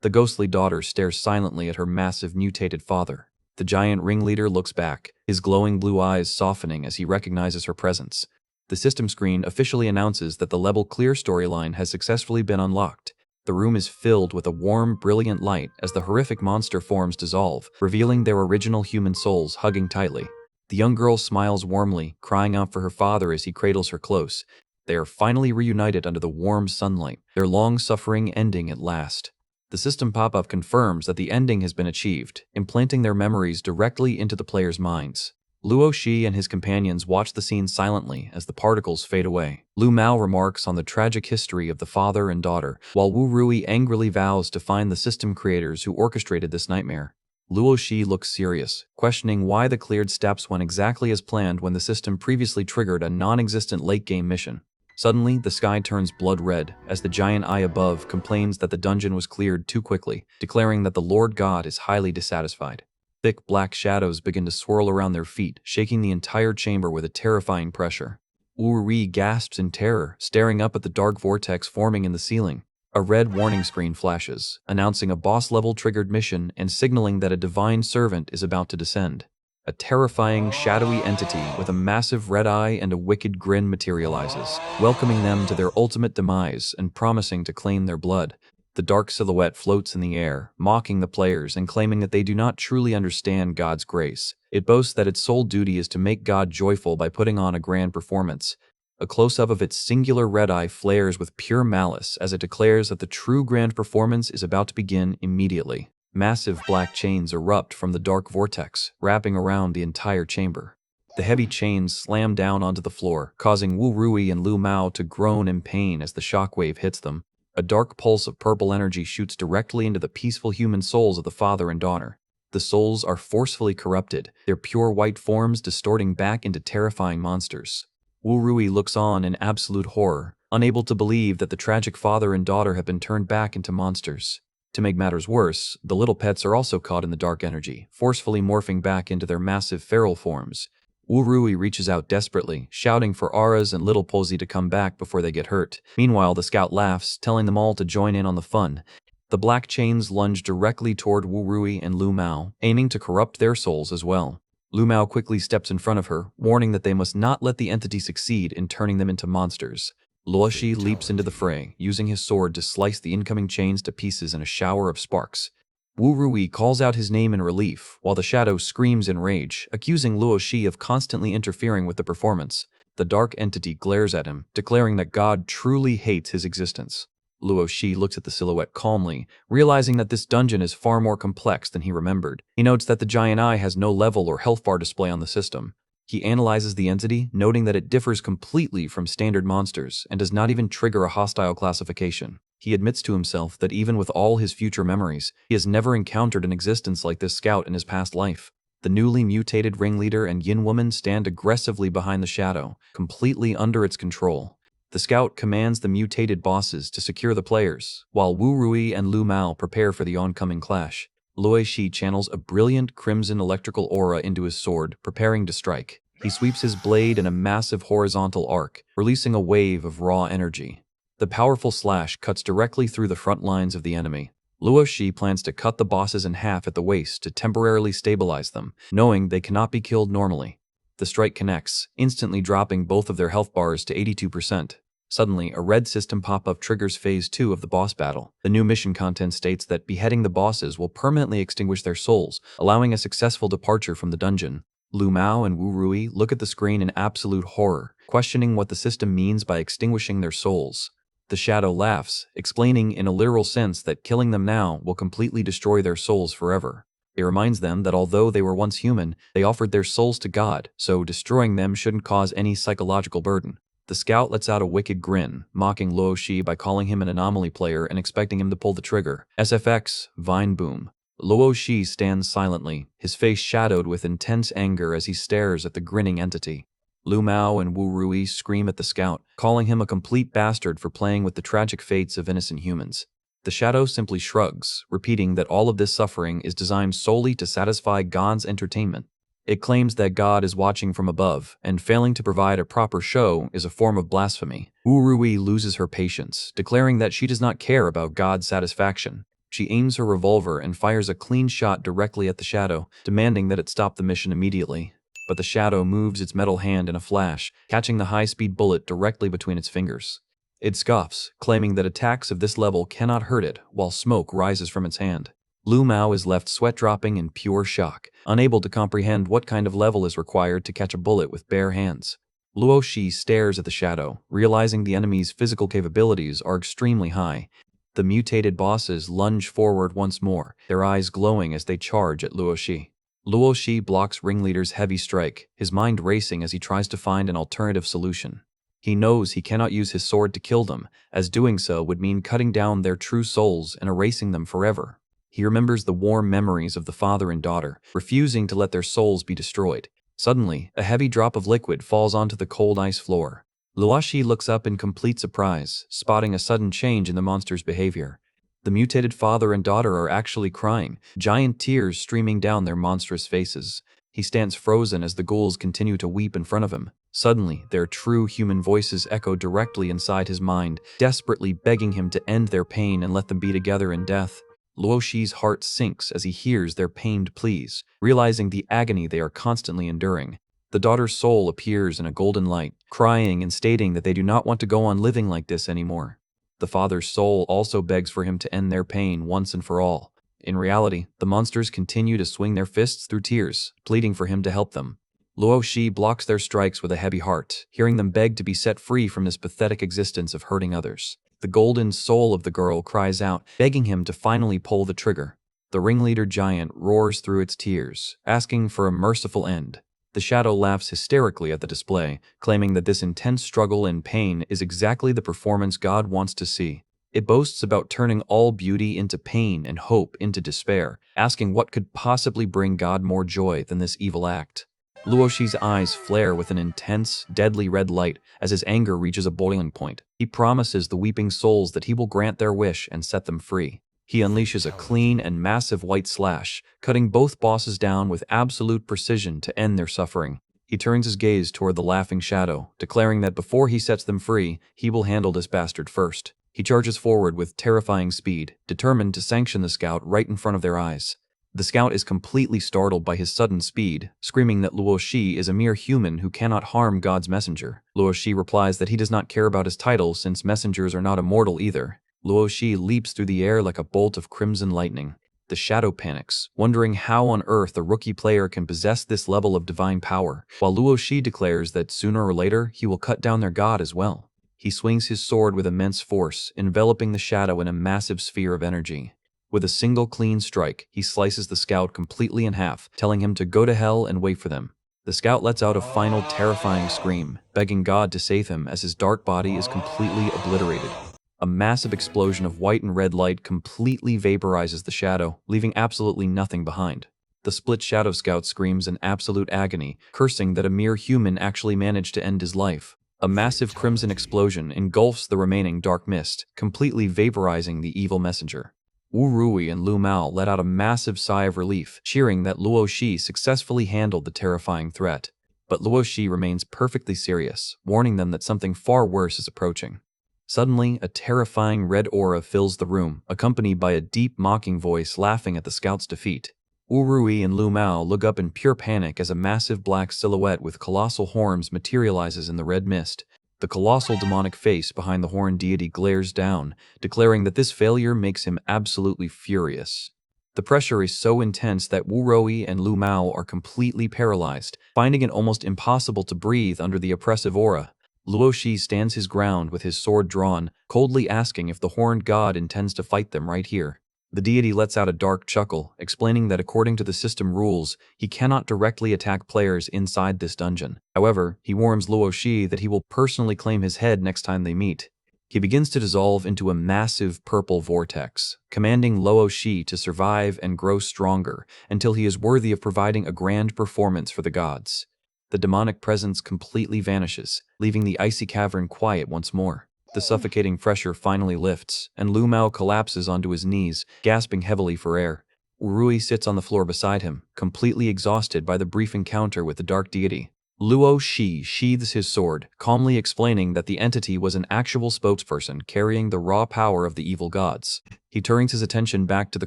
The ghostly daughter stares silently at her massive mutated father. The giant ringleader looks back, his glowing blue eyes softening as he recognizes her presence. The system screen officially announces that the level clear storyline has successfully been unlocked. The room is filled with a warm, brilliant light as the horrific monster forms dissolve, revealing their original human souls hugging tightly. The young girl smiles warmly, crying out for her father as he cradles her close. They are finally reunited under the warm sunlight, their long suffering ending at last. The system pop-up confirms that the ending has been achieved, implanting their memories directly into the players' minds. Luo Shi and his companions watch the scene silently as the particles fade away. Lu Mao remarks on the tragic history of the father and daughter, while Wu Rui angrily vows to find the system creators who orchestrated this nightmare. Luo Shi looks serious, questioning why the cleared steps went exactly as planned when the system previously triggered a non-existent late-game mission. Suddenly, the sky turns blood red as the giant eye above complains that the dungeon was cleared too quickly, declaring that the Lord God is highly dissatisfied. Thick black shadows begin to swirl around their feet, shaking the entire chamber with a terrifying pressure. Wu Rui gasps in terror, staring up at the dark vortex forming in the ceiling. A red warning screen flashes, announcing a boss-level triggered mission and signaling that a divine servant is about to descend. A terrifying, shadowy entity with a massive red eye and a wicked grin materializes, welcoming them to their ultimate demise and promising to claim their blood. The dark silhouette floats in the air, mocking the players and claiming that they do not truly understand God's grace. It boasts that its sole duty is to make God joyful by putting on a grand performance. A close-up of its singular red eye flares with pure malice as it declares that the true grand performance is about to begin immediately. Massive black chains erupt from the dark vortex, wrapping around the entire chamber. The heavy chains slam down onto the floor, causing Wu Rui and Lu Mao to groan in pain as the shockwave hits them. A dark pulse of purple energy shoots directly into the peaceful human souls of the father and daughter. The souls are forcefully corrupted, their pure white forms distorting back into terrifying monsters. Wu Rui looks on in absolute horror, unable to believe that the tragic father and daughter have been turned back into monsters. To make matters worse, the little pets are also caught in the dark energy, forcefully morphing back into their massive feral forms. Wu Rui reaches out desperately, shouting for Aras and Little Posy to come back before they get hurt. Meanwhile, the scout laughs, telling them all to join in on the fun. The black chains lunge directly toward Wu Rui and Lu Mao, aiming to corrupt their souls as well. Lu Mao quickly steps in front of her, warning that they must not let the entity succeed in turning them into monsters. Luoshi leaps into the fray, using his sword to slice the incoming chains to pieces in a shower of sparks. Wu Rui calls out his name in relief, while the shadow screams in rage, accusing Luoshi of constantly interfering with the performance. The dark entity glares at him, declaring that God truly hates his existence. Luoshi looks at the silhouette calmly, realizing that this dungeon is far more complex than he remembered. He notes that the giant eye has no level or health bar display on the system. He analyzes the entity, noting that it differs completely from standard monsters and does not even trigger a hostile classification. He admits to himself that even with all his future memories, he has never encountered an existence like this scout in his past life. The newly mutated ringleader and Yin woman stand aggressively behind the shadow, completely under its control. The scout commands the mutated bosses to secure the players, while Wu Rui and Lu Mao prepare for the oncoming clash. Luoshi channels a brilliant crimson electrical aura into his sword, preparing to strike. He sweeps his blade in a massive horizontal arc, releasing a wave of raw energy. The powerful slash cuts directly through the front lines of the enemy. Luoshi plans to cut the bosses in half at the waist to temporarily stabilize them, knowing they cannot be killed normally. The strike connects, instantly dropping both of their health bars to 82%. Suddenly, a red system pop-up triggers Phase 2 of the boss battle. The new mission content states that beheading the bosses will permanently extinguish their souls, allowing a successful departure from the dungeon. Lu Mao and Wu Rui look at the screen in absolute horror, questioning what the system means by extinguishing their souls. The shadow laughs, explaining in a literal sense that killing them now will completely destroy their souls forever. It reminds them that although they were once human, they offered their souls to God, so destroying them shouldn't cause any psychological burden. The scout lets out a wicked grin, mocking Luoshi by calling him an anomaly player and expecting him to pull the trigger. SFX, Vine Boom. Luoshi stands silently, his face shadowed with intense anger as he stares at the grinning entity. Lu Mao and Wu Rui scream at the scout, calling him a complete bastard for playing with the tragic fates of innocent humans. The shadow simply shrugs, repeating that all of this suffering is designed solely to satisfy God's entertainment. It claims that God is watching from above, and failing to provide a proper show is a form of blasphemy. Wu Rui loses her patience, declaring that she does not care about God's satisfaction. She aims her revolver and fires a clean shot directly at the shadow, demanding that it stop the mission immediately. But the shadow moves its metal hand in a flash, catching the high-speed bullet directly between its fingers. It scoffs, claiming that attacks of this level cannot hurt it, while smoke rises from its hand. Lu Mao is left sweat-dropping in pure shock, unable to comprehend what kind of level is required to catch a bullet with bare hands. Luoshi stares at the shadow, realizing the enemy's physical capabilities are extremely high. The mutated bosses lunge forward once more, their eyes glowing as they charge at Luoshi. Luoshi blocks Ringleader's heavy strike, his mind racing as he tries to find an alternative solution. He knows he cannot use his sword to kill them, as doing so would mean cutting down their true souls and erasing them forever. He remembers the warm memories of the father and daughter, refusing to let their souls be destroyed. Suddenly, a heavy drop of liquid falls onto the cold ice floor. Luoshi looks up in complete surprise, spotting a sudden change in the monster's behavior. The mutated father and daughter are actually crying, giant tears streaming down their monstrous faces. He stands frozen as the ghouls continue to weep in front of him. Suddenly, their true human voices echo directly inside his mind, desperately begging him to end their pain and let them be together in death. Luoshi's heart sinks as he hears their pained pleas, realizing the agony they are constantly enduring. The daughter's soul appears in a golden light, crying and stating that they do not want to go on living like this anymore. The father's soul also begs for him to end their pain once and for all. In reality, the monsters continue to swing their fists through tears, pleading for him to help them. Luoshi blocks their strikes with a heavy heart, hearing them beg to be set free from this pathetic existence of hurting others. The golden soul of the girl cries out, begging him to finally pull the trigger. The ringleader giant roars through its tears, asking for a merciful end. The shadow laughs hysterically at the display, claiming that this intense struggle and pain is exactly the performance God wants to see. It boasts about turning all beauty into pain and hope into despair, asking what could possibly bring God more joy than this evil act. Luoshi's eyes flare with an intense, deadly red light as his anger reaches a boiling point. He promises the weeping souls that he will grant their wish and set them free. He unleashes a clean and massive white slash, cutting both bosses down with absolute precision to end their suffering. He turns his gaze toward the laughing shadow, declaring that before he sets them free, he will handle this bastard first. He charges forward with terrifying speed, determined to sanction the scout right in front of their eyes. The scout is completely startled by his sudden speed, screaming that Luo Shi is a mere human who cannot harm God's messenger. Luo Shi replies that he does not care about his title since messengers are not immortal either. Luo Shi leaps through the air like a bolt of crimson lightning. The shadow panics, wondering how on earth a rookie player can possess this level of divine power, while Luo Shi declares that sooner or later he will cut down their god as well. He swings his sword with immense force, enveloping the shadow in a massive sphere of energy. With a single clean strike, he slices the scout completely in half, telling him to go to hell and wait for them. The scout lets out a final terrifying scream, begging God to save him as his dark body is completely obliterated. A massive explosion of white and red light completely vaporizes the shadow, leaving absolutely nothing behind. The split shadow scout screams in absolute agony, cursing that a mere human actually managed to end his life. A massive crimson explosion engulfs the remaining dark mist, completely vaporizing the evil messenger. Wu Rui and Lu Mao let out a massive sigh of relief, cheering that Luo Shi successfully handled the terrifying threat. But Luo Shi remains perfectly serious, warning them that something far worse is approaching. Suddenly, a terrifying red aura fills the room, accompanied by a deep mocking voice laughing at the scout's defeat. Wu Rui and Lu Mao look up in pure panic as a massive black silhouette with colossal horns materializes in the red mist. The colossal demonic face behind the horned deity glares down, declaring that this failure makes him absolutely furious. The pressure is so intense that Wu Rui and Lu Mao are completely paralyzed, finding it almost impossible to breathe under the oppressive aura. Luo Shi stands his ground with his sword drawn, coldly asking if the horned god intends to fight them right here. The deity lets out a dark chuckle, explaining that according to the system rules, he cannot directly attack players inside this dungeon. However, he warns Luo Shi that he will personally claim his head next time they meet. He begins to dissolve into a massive purple vortex, commanding Luo Shi to survive and grow stronger until he is worthy of providing a grand performance for the gods. The demonic presence completely vanishes, leaving the icy cavern quiet once more. The suffocating pressure finally lifts, and Lu Mao collapses onto his knees, gasping heavily for air. Wu Rui sits on the floor beside him, completely exhausted by the brief encounter with the dark deity. Luo Shi sheathes his sword, calmly explaining that the entity was an actual spokesperson carrying the raw power of the evil gods. He turns his attention back to the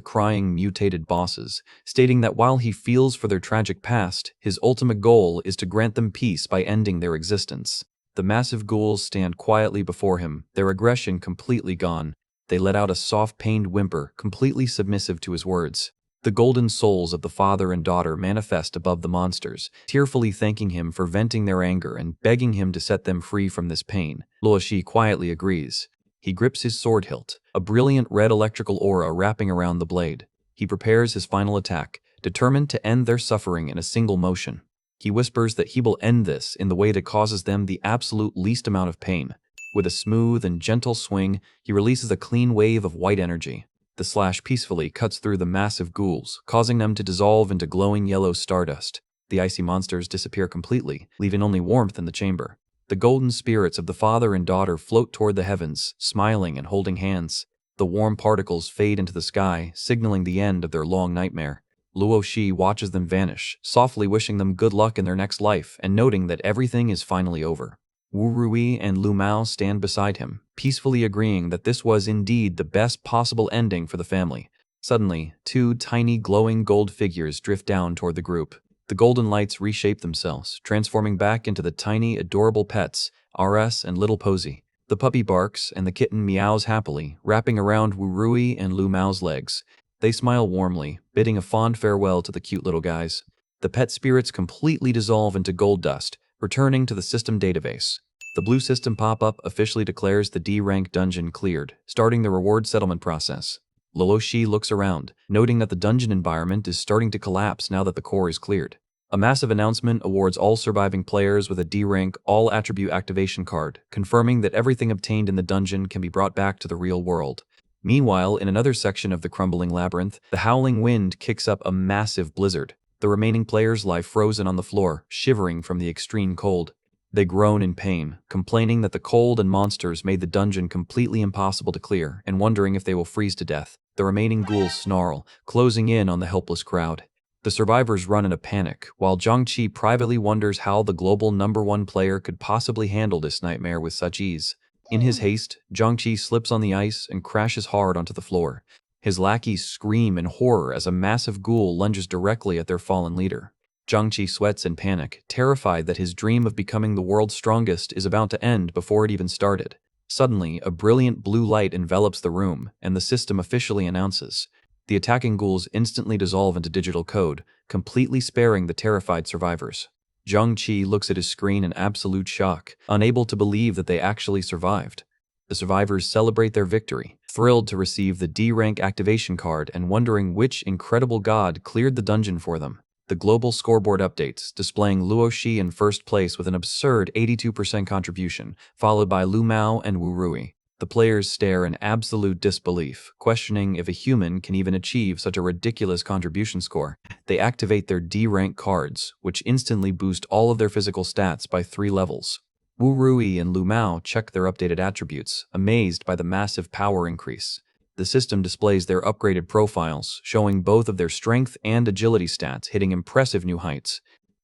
crying, mutated bosses, stating that while he feels for their tragic past, his ultimate goal is to grant them peace by ending their existence. The massive ghouls stand quietly before him, their aggression completely gone. They let out a soft, pained whimper, completely submissive to his words. The golden souls of the father and daughter manifest above the monsters, tearfully thanking him for venting their anger and begging him to set them free from this pain. Luo Shi quietly agrees. He grips his sword hilt, a brilliant red electrical aura wrapping around the blade. He prepares his final attack, determined to end their suffering in a single motion. He whispers that he will end this in the way that causes them the absolute least amount of pain. With a smooth and gentle swing, he releases a clean wave of white energy. The slash peacefully cuts through the massive ghouls, causing them to dissolve into glowing yellow stardust. The icy monsters disappear completely, leaving only warmth in the chamber. The golden spirits of the father and daughter float toward the heavens, smiling and holding hands. The warm particles fade into the sky, signaling the end of their long nightmare. Luo Shi watches them vanish, softly wishing them good luck in their next life and noting that everything is finally over. Wu Rui and Lu Mao stand beside him, peacefully agreeing that this was indeed the best possible ending for the family. Suddenly, two tiny glowing gold figures drift down toward the group. The golden lights reshape themselves, transforming back into the tiny, adorable pets, RS and Little Posy. The puppy barks and the kitten meows happily, wrapping around Wu Rui and Lu Mao's legs. They smile warmly, bidding a fond farewell to the cute little guys. The pet spirits completely dissolve into gold dust, returning to the system database. The blue system pop-up officially declares the D-rank dungeon cleared, starting the reward settlement process. Luo Shi looks around, noting that the dungeon environment is starting to collapse now that the core is cleared. A massive announcement awards all surviving players with a D-rank all-attribute activation card, confirming that everything obtained in the dungeon can be brought back to the real world. Meanwhile, in another section of the crumbling labyrinth, the howling wind kicks up a massive blizzard. The remaining players lie frozen on the floor, shivering from the extreme cold. They groan in pain, complaining that the cold and monsters made the dungeon completely impossible to clear, and wondering if they will freeze to death. The remaining ghouls snarl, closing in on the helpless crowd. The survivors run in a panic, while Zhangqi privately wonders how the global #1 player could possibly handle this nightmare with such ease. In his haste, Zhangqi slips on the ice and crashes hard onto the floor. His lackeys scream in horror as a massive ghoul lunges directly at their fallen leader. Zhangqi sweats in panic, terrified that his dream of becoming the world's strongest is about to end before it even started. Suddenly, a brilliant blue light envelops the room, and the system officially announces. The attacking ghouls instantly dissolve into digital code, completely sparing the terrified survivors. Zhangqi looks at his screen in absolute shock, unable to believe that they actually survived. The survivors celebrate their victory, thrilled to receive the D-rank activation card and wondering which incredible god cleared the dungeon for them. The global scoreboard updates, displaying Luo Shi in first place with an absurd 82% contribution, followed by Lu Mao and Wu Rui. The players stare in absolute disbelief, questioning if a human can even achieve such a ridiculous contribution score. They activate their D-rank cards, which instantly boost all of their physical stats by 3 levels. Wu Rui and Lu Mao check their updated attributes, amazed by the massive power increase. The system displays their upgraded profiles, showing both of their strength and agility stats hitting impressive new heights.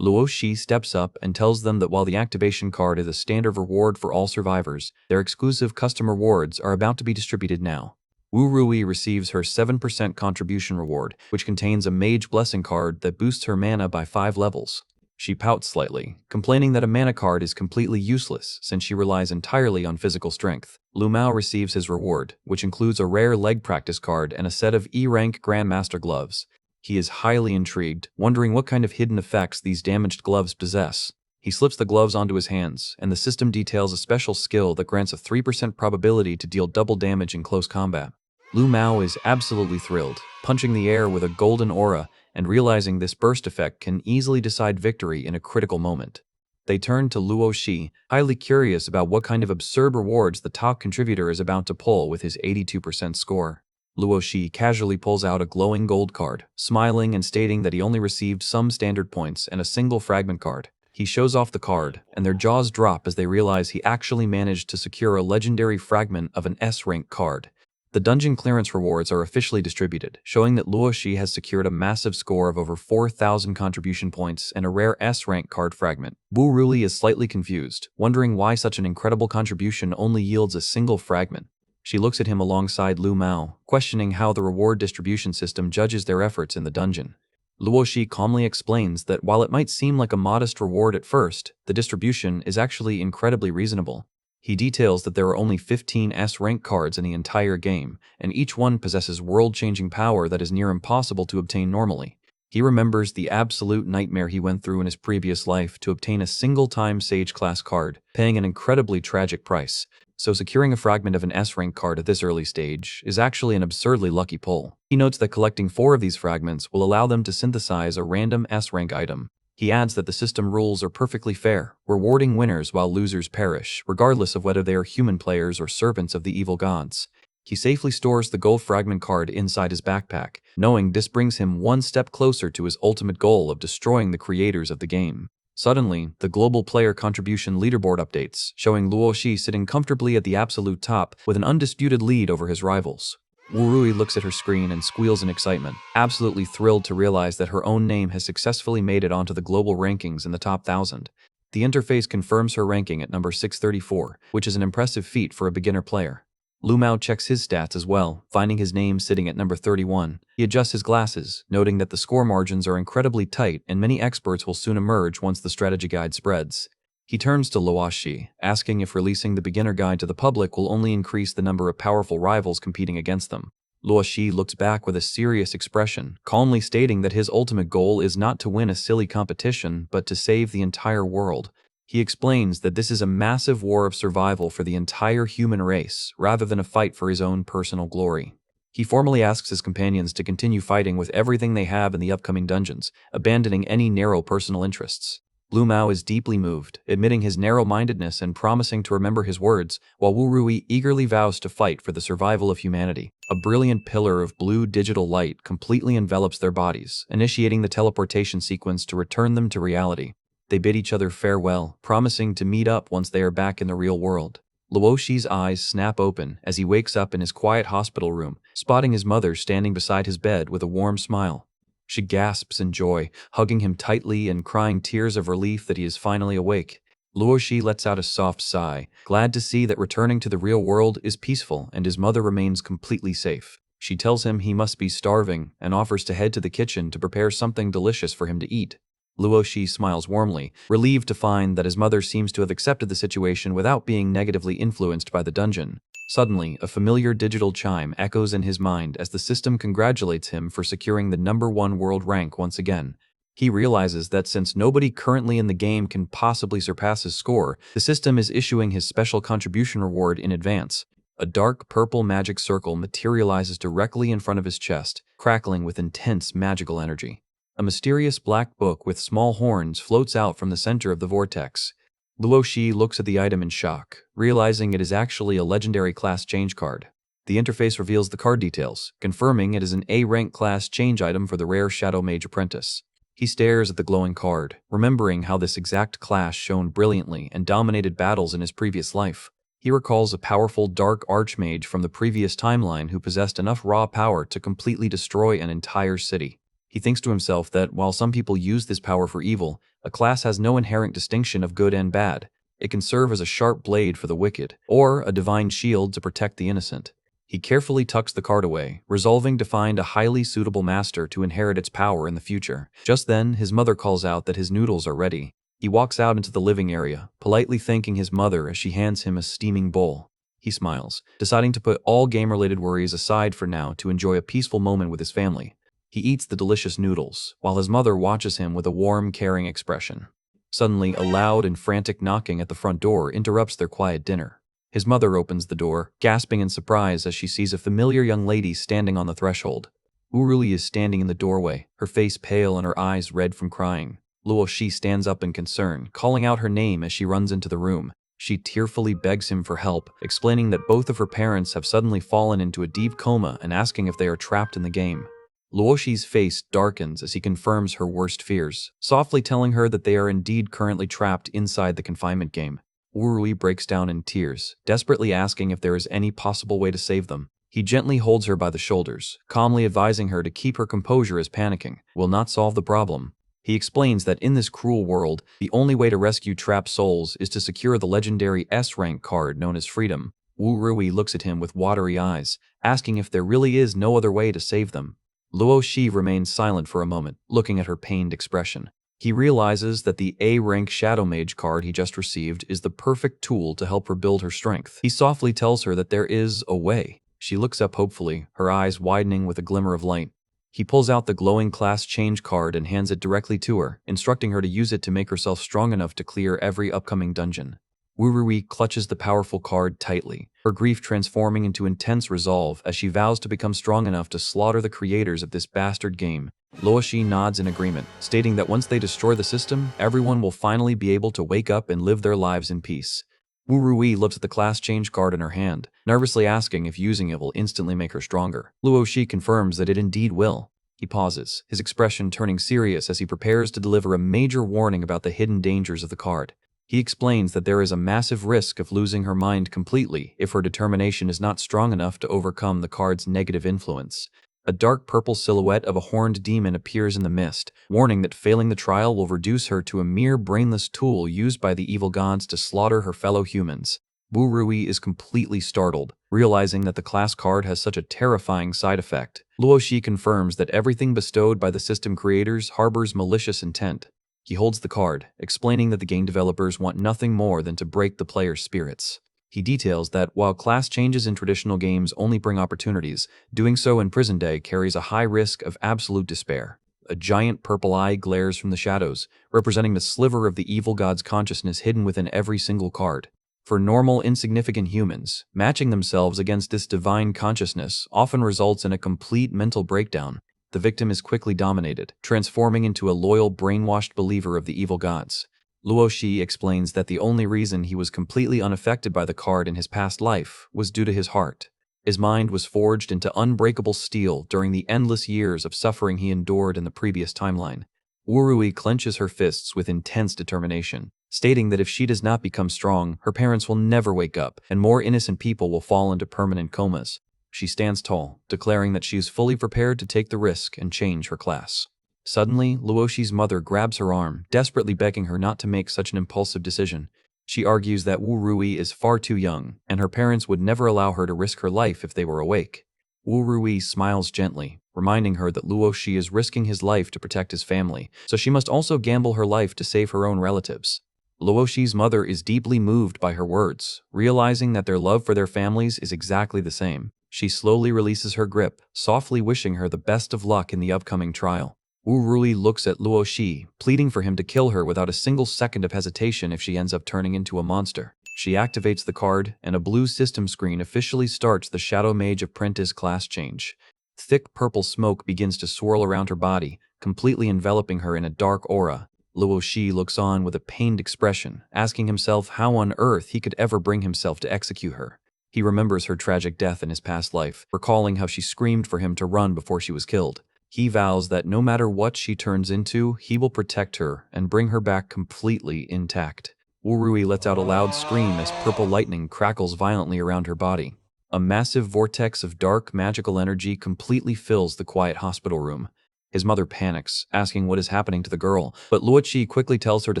Luo Shi steps up and tells them that while the activation card is a standard reward for all survivors, their exclusive custom rewards are about to be distributed now. Wu Rui receives her 7% contribution reward, which contains a mage blessing card that boosts her mana by 5 levels. She pouts slightly, complaining that a mana card is completely useless since she relies entirely on physical strength. Lu Mao receives his reward, which includes a rare leg practice card and a set of E-rank Grandmaster gloves. He is highly intrigued, wondering what kind of hidden effects these damaged gloves possess. He slips the gloves onto his hands, and the system details a special skill that grants a 3% probability to deal double damage in close combat. Lu Mao is absolutely thrilled, punching the air with a golden aura and realizing this burst effect can easily decide victory in a critical moment. They turn to Luo Shi, highly curious about what kind of absurd rewards the top contributor is about to pull with his 82% score. Luo Shi casually pulls out a glowing gold card, smiling and stating that he only received some standard points and a single fragment card. He shows off the card, and their jaws drop as they realize he actually managed to secure a legendary fragment of an S-rank card. The dungeon clearance rewards are officially distributed, showing that Luo Shi has secured a massive score of over 4,000 contribution points and a rare S-rank card fragment. Wu Rui is slightly confused, wondering why such an incredible contribution only yields a single fragment. She looks at him alongside Lu Mao, questioning how the reward distribution system judges their efforts in the dungeon. Luo Shi calmly explains that while it might seem like a modest reward at first, the distribution is actually incredibly reasonable. He details that there are only 15 S-rank cards in the entire game, and each one possesses world-changing power that is near impossible to obtain normally. He remembers the absolute nightmare he went through in his previous life to obtain a single-time Sage-class card, paying an incredibly tragic price, so securing a fragment of an S-rank card at this early stage is actually an absurdly lucky pull. He notes that collecting 4 of these fragments will allow them to synthesize a random S-rank item. He adds that the system rules are perfectly fair, rewarding winners while losers perish, regardless of whether they are human players or servants of the evil gods. He safely stores the gold fragment card inside his backpack, knowing this brings him one step closer to his ultimate goal of destroying the creators of the game. Suddenly, the global player contribution leaderboard updates, showing Luo Shi sitting comfortably at the absolute top with an undisputed lead over his rivals. Wu Rui looks at her screen and squeals in excitement, absolutely thrilled to realize that her own name has successfully made it onto the global rankings in the top 1,000. The interface confirms her ranking at number 634, which is an impressive feat for a beginner player. Lu Mao checks his stats as well, finding his name sitting at number 31. He adjusts his glasses, noting that the score margins are incredibly tight and many experts will soon emerge once the strategy guide spreads. He turns to Luo Shi, asking if releasing the beginner guide to the public will only increase the number of powerful rivals competing against them. Luo Shi looks back with a serious expression, calmly stating that his ultimate goal is not to win a silly competition, but to save the entire world. He explains that this is a massive war of survival for the entire human race, rather than a fight for his own personal glory. He formally asks his companions to continue fighting with everything they have in the upcoming dungeons, abandoning any narrow personal interests. Lu Mao is deeply moved, admitting his narrow-mindedness and promising to remember his words, while Wu Rui eagerly vows to fight for the survival of humanity. A brilliant pillar of blue digital light completely envelops their bodies, initiating the teleportation sequence to return them to reality. They bid each other farewell, promising to meet up once they are back in the real world. Luo Shi's eyes snap open as he wakes up in his quiet hospital room, spotting his mother standing beside his bed with a warm smile. She gasps in joy, hugging him tightly and crying tears of relief that he is finally awake. Luoshi lets out a soft sigh, glad to see that returning to the real world is peaceful and his mother remains completely safe. She tells him he must be starving and offers to head to the kitchen to prepare something delicious for him to eat. Luoshi smiles warmly, relieved to find that his mother seems to have accepted the situation without being negatively influenced by the dungeon. Suddenly, a familiar digital chime echoes in his mind as the system congratulates him for securing the #1 world rank once again. He realizes that since nobody currently in the game can possibly surpass his score, the system is issuing his special contribution reward in advance. A dark purple magic circle materializes directly in front of his chest, crackling with intense magical energy. A mysterious black book with small horns floats out from the center of the vortex. Luoshi looks at the item in shock, realizing it is actually a legendary class change card. The interface reveals the card details, confirming it is an A-rank class change item for the rare Shadow Mage Apprentice. He stares at the glowing card, remembering how this exact class shone brilliantly and dominated battles in his previous life. He recalls a powerful dark archmage from the previous timeline who possessed enough raw power to completely destroy an entire city. He thinks to himself that while some people use this power for evil, a class has no inherent distinction of good and bad. It can serve as a sharp blade for the wicked, or a divine shield to protect the innocent. He carefully tucks the card away, resolving to find a highly suitable master to inherit its power in the future. Just then, his mother calls out that his noodles are ready. He walks out into the living area, politely thanking his mother as she hands him a steaming bowl. He smiles, deciding to put all game-related worries aside for now to enjoy a peaceful moment with his family. He eats the delicious noodles, while his mother watches him with a warm, caring expression. Suddenly, a loud and frantic knocking at the front door interrupts their quiet dinner. His mother opens the door, gasping in surprise as she sees a familiar young lady standing on the threshold. Urui is standing in the doorway, her face pale and her eyes red from crying. Luoshi stands up in concern, calling out her name as she runs into the room. She tearfully begs him for help, explaining that both of her parents have suddenly fallen into a deep coma and asking if they are trapped in the game. Luoshi's face darkens as he confirms her worst fears, softly telling her that they are indeed currently trapped inside the confinement game. Urui breaks down in tears, desperately asking if there is any possible way to save them. He gently holds her by the shoulders, calmly advising her to keep her composure as panicking will not solve the problem. He explains that in this cruel world, the only way to rescue trapped souls is to secure the legendary S-rank card known as Freedom. Urui looks at him with watery eyes, asking if there really is no other way to save them. Luoshi remains silent for a moment, looking at her pained expression. He realizes that the A-rank Shadow Mage card he just received is the perfect tool to help her build her strength. He softly tells her that there is a way. She looks up hopefully, her eyes widening with a glimmer of light. He pulls out the glowing class change card and hands it directly to her, instructing her to use it to make herself strong enough to clear every upcoming dungeon. Urui clutches the powerful card tightly, her grief transforming into intense resolve as she vows to become strong enough to slaughter the creators of this bastard game. Luoshi nods in agreement, stating that once they destroy the system, everyone will finally be able to wake up and live their lives in peace. Urui looks at the class change card in her hand, nervously asking if using it will instantly make her stronger. Luoshi confirms that it indeed will. He pauses, his expression turning serious as he prepares to deliver a major warning about the hidden dangers of the card. He explains that there is a massive risk of losing her mind completely if her determination is not strong enough to overcome the card's negative influence. A dark purple silhouette of a horned demon appears in the mist, warning that failing the trial will reduce her to a mere brainless tool used by the evil gods to slaughter her fellow humans. Urui is completely startled, realizing that the class card has such a terrifying side effect. Luoshi confirms that everything bestowed by the system creators harbors malicious intent. He holds the card, explaining that the game developers want nothing more than to break the player's spirits. He details that while class changes in traditional games only bring opportunities, doing so in Prison Day carries a high risk of absolute despair. A giant purple eye glares from the shadows, representing the sliver of the evil god's consciousness hidden within every single card. For normal, insignificant humans, matching themselves against this divine consciousness often results in a complete mental breakdown. The victim is quickly dominated, transforming into a loyal, brainwashed believer of the evil gods. Luoshi explains that the only reason he was completely unaffected by the card in his past life was due to his heart. His mind was forged into unbreakable steel during the endless years of suffering he endured in the previous timeline. Urui clenches her fists with intense determination, stating that if she does not become strong, her parents will never wake up, and more innocent people will fall into permanent comas. She stands tall, declaring that she is fully prepared to take the risk and change her class. Suddenly, Luoshi's mother grabs her arm, desperately begging her not to make such an impulsive decision. She argues that Wu Rui is far too young, and her parents would never allow her to risk her life if they were awake. Wu Rui smiles gently, reminding her that Luo Shi is risking his life to protect his family, so she must also gamble her life to save her own relatives. Luo Shi's mother is deeply moved by her words, realizing that their love for their families is exactly the same. She slowly releases her grip, softly wishing her the best of luck in the upcoming trial. Wu Rui looks at Luo Shi, pleading for him to kill her without a single second of hesitation if she ends up turning into a monster. She activates the card, and a blue system screen officially starts the Shadow Mage Apprentice class change. Thick purple smoke begins to swirl around her body, completely enveloping her in a dark aura. Luo Shi looks on with a pained expression, asking himself how on earth he could ever bring himself to execute her. He remembers her tragic death in his past life, recalling how she screamed for him to run before she was killed. He vows that no matter what she turns into, he will protect her and bring her back completely intact. Wu Rui lets out a loud scream as purple lightning crackles violently around her body. A massive vortex of dark, magical energy completely fills the quiet hospital room. His mother panics, asking what is happening to the girl, but Luo Shi quickly tells her to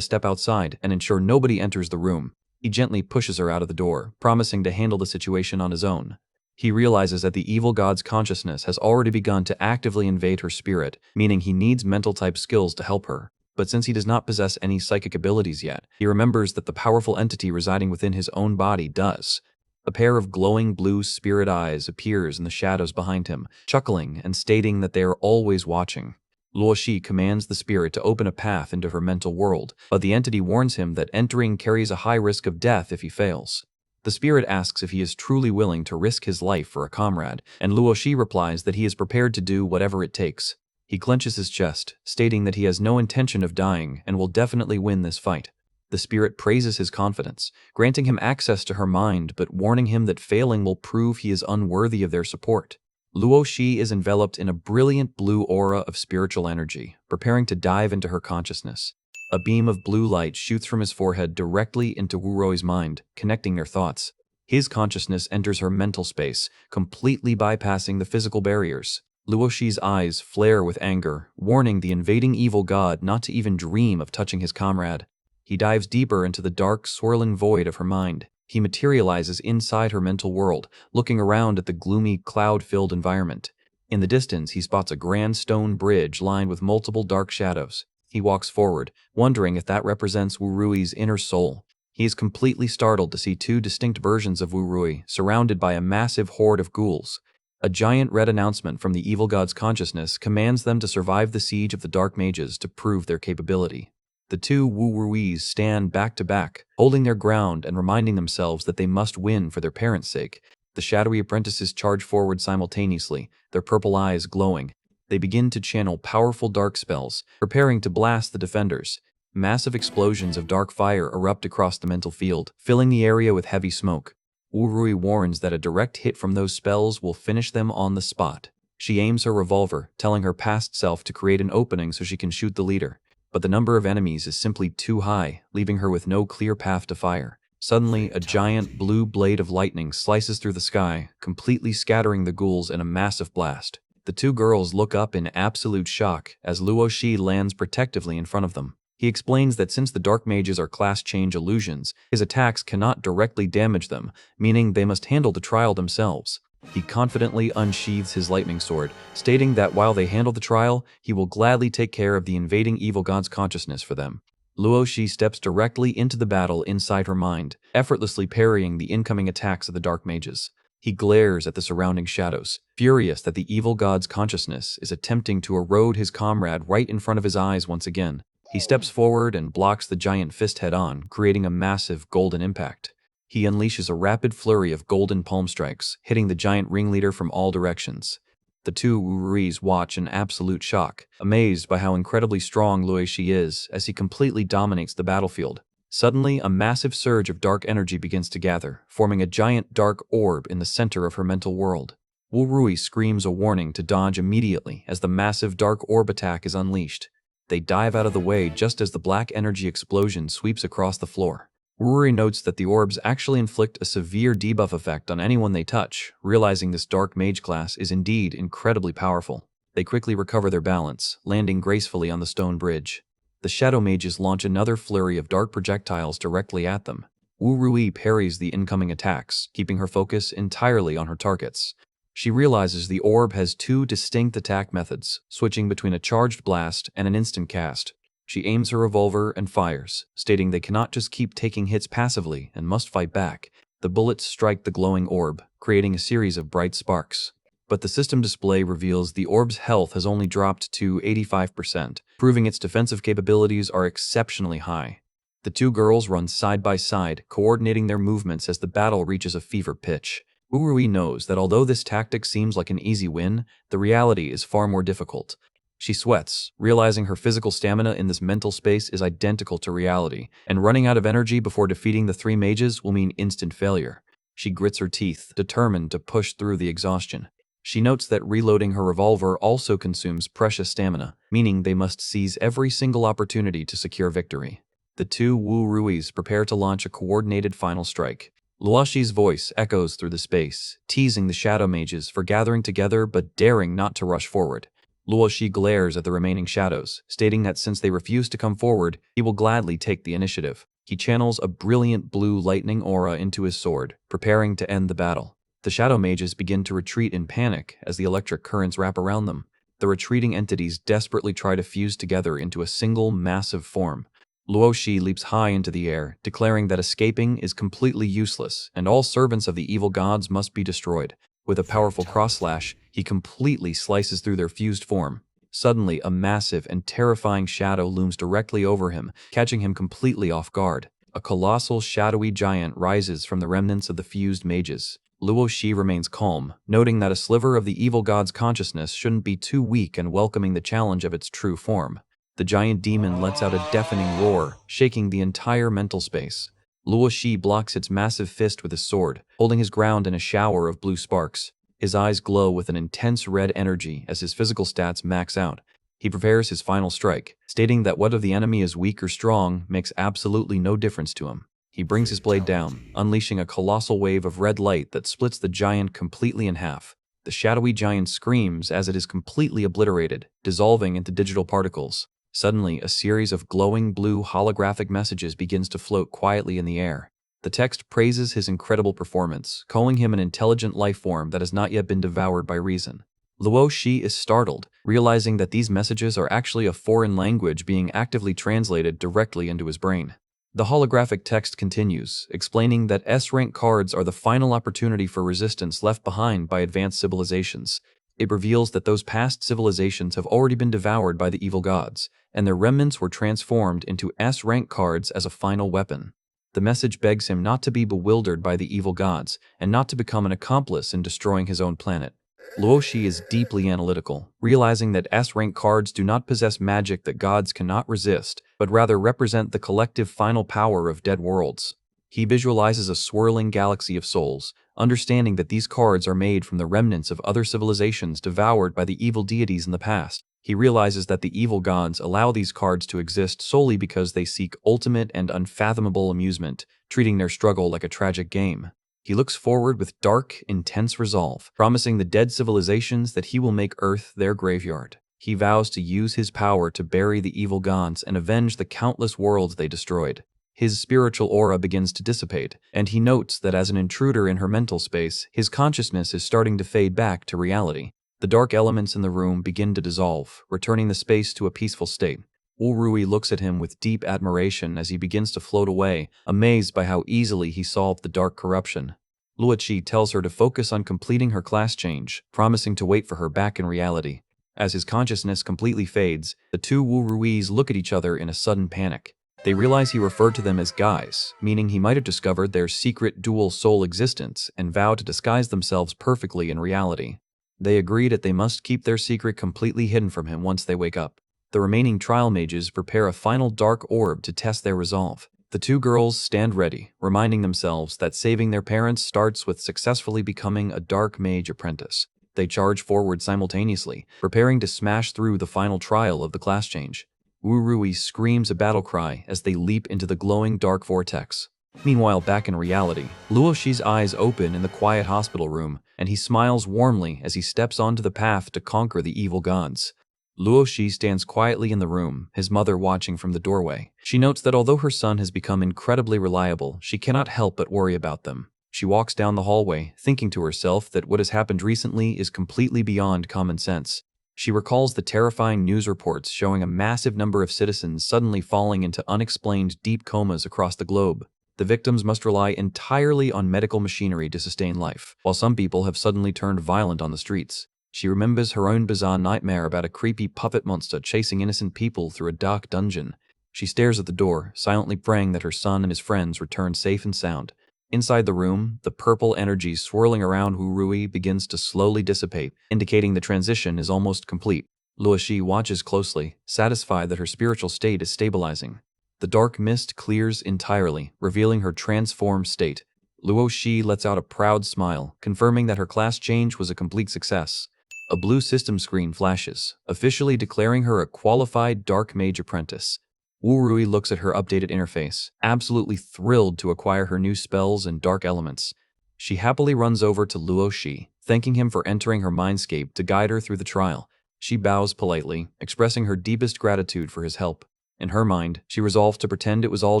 step outside and ensure nobody enters the room. He gently pushes her out of the door, promising to handle the situation on his own. He realizes that the evil god's consciousness has already begun to actively invade her spirit, meaning he needs mental-type skills to help her. But since he does not possess any psychic abilities yet, he remembers that the powerful entity residing within his own body does. A pair of glowing blue spirit eyes appears in the shadows behind him, chuckling and stating that they are always watching. Luo Shi commands the spirit to open a path into her mental world, but the entity warns him that entering carries a high risk of death if he fails. The spirit asks if he is truly willing to risk his life for a comrade, and Luo Shi replies that he is prepared to do whatever it takes. He clenches his chest, stating that he has no intention of dying and will definitely win this fight. The spirit praises his confidence, granting him access to her mind but warning him that failing will prove he is unworthy of their support. Luo Shi is enveloped in a brilliant blue aura of spiritual energy, preparing to dive into her consciousness. A beam of blue light shoots from his forehead directly into Wu Rui's mind, connecting their thoughts. His consciousness enters her mental space, completely bypassing the physical barriers. Luo Shi's eyes flare with anger, warning the invading evil god not to even dream of touching his comrade. He dives deeper into the dark, swirling void of her mind. He materializes inside her mental world, looking around at the gloomy, cloud-filled environment. In the distance, he spots a grand stone bridge lined with multiple dark shadows. He walks forward, wondering if that represents Wu Rui's inner soul. He is completely startled to see two distinct versions of Wu Rui, surrounded by a massive horde of ghouls. A giant red announcement from the evil god's consciousness commands them to survive the siege of the dark mages to prove their capability. The two Wu Ruis stand back to back, holding their ground and reminding themselves that they must win for their parents' sake. The shadowy apprentices charge forward simultaneously, their purple eyes glowing. They begin to channel powerful dark spells, preparing to blast the defenders. Massive explosions of dark fire erupt across the mental field, filling the area with heavy smoke. Wu Rui warns that a direct hit from those spells will finish them on the spot. She aims her revolver, telling her past self to create an opening so she can shoot the leader. But the number of enemies is simply too high, leaving her with no clear path to fire. Suddenly, a giant blue blade of lightning slices through the sky, completely scattering the ghouls in a massive blast. The two girls look up in absolute shock as Luo Shi lands protectively in front of them. He explains that since the dark mages are class change illusions, his attacks cannot directly damage them, meaning they must handle the trial themselves. He confidently unsheathes his lightning sword, stating that while they handle the trial, he will gladly take care of the invading evil god's consciousness for them. Luo Shi steps directly into the battle inside her mind, effortlessly parrying the incoming attacks of the dark mages. He glares at the surrounding shadows, furious that the evil god's consciousness is attempting to erode his comrade right in front of his eyes once again. He steps forward and blocks the giant fist head-on, creating a massive golden impact. He unleashes a rapid flurry of golden palm strikes, hitting the giant ringleader from all directions. The two Wu Ruis watch in absolute shock, amazed by how incredibly strong Luo Shi is as he completely dominates the battlefield. Suddenly, a massive surge of dark energy begins to gather, forming a giant dark orb in the center of her mental world. Wu Rui screams a warning to dodge immediately as the massive dark orb attack is unleashed. They dive out of the way just as the black energy explosion sweeps across the floor. Wu Rui notes that the orbs actually inflict a severe debuff effect on anyone they touch, realizing this dark mage class is indeed incredibly powerful. They quickly recover their balance, landing gracefully on the stone bridge. The shadow mages launch another flurry of dark projectiles directly at them. Wu Rui parries the incoming attacks, keeping her focus entirely on her targets. She realizes the orb has two distinct attack methods, switching between a charged blast and an instant cast. She aims her revolver and fires, stating they cannot just keep taking hits passively and must fight back. The bullets strike the glowing orb, creating a series of bright sparks. But the system display reveals the orb's health has only dropped to 85%, proving its defensive capabilities are exceptionally high. The two girls run side by side, coordinating their movements as the battle reaches a fever pitch. Wu Rui knows that although this tactic seems like an easy win, the reality is far more difficult. She sweats, realizing her physical stamina in this mental space is identical to reality, and running out of energy before defeating the three mages will mean instant failure. She grits her teeth, determined to push through the exhaustion. She notes that reloading her revolver also consumes precious stamina, meaning they must seize every single opportunity to secure victory. The two Wu Ruis prepare to launch a coordinated final strike. Luoshi's voice echoes through the space, teasing the shadow mages for gathering together but daring not to rush forward. Luoshi glares at the remaining shadows, stating that since they refuse to come forward, he will gladly take the initiative. He channels a brilliant blue lightning aura into his sword, preparing to end the battle. The shadow mages begin to retreat in panic as the electric currents wrap around them. The retreating entities desperately try to fuse together into a single massive form. Luoshi leaps high into the air, declaring that escaping is completely useless and all servants of the evil gods must be destroyed. With a powerful cross-slash, he completely slices through their fused form. Suddenly, a massive and terrifying shadow looms directly over him, catching him completely off guard. A colossal, shadowy giant rises from the remnants of the fused mages. Luoshi remains calm, noting that a sliver of the evil god's consciousness shouldn't be too weak and welcoming the challenge of its true form. The giant demon lets out a deafening roar, shaking the entire mental space. Luoshi blocks its massive fist with his sword, holding his ground in a shower of blue sparks. His eyes glow with an intense red energy as his physical stats max out. He prepares his final strike, stating that whether the enemy is weak or strong makes absolutely no difference to him. He brings his blade down, unleashing a colossal wave of red light that splits the giant completely in half. The shadowy giant screams as it is completely obliterated, dissolving into digital particles. Suddenly, a series of glowing blue holographic messages begins to float quietly in the air. The text praises his incredible performance, calling him an intelligent life form that has not yet been devoured by reason. Luoshi is startled, realizing that these messages are actually a foreign language being actively translated directly into his brain. The holographic text continues, explaining that S-rank cards are the final opportunity for resistance left behind by advanced civilizations. It reveals that those past civilizations have already been devoured by the evil gods, and their remnants were transformed into S-rank cards as a final weapon. The message begs him not to be bewildered by the evil gods, and not to become an accomplice in destroying his own planet. Luoshi is deeply analytical, realizing that S-rank cards do not possess magic that gods cannot resist, but rather represent the collective final power of dead worlds. He visualizes a swirling galaxy of souls, understanding that these cards are made from the remnants of other civilizations devoured by the evil deities in the past. He realizes that the evil gods allow these cards to exist solely because they seek ultimate and unfathomable amusement, treating their struggle like a tragic game. He looks forward with dark, intense resolve, promising the dead civilizations that he will make Earth their graveyard. He vows to use his power to bury the evil gods and avenge the countless worlds they destroyed. His spiritual aura begins to dissipate, and he notes that as an intruder in her mental space, his consciousness is starting to fade back to reality. The dark elements in the room begin to dissolve, returning the space to a peaceful state. Wu Rui looks at him with deep admiration as he begins to float away, amazed by how easily he solved the dark corruption. Luoshi tells her to focus on completing her class change, promising to wait for her back in reality. As his consciousness completely fades, the two Wu Ruis look at each other in a sudden panic. They realize he referred to them as guys, meaning he might have discovered their secret dual soul existence and vow to disguise themselves perfectly in reality. They agree that they must keep their secret completely hidden from him once they wake up. The remaining trial mages prepare a final dark orb to test their resolve. The two girls stand ready, reminding themselves that saving their parents starts with successfully becoming a dark mage apprentice. They charge forward simultaneously, preparing to smash through the final trial of the class change. Wu Rui screams a battle cry as they leap into the glowing dark vortex. Meanwhile, back in reality, Luoshi's eyes open in the quiet hospital room, and he smiles warmly as he steps onto the path to conquer the evil gods. Luo Shi stands quietly in the room, his mother watching from the doorway. She notes that although her son has become incredibly reliable, she cannot help but worry about them. She walks down the hallway, thinking to herself that what has happened recently is completely beyond common sense. She recalls the terrifying news reports showing a massive number of citizens suddenly falling into unexplained deep comas across the globe. The victims must rely entirely on medical machinery to sustain life, while some people have suddenly turned violent on the streets. She remembers her own bizarre nightmare about a creepy puppet monster chasing innocent people through a dark dungeon. She stares at the door, silently praying that her son and his friends return safe and sound. Inside the room, the purple energy swirling around Wu Rui begins to slowly dissipate, indicating the transition is almost complete. Luo Shi watches closely, satisfied that her spiritual state is stabilizing. The dark mist clears entirely, revealing her transformed state. Luo Shi lets out a proud smile, confirming that her class change was a complete success. A blue system screen flashes, officially declaring her a qualified dark mage apprentice. Wu Rui looks at her updated interface, absolutely thrilled to acquire her new spells and dark elements. She happily runs over to Luo Shi, thanking him for entering her mindscape to guide her through the trial. She bows politely, expressing her deepest gratitude for his help. In her mind, she resolves to pretend it was all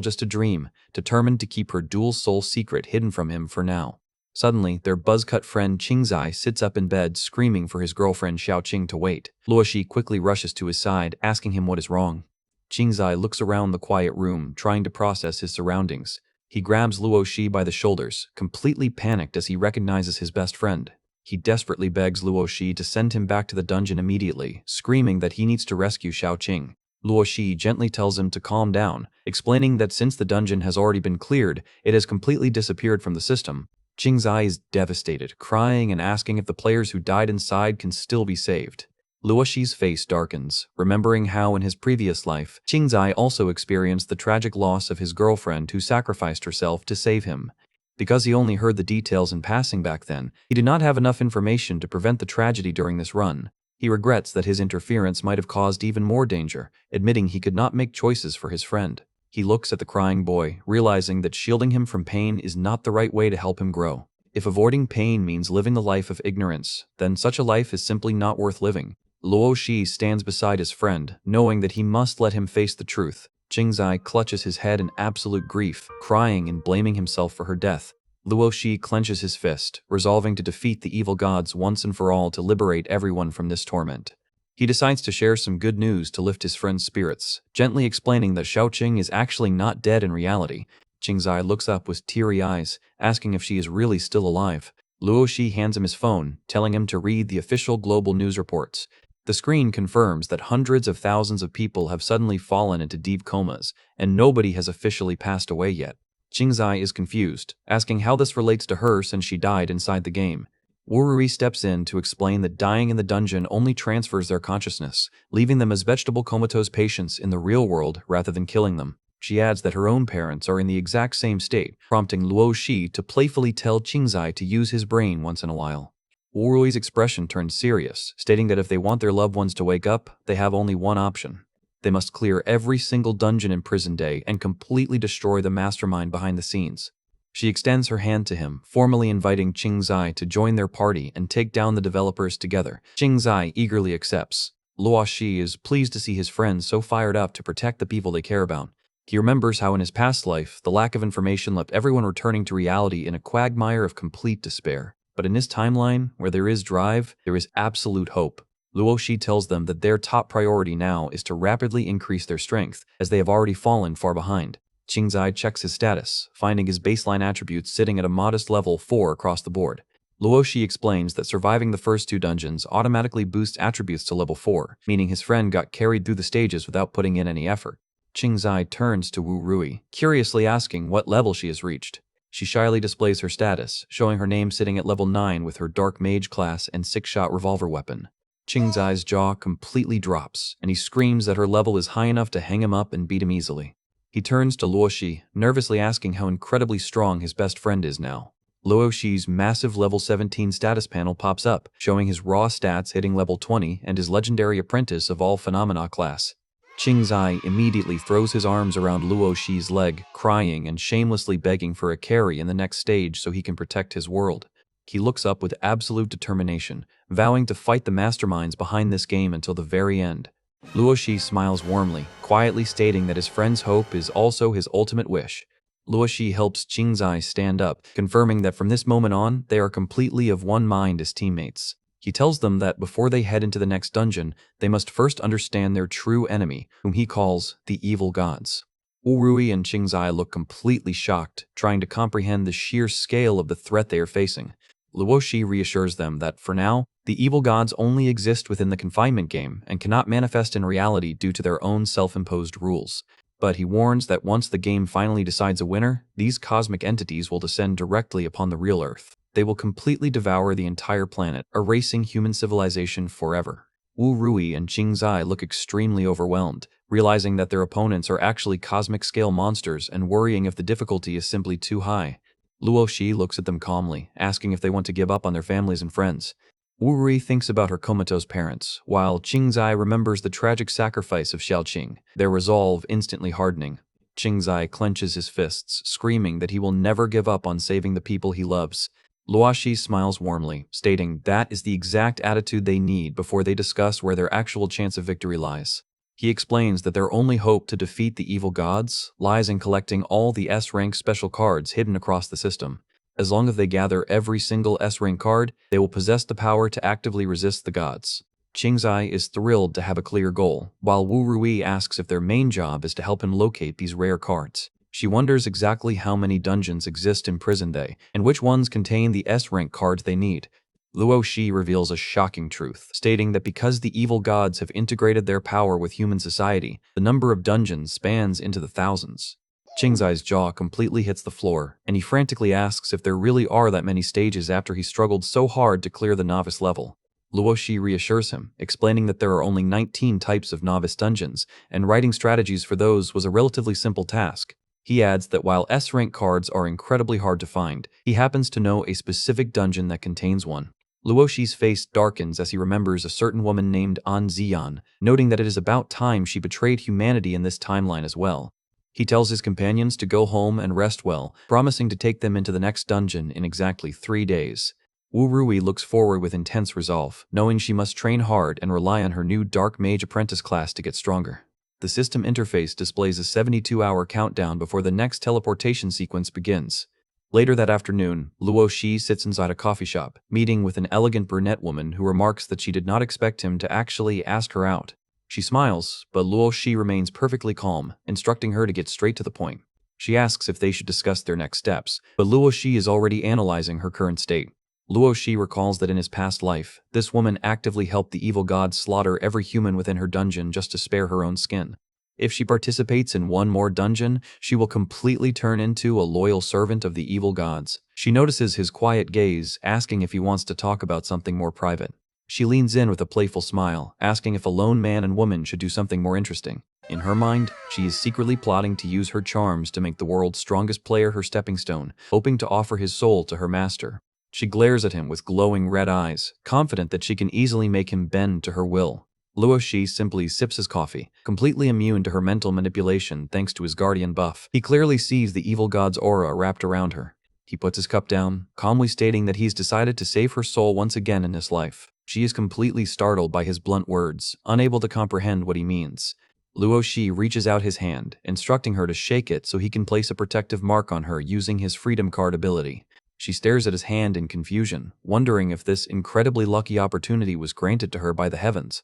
just a dream, determined to keep her dual soul secret hidden from him for now. Suddenly, their buzz-cut friend Qingzai sits up in bed, screaming for his girlfriend Xiaoqing to wait. Luo Shi quickly rushes to his side, asking him what is wrong. Qingzai looks around the quiet room, trying to process his surroundings. He grabs Luo Shi by the shoulders, completely panicked as he recognizes his best friend. He desperately begs Luo Shi to send him back to the dungeon immediately, screaming that he needs to rescue Xiaoqing. Luo Shi gently tells him to calm down, explaining that since the dungeon has already been cleared, it has completely disappeared from the system. Qingzai is devastated, crying and asking if the players who died inside can still be saved. Luo Shi's face darkens, remembering how in his previous life, Qingzai also experienced the tragic loss of his girlfriend who sacrificed herself to save him. Because he only heard the details in passing back then, he did not have enough information to prevent the tragedy during this run. He regrets that his interference might have caused even more danger, admitting he could not make choices for his friend. He looks at the crying boy, realizing that shielding him from pain is not the right way to help him grow. If avoiding pain means living the life of ignorance, then such a life is simply not worth living. Luo Shi stands beside his friend, knowing that he must let him face the truth. Qingzai clutches his head in absolute grief, crying and blaming himself for her death. Luo Shi clenches his fist, resolving to defeat the evil gods once and for all to liberate everyone from this torment. He decides to share some good news to lift his friend's spirits, gently explaining that Xiaoqing is actually not dead in reality. Qingzai looks up with teary eyes, asking if she is really still alive. Luo Shi hands him his phone, telling him to read the official global news reports. The screen confirms that hundreds of thousands of people have suddenly fallen into deep comas, and nobody has officially passed away yet. Qingzai is confused, asking how this relates to her since she died inside the game. Wu Rui steps in to explain that dying in the dungeon only transfers their consciousness, leaving them as vegetable comatose patients in the real world rather than killing them. She adds that her own parents are in the exact same state, prompting Luo Shi to playfully tell Qingzai to use his brain once in a while. Wu Rui's expression turns serious, stating that if they want their loved ones to wake up, they have only one option. They must clear every single dungeon in Prison Day and completely destroy the mastermind behind the scenes. She extends her hand to him, formally inviting Qingzai to join their party and take down the developers together. Qingzai eagerly accepts. Luo Shi is pleased to see his friends so fired up to protect the people they care about. He remembers how in his past life, the lack of information left everyone returning to reality in a quagmire of complete despair. But in this timeline, where there is drive, there is absolute hope. Luo Shi tells them that their top priority now is to rapidly increase their strength, as they have already fallen far behind. Qingzai checks his status, finding his baseline attributes sitting at a modest level 4 across the board. Luo Shi explains that surviving the first 2 dungeons automatically boosts attributes to level 4, meaning his friend got carried through the stages without putting in any effort. Qingzai turns to Wu Rui, curiously asking what level she has reached. She shyly displays her status, showing her name sitting at level 9 with her dark mage class and 6-shot revolver weapon. Qingzai's jaw completely drops, and he screams that her level is high enough to hang him up and beat him easily. He turns to Luo Shi, nervously asking how incredibly strong his best friend is now. Luo Shi's massive level 17 status panel pops up, showing his raw stats hitting level 20 and his legendary apprentice of all phenomena class. Qingzai immediately throws his arms around Luo Shi's leg, crying and shamelessly begging for a carry in the next stage so he can protect his world. He looks up with absolute determination, vowing to fight the masterminds behind this game until the very end. Luoshi smiles warmly, quietly stating that his friend's hope is also his ultimate wish. Luoshi helps Qingzai stand up, confirming that from this moment on, they are completely of one mind as teammates. He tells them that before they head into the next dungeon, they must first understand their true enemy, whom he calls the evil gods. Urui and Qingzai look completely shocked, trying to comprehend the sheer scale of the threat they are facing. Luoshi reassures them that, for now, the evil gods only exist within the confinement game and cannot manifest in reality due to their own self-imposed rules. But he warns that once the game finally decides a winner, these cosmic entities will descend directly upon the real Earth. They will completely devour the entire planet, erasing human civilization forever. Wu Rui and Qingzai look extremely overwhelmed, realizing that their opponents are actually cosmic-scale monsters and worrying if the difficulty is simply too high. Luo Shi looks at them calmly, asking if they want to give up on their families and friends. Wu Rui thinks about her comatose parents, while Qingzai remembers the tragic sacrifice of Xiaoqing, their resolve instantly hardening. Qingzai clenches his fists, screaming that he will never give up on saving the people he loves. Luoshi smiles warmly, stating that is the exact attitude they need before they discuss where their actual chance of victory lies. He explains that their only hope to defeat the evil gods lies in collecting all the S-rank special cards hidden across the system. As long as they gather every single S-rank card, they will possess the power to actively resist the gods. Qingzai is thrilled to have a clear goal, while Wu Rui asks if their main job is to help him locate these rare cards. She wonders exactly how many dungeons exist in Prison Day, and which ones contain the S-rank cards they need. Luo Shi reveals a shocking truth, stating that because the evil gods have integrated their power with human society, the number of dungeons spans into the thousands. Qingzai's jaw completely hits the floor, and he frantically asks if there really are that many stages after he struggled so hard to clear the novice level. Luo Shi reassures him, explaining that there are only 19 types of novice dungeons, and writing strategies for those was a relatively simple task. He adds that while S-rank cards are incredibly hard to find, he happens to know a specific dungeon that contains one. Luoshi's face darkens as he remembers a certain woman named An Ziyan, noting that it is about time she betrayed humanity in this timeline as well. He tells his companions to go home and rest well, promising to take them into the next dungeon in exactly 3 days. Wu Rui looks forward with intense resolve, knowing she must train hard and rely on her new Dark Mage apprentice class to get stronger. The system interface displays a 72-hour countdown before the next teleportation sequence begins. Later that afternoon, Luo Shi sits inside a coffee shop, meeting with an elegant brunette woman who remarks that she did not expect him to actually ask her out. She smiles, but Luo Shi remains perfectly calm, instructing her to get straight to the point. She asks if they should discuss their next steps, but Luo Shi is already analyzing her current state. Luo Shi recalls that in his past life, this woman actively helped the evil gods slaughter every human within her dungeon just to spare her own skin. If she participates in one more dungeon, she will completely turn into a loyal servant of the evil gods. She notices his quiet gaze, asking if he wants to talk about something more private. She leans in with a playful smile, asking if a lone man and woman should do something more interesting. In her mind, she is secretly plotting to use her charms to make the world's strongest player her stepping stone, hoping to offer his soul to her master. She glares at him with glowing red eyes, confident that she can easily make him bend to her will. Luo Shi simply sips his coffee, completely immune to her mental manipulation thanks to his guardian buff. He clearly sees the evil god's aura wrapped around her. He puts his cup down, calmly stating that he's decided to save her soul once again in this life. She is completely startled by his blunt words, unable to comprehend what he means. Luo Shi reaches out his hand, instructing her to shake it so he can place a protective mark on her using his freedom card ability. She stares at his hand in confusion, wondering if this incredibly lucky opportunity was granted to her by the heavens.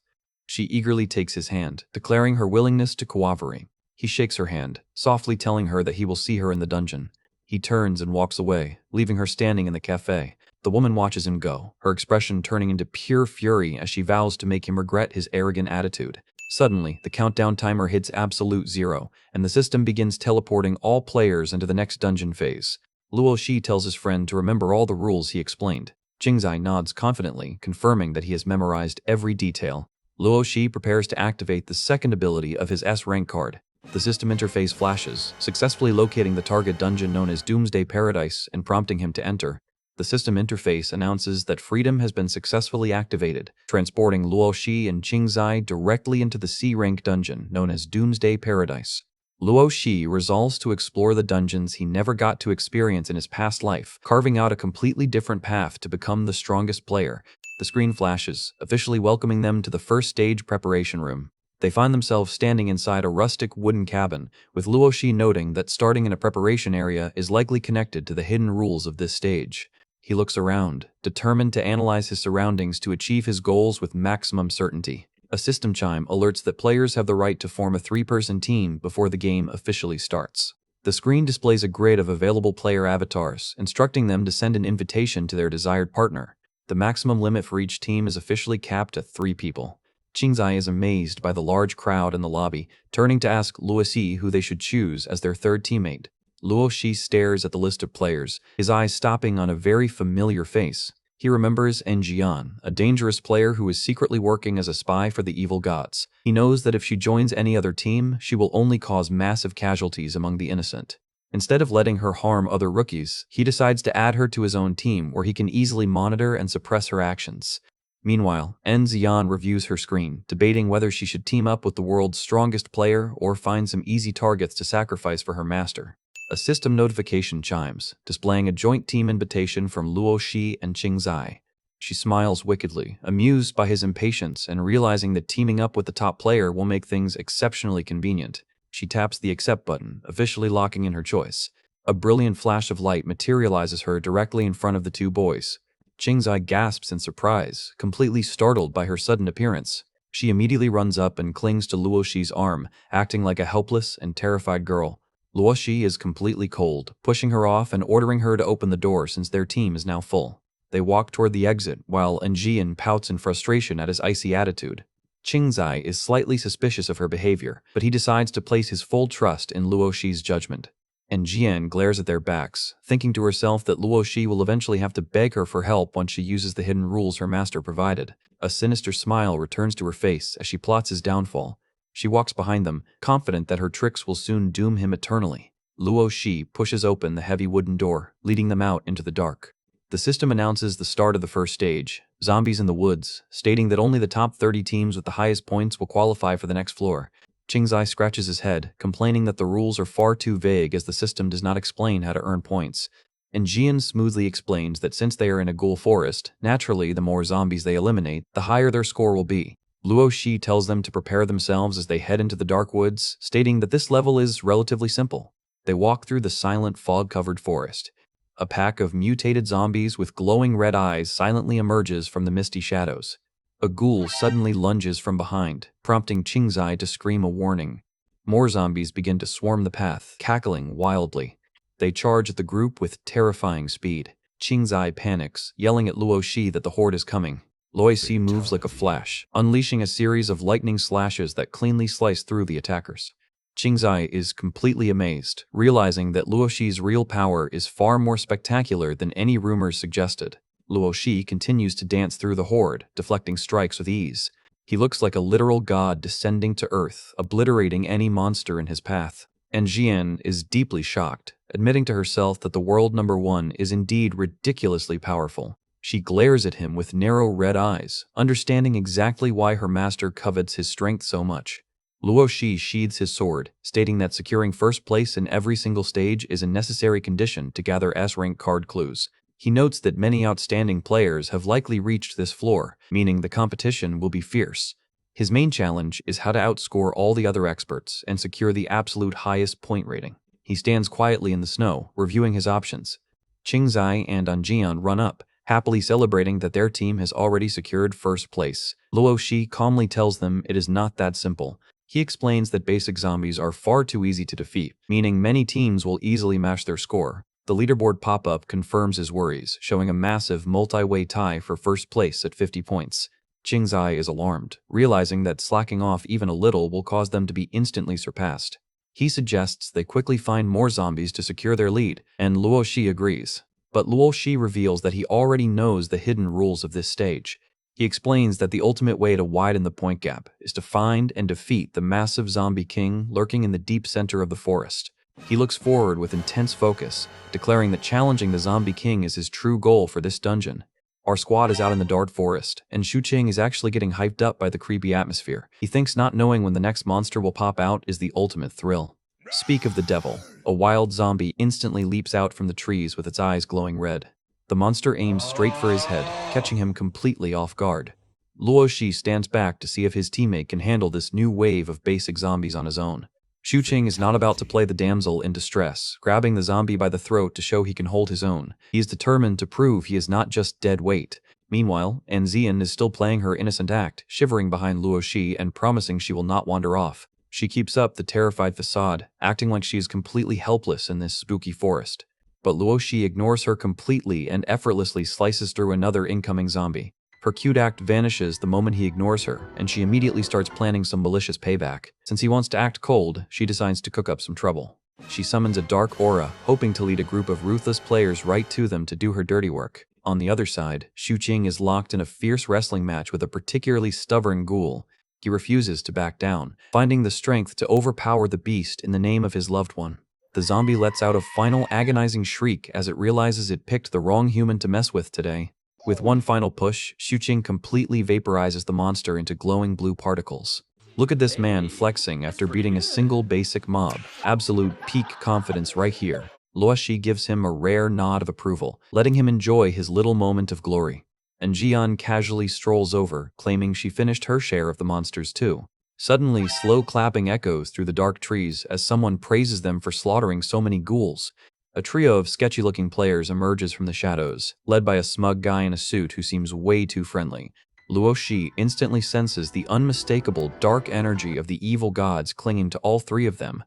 She eagerly takes his hand, declaring her willingness to cooperate. He shakes her hand, softly telling her that he will see her in the dungeon. He turns and walks away, leaving her standing in the cafe. The woman watches him go, her expression turning into pure fury as she vows to make him regret his arrogant attitude. Suddenly, the countdown timer hits absolute 0, and the system begins teleporting all players into the next dungeon phase. Luo Shi tells his friend to remember all the rules he explained. Qingzai nods confidently, confirming that he has memorized every detail. Luo Shi prepares to activate the second ability of his S-rank card. The system interface flashes, successfully locating the target dungeon known as Doomsday Paradise and prompting him to enter. The system interface announces that freedom has been successfully activated, transporting Luo Shi and Qingzai directly into the C-rank dungeon known as Doomsday Paradise. Luo Shi resolves to explore the dungeons he never got to experience in his past life, carving out a completely different path to become the strongest player. The screen flashes, officially welcoming them to the first stage preparation room. They find themselves standing inside a rustic wooden cabin, with Luo Shi noting that starting in a preparation area is likely connected to the hidden rules of this stage. He looks around, determined to analyze his surroundings to achieve his goals with maximum certainty. A system chime alerts that players have the right to form a 3-person team before the game officially starts. The screen displays a grid of available player avatars, instructing them to send an invitation to their desired partner. The maximum limit for each team is officially capped at 3 people. Qingzai is amazed by the large crowd in the lobby, turning to ask Luo Shi who they should choose as their third teammate. Luo Shi stares at the list of players, his eyes stopping on a very familiar face. He remembers Jian, a dangerous player who is secretly working as a spy for the evil gods. He knows that if she joins any other team, she will only cause massive casualties among the innocent. Instead of letting her harm other rookies, he decides to add her to his own team where he can easily monitor and suppress her actions. Meanwhile, Zian reviews her screen, debating whether she should team up with the world's strongest player or find some easy targets to sacrifice for her master. A system notification chimes, displaying a joint team invitation from Luo Shi and Qingzai. She smiles wickedly, amused by his impatience and realizing that teaming up with the top player will make things exceptionally convenient. She taps the accept button, officially locking in her choice. A brilliant flash of light materializes her directly in front of the 2 boys. Qingzai gasps in surprise, completely startled by her sudden appearance. She immediately runs up and clings to Luo Shi's arm, acting like a helpless and terrified girl. Luo Shi is completely cold, pushing her off and ordering her to open the door since their team is now full. They walk toward the exit, while Jian pouts in frustration at his icy attitude. Qingzai is slightly suspicious of her behavior, but he decides to place his full trust in Luo Shi's judgment. Jian glares at their backs, thinking to herself that Luo Shi will eventually have to beg her for help once she uses the hidden rules her master provided. A sinister smile returns to her face as she plots his downfall. She walks behind them, confident that her tricks will soon doom him eternally. Luo Shi pushes open the heavy wooden door, leading them out into the dark. The system announces the start of the first stage, Zombies in the Woods, stating that only the top 30 teams with the highest points will qualify for the next floor. Qingzai scratches his head, complaining that the rules are far too vague as the system does not explain how to earn points. Jian smoothly explains that since they are in a ghoul forest, naturally the more zombies they eliminate, the higher their score will be. Luo Shi tells them to prepare themselves as they head into the dark woods, stating that this level is relatively simple. They walk through the silent fog-covered forest. A pack of mutated zombies with glowing red eyes silently emerges from the misty shadows. A ghoul suddenly lunges from behind, prompting Qingzai to scream a warning. More zombies begin to swarm the path, cackling wildly. They charge at the group with terrifying speed. Qingzai panics, yelling at Luo Shi that the horde is coming. Luo Shi moves like a flash, unleashing a series of lightning slashes that cleanly slice through the attackers. Qingzai is completely amazed, realizing that Luo Shi's real power is far more spectacular than any rumors suggested. Luo Shi continues to dance through the horde, deflecting strikes with ease. He looks like a literal god descending to earth, obliterating any monster in his path. Jian is deeply shocked, admitting to herself that the world number 1 is indeed ridiculously powerful. She glares at him with narrow red eyes, understanding exactly why her master covets his strength so much. Luo Shi sheathes his sword, stating that securing first place in every single stage is a necessary condition to gather S-rank card clues. He notes that many outstanding players have likely reached this floor, meaning the competition will be fierce. His main challenge is how to outscore all the other experts and secure the absolute highest point rating. He stands quietly in the snow, reviewing his options. Qingzai and Jian run up, happily celebrating that their team has already secured first place. Luo Shi calmly tells them it is not that simple. He explains that basic zombies are far too easy to defeat, meaning many teams will easily match their score. The leaderboard pop-up confirms his worries, showing a massive multi-way tie for first place at 50 points. Qingzai is alarmed, realizing that slacking off even a little will cause them to be instantly surpassed. He suggests they quickly find more zombies to secure their lead, and Luo Shi agrees. But Luo Shi reveals that he already knows the hidden rules of this stage. He explains that the ultimate way to widen the point gap is to find and defeat the massive zombie king lurking in the deep center of the forest. He looks forward with intense focus, declaring that challenging the zombie king is his true goal for this dungeon. Our squad is out in the dark forest, and Shuqing is actually getting hyped up by the creepy atmosphere. He thinks not knowing when the next monster will pop out is the ultimate thrill. Speak of the devil. A wild zombie instantly leaps out from the trees with its eyes glowing red. The monster aims straight for his head, catching him completely off guard. Luo Shi stands back to see if his teammate can handle this new wave of basic zombies on his own. Shu Qing is not about to play the damsel in distress, grabbing the zombie by the throat to show he can hold his own. He is determined to prove he is not just dead weight. Meanwhile, Anzian is still playing her innocent act, shivering behind Luo Shi and promising she will not wander off. She keeps up the terrified facade, acting like she is completely helpless in this spooky forest. But Luo Shi ignores her completely and effortlessly slices through another incoming zombie. Her cute act vanishes the moment he ignores her, and she immediately starts planning some malicious payback. Since he wants to act cold, she decides to cook up some trouble. She summons a dark aura, hoping to lead a group of ruthless players right to them to do her dirty work. On the other side, Shu Qing is locked in a fierce wrestling match with a particularly stubborn ghoul. He refuses to back down, finding the strength to overpower the beast in the name of his loved one. The zombie lets out a final agonizing shriek as it realizes it picked the wrong human to mess with today. With one final push, Shu Qing completely vaporizes the monster into glowing blue particles. Look at this man flexing after beating a single basic mob. Absolute peak confidence right here. Luo Shi gives him a rare nod of approval, letting him enjoy his little moment of glory. And Jian casually strolls over, claiming she finished her share of the monsters too. Suddenly, slow clapping echoes through the dark trees as someone praises them for slaughtering so many ghouls. A trio of sketchy-looking players emerges from the shadows, led by a smug guy in a suit who seems way too friendly. Luo Shi instantly senses the unmistakable dark energy of the evil gods clinging to all three of them.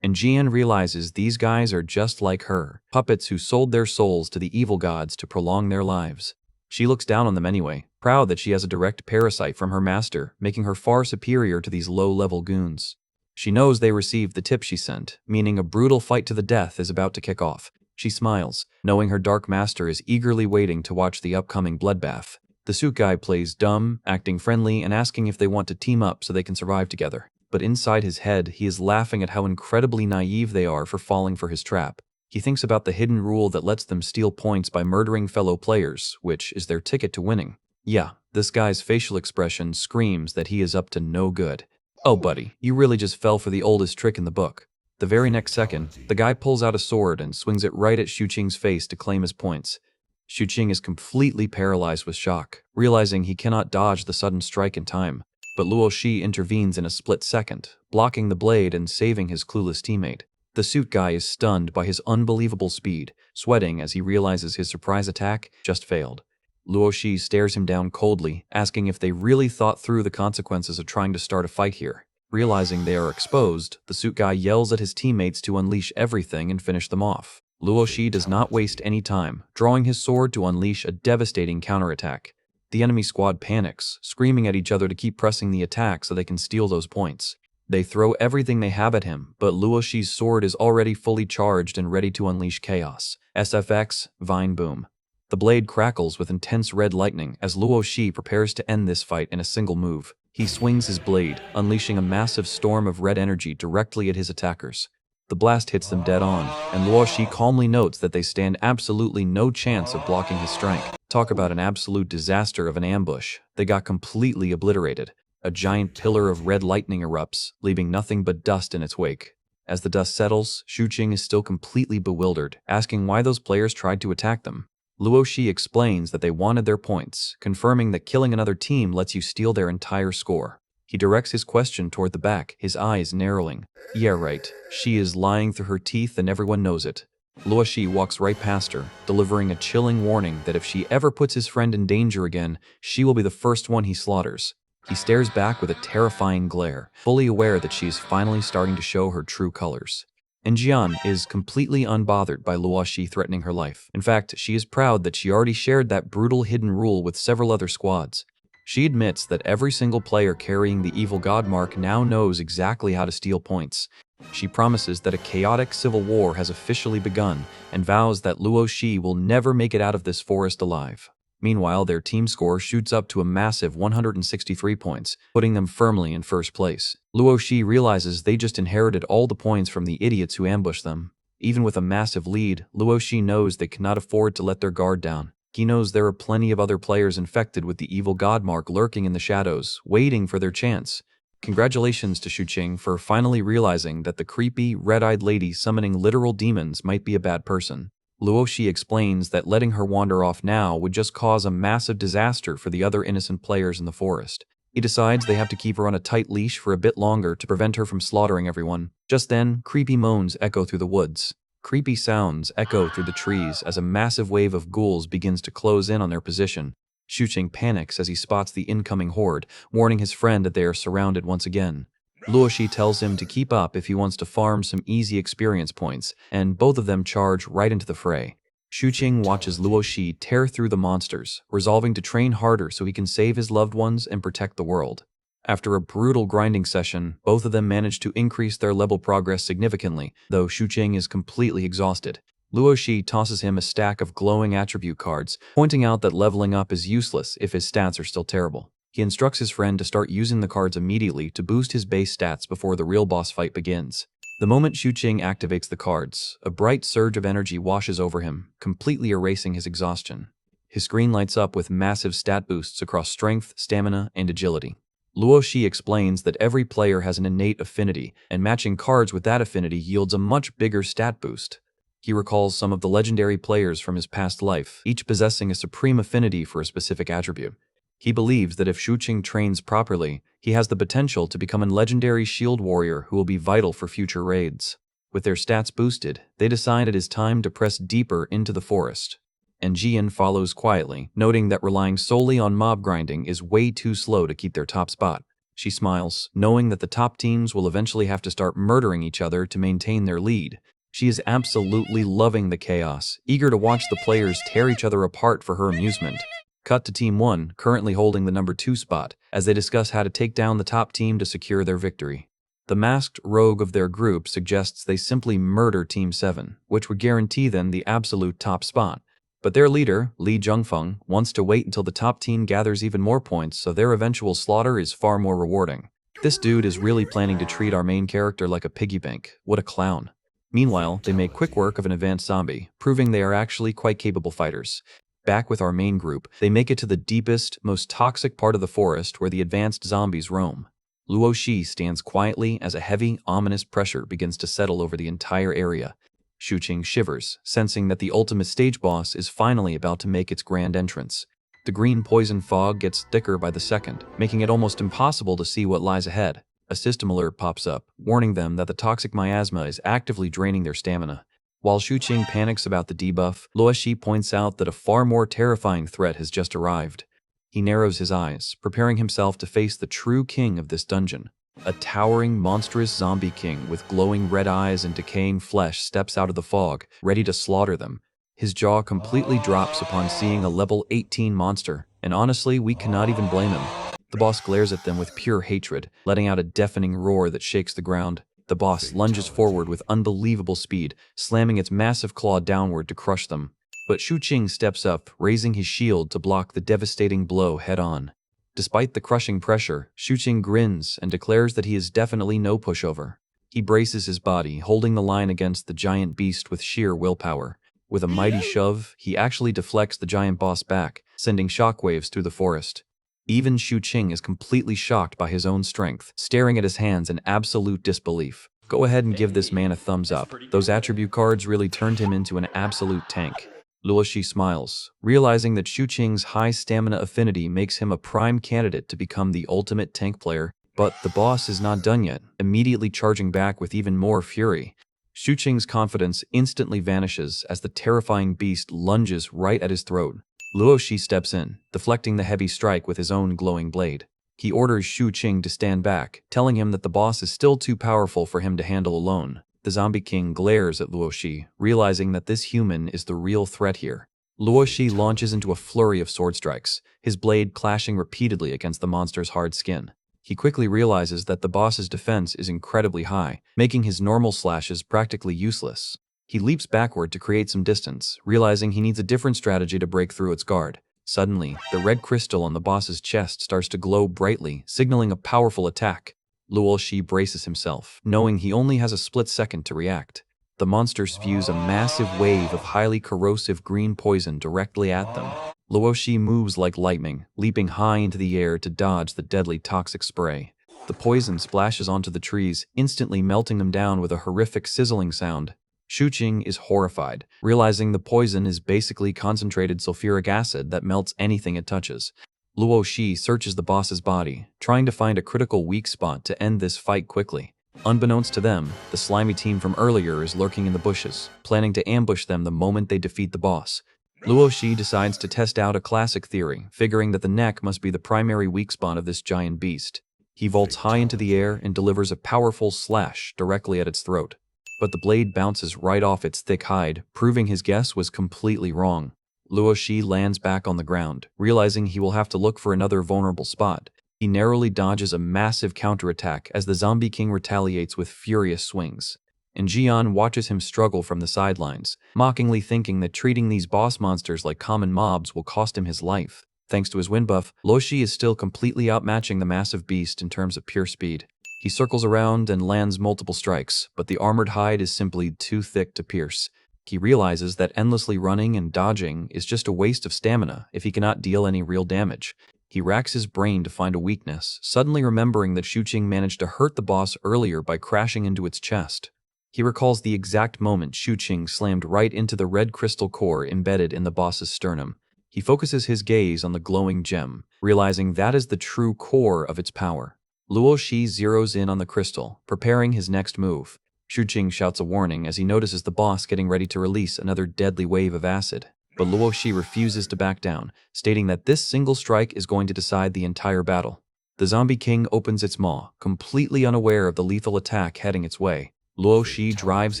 And Jian realizes these guys are just like her, puppets who sold their souls to the evil gods to prolong their lives. She looks down on them anyway, proud that she has a direct parasite from her master, making her far superior to these low-level goons. She knows they received the tip she sent, meaning a brutal fight to the death is about to kick off. She smiles, knowing her dark master is eagerly waiting to watch the upcoming bloodbath. The suit guy plays dumb, acting friendly and asking if they want to team up so they can survive together. But inside his head, he is laughing at how incredibly naive they are for falling for his trap. He thinks about the hidden rule that lets them steal points by murdering fellow players, which is their ticket to winning. Yeah, this guy's facial expression screams that he is up to no good. Oh buddy, you really just fell for the oldest trick in the book. The very next second, the guy pulls out a sword and swings it right at Shu Qing's face to claim his points. Shu Qing is completely paralyzed with shock, realizing he cannot dodge the sudden strike in time. But Luo Shi intervenes in a split second, blocking the blade and saving his clueless teammate. The suit guy is stunned by his unbelievable speed, sweating as he realizes his surprise attack just failed. Luo Shi stares him down coldly, asking if they really thought through the consequences of trying to start a fight here. Realizing they are exposed, the suit guy yells at his teammates to unleash everything and finish them off. Luo Shi does not waste any time, drawing his sword to unleash a devastating counterattack. The enemy squad panics, screaming at each other to keep pressing the attack so they can steal those points. They throw everything they have at him, but Luo Shi's sword is already fully charged and ready to unleash chaos. SFX, Vine Boom. The blade crackles with intense red lightning as Luo Shi prepares to end this fight in a single move. He swings his blade, unleashing a massive storm of red energy directly at his attackers. The blast hits them dead on, and Luo Shi calmly notes that they stand absolutely no chance of blocking his strike. Talk about an absolute disaster of an ambush. They got completely obliterated. A giant pillar of red lightning erupts, leaving nothing but dust in its wake. As the dust settles, Shu Qing is still completely bewildered, asking why those players tried to attack them. Luo Shi explains that they wanted their points, confirming that killing another team lets you steal their entire score. He directs his question toward the back, his eyes narrowing. Yeah, right. She is lying through her teeth and everyone knows it. Luo Shi walks right past her, delivering a chilling warning that if she ever puts his friend in danger again, she will be the first one he slaughters. He stares back with a terrifying glare, fully aware that she is finally starting to show her true colors. And Jian is completely unbothered by Luo Shi threatening her life. In fact, she is proud that she already shared that brutal hidden rule with several other squads. She admits that every single player carrying the evil god mark now knows exactly how to steal points. She promises that a chaotic civil war has officially begun and vows that Luo Shi will never make it out of this forest alive. Meanwhile, their team score shoots up to a massive 163 points, putting them firmly in first place. Luo Shi realizes they just inherited all the points from the idiots who ambushed them. Even with a massive lead, Luo Shi knows they cannot afford to let their guard down. He knows there are plenty of other players infected with the evil god mark lurking in the shadows, waiting for their chance. Congratulations to Xuqing for finally realizing that the creepy, red-eyed lady summoning literal demons might be a bad person. Luoshi explains that letting her wander off now would just cause a massive disaster for the other innocent players in the forest. He decides they have to keep her on a tight leash for a bit longer to prevent her from slaughtering everyone. Just then, creepy moans echo through the woods. Creepy sounds echo through the trees as a massive wave of ghouls begins to close in on their position. Xuqing panics as he spots the incoming horde, warning his friend that they are surrounded once again. Luoshi tells him to keep up if he wants to farm some easy experience points, and both of them charge right into the fray. Xuqing watches Luoshi tear through the monsters, resolving to train harder so he can save his loved ones and protect the world. After a brutal grinding session, both of them manage to increase their level progress significantly, though Xuqing is completely exhausted. Luoshi tosses him a stack of glowing attribute cards, pointing out that leveling up is useless if his stats are still terrible. He instructs his friend to start using the cards immediately to boost his base stats before the real boss fight begins. The moment Xuqing activates the cards, a bright surge of energy washes over him, completely erasing his exhaustion. His screen lights up with massive stat boosts across strength, stamina, and agility. Luoshi explains that every player has an innate affinity, and matching cards with that affinity yields a much bigger stat boost. He recalls some of the legendary players from his past life, each possessing a supreme affinity for a specific attribute. He believes that if Xuqing trains properly, he has the potential to become a legendary shield warrior who will be vital for future raids. With their stats boosted, they decide it is time to press deeper into the forest. And Jian follows quietly, noting that relying solely on mob grinding is way too slow to keep their top spot. She smiles, knowing that the top teams will eventually have to start murdering each other to maintain their lead. She is absolutely loving the chaos, eager to watch the players tear each other apart for her amusement. Cut to Team 1, currently holding the number 2 spot, as they discuss how to take down the top team to secure their victory. The masked rogue of their group suggests they simply murder Team 7, which would guarantee them the absolute top spot. But their leader, Li Zhengfeng, wants to wait until the top team gathers even more points so their eventual slaughter is far more rewarding. This dude is really planning to treat our main character like a piggy bank. What a clown. Meanwhile, they make quick work of an advanced zombie, proving they are actually quite capable fighters. Back with our main group, they make it to the deepest, most toxic part of the forest where the advanced zombies roam. Luoshi stands quietly as a heavy, ominous pressure begins to settle over the entire area. Xuqing shivers, sensing that the ultimate stage boss is finally about to make its grand entrance. The green poison fog gets thicker by the second, making it almost impossible to see what lies ahead. A system alert pops up, warning them that the toxic miasma is actively draining their stamina. While Xuqing panics about the debuff, Luoshi points out that a far more terrifying threat has just arrived. He narrows his eyes, preparing himself to face the true king of this dungeon. A towering, monstrous zombie king with glowing red eyes and decaying flesh steps out of the fog, ready to slaughter them. His jaw completely drops upon seeing a level 18 monster, and honestly, we cannot even blame him. The boss glares at them with pure hatred, letting out a deafening roar that shakes the ground. The boss lunges forward with unbelievable speed, slamming its massive claw downward to crush them. But Xuqing steps up, raising his shield to block the devastating blow head-on. Despite the crushing pressure, Xuqing grins and declares that he is definitely no pushover. He braces his body, holding the line against the giant beast with sheer willpower. With a mighty shove, he actually deflects the giant boss back, sending shockwaves through the forest. Even Xuqing is completely shocked by his own strength, staring at his hands in absolute disbelief. Go ahead and give this man a thumbs up. Those attribute cards really turned him into an absolute tank. Luoshi smiles, realizing that Xuqing's high stamina affinity makes him a prime candidate to become the ultimate tank player. But the boss is not done yet, immediately charging back with even more fury. Xuqing's confidence instantly vanishes as the terrifying beast lunges right at his throat. Luoshi steps in, deflecting the heavy strike with his own glowing blade. He orders Xuqing to stand back, telling him that the boss is still too powerful for him to handle alone. The zombie king glares at Luoshi, realizing that this human is the real threat here. Luoshi launches into a flurry of sword strikes, his blade clashing repeatedly against the monster's hard skin. He quickly realizes that the boss's defense is incredibly high, making his normal slashes practically useless. He leaps backward to create some distance, realizing he needs a different strategy to break through its guard. Suddenly, the red crystal on the boss's chest starts to glow brightly, signaling a powerful attack. Luoshi braces himself, knowing he only has a split second to react. The monster spews a massive wave of highly corrosive green poison directly at them. Luoshi moves like lightning, leaping high into the air to dodge the deadly toxic spray. The poison splashes onto the trees, instantly melting them down with a horrific sizzling sound. Shuqing is horrified, realizing the poison is basically concentrated sulfuric acid that melts anything it touches. Luo Shi searches the boss's body, trying to find a critical weak spot to end this fight quickly. Unbeknownst to them, the slimy team from earlier is lurking in the bushes, planning to ambush them the moment they defeat the boss. Luo Shi decides to test out a classic theory, figuring that the neck must be the primary weak spot of this giant beast. He vaults high into the air and delivers a powerful slash directly at its throat. But the blade bounces right off its thick hide, proving his guess was completely wrong. Luo Shi lands back on the ground, realizing he will have to look for another vulnerable spot. He narrowly dodges a massive counterattack as the Zombie King retaliates with furious swings. And Jian watches him struggle from the sidelines, mockingly thinking that treating these boss monsters like common mobs will cost him his life. Thanks to his wind buff, Luo Shi is still completely outmatching the massive beast in terms of pure speed. He circles around and lands multiple strikes, but the armored hide is simply too thick to pierce. He realizes that endlessly running and dodging is just a waste of stamina if he cannot deal any real damage. He racks his brain to find a weakness, suddenly remembering that Shuqing managed to hurt the boss earlier by crashing into its chest. He recalls the exact moment Shuqing slammed right into the red crystal core embedded in the boss's sternum. He focuses his gaze on the glowing gem, realizing that is the true core of its power. Luo Shi zeroes in on the crystal, preparing his next move. Shuqing shouts a warning as he notices the boss getting ready to release another deadly wave of acid. But Luo Shi refuses to back down, stating that this single strike is going to decide the entire battle. The Zombie King opens its maw, completely unaware of the lethal attack heading its way. Luo Shi drives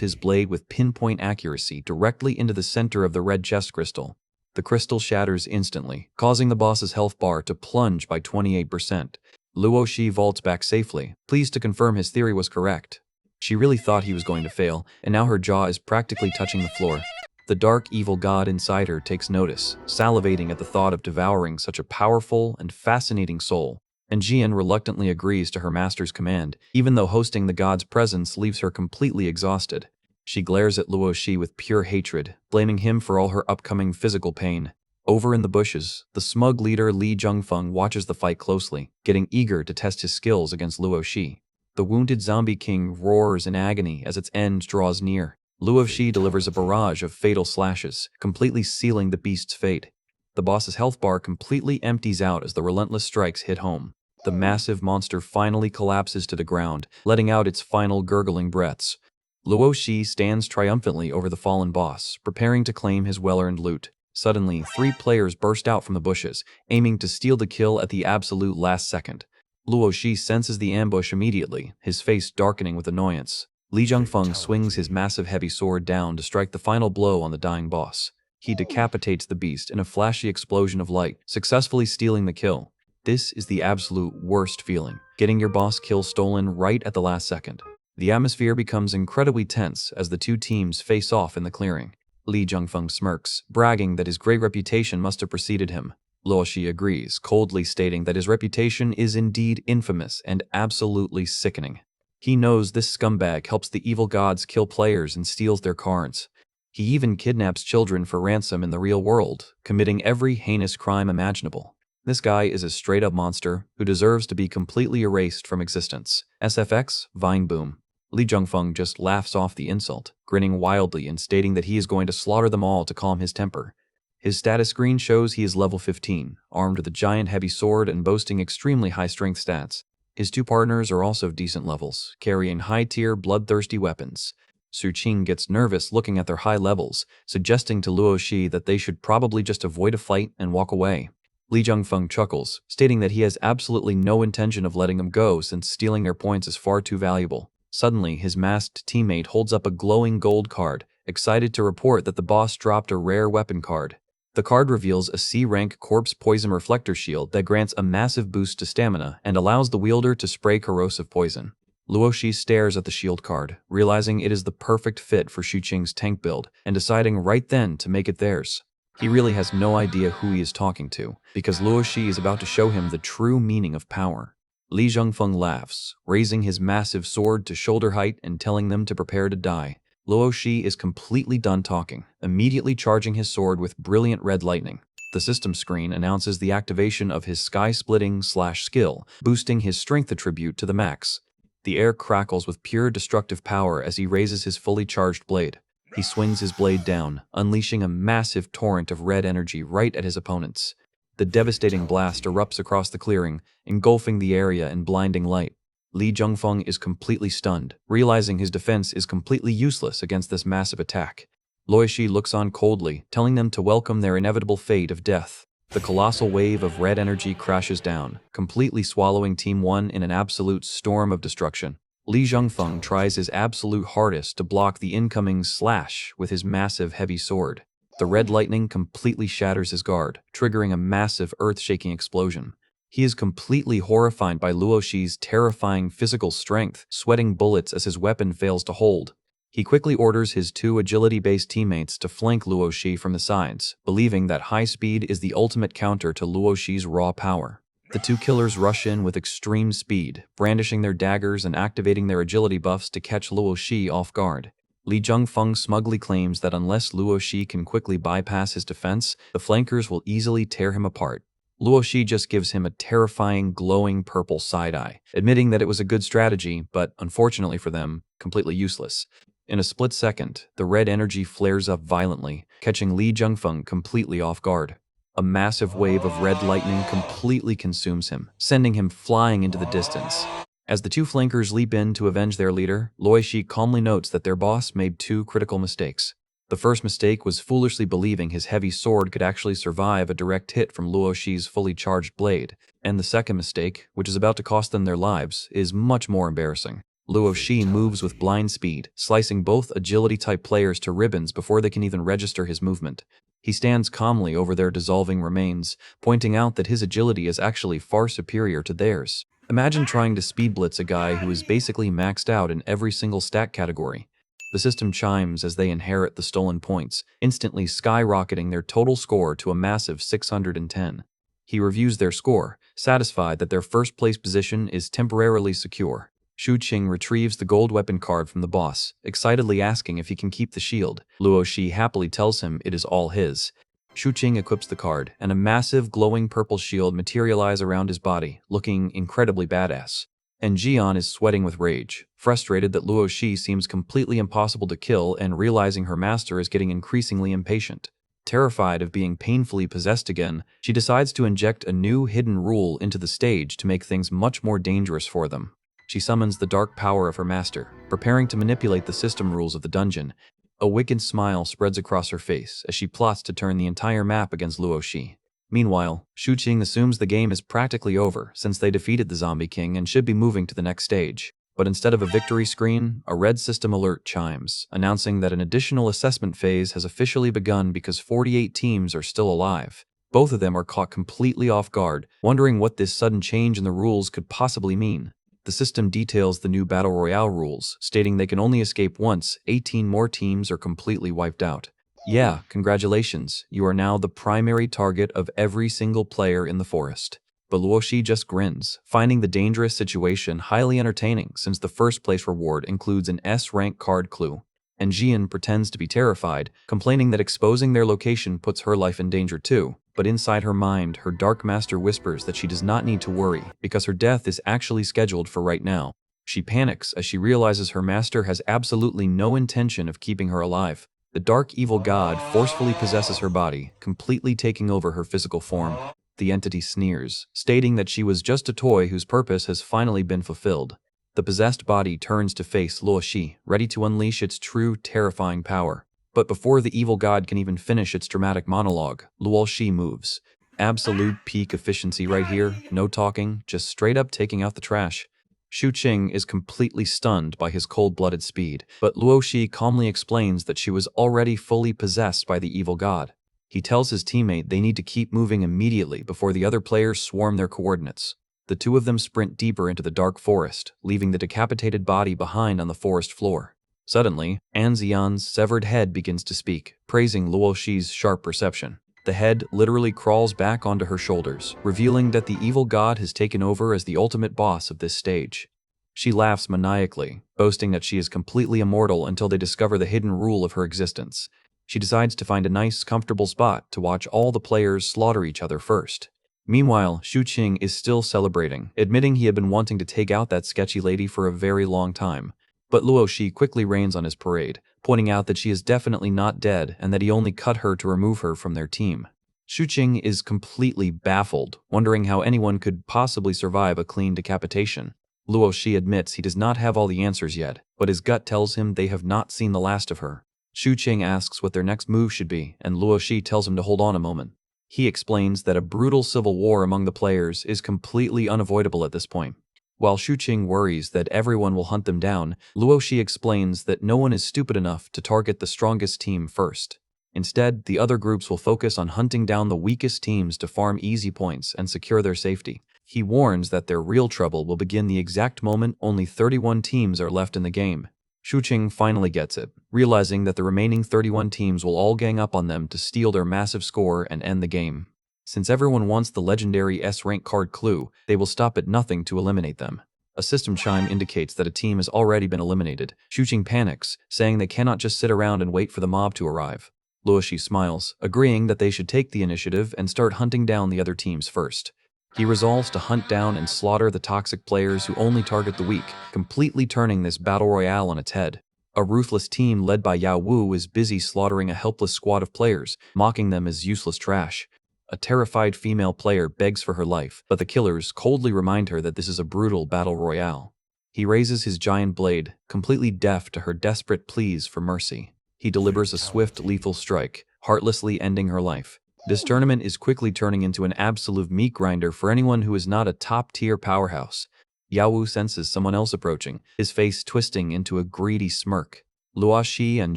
his blade with pinpoint accuracy directly into the center of the red chest crystal. The crystal shatters instantly, causing the boss's health bar to plunge by 28%. Luo Shi vaults back safely, pleased to confirm his theory was correct. She really thought he was going to fail, and now her jaw is practically touching the floor. The dark evil god inside her takes notice, salivating at the thought of devouring such a powerful and fascinating soul. And Jian reluctantly agrees to her master's command, even though hosting the god's presence leaves her completely exhausted. She glares at Luo Shi with pure hatred, blaming him for all her upcoming physical pain. Over in the bushes, the smug leader Li Zhengfeng watches the fight closely, getting eager to test his skills against Luo Shi. The wounded Zombie King roars in agony as its end draws near. Luo Shi delivers a barrage of fatal slashes, completely sealing the beast's fate. The boss's health bar completely empties out as the relentless strikes hit home. The massive monster finally collapses to the ground, letting out its final gurgling breaths. Luo Shi stands triumphantly over the fallen boss, preparing to claim his well-earned loot. Suddenly, 3 players burst out from the bushes, aiming to steal the kill at the absolute last second. Luo Shi senses the ambush immediately, his face darkening with annoyance. Li Zhengfeng swings his massive heavy sword down to strike the final blow on the dying boss. He decapitates the beast in a flashy explosion of light, successfully stealing the kill. This is the absolute worst feeling, getting your boss kill stolen right at the last second. The atmosphere becomes incredibly tense as the two teams face off in the clearing. Li Zhengfeng smirks, bragging that his great reputation must have preceded him. Luo Shi agrees, coldly stating that his reputation is indeed infamous and absolutely sickening. He knows this scumbag helps the evil gods kill players and steals their cards. He even kidnaps children for ransom in the real world, committing every heinous crime imaginable. This guy is a straight-up monster who deserves to be completely erased from existence. SFX, Vine Boom. Li Zhengfeng just laughs off the insult, grinning wildly and stating that he is going to slaughter them all to calm his temper. His status screen shows he is level 15, armed with a giant heavy sword and boasting extremely high strength stats. His 2 partners are also decent levels, carrying high-tier, bloodthirsty weapons. Shuqing gets nervous looking at their high levels, suggesting to Luo Shi that they should probably just avoid a fight and walk away. Li Zhengfeng chuckles, stating that he has absolutely no intention of letting them go since stealing their points is far too valuable. Suddenly, his masked teammate holds up a glowing gold card, excited to report that the boss dropped a rare weapon card. The card reveals a C-rank corpse poison reflector shield that grants a massive boost to stamina and allows the wielder to spray corrosive poison. Luo Shi stares at the shield card, realizing it is the perfect fit for Shuqing's tank build, and deciding right then to make it theirs. He really has no idea who he is talking to, because Luo Shi is about to show him the true meaning of power. Li Zhengfeng laughs, raising his massive sword to shoulder height and telling them to prepare to die. Luo Shi is completely done talking, immediately charging his sword with brilliant red lightning. The system screen announces the activation of his sky-splitting skill, boosting his strength attribute to the max. The air crackles with pure destructive power as he raises his fully charged blade. He swings his blade down, unleashing a massive torrent of red energy right at his opponents. The devastating blast erupts across the clearing, engulfing the area in blinding light. Li Zhengfeng is completely stunned, realizing his defense is completely useless against this massive attack. Luoxi looks on coldly, telling them to welcome their inevitable fate of death. The colossal wave of red energy crashes down, completely swallowing Team 1 in an absolute storm of destruction. Li Zhengfeng tries his absolute hardest to block the incoming slash with his massive heavy sword. The red lightning completely shatters his guard, triggering a massive earth-shaking explosion. He is completely horrified by Luoxi's terrifying physical strength, sweating bullets as his weapon fails to hold. He quickly orders his 2 agility-based teammates to flank Luoxi from the sides, believing that high speed is the ultimate counter to Luoxi's raw power. The 2 killers rush in with extreme speed, brandishing their daggers and activating their agility buffs to catch Luoxi off guard. Li Zhengfeng smugly claims that unless Luoxi can quickly bypass his defense, the flankers will easily tear him apart. Luoxi just gives him a terrifying, glowing purple side-eye, admitting that it was a good strategy, but unfortunately for them, completely useless. In a split second, the red energy flares up violently, catching Li Zhengfeng completely off guard. A massive wave of red lightning completely consumes him, sending him flying into the distance. As the 2 flankers leap in to avenge their leader, Luoxi calmly notes that their boss made 2 critical mistakes. The first mistake was foolishly believing his heavy sword could actually survive a direct hit from Luoxi's fully charged blade, and the second mistake, which is about to cost them their lives, is much more embarrassing. Luoxi moves with blind speed, slicing both agility-type players to ribbons before they can even register his movement. He stands calmly over their dissolving remains, pointing out that his agility is actually far superior to theirs. Imagine trying to speed blitz a guy who is basically maxed out in every single stat category. The system chimes as they inherit the stolen points, instantly skyrocketing their total score to a massive 610. He reviews their score, satisfied that their first-place position is temporarily secure. Shu Qing retrieves the gold weapon card from the boss, excitedly asking if he can keep the shield. Luoxi happily tells him it is all his. Shu Qing equips the card, and a massive glowing purple shield materializes around his body, looking incredibly badass. And Jian is sweating with rage, frustrated that Luoxi seems completely impossible to kill and realizing her master is getting increasingly impatient. Terrified of being painfully possessed again, she decides to inject a new hidden rule into the stage to make things much more dangerous for them. She summons the dark power of her master, preparing to manipulate the system rules of the dungeon. A wicked smile spreads across her face as she plots to turn the entire map against Luoxi. Meanwhile, Shu Qing assumes the game is practically over since they defeated the Zombie King and should be moving to the next stage. But instead of a victory screen, a red system alert chimes, announcing that an additional assessment phase has officially begun because 48 teams are still alive. Both of them are caught completely off guard, wondering what this sudden change in the rules could possibly mean. The system details the new Battle Royale rules, stating they can only escape once, 18 more teams are completely wiped out. Yeah, congratulations, you are now the primary target of every single player in the forest. But Luoxi just grins, finding the dangerous situation highly entertaining since the first place reward includes an S-rank card clue. And Jian pretends to be terrified, complaining that exposing their location puts her life in danger too. But inside her mind, her Dark Master whispers that she does not need to worry, because her death is actually scheduled for right now. She panics as she realizes her master has absolutely no intention of keeping her alive. The dark evil god forcefully possesses her body, completely taking over her physical form. The entity sneers, stating that she was just a toy whose purpose has finally been fulfilled. The possessed body turns to face Luoxi, ready to unleash its true, terrifying power. But before the evil god can even finish its dramatic monologue, Luoxi moves. Absolute peak efficiency right here, no talking, just straight up taking out the trash. Shu Qing is completely stunned by his cold-blooded speed, but Luoxi calmly explains that she was already fully possessed by the evil god. He tells his teammate they need to keep moving immediately before the other players swarm their coordinates. The 2 of them sprint deeper into the dark forest, leaving the decapitated body behind on the forest floor. Suddenly, Anxian's severed head begins to speak, praising Luoxi's sharp perception. The head literally crawls back onto her shoulders, revealing that the evil god has taken over as the ultimate boss of this stage. She laughs maniacally, boasting that she is completely immortal until they discover the hidden rule of her existence. She decides to find a nice, comfortable spot to watch all the players slaughter each other first. Meanwhile, Xu Qing is still celebrating, admitting he had been wanting to take out that sketchy lady for a very long time. But Luo Shi quickly rains on his parade, pointing out that she is definitely not dead and that he only cut her to remove her from their team. Xu Qing is completely baffled, wondering how anyone could possibly survive a clean decapitation. Luo Shi admits he does not have all the answers yet, but his gut tells him they have not seen the last of her. Xu Qing asks what their next move should be, and Luo Shi tells him to hold on a moment. He explains that a brutal civil war among the players is completely unavoidable at this point. While Xu Qing worries that everyone will hunt them down, Luo Shi explains that no one is stupid enough to target the strongest team first. Instead, the other groups will focus on hunting down the weakest teams to farm easy points and secure their safety. He warns that their real trouble will begin the exact moment only 31 teams are left in the game. Xu Qing finally gets it, realizing that the remaining 31 teams will all gang up on them to steal their massive score and end the game. Since everyone wants the legendary S-rank card clue, they will stop at nothing to eliminate them. A system chime indicates that a team has already been eliminated. Xu Qing panics, saying they cannot just sit around and wait for the mob to arrive. Luo Shi smiles, agreeing that they should take the initiative and start hunting down the other teams first. He resolves to hunt down and slaughter the toxic players who only target the weak, completely turning this battle royale on its head. A ruthless team led by Yao Wu is busy slaughtering a helpless squad of players, mocking them as useless trash. A terrified female player begs for her life, but the killers coldly remind her that this is a brutal battle royale. He raises his giant blade, completely deaf to her desperate pleas for mercy. He delivers a swift, lethal strike, heartlessly ending her life. This tournament is quickly turning into an absolute meat grinder for anyone who is not a top-tier powerhouse. Yao Wu senses someone else approaching, his face twisting into a greedy smirk. Luo Shi and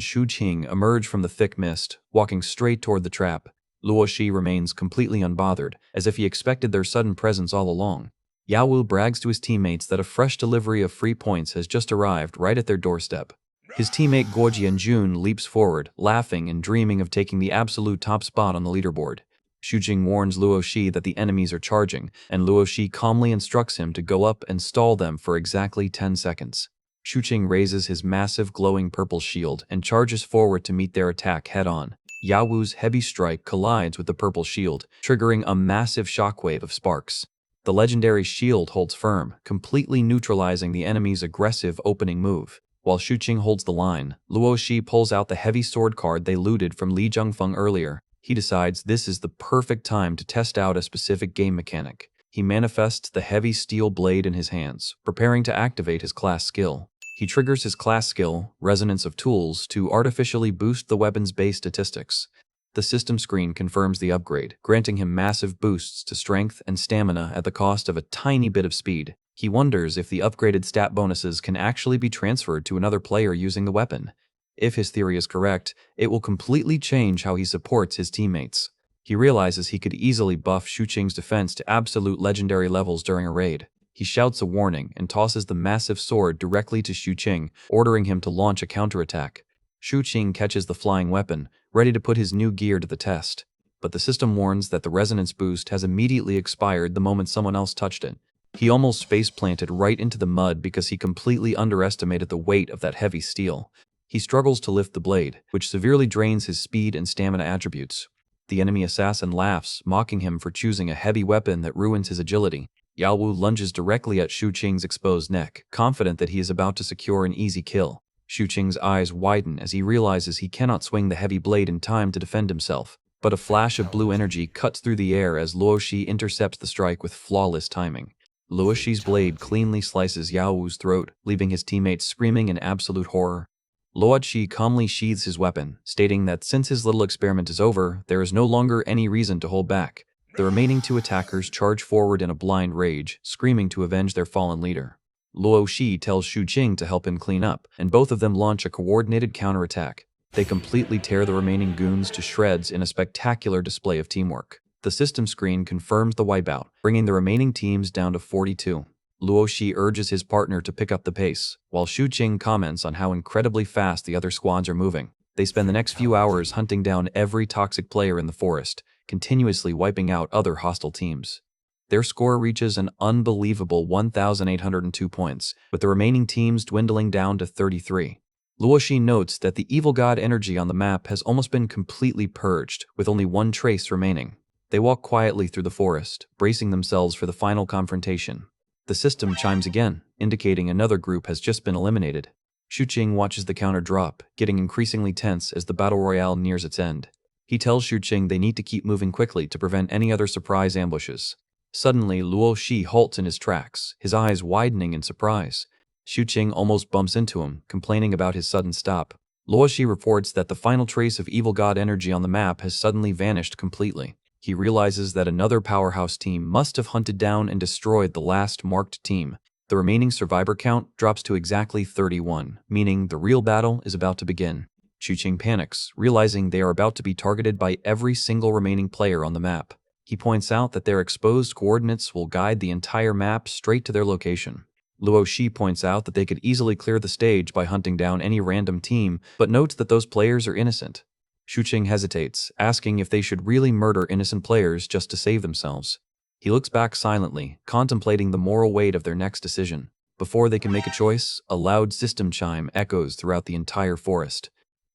Xu Qing emerge from the thick mist, walking straight toward the trap. Luo Shi remains completely unbothered, as if he expected their sudden presence all along. Yao Wu brags to his teammates that a fresh delivery of free points has just arrived right at their doorstep. His teammate Guo Jianjun leaps forward, laughing and dreaming of taking the absolute top spot on the leaderboard. Xu Qing warns Luo Shi that the enemies are charging, and Luo Shi calmly instructs him to go up and stall them for exactly 10 seconds. Xu Qing raises his massive glowing purple shield and charges forward to meet their attack head-on. Yao Wu's heavy strike collides with the purple shield, triggering a massive shockwave of sparks. The legendary shield holds firm, completely neutralizing the enemy's aggressive opening move. While Xu Qing holds the line, Luo Shi pulls out the heavy sword card they looted from Li Zhengfeng earlier. He decides this is the perfect time to test out a specific game mechanic. He manifests the heavy steel blade in his hands, preparing to activate his class skill. He triggers his class skill, Resonance of Tools, to artificially boost the weapon's base statistics. The system screen confirms the upgrade, granting him massive boosts to strength and stamina at the cost of a tiny bit of speed. He wonders if the upgraded stat bonuses can actually be transferred to another player using the weapon. If his theory is correct, it will completely change how he supports his teammates. He realizes he could easily buff Xu Qing's defense to absolute legendary levels during a raid. He shouts a warning and tosses the massive sword directly to Xu Qing, ordering him to launch a counterattack. Xu Qing catches the flying weapon, ready to put his new gear to the test. But the system warns that the resonance boost has immediately expired the moment someone else touched it. He almost face-planted right into the mud because he completely underestimated the weight of that heavy steel. He struggles to lift the blade, which severely drains his speed and stamina attributes. The enemy assassin laughs, mocking him for choosing a heavy weapon that ruins his agility. Yao Wu lunges directly at Xu Qing's exposed neck, confident that he is about to secure an easy kill. Xu Qing's eyes widen as he realizes he cannot swing the heavy blade in time to defend himself. But a flash of blue energy cuts through the air as Luo Shi intercepts the strike with flawless timing. Luo Shi's blade cleanly slices Yao Wu's throat, leaving his teammates screaming in absolute horror. Luo Shi calmly sheathes his weapon, stating that since his little experiment is over, there is no longer any reason to hold back. The remaining two attackers charge forward in a blind rage, screaming to avenge their fallen leader. Luo Shi tells Xu Qing to help him clean up, and both of them launch a coordinated counterattack. They completely tear the remaining goons to shreds in a spectacular display of teamwork. The system screen confirms the wipeout, bringing the remaining teams down to 42. Luo Shi urges his partner to pick up the pace, while Xu Qing comments on how incredibly fast the other squads are moving. They spend the next few hours hunting down every toxic player in the forest, continuously wiping out other hostile teams. Their score reaches an unbelievable 1,802 points, with the remaining teams dwindling down to 33. Luoshi notes that the evil god energy on the map has almost been completely purged, with only one trace remaining. They walk quietly through the forest, bracing themselves for the final confrontation. The system chimes again, indicating another group has just been eliminated. Shuqing watches the counter drop, getting increasingly tense as the battle royale nears its end. He tells Shuqing they need to keep moving quickly to prevent any other surprise ambushes. Suddenly, Luoshi halts in his tracks, his eyes widening in surprise. Shuqing almost bumps into him, complaining about his sudden stop. Luoshi reports that the final trace of evil god energy on the map has suddenly vanished completely. He realizes that another powerhouse team must have hunted down and destroyed the last marked team. The remaining survivor count drops to exactly 31, meaning the real battle is about to begin. Shuqing panics, realizing they are about to be targeted by every single remaining player on the map. He points out that their exposed coordinates will guide the entire map straight to their location. Luoshi points out that they could easily clear the stage by hunting down any random team, but notes that those players are innocent. Shuqing hesitates, asking if they should really murder innocent players just to save themselves. He looks back silently, contemplating the moral weight of their next decision. Before they can make a choice, a loud system chime echoes throughout the entire forest.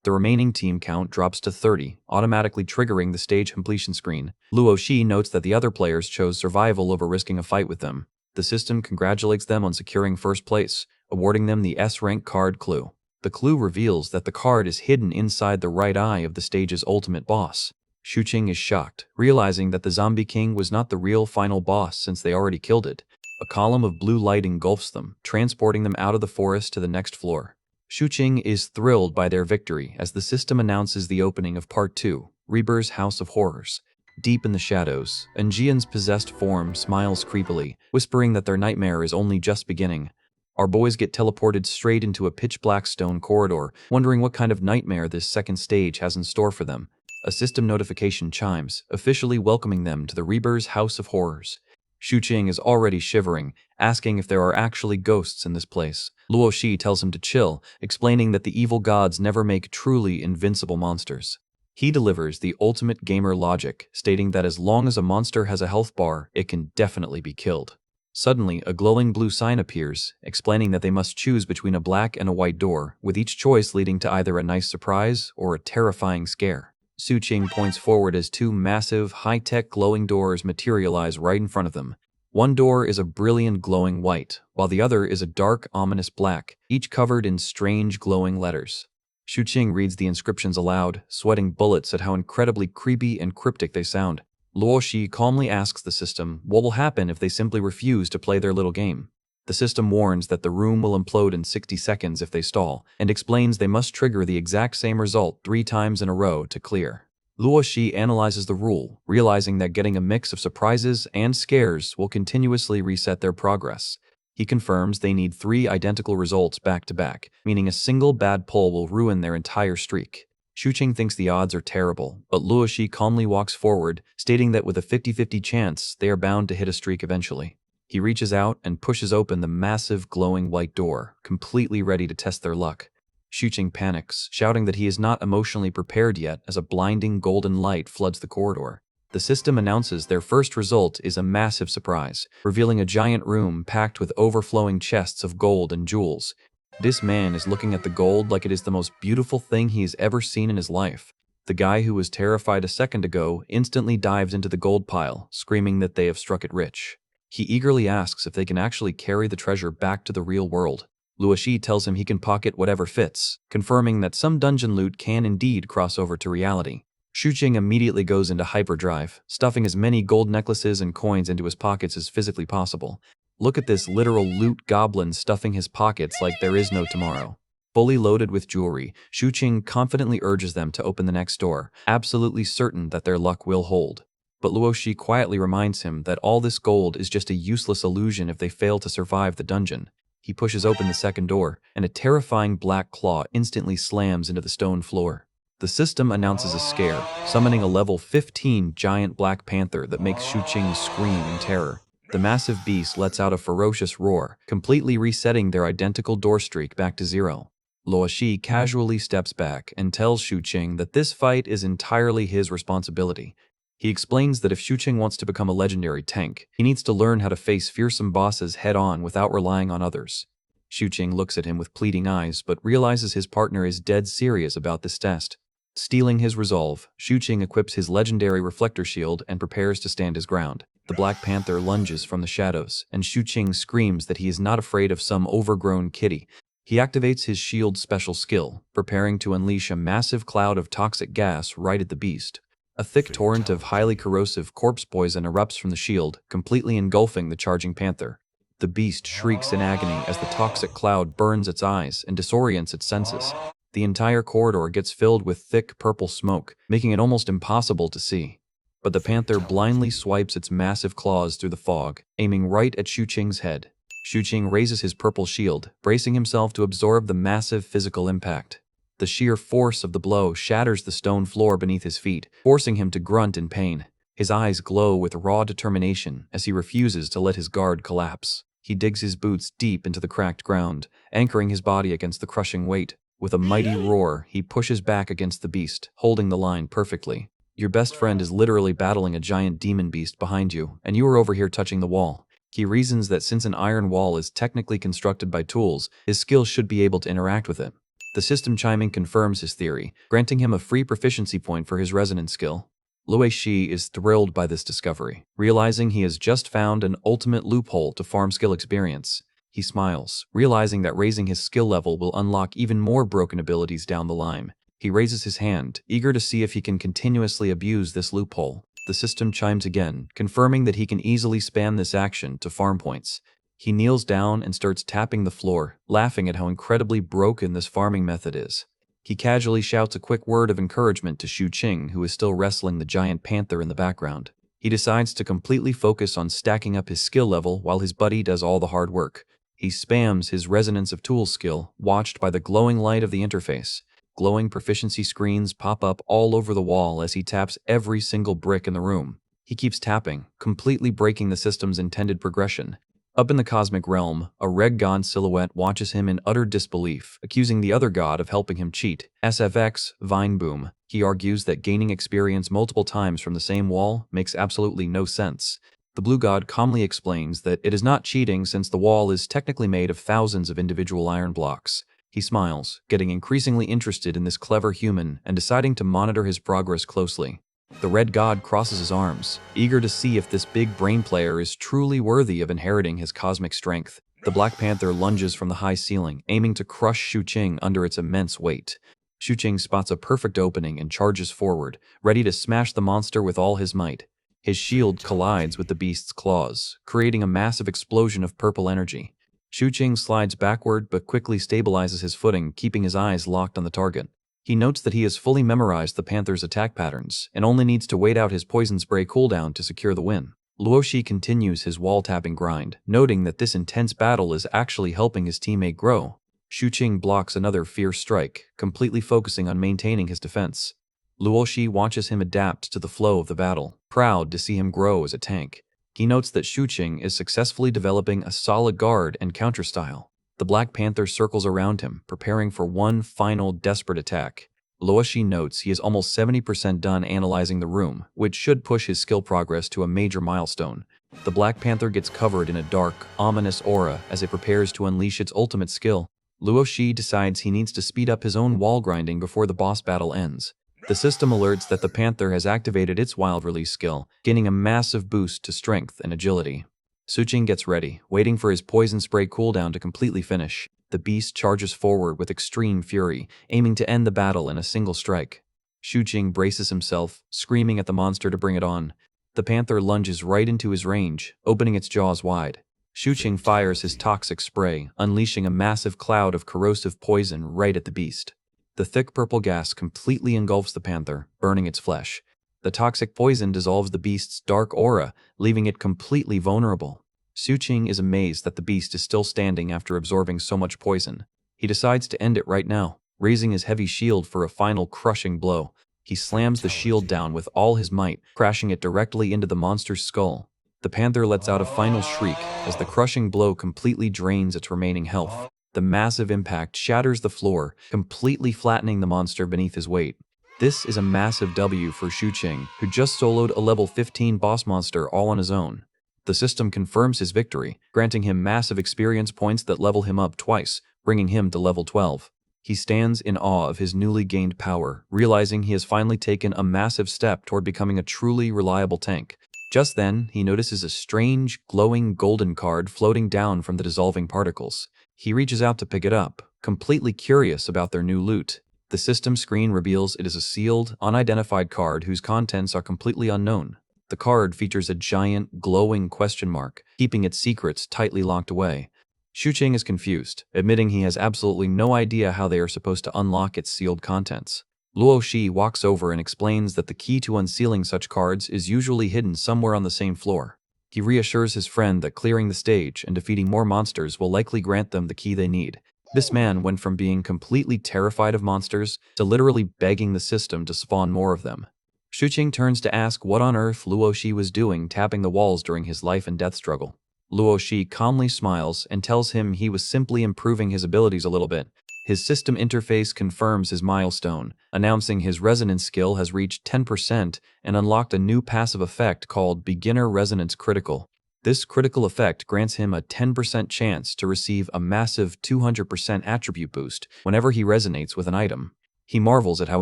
The remaining team count drops to 30, automatically triggering the stage completion screen. Luoshi notes that the other players chose survival over risking a fight with them. The system congratulates them on securing first place, awarding them the S-rank card clue. The clue reveals that the card is hidden inside the right eye of the stage's ultimate boss. Shuqing is shocked, realizing that the Zombie King was not the real final boss since they already killed it. A column of blue light engulfs them, transporting them out of the forest to the next floor. Shuqing is thrilled by their victory as the system announces the opening of Part 2, Reaper's House of Horrors. Deep in the shadows, Enjian's possessed form smiles creepily, whispering that their nightmare is only just beginning. Our boys get teleported straight into a pitch-black stone corridor, wondering what kind of nightmare this second stage has in store for them. A system notification chimes, officially welcoming them to the Reaper's House of Horrors. Shuqing is already shivering, asking if there are actually ghosts in this place. Luoshi tells him to chill, explaining that the evil gods never make truly invincible monsters. He delivers the ultimate gamer logic, stating that as long as a monster has a health bar, it can definitely be killed. Suddenly, a glowing blue sign appears, explaining that they must choose between a black and a white door, with each choice leading to either a nice surprise or a terrifying scare. Shuqing points forward as two massive, high-tech glowing doors materialize right in front of them. One door is a brilliant glowing white, while the other is a dark, ominous black, each covered in strange glowing letters. Shuqing reads the inscriptions aloud, sweating bullets at how incredibly creepy and cryptic they sound. Luoshi calmly asks the system what will happen if they simply refuse to play their little game. The system warns that the room will implode in 60 seconds if they stall, and explains they must trigger the exact same result 3 times in a row to clear. Luoshi analyzes the rule, realizing that getting a mix of surprises and scares will continuously reset their progress. He confirms they need 3 identical results back-to-back, meaning a single bad pull will ruin their entire streak. Shuqing thinks the odds are terrible, but Luoshi calmly walks forward, stating that with a 50-50 chance, they are bound to hit a streak eventually. He reaches out and pushes open the massive glowing white door, completely ready to test their luck. Shuqing panics, shouting that he is not emotionally prepared yet as a blinding golden light floods the corridor. The system announces their first result is a massive surprise, revealing a giant room packed with overflowing chests of gold and jewels. This man is looking at the gold like it is the most beautiful thing he has ever seen in his life. The guy who was terrified a second ago instantly dives into the gold pile, screaming that they have struck it rich. He eagerly asks if they can actually carry the treasure back to the real world. Luoshi tells him he can pocket whatever fits, confirming that some dungeon loot can indeed cross over to reality. Shuqing immediately goes into hyperdrive, stuffing as many gold necklaces and coins into his pockets as physically possible. Look at this literal loot goblin stuffing his pockets like there is no tomorrow. Fully loaded with jewelry, Shuqing confidently urges them to open the next door, absolutely certain that their luck will hold. But Luoshi quietly reminds him that all this gold is just a useless illusion if they fail to survive the dungeon. He pushes open the second door, and a terrifying black claw instantly slams into the stone floor. The system announces a scare, summoning a level 15 giant black panther that makes Shuqing scream in terror. The massive beast lets out a ferocious roar, completely resetting their identical door streak back to 0. Luoshi casually steps back and tells Shuqing that this fight is entirely his responsibility. He explains that if Shuqing wants to become a legendary tank, he needs to learn how to face fearsome bosses head-on without relying on others. Xu looks at him with pleading eyes but realizes his partner is dead serious about this test. Stealing his resolve, Xu equips his legendary reflector shield and prepares to stand his ground. The Black Panther lunges from the shadows, and Xu screams that he is not afraid of some overgrown kitty. He activates his shield's special skill, preparing to unleash a massive cloud of toxic gas right at the beast. A thick torrent of highly corrosive corpse poison erupts from the shield, completely engulfing the charging panther. The beast shrieks in agony as the toxic cloud burns its eyes and disorients its senses. The entire corridor gets filled with thick purple smoke, making it almost impossible to see. But the panther blindly swipes its massive claws through the fog, aiming right at Xu head. Xu raises his purple shield, bracing himself to absorb the massive physical impact. The sheer force of the blow shatters the stone floor beneath his feet, forcing him to grunt in pain. His eyes glow with raw determination as he refuses to let his guard collapse. He digs his boots deep into the cracked ground, anchoring his body against the crushing weight. With a mighty roar, he pushes back against the beast, holding the line perfectly. Your best friend is literally battling a giant demon beast behind you, and you are over here touching the wall. He reasons that since an iron wall is technically constructed by tools, his skills should be able to interact with it. The system chiming confirms his theory, granting him a free proficiency point for his resonance skill. Luo Shi is thrilled by this discovery, realizing he has just found an ultimate loophole to farm skill experience. He smiles, realizing that raising his skill level will unlock even more broken abilities down the line. He raises his hand, eager to see if he can continuously abuse this loophole. The system chimes again, confirming that he can easily spam this action to farm points. He kneels down and starts tapping the floor, laughing at how incredibly broken this farming method is. He casually shouts a quick word of encouragement to Xu, who is still wrestling the giant panther in the background. He decides to completely focus on stacking up his skill level while his buddy does all the hard work. He spams his Resonance of Tools skill, watched by the glowing light of the interface. Glowing proficiency screens pop up all over the wall as he taps every single brick in the room. He keeps tapping, completely breaking the system's intended progression. Up in the cosmic realm, a red god silhouette watches him in utter disbelief, accusing the other god of helping him cheat. SFX, Vineboom. He argues that gaining experience multiple times from the same wall makes absolutely no sense. The blue god calmly explains that it is not cheating since the wall is technically made of thousands of individual iron blocks. He smiles, getting increasingly interested in this clever human and deciding to monitor his progress closely. The red god crosses his arms, eager to see if this big brain player is truly worthy of inheriting his cosmic strength. The Black Panther lunges from the high ceiling, aiming to crush Xu under its immense weight. Xu spots a perfect opening and charges forward, ready to smash the monster with all his might. His shield collides with the beast's claws, creating a massive explosion of purple energy. Xu slides backward but quickly stabilizes his footing, keeping his eyes locked on the target. He notes that he has fully memorized the panther's attack patterns and only needs to wait out his poison spray cooldown to secure the win. Luo Shi continues his wall-tapping grind, noting that this intense battle is actually helping his teammate grow. Xu blocks another fierce strike, completely focusing on maintaining his defense. Luo Shi watches him adapt to the flow of the battle, proud to see him grow as a tank. He notes that Xu is successfully developing a solid guard and counter style. The Black Panther circles around him, preparing for one final desperate attack. Luo Shi notes he is almost 70% done analyzing the room, which should push his skill progress to a major milestone. The Black Panther gets covered in a dark, ominous aura as it prepares to unleash its ultimate skill. Luo Shi decides he needs to speed up his own wall grinding before the boss battle ends. The system alerts that the Panther has activated its wild release skill, gaining a massive boost to strength and agility. Xu gets ready, waiting for his poison spray cooldown to completely finish. The beast charges forward with extreme fury, aiming to end the battle in a single strike. Xu braces himself, screaming at the monster to bring it on. The Panther lunges right into his range, opening its jaws wide. Xu fires his toxic spray, unleashing a massive cloud of corrosive poison right at the beast. The thick purple gas completely engulfs the panther, burning its flesh. The toxic poison dissolves the beast's dark aura, leaving it completely vulnerable. Xu is amazed that the beast is still standing after absorbing so much poison. He decides to end it right now, raising his heavy shield for a final crushing blow. He slams the shield down with all his might, crashing it directly into the monster's skull. The panther lets out a final shriek as the crushing blow completely drains its remaining health. The massive impact shatters the floor, completely flattening the monster beneath his weight. This is a massive W for Xu, who just soloed a level 15 boss monster all on his own. The system confirms his victory, granting him massive experience points that level him up twice, bringing him to level 12. He stands in awe of his newly gained power, realizing he has finally taken a massive step toward becoming a truly reliable tank. Just then, he notices a strange, glowing golden card floating down from the dissolving particles. He reaches out to pick it up, completely curious about their new loot. The system screen reveals it is a sealed, unidentified card whose contents are completely unknown. The card features a giant, glowing question mark, keeping its secrets tightly locked away. Xuqing is confused, admitting he has absolutely no idea how they are supposed to unlock its sealed contents. Luo Shi walks over and explains that the key to unsealing such cards is usually hidden somewhere on the same floor. He reassures his friend that clearing the stage and defeating more monsters will likely grant them the key they need. This man went from being completely terrified of monsters to literally begging the system to spawn more of them. Xuqing turns to ask what on earth Luo Shi was doing tapping the walls during his life and death struggle. Luo Shi calmly smiles and tells him he was simply improving his abilities a little bit. His system interface confirms his milestone, announcing his resonance skill has reached 10% and unlocked a new passive effect called Beginner Resonance Critical. This critical effect grants him a 10% chance to receive a massive 200% attribute boost whenever he resonates with an item. He marvels at how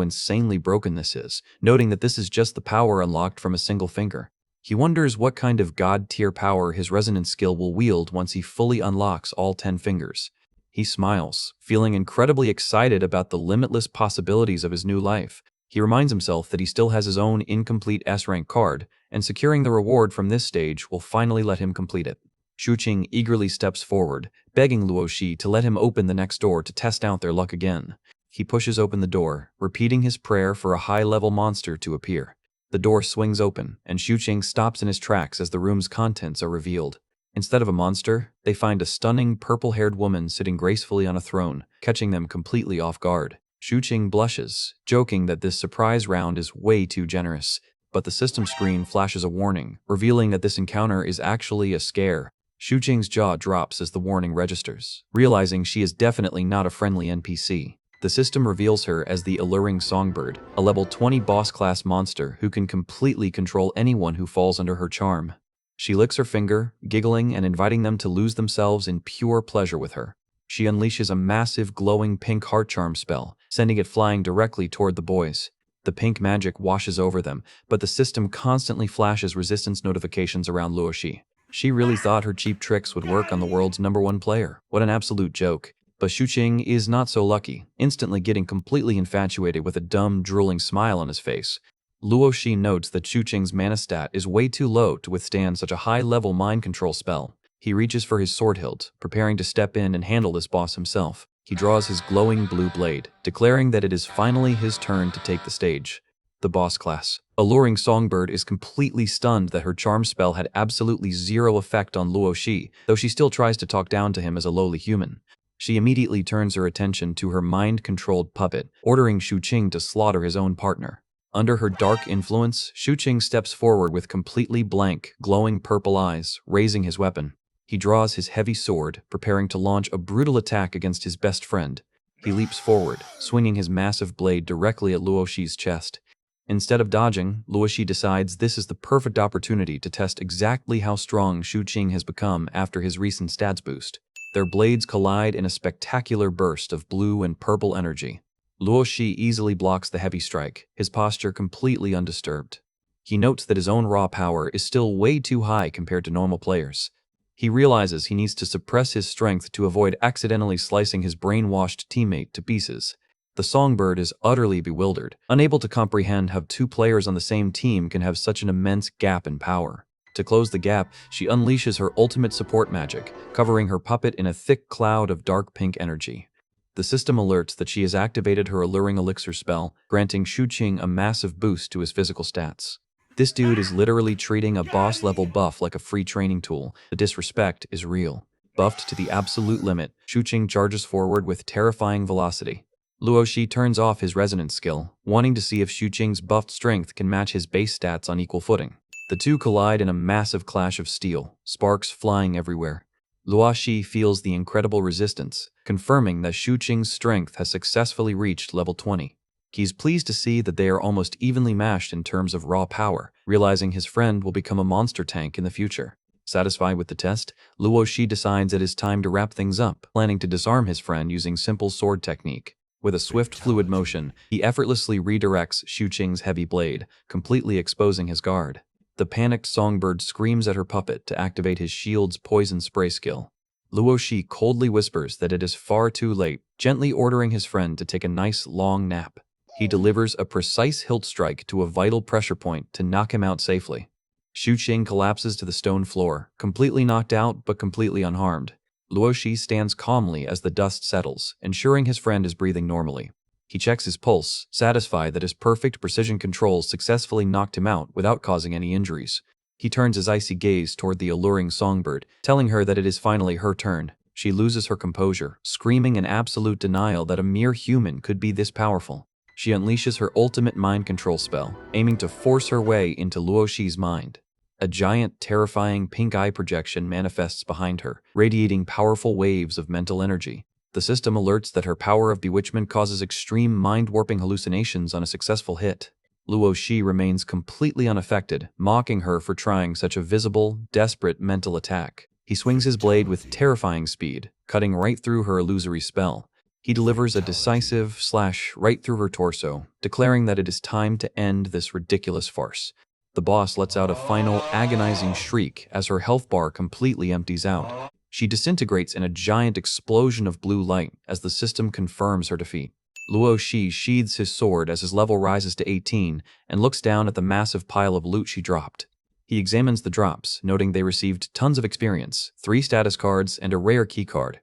insanely broken this is, noting that this is just the power unlocked from a single finger. He wonders what kind of god-tier power his resonance skill will wield once he fully unlocks all 10 fingers. He smiles, feeling incredibly excited about the limitless possibilities of his new life. He reminds himself that he still has his own incomplete S-rank card, and securing the reward from this stage will finally let him complete it. Xuqing eagerly steps forward, begging Luo Shi to let him open the next door to test out their luck again. He pushes open the door, repeating his prayer for a high-level monster to appear. The door swings open, and Xuqing stops in his tracks as the room's contents are revealed. Instead of a monster, they find a stunning purple-haired woman sitting gracefully on a throne, catching them completely off guard. Xuqing blushes, joking that this surprise round is way too generous, but the system screen flashes a warning, revealing that this encounter is actually a scare. Xuqing's jaw drops as the warning registers, realizing she is definitely not a friendly NPC. The system reveals her as the alluring Songbird, a level 20 boss-class monster who can completely control anyone who falls under her charm. She licks her finger, giggling and inviting them to lose themselves in pure pleasure with her. She unleashes a massive glowing pink heart charm spell, sending it flying directly toward the boys. The pink magic washes over them, but the system constantly flashes resistance notifications around Luo Shi. She really thought her cheap tricks would work on the world's #1 player. What an absolute joke. But Xuqing is not so lucky, instantly getting completely infatuated with a dumb, drooling smile on his face. Luo Shi notes that Xuqing's mana stat is way too low to withstand such a high-level mind control spell. He reaches for his sword hilt, preparing to step in and handle this boss himself. He draws his glowing blue blade, declaring that it is finally his turn to take the stage. The boss class. Alluring Songbird is completely stunned that her charm spell had absolutely zero effect on Luo Shi, though she still tries to talk down to him as a lowly human. She immediately turns her attention to her mind-controlled puppet, ordering Xuqing to slaughter his own partner. Under her dark influence, Xuqing steps forward with completely blank, glowing purple eyes, raising his weapon. He draws his heavy sword, preparing to launch a brutal attack against his best friend. He leaps forward, swinging his massive blade directly at Luo Shi's chest. Instead of dodging, Luo Shi decides this is the perfect opportunity to test exactly how strong Xuqing has become after his recent stats boost. Their blades collide in a spectacular burst of blue and purple energy. Luo Shi easily blocks the heavy strike, his posture completely undisturbed. He notes that his own raw power is still way too high compared to normal players. He realizes he needs to suppress his strength to avoid accidentally slicing his brainwashed teammate to pieces. The Songbird is utterly bewildered, unable to comprehend how two players on the same team can have such an immense gap in power. To close the gap, she unleashes her ultimate support magic, covering her puppet in a thick cloud of dark pink energy. The system alerts that she has activated her alluring elixir spell, granting Xuqing a massive boost to his physical stats. This dude is literally treating a boss-level buff like a free training tool. The disrespect is real. Buffed to the absolute limit, Xuqing charges forward with terrifying velocity. Luo Shi turns off his resonance skill, wanting to see if Xuqing's buffed strength can match his base stats on equal footing. The two collide in a massive clash of steel, sparks flying everywhere. Luo Shi feels the incredible resistance, confirming that Xuqing's strength has successfully reached level 20. He's pleased to see that they are almost evenly matched in terms of raw power, realizing his friend will become a monster tank in the future. Satisfied with the test, Luo Shi decides it is time to wrap things up, planning to disarm his friend using simple sword technique. With a swift, fluid motion, he effortlessly redirects Xu Qing's heavy blade, completely exposing his guard. The panicked songbird screams at her puppet to activate his shield's poison spray skill. Luo Shi coldly whispers that it is far too late, gently ordering his friend to take a nice long nap. He delivers a precise hilt strike to a vital pressure point to knock him out safely. Xu Qing collapses to the stone floor, completely knocked out but completely unharmed. Luo Shi stands calmly as the dust settles, ensuring his friend is breathing normally. He checks his pulse, satisfied that his perfect precision controls successfully knocked him out without causing any injuries. He turns his icy gaze toward the alluring songbird, telling her that it is finally her turn. She loses her composure, screaming in absolute denial that a mere human could be this powerful. She unleashes her ultimate mind control spell, aiming to force her way into Luo Shi's mind. A giant, terrifying pink eye projection manifests behind her, radiating powerful waves of mental energy. The system alerts that her power of bewitchment causes extreme mind-warping hallucinations on a successful hit. Luo Shi remains completely unaffected, mocking her for trying such a visible, desperate mental attack. He swings his blade with terrifying speed, cutting right through her illusory spell. He delivers a decisive slash right through her torso, declaring that it is time to end this ridiculous farce. The boss lets out a final, agonizing shriek as her health bar completely empties out. She disintegrates in a giant explosion of blue light as the system confirms her defeat. Luo Shi sheathes his sword as his level rises to 18 and looks down at the massive pile of loot she dropped. He examines the drops, noting they received tons of experience, 3 status cards, and a rare keycard.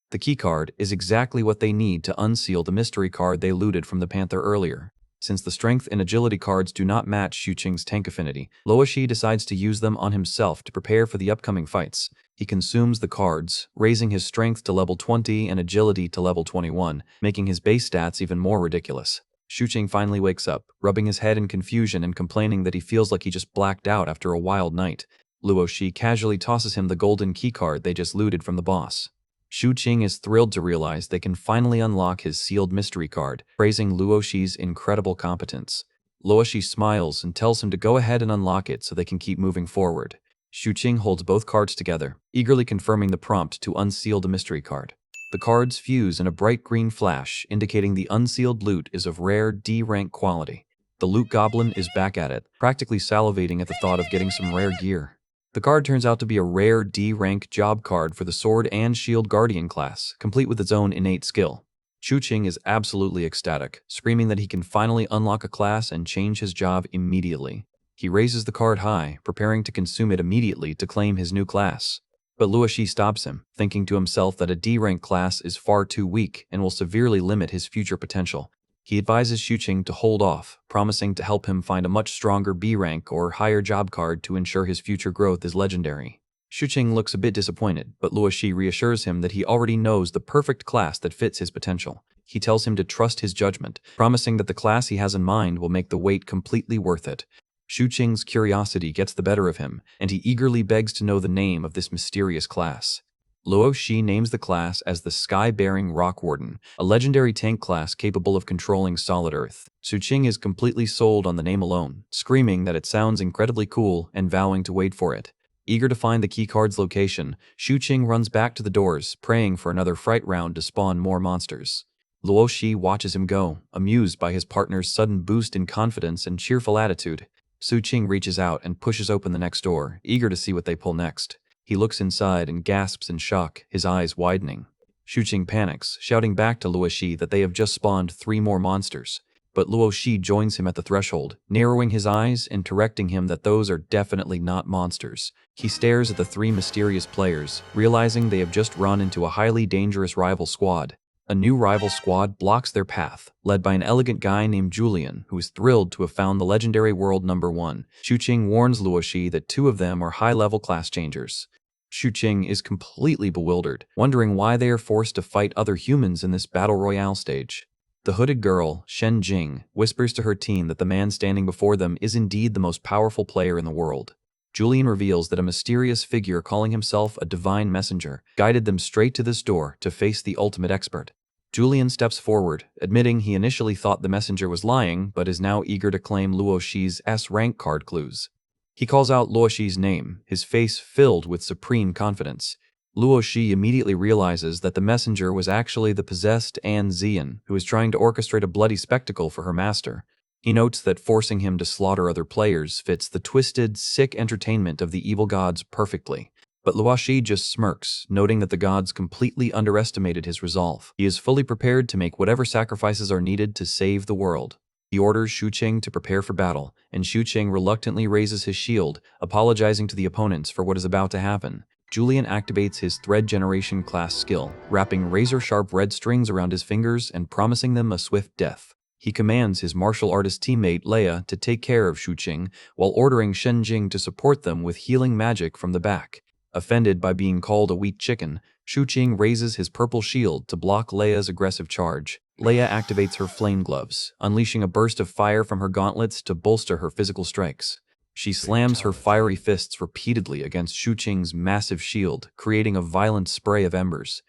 The keycard is exactly what they need to unseal the mystery card they looted from the Panther earlier. Since the strength and agility cards do not match Xu Qing's tank affinity, Luo Shi decides to use them on himself to prepare for the upcoming fights. He consumes the cards, raising his strength to level 20 and agility to level 21, making his base stats even more ridiculous. Xu Qing finally wakes up, rubbing his head in confusion and complaining that he feels like he just blacked out after a wild night. Luo Shi casually tosses him the golden keycard they just looted from the boss. Xu Qing is thrilled to realize they can finally unlock his sealed mystery card, praising Luo Shi's incredible competence. Luo Shi smiles and tells him to go ahead and unlock it so they can keep moving forward. Xu Qing holds both cards together, eagerly confirming the prompt to unseal the mystery card. The cards fuse in a bright green flash, indicating the unsealed loot is of rare D-rank quality. The loot goblin is back at it, practically salivating at the thought of getting some rare gear. The card turns out to be a rare D-rank job card for the Sword and Shield Guardian class, complete with its own innate skill. Xu Qing is absolutely ecstatic, screaming that he can finally unlock a class and change his job immediately. He raises the card high, preparing to consume it immediately to claim his new class. But Luo Shi stops him, thinking to himself that a D-rank class is far too weak and will severely limit his future potential. He advises Xu Qing to hold off, promising to help him find a much stronger B-rank or higher job card to ensure his future growth is legendary. Xu Qing looks a bit disappointed, but Luo Shi reassures him that he already knows the perfect class that fits his potential. He tells him to trust his judgment, promising that the class he has in mind will make the wait completely worth it. Xu Qing's curiosity gets the better of him, and he eagerly begs to know the name of this mysterious class. Luo Shi names the class as the Sky-Bearing Rock Warden, a legendary tank class capable of controlling solid earth. Xu Qing is completely sold on the name alone, screaming that it sounds incredibly cool and vowing to wait for it. Eager to find the keycard's location, Xu Qing runs back to the doors, praying for another fright round to spawn more monsters. Luo Shi watches him go, amused by his partner's sudden boost in confidence and cheerful attitude. Xu Qing reaches out and pushes open the next door, eager to see what they pull next. He looks inside and gasps in shock, his eyes widening. Xu Qing panics, shouting back to Luo Shi that they have just spawned 3 more monsters. But Luo Shi joins him at the threshold, narrowing his eyes and directing him that those are definitely not monsters. He stares at the 3 mysterious players, realizing they have just run into a highly dangerous rival squad. A new rival squad blocks their path, led by an elegant guy named Julian, who is thrilled to have found the legendary world number 1. Xu Qing warns Luo Shi that 2 of them are high-level class changers. Xu Qing is completely bewildered, wondering why they are forced to fight other humans in this battle royale stage. The hooded girl, Shen Jing, whispers to her team that the man standing before them is indeed the most powerful player in the world. Julian reveals that a mysterious figure calling himself a divine messenger guided them straight to this door to face the ultimate expert. Julian steps forward, admitting he initially thought the messenger was lying, but is now eager to claim Luo Shi's S-rank card clues. He calls out Luo Shi's name, his face filled with supreme confidence. Luo Shi immediately realizes that the messenger was actually the possessed An Zian, who is trying to orchestrate a bloody spectacle for her master. He notes that forcing him to slaughter other players fits the twisted, sick entertainment of the evil gods perfectly. But Luo Shi just smirks, noting that the gods completely underestimated his resolve. He is fully prepared to make whatever sacrifices are needed to save the world. He orders Shu Qing to prepare for battle, and Shu Qing reluctantly raises his shield, apologizing to the opponents for what is about to happen. Julian activates his Thread Generation class skill, wrapping razor-sharp red strings around his fingers and promising them a swift death. He commands his martial artist teammate Leia to take care of Shu Qing, while ordering Shen Jing to support them with healing magic from the back. Offended by being called a weak chicken, Shu Qing raises his purple shield to block Leia's aggressive charge. Leia activates her flame gloves, unleashing a burst of fire from her gauntlets to bolster her physical strikes. She slams her fiery fists repeatedly against Shu Qing's massive shield, creating a violent spray of embers.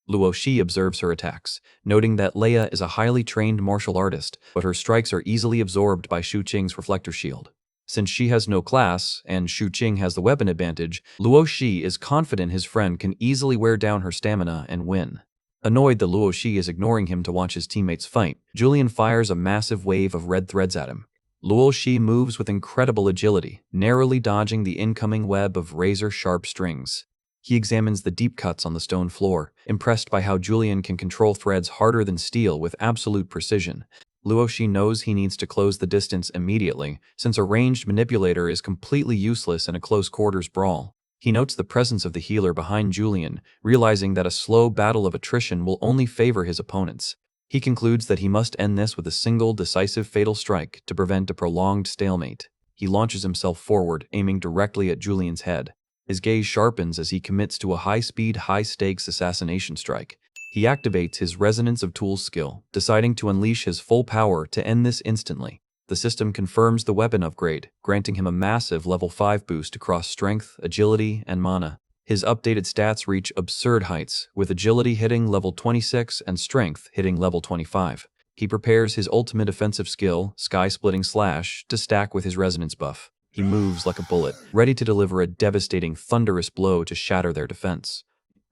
Luo Shi observes her attacks, noting that Leia is a highly trained martial artist, but her strikes are easily absorbed by Shu Qing's reflector shield. Since she has no class, and Shu Qing has the weapon advantage, Luo Shi is confident his friend can easily wear down her stamina and win. Annoyed that Luo Shi is ignoring him to watch his teammates fight, Julian fires a massive wave of red threads at him. Luo Shi moves with incredible agility, narrowly dodging the incoming web of razor-sharp strings. He examines the deep cuts on the stone floor, impressed by how Julian can control threads harder than steel with absolute precision. Luo Shi knows he needs to close the distance immediately, since a ranged manipulator is completely useless in a close-quarters brawl. He notes the presence of the healer behind Julian, realizing that a slow battle of attrition will only favor his opponents. He concludes that he must end this with a single, decisive fatal strike to prevent a prolonged stalemate. He launches himself forward, aiming directly at Julian's head. His gaze sharpens as he commits to a high-speed, high-stakes assassination strike. He activates his Resonance of Tools skill, deciding to unleash his full power to end this instantly. The system confirms the weapon upgrade, granting him a massive level 5 boost across strength, agility, and mana. His updated stats reach absurd heights, with agility hitting level 26 and strength hitting level 25. He prepares his ultimate offensive skill, Sky-Splitting Slash, to stack with his resonance buff. He moves like a bullet, ready to deliver a devastating, thunderous blow to shatter their defense.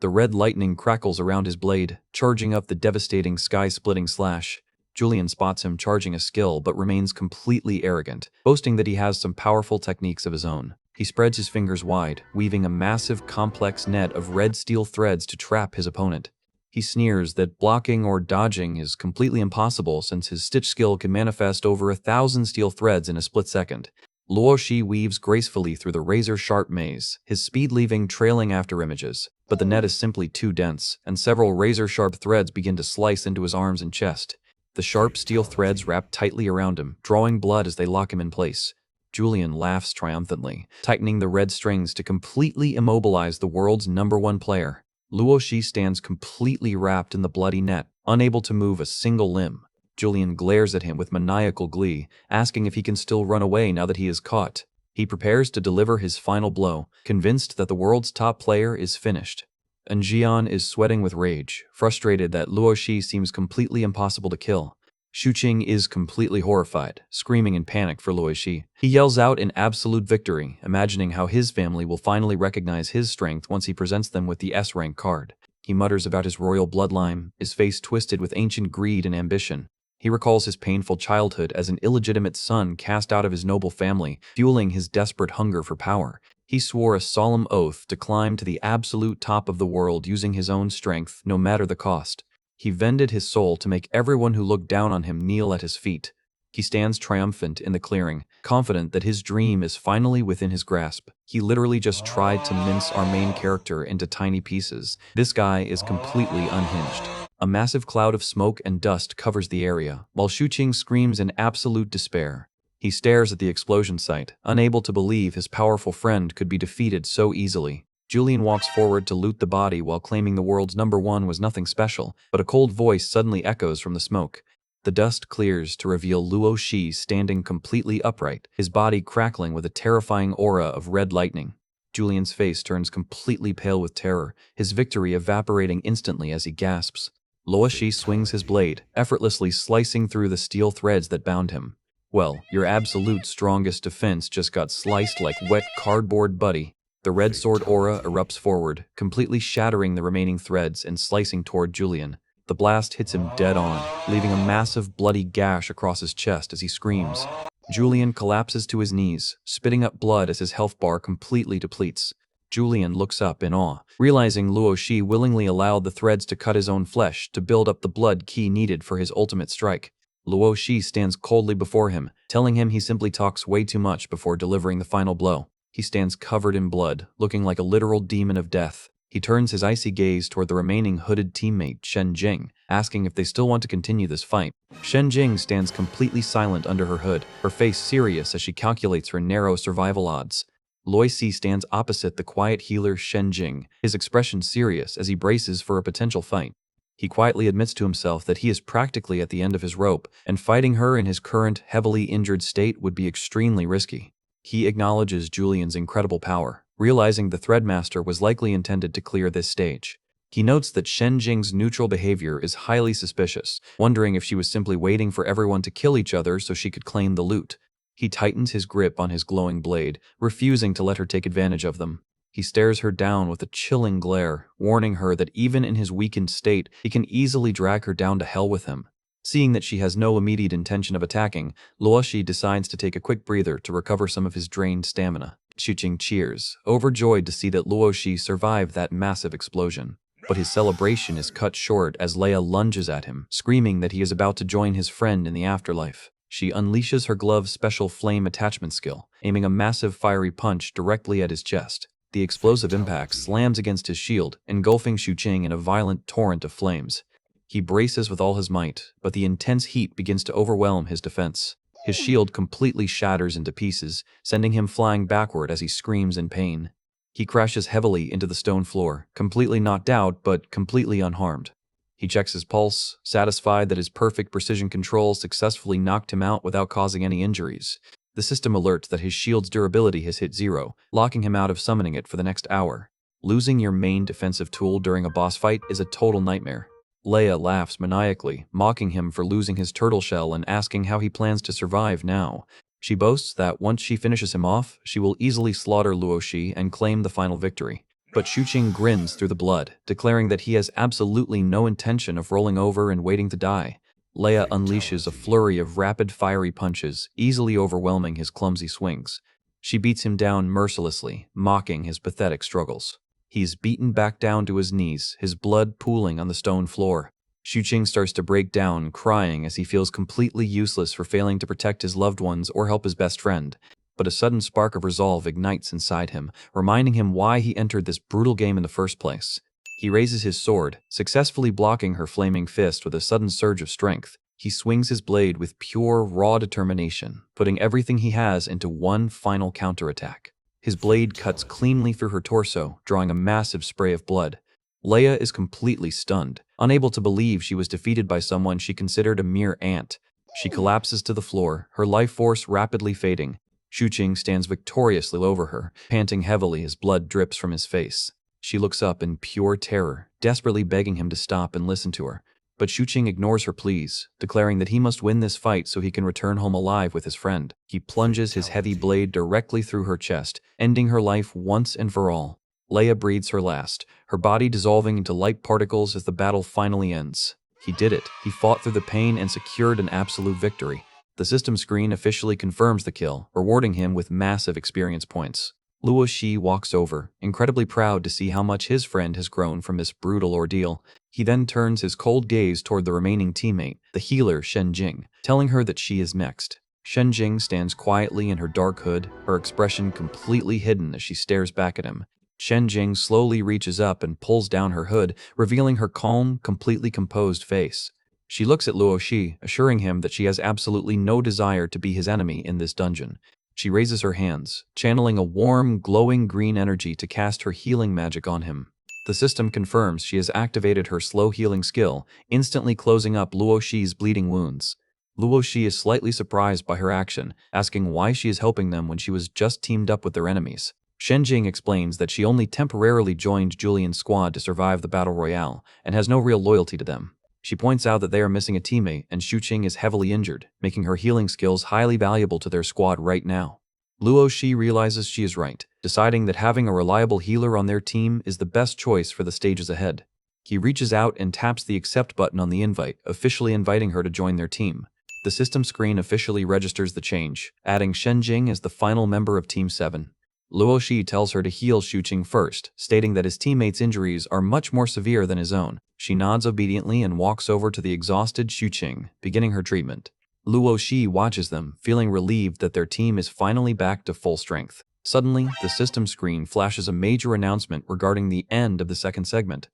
The red lightning crackles around his blade, charging up the devastating Sky-Splitting Slash. Julian spots him charging a skill but remains completely arrogant, boasting that he has some powerful techniques of his own. He spreads his fingers wide, weaving a massive, complex net of red steel threads to trap his opponent. He sneers that blocking or dodging is completely impossible since his stitch skill can manifest over 1,000 steel threads in a split second. Luo Shi weaves gracefully through the razor-sharp maze, his speed leaving trailing after images. But the net is simply too dense, and several razor-sharp threads begin to slice into his arms and chest. The sharp steel threads wrap tightly around him, drawing blood as they lock him in place. Julian laughs triumphantly, tightening the red strings to completely immobilize the world's #1 player. Luo Shi stands completely wrapped in the bloody net, unable to move a single limb. Julian glares at him with maniacal glee, asking if he can still run away now that he is caught. He prepares to deliver his final blow, convinced that the world's top player is finished. And Jian is sweating with rage, frustrated that Luo Shi seems completely impossible to kill. Shu Qing is completely horrified, screaming in panic for Luo Shi. He yells out in absolute victory, imagining how his family will finally recognize his strength once he presents them with the S-rank card. He mutters about his royal bloodline, his face twisted with ancient greed and ambition. He recalls his painful childhood as an illegitimate son cast out of his noble family, fueling his desperate hunger for power. He swore a solemn oath to climb to the absolute top of the world using his own strength, no matter the cost. He vended his soul to make everyone who looked down on him kneel at his feet. He stands triumphant in the clearing, confident that his dream is finally within his grasp. He literally just tried to mince our main character into tiny pieces. This guy is completely unhinged. A massive cloud of smoke and dust covers the area, while Shu Qing screams in absolute despair. He stares at the explosion site, unable to believe his powerful friend could be defeated so easily. Julian walks forward to loot the body while claiming the world's #1 was nothing special, but a cold voice suddenly echoes from the smoke. The dust clears to reveal Luo Shi standing completely upright, his body crackling with a terrifying aura of red lightning. Julian's face turns completely pale with terror, his victory evaporating instantly as he gasps. Luo Shi swings his blade, effortlessly slicing through the steel threads that bound him. Well, your absolute strongest defense just got sliced like wet cardboard, buddy. The red sword aura erupts forward, completely shattering the remaining threads and slicing toward Julian. The blast hits him dead on, leaving a massive bloody gash across his chest as he screams. Julian collapses to his knees, spitting up blood as his health bar completely depletes. Julian looks up in awe, realizing Luo Shi willingly allowed the threads to cut his own flesh to build up the blood key needed for his ultimate strike. Luo Shi stands coldly before him, telling him he simply talks way too much before delivering the final blow. He stands covered in blood, looking like a literal demon of death. He turns his icy gaze toward the remaining hooded teammate, Shen Jing, asking if they still want to continue this fight. Shen Jing stands completely silent under her hood, her face serious as she calculates her narrow survival odds. Loi Si stands opposite the quiet healer Shen Jing, his expression serious as he braces for a potential fight. He quietly admits to himself that he is practically at the end of his rope, and fighting her in his current, heavily injured state would be extremely risky. He acknowledges Julian's incredible power, realizing the Threadmaster was likely intended to clear this stage. He notes that Shen Jing's neutral behavior is highly suspicious, wondering if she was simply waiting for everyone to kill each other so she could claim the loot. He tightens his grip on his glowing blade, refusing to let her take advantage of them. He stares her down with a chilling glare, warning her that even in his weakened state, he can easily drag her down to hell with him. Seeing that she has no immediate intention of attacking, Luo Shi decides to take a quick breather to recover some of his drained stamina. Xuqing cheers, overjoyed to see that Luo Shi survived that massive explosion. But his celebration is cut short as Leia lunges at him, screaming that he is about to join his friend in the afterlife. She unleashes her glove's special flame attachment skill, aiming a massive fiery punch directly at his chest. The explosive impact slams against his shield, engulfing Xuqing in a violent torrent of flames. He braces with all his might, but the intense heat begins to overwhelm his defense. His shield completely shatters into pieces, sending him flying backward as he screams in pain. He crashes heavily into the stone floor, completely knocked out but completely unharmed. He checks his pulse, satisfied that his perfect precision control successfully knocked him out without causing any injuries. The system alerts that his shield's durability has hit 0, locking him out of summoning it for the next hour. Losing your main defensive tool during a boss fight is a total nightmare. Leia laughs maniacally, mocking him for losing his turtle shell and asking how he plans to survive now. She boasts that once she finishes him off, she will easily slaughter Luo Shi and claim the final victory. But Xuqing grins through the blood, declaring that he has absolutely no intention of rolling over and waiting to die. Leia unleashes a flurry of rapid fiery punches, easily overwhelming his clumsy swings. She beats him down mercilessly, mocking his pathetic struggles. He's beaten back down to his knees, his blood pooling on the stone floor. Xuqing starts to break down, crying as he feels completely useless for failing to protect his loved ones or help his best friend. But a sudden spark of resolve ignites inside him, reminding him why he entered this brutal game in the first place. He raises his sword, successfully blocking her flaming fist with a sudden surge of strength. He swings his blade with pure, raw determination, putting everything he has into one final counterattack. His blade cuts cleanly through her torso, drawing a massive spray of blood. Leia is completely stunned, unable to believe she was defeated by someone she considered a mere ant. She collapses to the floor, her life force rapidly fading. Xuqing stands victoriously over her, panting heavily as blood drips from his face. She looks up in pure terror, desperately begging him to stop and listen to her. But Xuqing ignores her pleas, declaring that he must win this fight so he can return home alive with his friend. He plunges his heavy blade directly through her chest, ending her life once and for all. Leia breathes her last, her body dissolving into light particles as the battle finally ends. He did it. He fought through the pain and secured an absolute victory. The system screen officially confirms the kill, rewarding him with massive experience points. Luo Shi walks over, incredibly proud to see how much his friend has grown from this brutal ordeal. He then turns his cold gaze toward the remaining teammate, the healer Shen Jing, telling her that she is next. Shen Jing stands quietly in her dark hood, her expression completely hidden as she stares back at him. Shen Jing slowly reaches up and pulls down her hood, revealing her calm, completely composed face. She looks at Luo Shi, assuring him that she has absolutely no desire to be his enemy in this dungeon. She raises her hands, channeling a warm, glowing green energy to cast her healing magic on him. The system confirms she has activated her slow healing skill, instantly closing up Luo Shi's bleeding wounds. Luo Shi is slightly surprised by her action, asking why she is helping them when she was just teamed up with their enemies. Shen Jing explains that she only temporarily joined Julian's squad to survive the battle royale, and has no real loyalty to them. She points out that they are missing a teammate and Xuqing is heavily injured, making her healing skills highly valuable to their squad right now. Luo Shi realizes she is right, deciding that having a reliable healer on their team is the best choice for the stages ahead. He reaches out and taps the accept button on the invite, officially inviting her to join their team. The system screen officially registers the change, adding Shenjing as the final member of Team 7. Luo Shi tells her to heal Xuqing first, stating that his teammates' injuries are much more severe than his own. She nods obediently and walks over to the exhausted Xuqing, beginning her treatment. Luo Shi watches them, feeling relieved that their team is finally back to full strength. Suddenly, the system screen flashes a major announcement regarding the end of the second segment.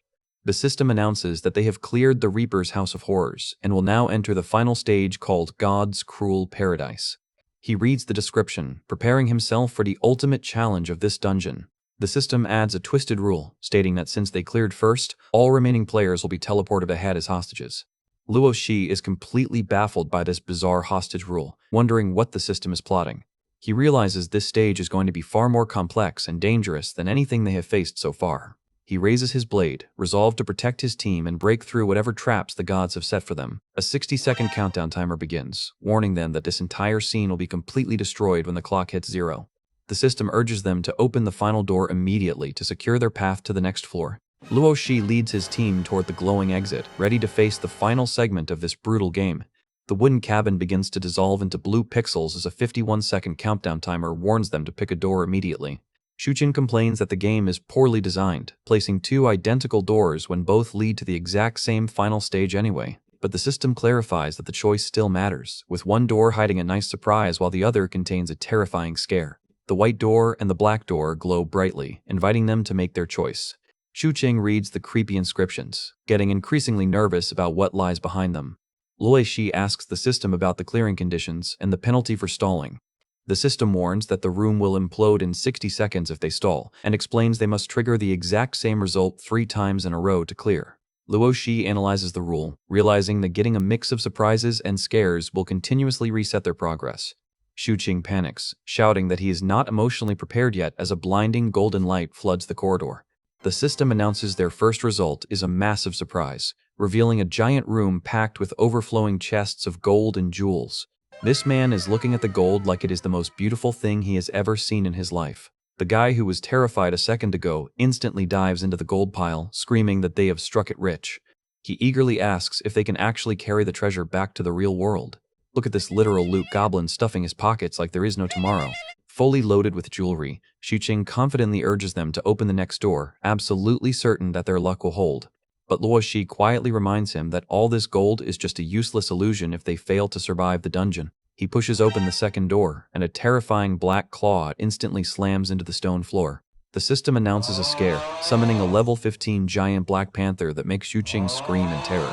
The system announces that they have cleared the Reaper's House of Horrors and will now enter the final stage called God's Cruel Paradise. He reads the description, preparing himself for the ultimate challenge of this dungeon. The system adds a twisted rule, stating that since they cleared first, all remaining players will be teleported ahead as hostages. Luo Shi is completely baffled by this bizarre hostage rule, wondering what the system is plotting. He realizes this stage is going to be far more complex and dangerous than anything they have faced so far. He raises his blade, resolved to protect his team and break through whatever traps the gods have set for them. A 60-second countdown timer begins, warning them that this entire scene will be completely destroyed when the clock hits 0. The system urges them to open the final door immediately to secure their path to the next floor. Luo Shi leads his team toward the glowing exit, ready to face the final segment of this brutal game. The wooden cabin begins to dissolve into blue pixels as a 51-second countdown timer warns them to pick a door immediately. Xuqing complains that the game is poorly designed, placing two identical doors when both lead to the exact same final stage anyway. But the system clarifies that the choice still matters, with one door hiding a nice surprise while the other contains a terrifying scare. The white door and the black door glow brightly, inviting them to make their choice. Xuqing reads the creepy inscriptions, getting increasingly nervous about what lies behind them. Luo Shi asks the system about the clearing conditions and the penalty for stalling. The system warns that the room will implode in 60 seconds if they stall, and explains they must trigger the exact same result 3 times in a row to clear. Luo Shi analyzes the rule, realizing that getting a mix of surprises and scares will continuously reset their progress. Xuqing panics, shouting that he is not emotionally prepared yet as a blinding golden light floods the corridor. The system announces their first result is a massive surprise, revealing a giant room packed with overflowing chests of gold and jewels. This man is looking at the gold like it is the most beautiful thing he has ever seen in his life. The guy who was terrified a second ago instantly dives into the gold pile, screaming that they have struck it rich. He eagerly asks if they can actually carry the treasure back to the real world. Look at this literal loot goblin stuffing his pockets like there is no tomorrow. Fully loaded with jewelry, Xuqing confidently urges them to open the next door, absolutely certain that their luck will hold. But Luo Shi quietly reminds him that all this gold is just a useless illusion if they fail to survive the dungeon. He pushes open the second door, and a terrifying black claw instantly slams into the stone floor. The system announces a scare, summoning a level 15 giant black panther that makes Xuqing scream in terror.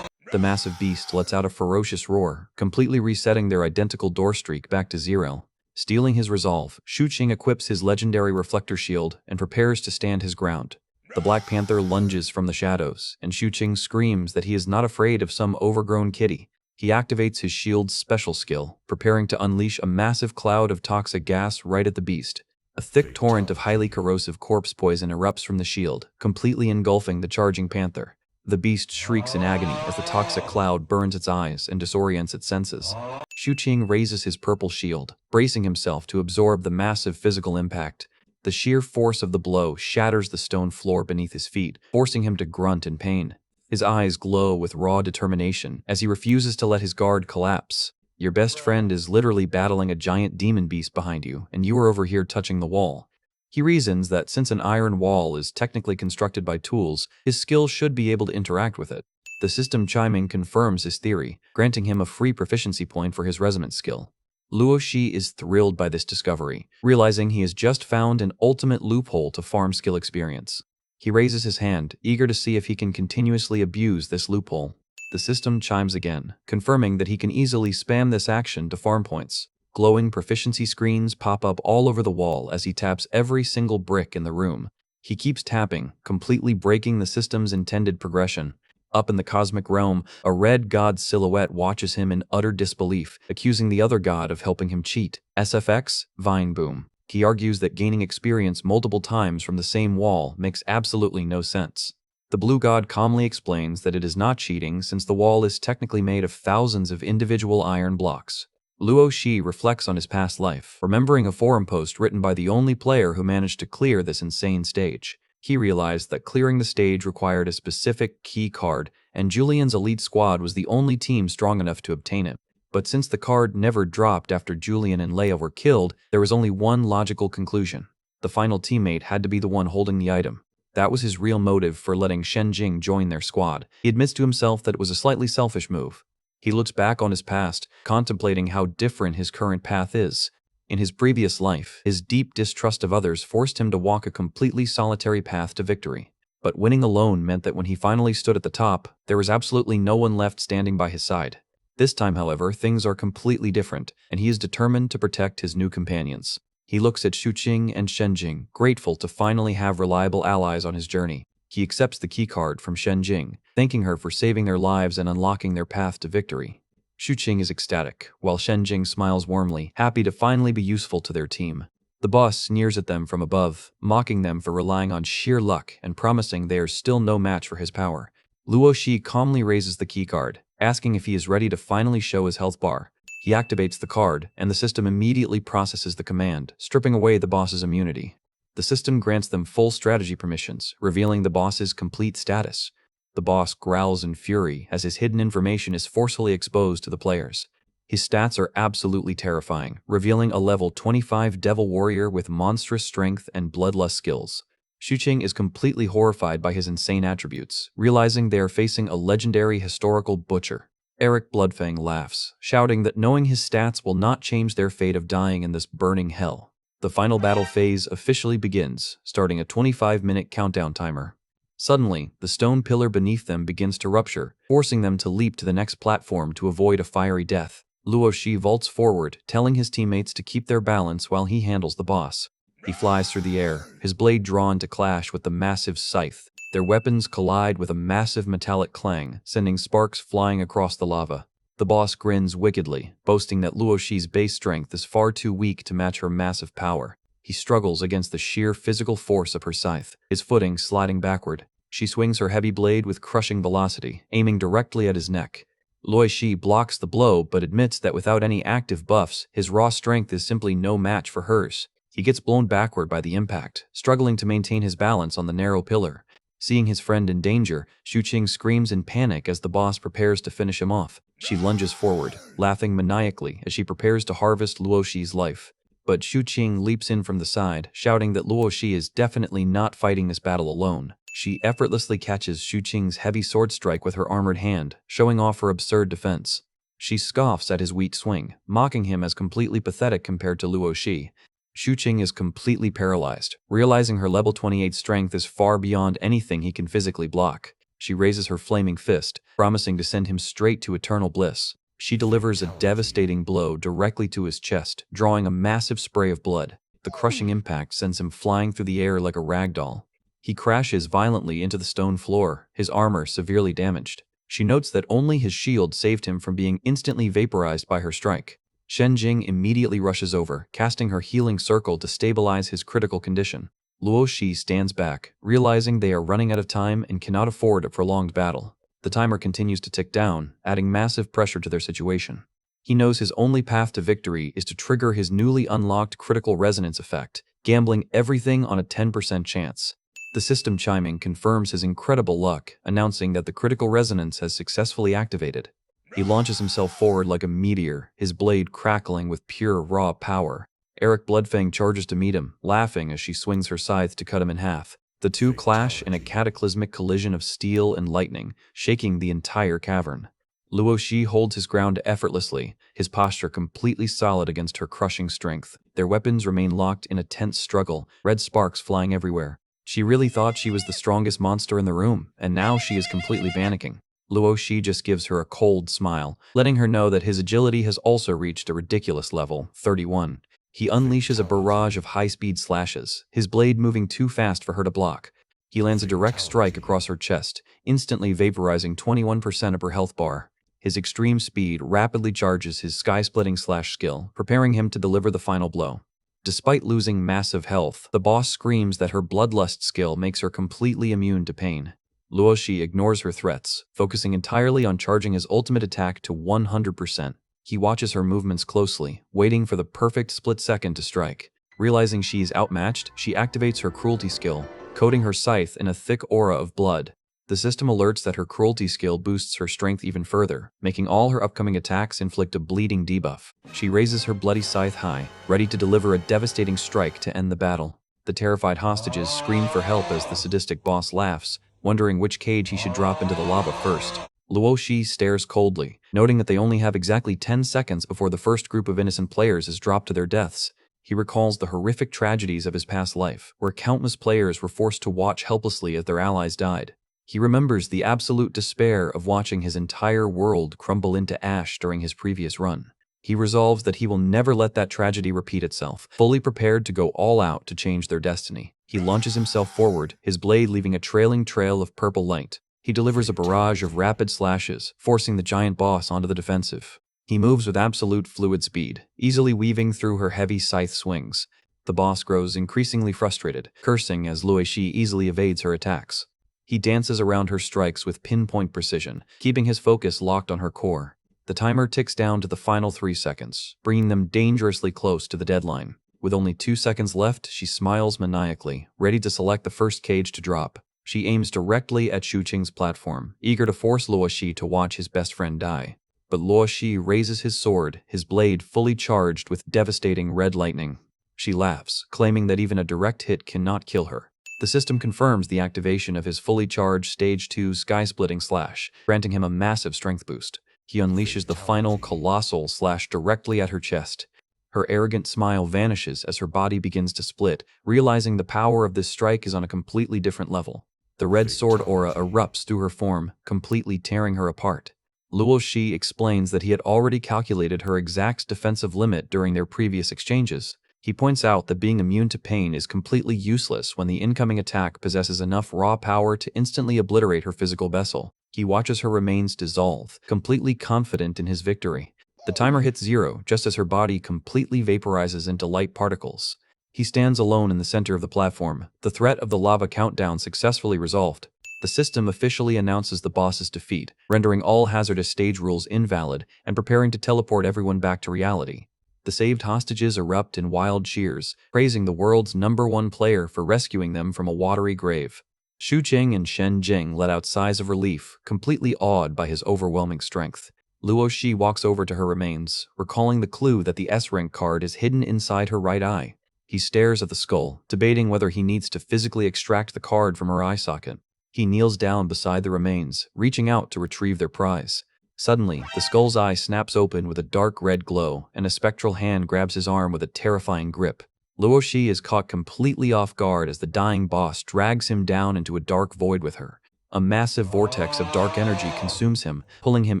The massive beast lets out a ferocious roar, completely resetting their identical door streak back to 0. Stealing his resolve, Xuqing equips his legendary reflector shield and prepares to stand his ground. The Black Panther lunges from the shadows, and Xuqing screams that he is not afraid of some overgrown kitty. He activates his shield's special skill, preparing to unleash a massive cloud of toxic gas right at the beast. A thick torrent of highly corrosive corpse poison erupts from the shield, completely engulfing the charging panther. The beast shrieks in agony as the toxic cloud burns its eyes and disorients its senses. Xuqing raises his purple shield, bracing himself to absorb the massive physical impact. The sheer force of the blow shatters the stone floor beneath his feet, forcing him to grunt in pain. His eyes glow with raw determination as he refuses to let his guard collapse. Your best friend is literally battling a giant demon beast behind you, and you are over here touching the wall. He reasons that since an iron wall is technically constructed by tools, his skill should be able to interact with it. The system chiming confirms his theory, granting him a free proficiency point for his resonance skill. Luo Shi is thrilled by this discovery, realizing he has just found an ultimate loophole to farm skill experience. He raises his hand, eager to see if he can continuously abuse this loophole. The system chimes again, confirming that he can easily spam this action to farm points. Glowing proficiency screens pop up all over the wall as he taps every single brick in the room. He keeps tapping, completely breaking the system's intended progression. Up in the cosmic realm, a red god silhouette watches him in utter disbelief, accusing the other god of helping him cheat. SFX, Vine Boom. He argues that gaining experience multiple times from the same wall makes absolutely no sense. The blue god calmly explains that it is not cheating since the wall is technically made of thousands of individual iron blocks. Luo Shi reflects on his past life, remembering a forum post written by the only player who managed to clear this insane stage. He realized that clearing the stage required a specific key card, and Julian's elite squad was the only team strong enough to obtain it. But since the card never dropped after Julian and Leia were killed, there was only one logical conclusion. The final teammate had to be the one holding the item. That was his real motive for letting Shen Jing join their squad. He admits to himself that it was a slightly selfish move. He looks back on his past, contemplating how different his current path is. In his previous life, his deep distrust of others forced him to walk a completely solitary path to victory. But winning alone meant that when he finally stood at the top, there was absolutely no one left standing by his side. This time, however, things are completely different, and he is determined to protect his new companions. He looks at Xuqing and Shenjing, grateful to finally have reliable allies on his journey. He accepts the keycard from Shenjing, thanking her for saving their lives and unlocking their path to victory. Xuqing is ecstatic, while Shenjing smiles warmly, happy to finally be useful to their team. The boss sneers at them from above, mocking them for relying on sheer luck and promising they are still no match for his power. Luo Shi calmly raises the keycard, asking if he is ready to finally show his health bar. He activates the card, and the system immediately processes the command, stripping away the boss's immunity. The system grants them full strategy permissions, revealing the boss's complete status. The boss growls in fury as his hidden information is forcefully exposed to the players. His stats are absolutely terrifying, revealing a level 25 devil warrior with monstrous strength and bloodlust skills. Xuqing is completely horrified by his insane attributes, realizing they are facing a legendary historical butcher. Eric Bloodfang laughs, shouting that knowing his stats will not change their fate of dying in this burning hell. The final battle phase officially begins, starting a 25-minute countdown timer. Suddenly, the stone pillar beneath them begins to rupture, forcing them to leap to the next platform to avoid a fiery death. Luo Shi vaults forward, telling his teammates to keep their balance while he handles the boss. He flies through the air, his blade drawn to clash with the massive scythe. Their weapons collide with a massive metallic clang, sending sparks flying across the lava. The boss grins wickedly, boasting that Luo Shi's base strength is far too weak to match her massive power. He struggles against the sheer physical force of her scythe, his footing sliding backward. She swings her heavy blade with crushing velocity, aiming directly at his neck. Luo Shi blocks the blow but admits that without any active buffs, his raw strength is simply no match for hers. He gets blown backward by the impact, struggling to maintain his balance on the narrow pillar. Seeing his friend in danger, Xuqing screams in panic as the boss prepares to finish him off. She lunges forward, laughing maniacally as she prepares to harvest Luo Shi's life. But Xuqing leaps in from the side, shouting that Luo Shi is definitely not fighting this battle alone. She effortlessly catches Xuqing's heavy sword strike with her armored hand, showing off her absurd defense. She scoffs at his weak swing, mocking him as completely pathetic compared to Luo Shi. Xuqing is completely paralyzed, realizing her level 28 strength is far beyond anything he can physically block. She raises her flaming fist, promising to send him straight to eternal bliss. She delivers a devastating blow directly to his chest, drawing a massive spray of blood. The crushing impact sends him flying through the air like a rag doll. He crashes violently into the stone floor, his armor severely damaged. She notes that only his shield saved him from being instantly vaporized by her strike. Shenjing immediately rushes over, casting her healing circle to stabilize his critical condition. Luo Shi stands back, realizing they are running out of time and cannot afford a prolonged battle. The timer continues to tick down, adding massive pressure to their situation. He knows his only path to victory is to trigger his newly unlocked critical resonance effect, gambling everything on a 10% chance. The system chiming confirms his incredible luck, announcing that the critical resonance has successfully activated. He launches himself forward like a meteor, his blade crackling with pure raw power. Eric Bloodfang charges to meet him, laughing as she swings her scythe to cut him in half. The two clash in a cataclysmic collision of steel and lightning, shaking the entire cavern. Luo Shi holds his ground effortlessly, his posture completely solid against her crushing strength. Their weapons remain locked in a tense struggle, red sparks flying everywhere. She really thought she was the strongest monster in the room, and now she is completely panicking. Luo Shi just gives her a cold smile, letting her know that his agility has also reached a ridiculous level, 31. He unleashes a barrage of high-speed slashes, his blade moving too fast for her to block. He lands a direct strike across her chest, instantly vaporizing 21% of her health bar. His extreme speed rapidly charges his sky-splitting slash skill, preparing him to deliver the final blow. Despite losing massive health, the boss screams that her bloodlust skill makes her completely immune to pain. Luo Shi ignores her threats, focusing entirely on charging his ultimate attack to 100%. He watches her movements closely, waiting for the perfect split second to strike. Realizing she is outmatched, she activates her cruelty skill, coating her scythe in a thick aura of blood. The system alerts that her cruelty skill boosts her strength even further, making all her upcoming attacks inflict a bleeding debuff. She raises her bloody scythe high, ready to deliver a devastating strike to end the battle. The terrified hostages scream for help as the sadistic boss laughs, wondering which cage he should drop into the lava first. Luo Shi stares coldly, noting that they only have exactly 10 seconds before the first group of innocent players is dropped to their deaths. He recalls the horrific tragedies of his past life, where countless players were forced to watch helplessly as their allies died. He remembers the absolute despair of watching his entire world crumble into ash during his previous run. He resolves that he will never let that tragedy repeat itself, fully prepared to go all out to change their destiny. He launches himself forward, his blade leaving a trailing trail of purple light. He delivers a barrage of rapid slashes, forcing the giant boss onto the defensive. He moves with absolute fluid speed, easily weaving through her heavy scythe swings. The boss grows increasingly frustrated, cursing as Luo Shi easily evades her attacks. He dances around her strikes with pinpoint precision, keeping his focus locked on her core. The timer ticks down to the final 3 seconds, bringing them dangerously close to the deadline. With only 2 seconds left, she smiles maniacally, ready to select the first cage to drop. She aims directly at Shu Qing's platform, eager to force Luo Shi to watch his best friend die. But Luo Shi raises his sword, his blade fully charged with devastating red lightning. She laughs, claiming that even a direct hit cannot kill her. The system confirms the activation of his fully charged Stage 2 sky-splitting slash, granting him a massive strength boost. He unleashes the final colossal slash directly at her chest. Her arrogant smile vanishes as her body begins to split, realizing the power of this strike is on a completely different level. The red sword aura erupts through her form, completely tearing her apart. Luo Shi explains that he had already calculated her exact defensive limit during their previous exchanges. He points out that being immune to pain is completely useless when the incoming attack possesses enough raw power to instantly obliterate her physical vessel. He watches her remains dissolve, completely confident in his victory. The timer hits 0 just as her body completely vaporizes into light particles. He stands alone in the center of the platform, the threat of the lava countdown successfully resolved. The system officially announces the boss's defeat, rendering all hazardous stage rules invalid and preparing to teleport everyone back to reality. The saved hostages erupt in wild cheers, praising the world's #1 player for rescuing them from a watery grave. Shu Qing and Shen Jing let out sighs of relief, completely awed by his overwhelming strength. Luo Shi walks over to her remains, recalling the clue that the S-rank card is hidden inside her right eye. He stares at the skull, debating whether he needs to physically extract the card from her eye socket. He kneels down beside the remains, reaching out to retrieve their prize. Suddenly, the skull's eye snaps open with a dark red glow, and a spectral hand grabs his arm with a terrifying grip. Luo Shi is caught completely off guard as the dying boss drags him down into a dark void with her. A massive vortex of dark energy consumes him, pulling him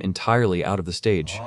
entirely out of the stage.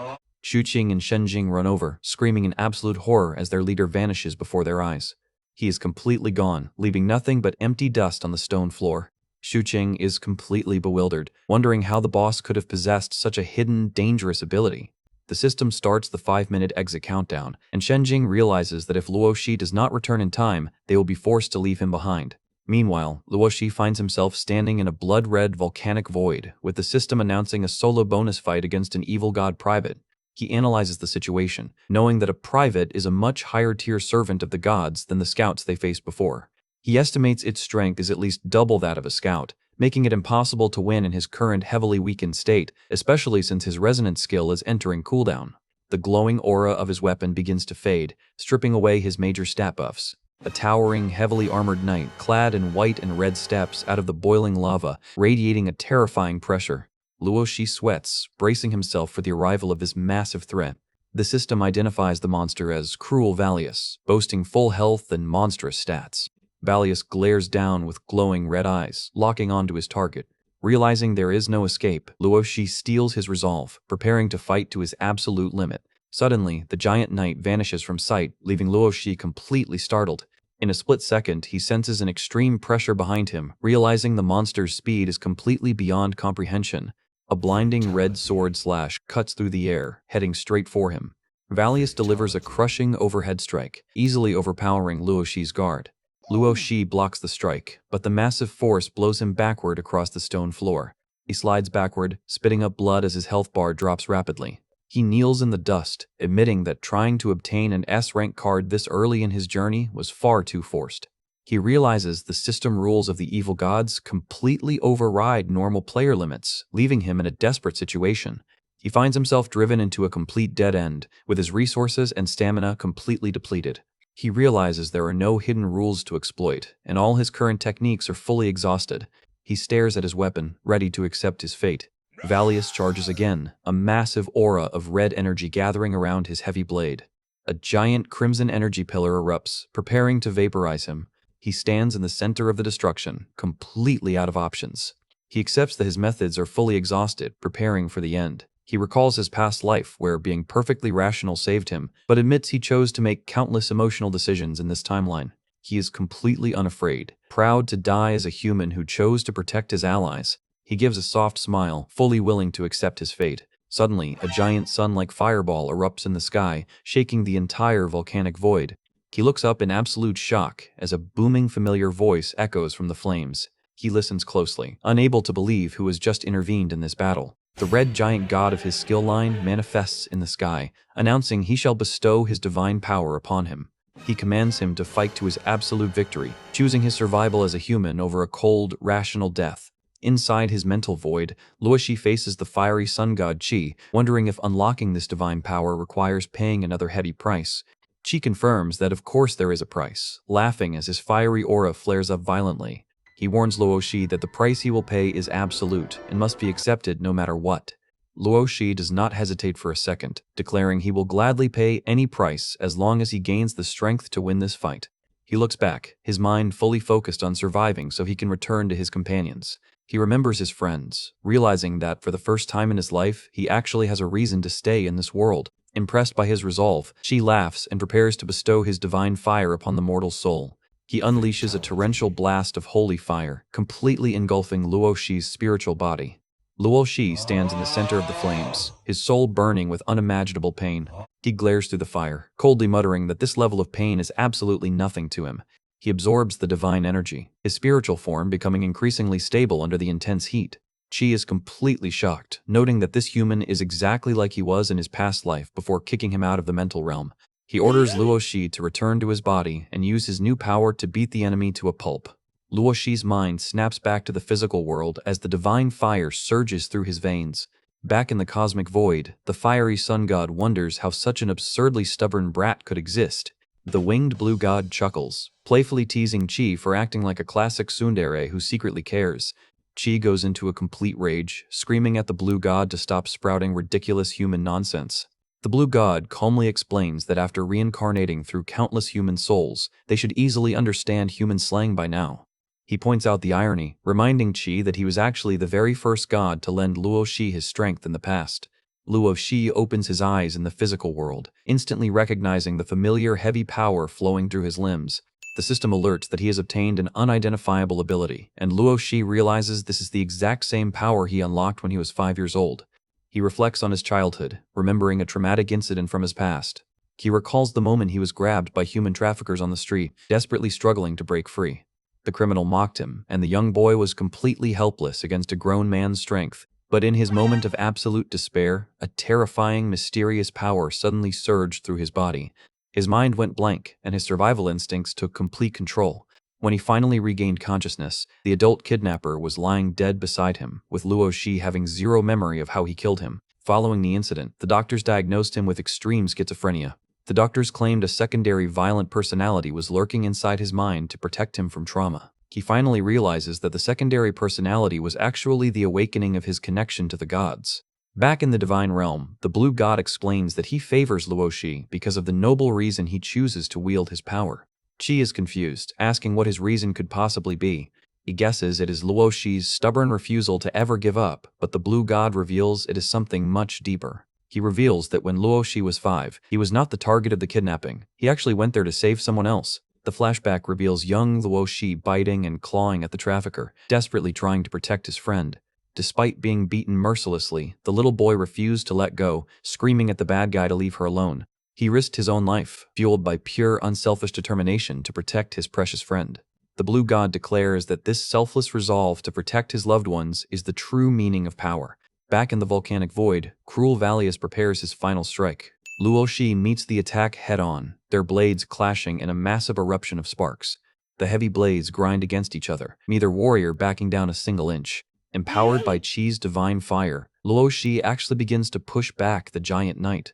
Shu Qing and Shen Jing run over, screaming in absolute horror as their leader vanishes before their eyes. He is completely gone, leaving nothing but empty dust on the stone floor. Shu Qing is completely bewildered, wondering how the boss could have possessed such a hidden, dangerous ability. The system starts the 5-minute exit countdown, and Shen Jing realizes that if Luo Shi does not return in time, they will be forced to leave him behind. Meanwhile, Luo Shi finds himself standing in a blood-red volcanic void, with the system announcing a solo bonus fight against an evil god private. He analyzes the situation, knowing that a private is a much higher-tier servant of the gods than the scouts they faced before. He estimates its strength is at least double that of a scout, making it impossible to win in his current heavily weakened state, especially since his resonance skill is entering cooldown. The glowing aura of his weapon begins to fade, stripping away his major stat buffs. A towering, heavily armored knight, clad in white and red steps out of the boiling lava, radiating a terrifying pressure. Luo Shi sweats, bracing himself for the arrival of this massive threat. The system identifies the monster as Cruel Valius, boasting full health and monstrous stats. Valius glares down with glowing red eyes, locking onto his target. Realizing there is no escape, Luo Shi steels his resolve, preparing to fight to his absolute limit. Suddenly, the giant knight vanishes from sight, leaving Luo Shi completely startled. In a split second, he senses an extreme pressure behind him, realizing the monster's speed is completely beyond comprehension. A blinding red sword slash cuts through the air, heading straight for him. Valius delivers a crushing overhead strike, easily overpowering Luo Shi's guard. Luo Shi blocks the strike, but the massive force blows him backward across the stone floor. He slides backward, spitting up blood as his health bar drops rapidly. He kneels in the dust, admitting that trying to obtain an S-rank card this early in his journey was far too forced. He realizes the system rules of the evil gods completely override normal player limits, leaving him in a desperate situation. He finds himself driven into a complete dead end, with his resources and stamina completely depleted. He realizes there are no hidden rules to exploit, and all his current techniques are fully exhausted. He stares at his weapon, ready to accept his fate. Valius charges again, a massive aura of red energy gathering around his heavy blade. A giant crimson energy pillar erupts, preparing to vaporize him. He stands in the center of the destruction, completely out of options. He accepts that his methods are fully exhausted, preparing for the end. He recalls his past life, where being perfectly rational saved him, but admits he chose to make countless emotional decisions in this timeline. He is completely unafraid, proud to die as a human who chose to protect his allies. He gives a soft smile, fully willing to accept his fate. Suddenly, a giant sun-like fireball erupts in the sky, shaking the entire volcanic void. He looks up in absolute shock as a booming familiar voice echoes from the flames. He listens closely, unable to believe who has just intervened in this battle. The red giant god of his skill line manifests in the sky, announcing he shall bestow his divine power upon him. He commands him to fight to his absolute victory, choosing his survival as a human over a cold, rational death. Inside his mental void, Luo Shi faces the fiery sun god Qi, wondering if unlocking this divine power requires paying another heavy price. Qi confirms that of course there is a price, laughing as his fiery aura flares up violently. He warns Luo Shi that the price he will pay is absolute and must be accepted no matter what. Luo Shi does not hesitate for a second, declaring he will gladly pay any price as long as he gains the strength to win this fight. He looks back, his mind fully focused on surviving so he can return to his companions. He remembers his friends, realizing that for the first time in his life, he actually has a reason to stay in this world. Impressed by his resolve, Qi laughs and prepares to bestow his divine fire upon the mortal soul. He unleashes a torrential blast of holy fire, completely engulfing Luo Shi's spiritual body. Luo Shi stands in the center of the flames, his soul burning with unimaginable pain. He glares through the fire, coldly muttering that this level of pain is absolutely nothing to him. He absorbs the divine energy, his spiritual form becoming increasingly stable under the intense heat. Qi is completely shocked, noting that this human is exactly like he was in his past life before kicking him out of the mental realm. He orders Luo Shi to return to his body and use his new power to beat the enemy to a pulp. Luo Shi's mind snaps back to the physical world as the divine fire surges through his veins. Back in the cosmic void, the fiery sun god wonders how such an absurdly stubborn brat could exist. The winged blue god chuckles, playfully teasing Qi for acting like a classic tsundere who secretly cares. Qi goes into a complete rage, screaming at the blue god to stop sprouting ridiculous human nonsense. The blue god calmly explains that after reincarnating through countless human souls, they should easily understand human slang by now. He points out the irony, reminding Qi that he was actually the very first god to lend Luo Shi his strength in the past. Luo Shi opens his eyes in the physical world, instantly recognizing the familiar heavy power flowing through his limbs. The system alerts that he has obtained an unidentifiable ability, and Luo Shi realizes this is the exact same power he unlocked when he was 5 years old. He reflects on his childhood, remembering a traumatic incident from his past. He recalls the moment he was grabbed by human traffickers on the street, desperately struggling to break free. The criminal mocked him, and the young boy was completely helpless against a grown man's strength. But in his moment of absolute despair, a terrifying, mysterious power suddenly surged through his body. His mind went blank, and his survival instincts took complete control. When he finally regained consciousness, the adult kidnapper was lying dead beside him, with Luo Shi having zero memory of how he killed him. Following the incident, the doctors diagnosed him with extreme schizophrenia. The doctors claimed a secondary violent personality was lurking inside his mind to protect him from trauma. He finally realizes that the secondary personality was actually the awakening of his connection to the gods. Back in the divine realm, the blue god explains that he favors Luo Shi because of the noble reason he chooses to wield his power. Qi is confused, asking what his reason could possibly be. He guesses it is Luo Shi's stubborn refusal to ever give up, but the blue god reveals it is something much deeper. He reveals that when Luo Shi was 5, he was not the target of the kidnapping. He actually went there to save someone else. The flashback reveals young Luo Shi biting and clawing at the trafficker, desperately trying to protect his friend. Despite being beaten mercilessly, the little boy refused to let go, screaming at the bad guy to leave her alone. He risked his own life, fueled by pure, unselfish determination to protect his precious friend. The blue god declares that this selfless resolve to protect his loved ones is the true meaning of power. Back in the volcanic void, cruel Valius prepares his final strike. Luo Shi meets the attack head-on, their blades clashing in a massive eruption of sparks. The heavy blades grind against each other, neither warrior backing down a single inch. Empowered by Chi's divine fire, Luo Shi actually begins to push back the giant knight.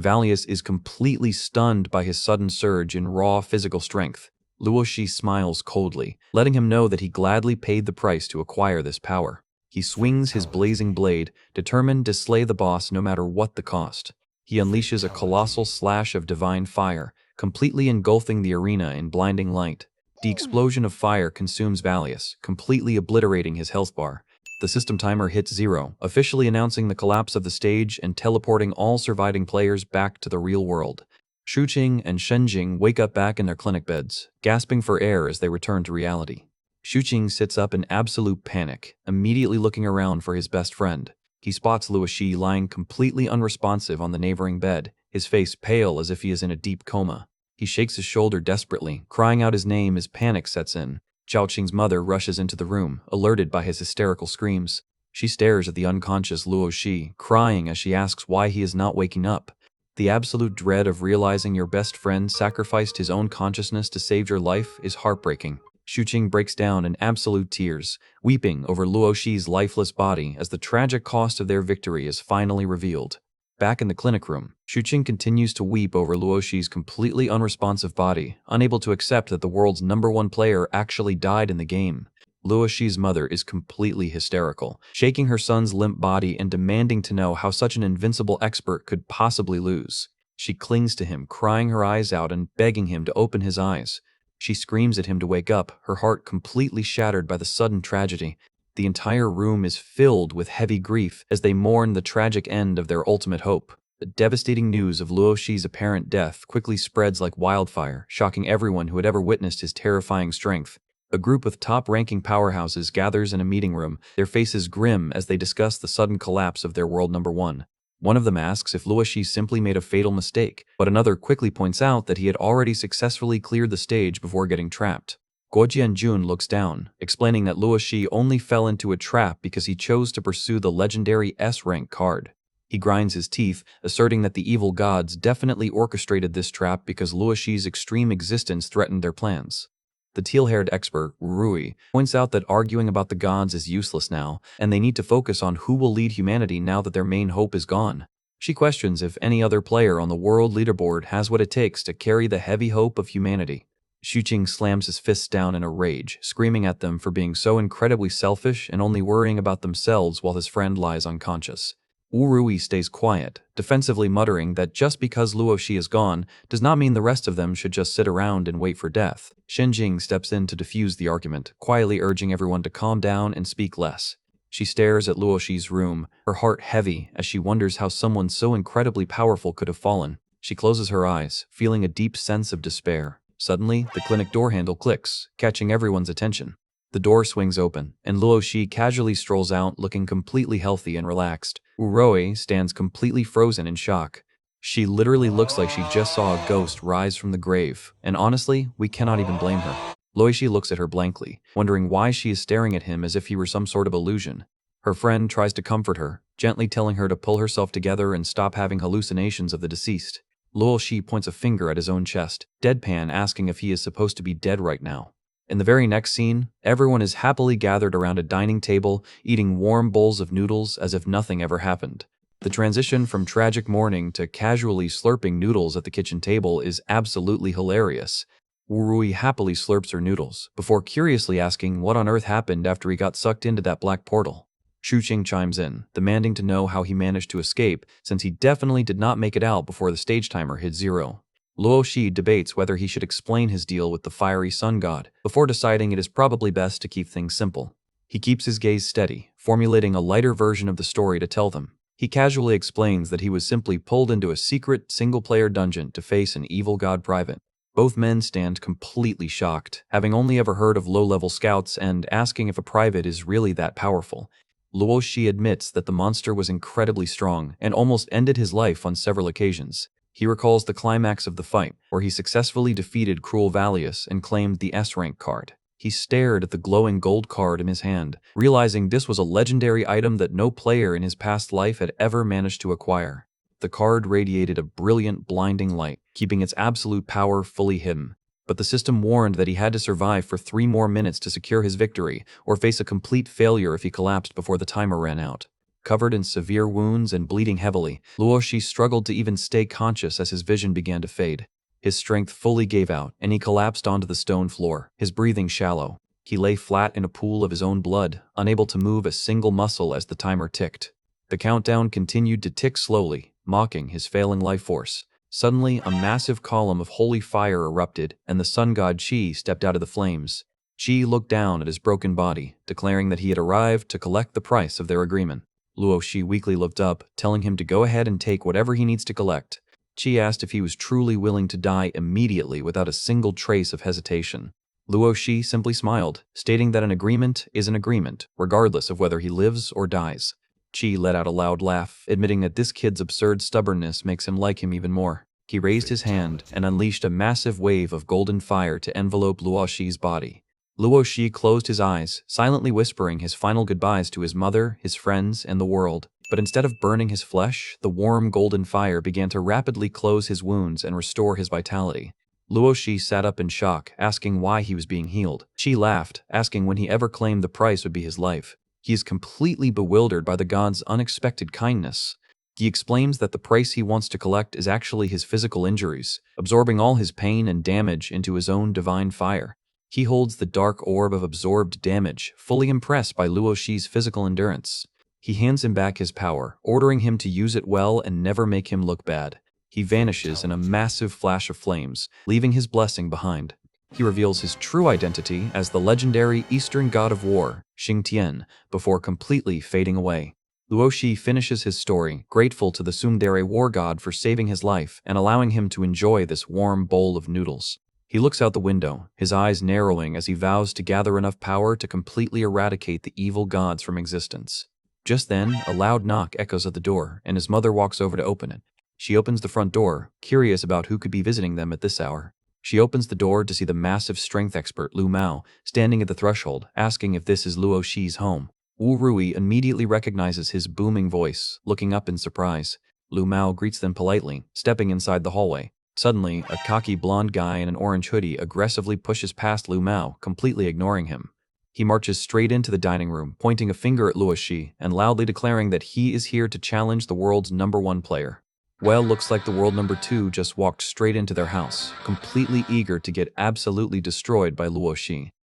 Valius is completely stunned by his sudden surge in raw physical strength. Luo Shi smiles coldly, letting him know that he gladly paid the price to acquire this power. He swings his blazing blade, determined to slay the boss no matter what the cost. He unleashes a colossal slash of divine fire, completely engulfing the arena in blinding light. The explosion of fire consumes Valius, completely obliterating his health bar. The system timer hits 0, officially announcing the collapse of the stage and teleporting all surviving players back to the real world. Shuqing and Shenjing wake up back in their clinic beds, gasping for air as they return to reality. Shuqing sits up in absolute panic, immediately looking around for his best friend. He spots Luo Shi lying completely unresponsive on the neighboring bed, his face pale as if he is in a deep coma. He shakes his shoulder desperately, crying out his name as panic sets in. Zhaoqing's mother rushes into the room, alerted by his hysterical screams. She stares at the unconscious Luo Shi, crying as she asks why he is not waking up. The absolute dread of realizing your best friend sacrificed his own consciousness to save your life is heartbreaking. Shuqing breaks down in absolute tears, weeping over Luo Shi's lifeless body as the tragic cost of their victory is finally revealed. Back in the clinic room, Shuqing continues to weep over Luo Shi's completely unresponsive body, unable to accept that the world's #1 player actually died in the game. Luo Shi's mother is completely hysterical, shaking her son's limp body and demanding to know how such an invincible expert could possibly lose. She clings to him, crying her eyes out and begging him to open his eyes. She screams at him to wake up, her heart completely shattered by the sudden tragedy. The entire room is filled with heavy grief as they mourn the tragic end of their ultimate hope. The devastating news of Luo Shi's apparent death quickly spreads like wildfire, shocking everyone who had ever witnessed his terrifying strength. A group of top-ranking powerhouses gathers in a meeting room, their faces grim as they discuss the sudden collapse of their world #1. One of them asks if Luo Shi simply made a fatal mistake, but another quickly points out that he had already successfully cleared the stage before getting trapped. Guojianjun looks down, explaining that Luo Shi only fell into a trap because he chose to pursue the legendary S-rank card. He grinds his teeth, asserting that the evil gods definitely orchestrated this trap because Luo Shi's extreme existence threatened their plans. The teal-haired expert, Rui, points out that arguing about the gods is useless now, and they need to focus on who will lead humanity now that their main hope is gone. She questions if any other player on the world leaderboard has what it takes to carry the heavy hope of humanity. Shuqing slams his fists down in a rage, screaming at them for being so incredibly selfish and only worrying about themselves while his friend lies unconscious. Rui stays quiet, defensively muttering that just because Luo Shi is gone does not mean the rest of them should just sit around and wait for death. Shenjing steps in to defuse the argument, quietly urging everyone to calm down and speak less. She stares at Luo Shi's room, her heart heavy as she wonders how someone so incredibly powerful could have fallen. She closes her eyes, feeling a deep sense of despair. Suddenly, the clinic door handle clicks, catching everyone's attention. The door swings open, and Luo Shi casually strolls out looking completely healthy and relaxed. Uroi stands completely frozen in shock. She literally looks like she just saw a ghost rise from the grave, and honestly, we cannot even blame her. Luoshi looks at her blankly, wondering why she is staring at him as if he were some sort of illusion. Her friend tries to comfort her, gently telling her to pull herself together and stop having hallucinations of the deceased. Luo Shi points a finger at his own chest, deadpan asking if he is supposed to be dead right now. In the very next scene, everyone is happily gathered around a dining table, eating warm bowls of noodles as if nothing ever happened. The transition from tragic mourning to casually slurping noodles at the kitchen table is absolutely hilarious. Wurui happily slurps her noodles, before curiously asking what on earth happened after he got sucked into that black portal. Shuqing chimes in, demanding to know how he managed to escape, since he definitely did not make it out before the stage timer hit 0. Luo Shi debates whether he should explain his deal with the fiery sun god, before deciding it is probably best to keep things simple. He keeps his gaze steady, formulating a lighter version of the story to tell them. He casually explains that he was simply pulled into a secret, single-player dungeon to face an evil god private. Both men stand completely shocked, having only ever heard of low-level scouts and asking if a private is really that powerful. Luo Shi admits that the monster was incredibly strong and almost ended his life on several occasions. He recalls the climax of the fight, where he successfully defeated Cruel Valius and claimed the S-rank card. He stared at the glowing gold card in his hand, realizing this was a legendary item that no player in his past life had ever managed to acquire. The card radiated a brilliant, blinding light, keeping its absolute power fully hidden. But the system warned that he had to survive for 3 more minutes to secure his victory, or face a complete failure if he collapsed before the timer ran out. Covered in severe wounds and bleeding heavily, Luoshi struggled to even stay conscious as his vision began to fade. His strength fully gave out, and he collapsed onto the stone floor, his breathing shallow. He lay flat in a pool of his own blood, unable to move a single muscle as the timer ticked. The countdown continued to tick slowly, mocking his failing life force. Suddenly, a massive column of holy fire erupted, and the sun god Qi stepped out of the flames. Qi looked down at his broken body, declaring that he had arrived to collect the price of their agreement. Luoshi weakly looked up, telling him to go ahead and take whatever he needs to collect. Qi asked if he was truly willing to die immediately without a single trace of hesitation. Luoshi simply smiled, stating that an agreement is an agreement, regardless of whether he lives or dies. Qi let out a loud laugh, admitting that this kid's absurd stubbornness makes him like him even more. He raised his hand and unleashed a massive wave of golden fire to envelope Luoshi's body. Luoshi closed his eyes, silently whispering his final goodbyes to his mother, his friends, and the world. But instead of burning his flesh, the warm golden fire began to rapidly close his wounds and restore his vitality. Luoshi sat up in shock, asking why he was being healed. Qi laughed, asking when he ever claimed the price would be his life. He is completely bewildered by the god's unexpected kindness. He explains that the price he wants to collect is actually his physical injuries, absorbing all his pain and damage into his own divine fire. He holds the dark orb of absorbed damage, fully impressed by Luoshi's physical endurance. He hands him back his power, ordering him to use it well and never make him look bad. He vanishes in a massive flash of flames, leaving his blessing behind. He reveals his true identity as the legendary Eastern god of war, Xingtian, before completely fading away. Luoshi finishes his story, grateful to the Tsundere war god for saving his life and allowing him to enjoy this warm bowl of noodles. He looks out the window, his eyes narrowing as he vows to gather enough power to completely eradicate the evil gods from existence. Just then, a loud knock echoes at the door, and his mother walks over to open it. She opens the front door, curious about who could be visiting them at this hour. She opens the door to see the massive strength expert Lu Mao standing at the threshold, asking if this is Luoshi's home. Wu Rui immediately recognizes his booming voice, looking up in surprise. Lu Mao greets them politely, stepping inside the hallway. Suddenly, a cocky blonde guy in an orange hoodie aggressively pushes past Lu Mao, completely ignoring him. He marches straight into the dining room, pointing a finger at Luoshi and loudly declaring that he is here to challenge the world's #1 player. Well, looks like the world #2 just walked straight into their house, completely eager to get absolutely destroyed by Luoshi.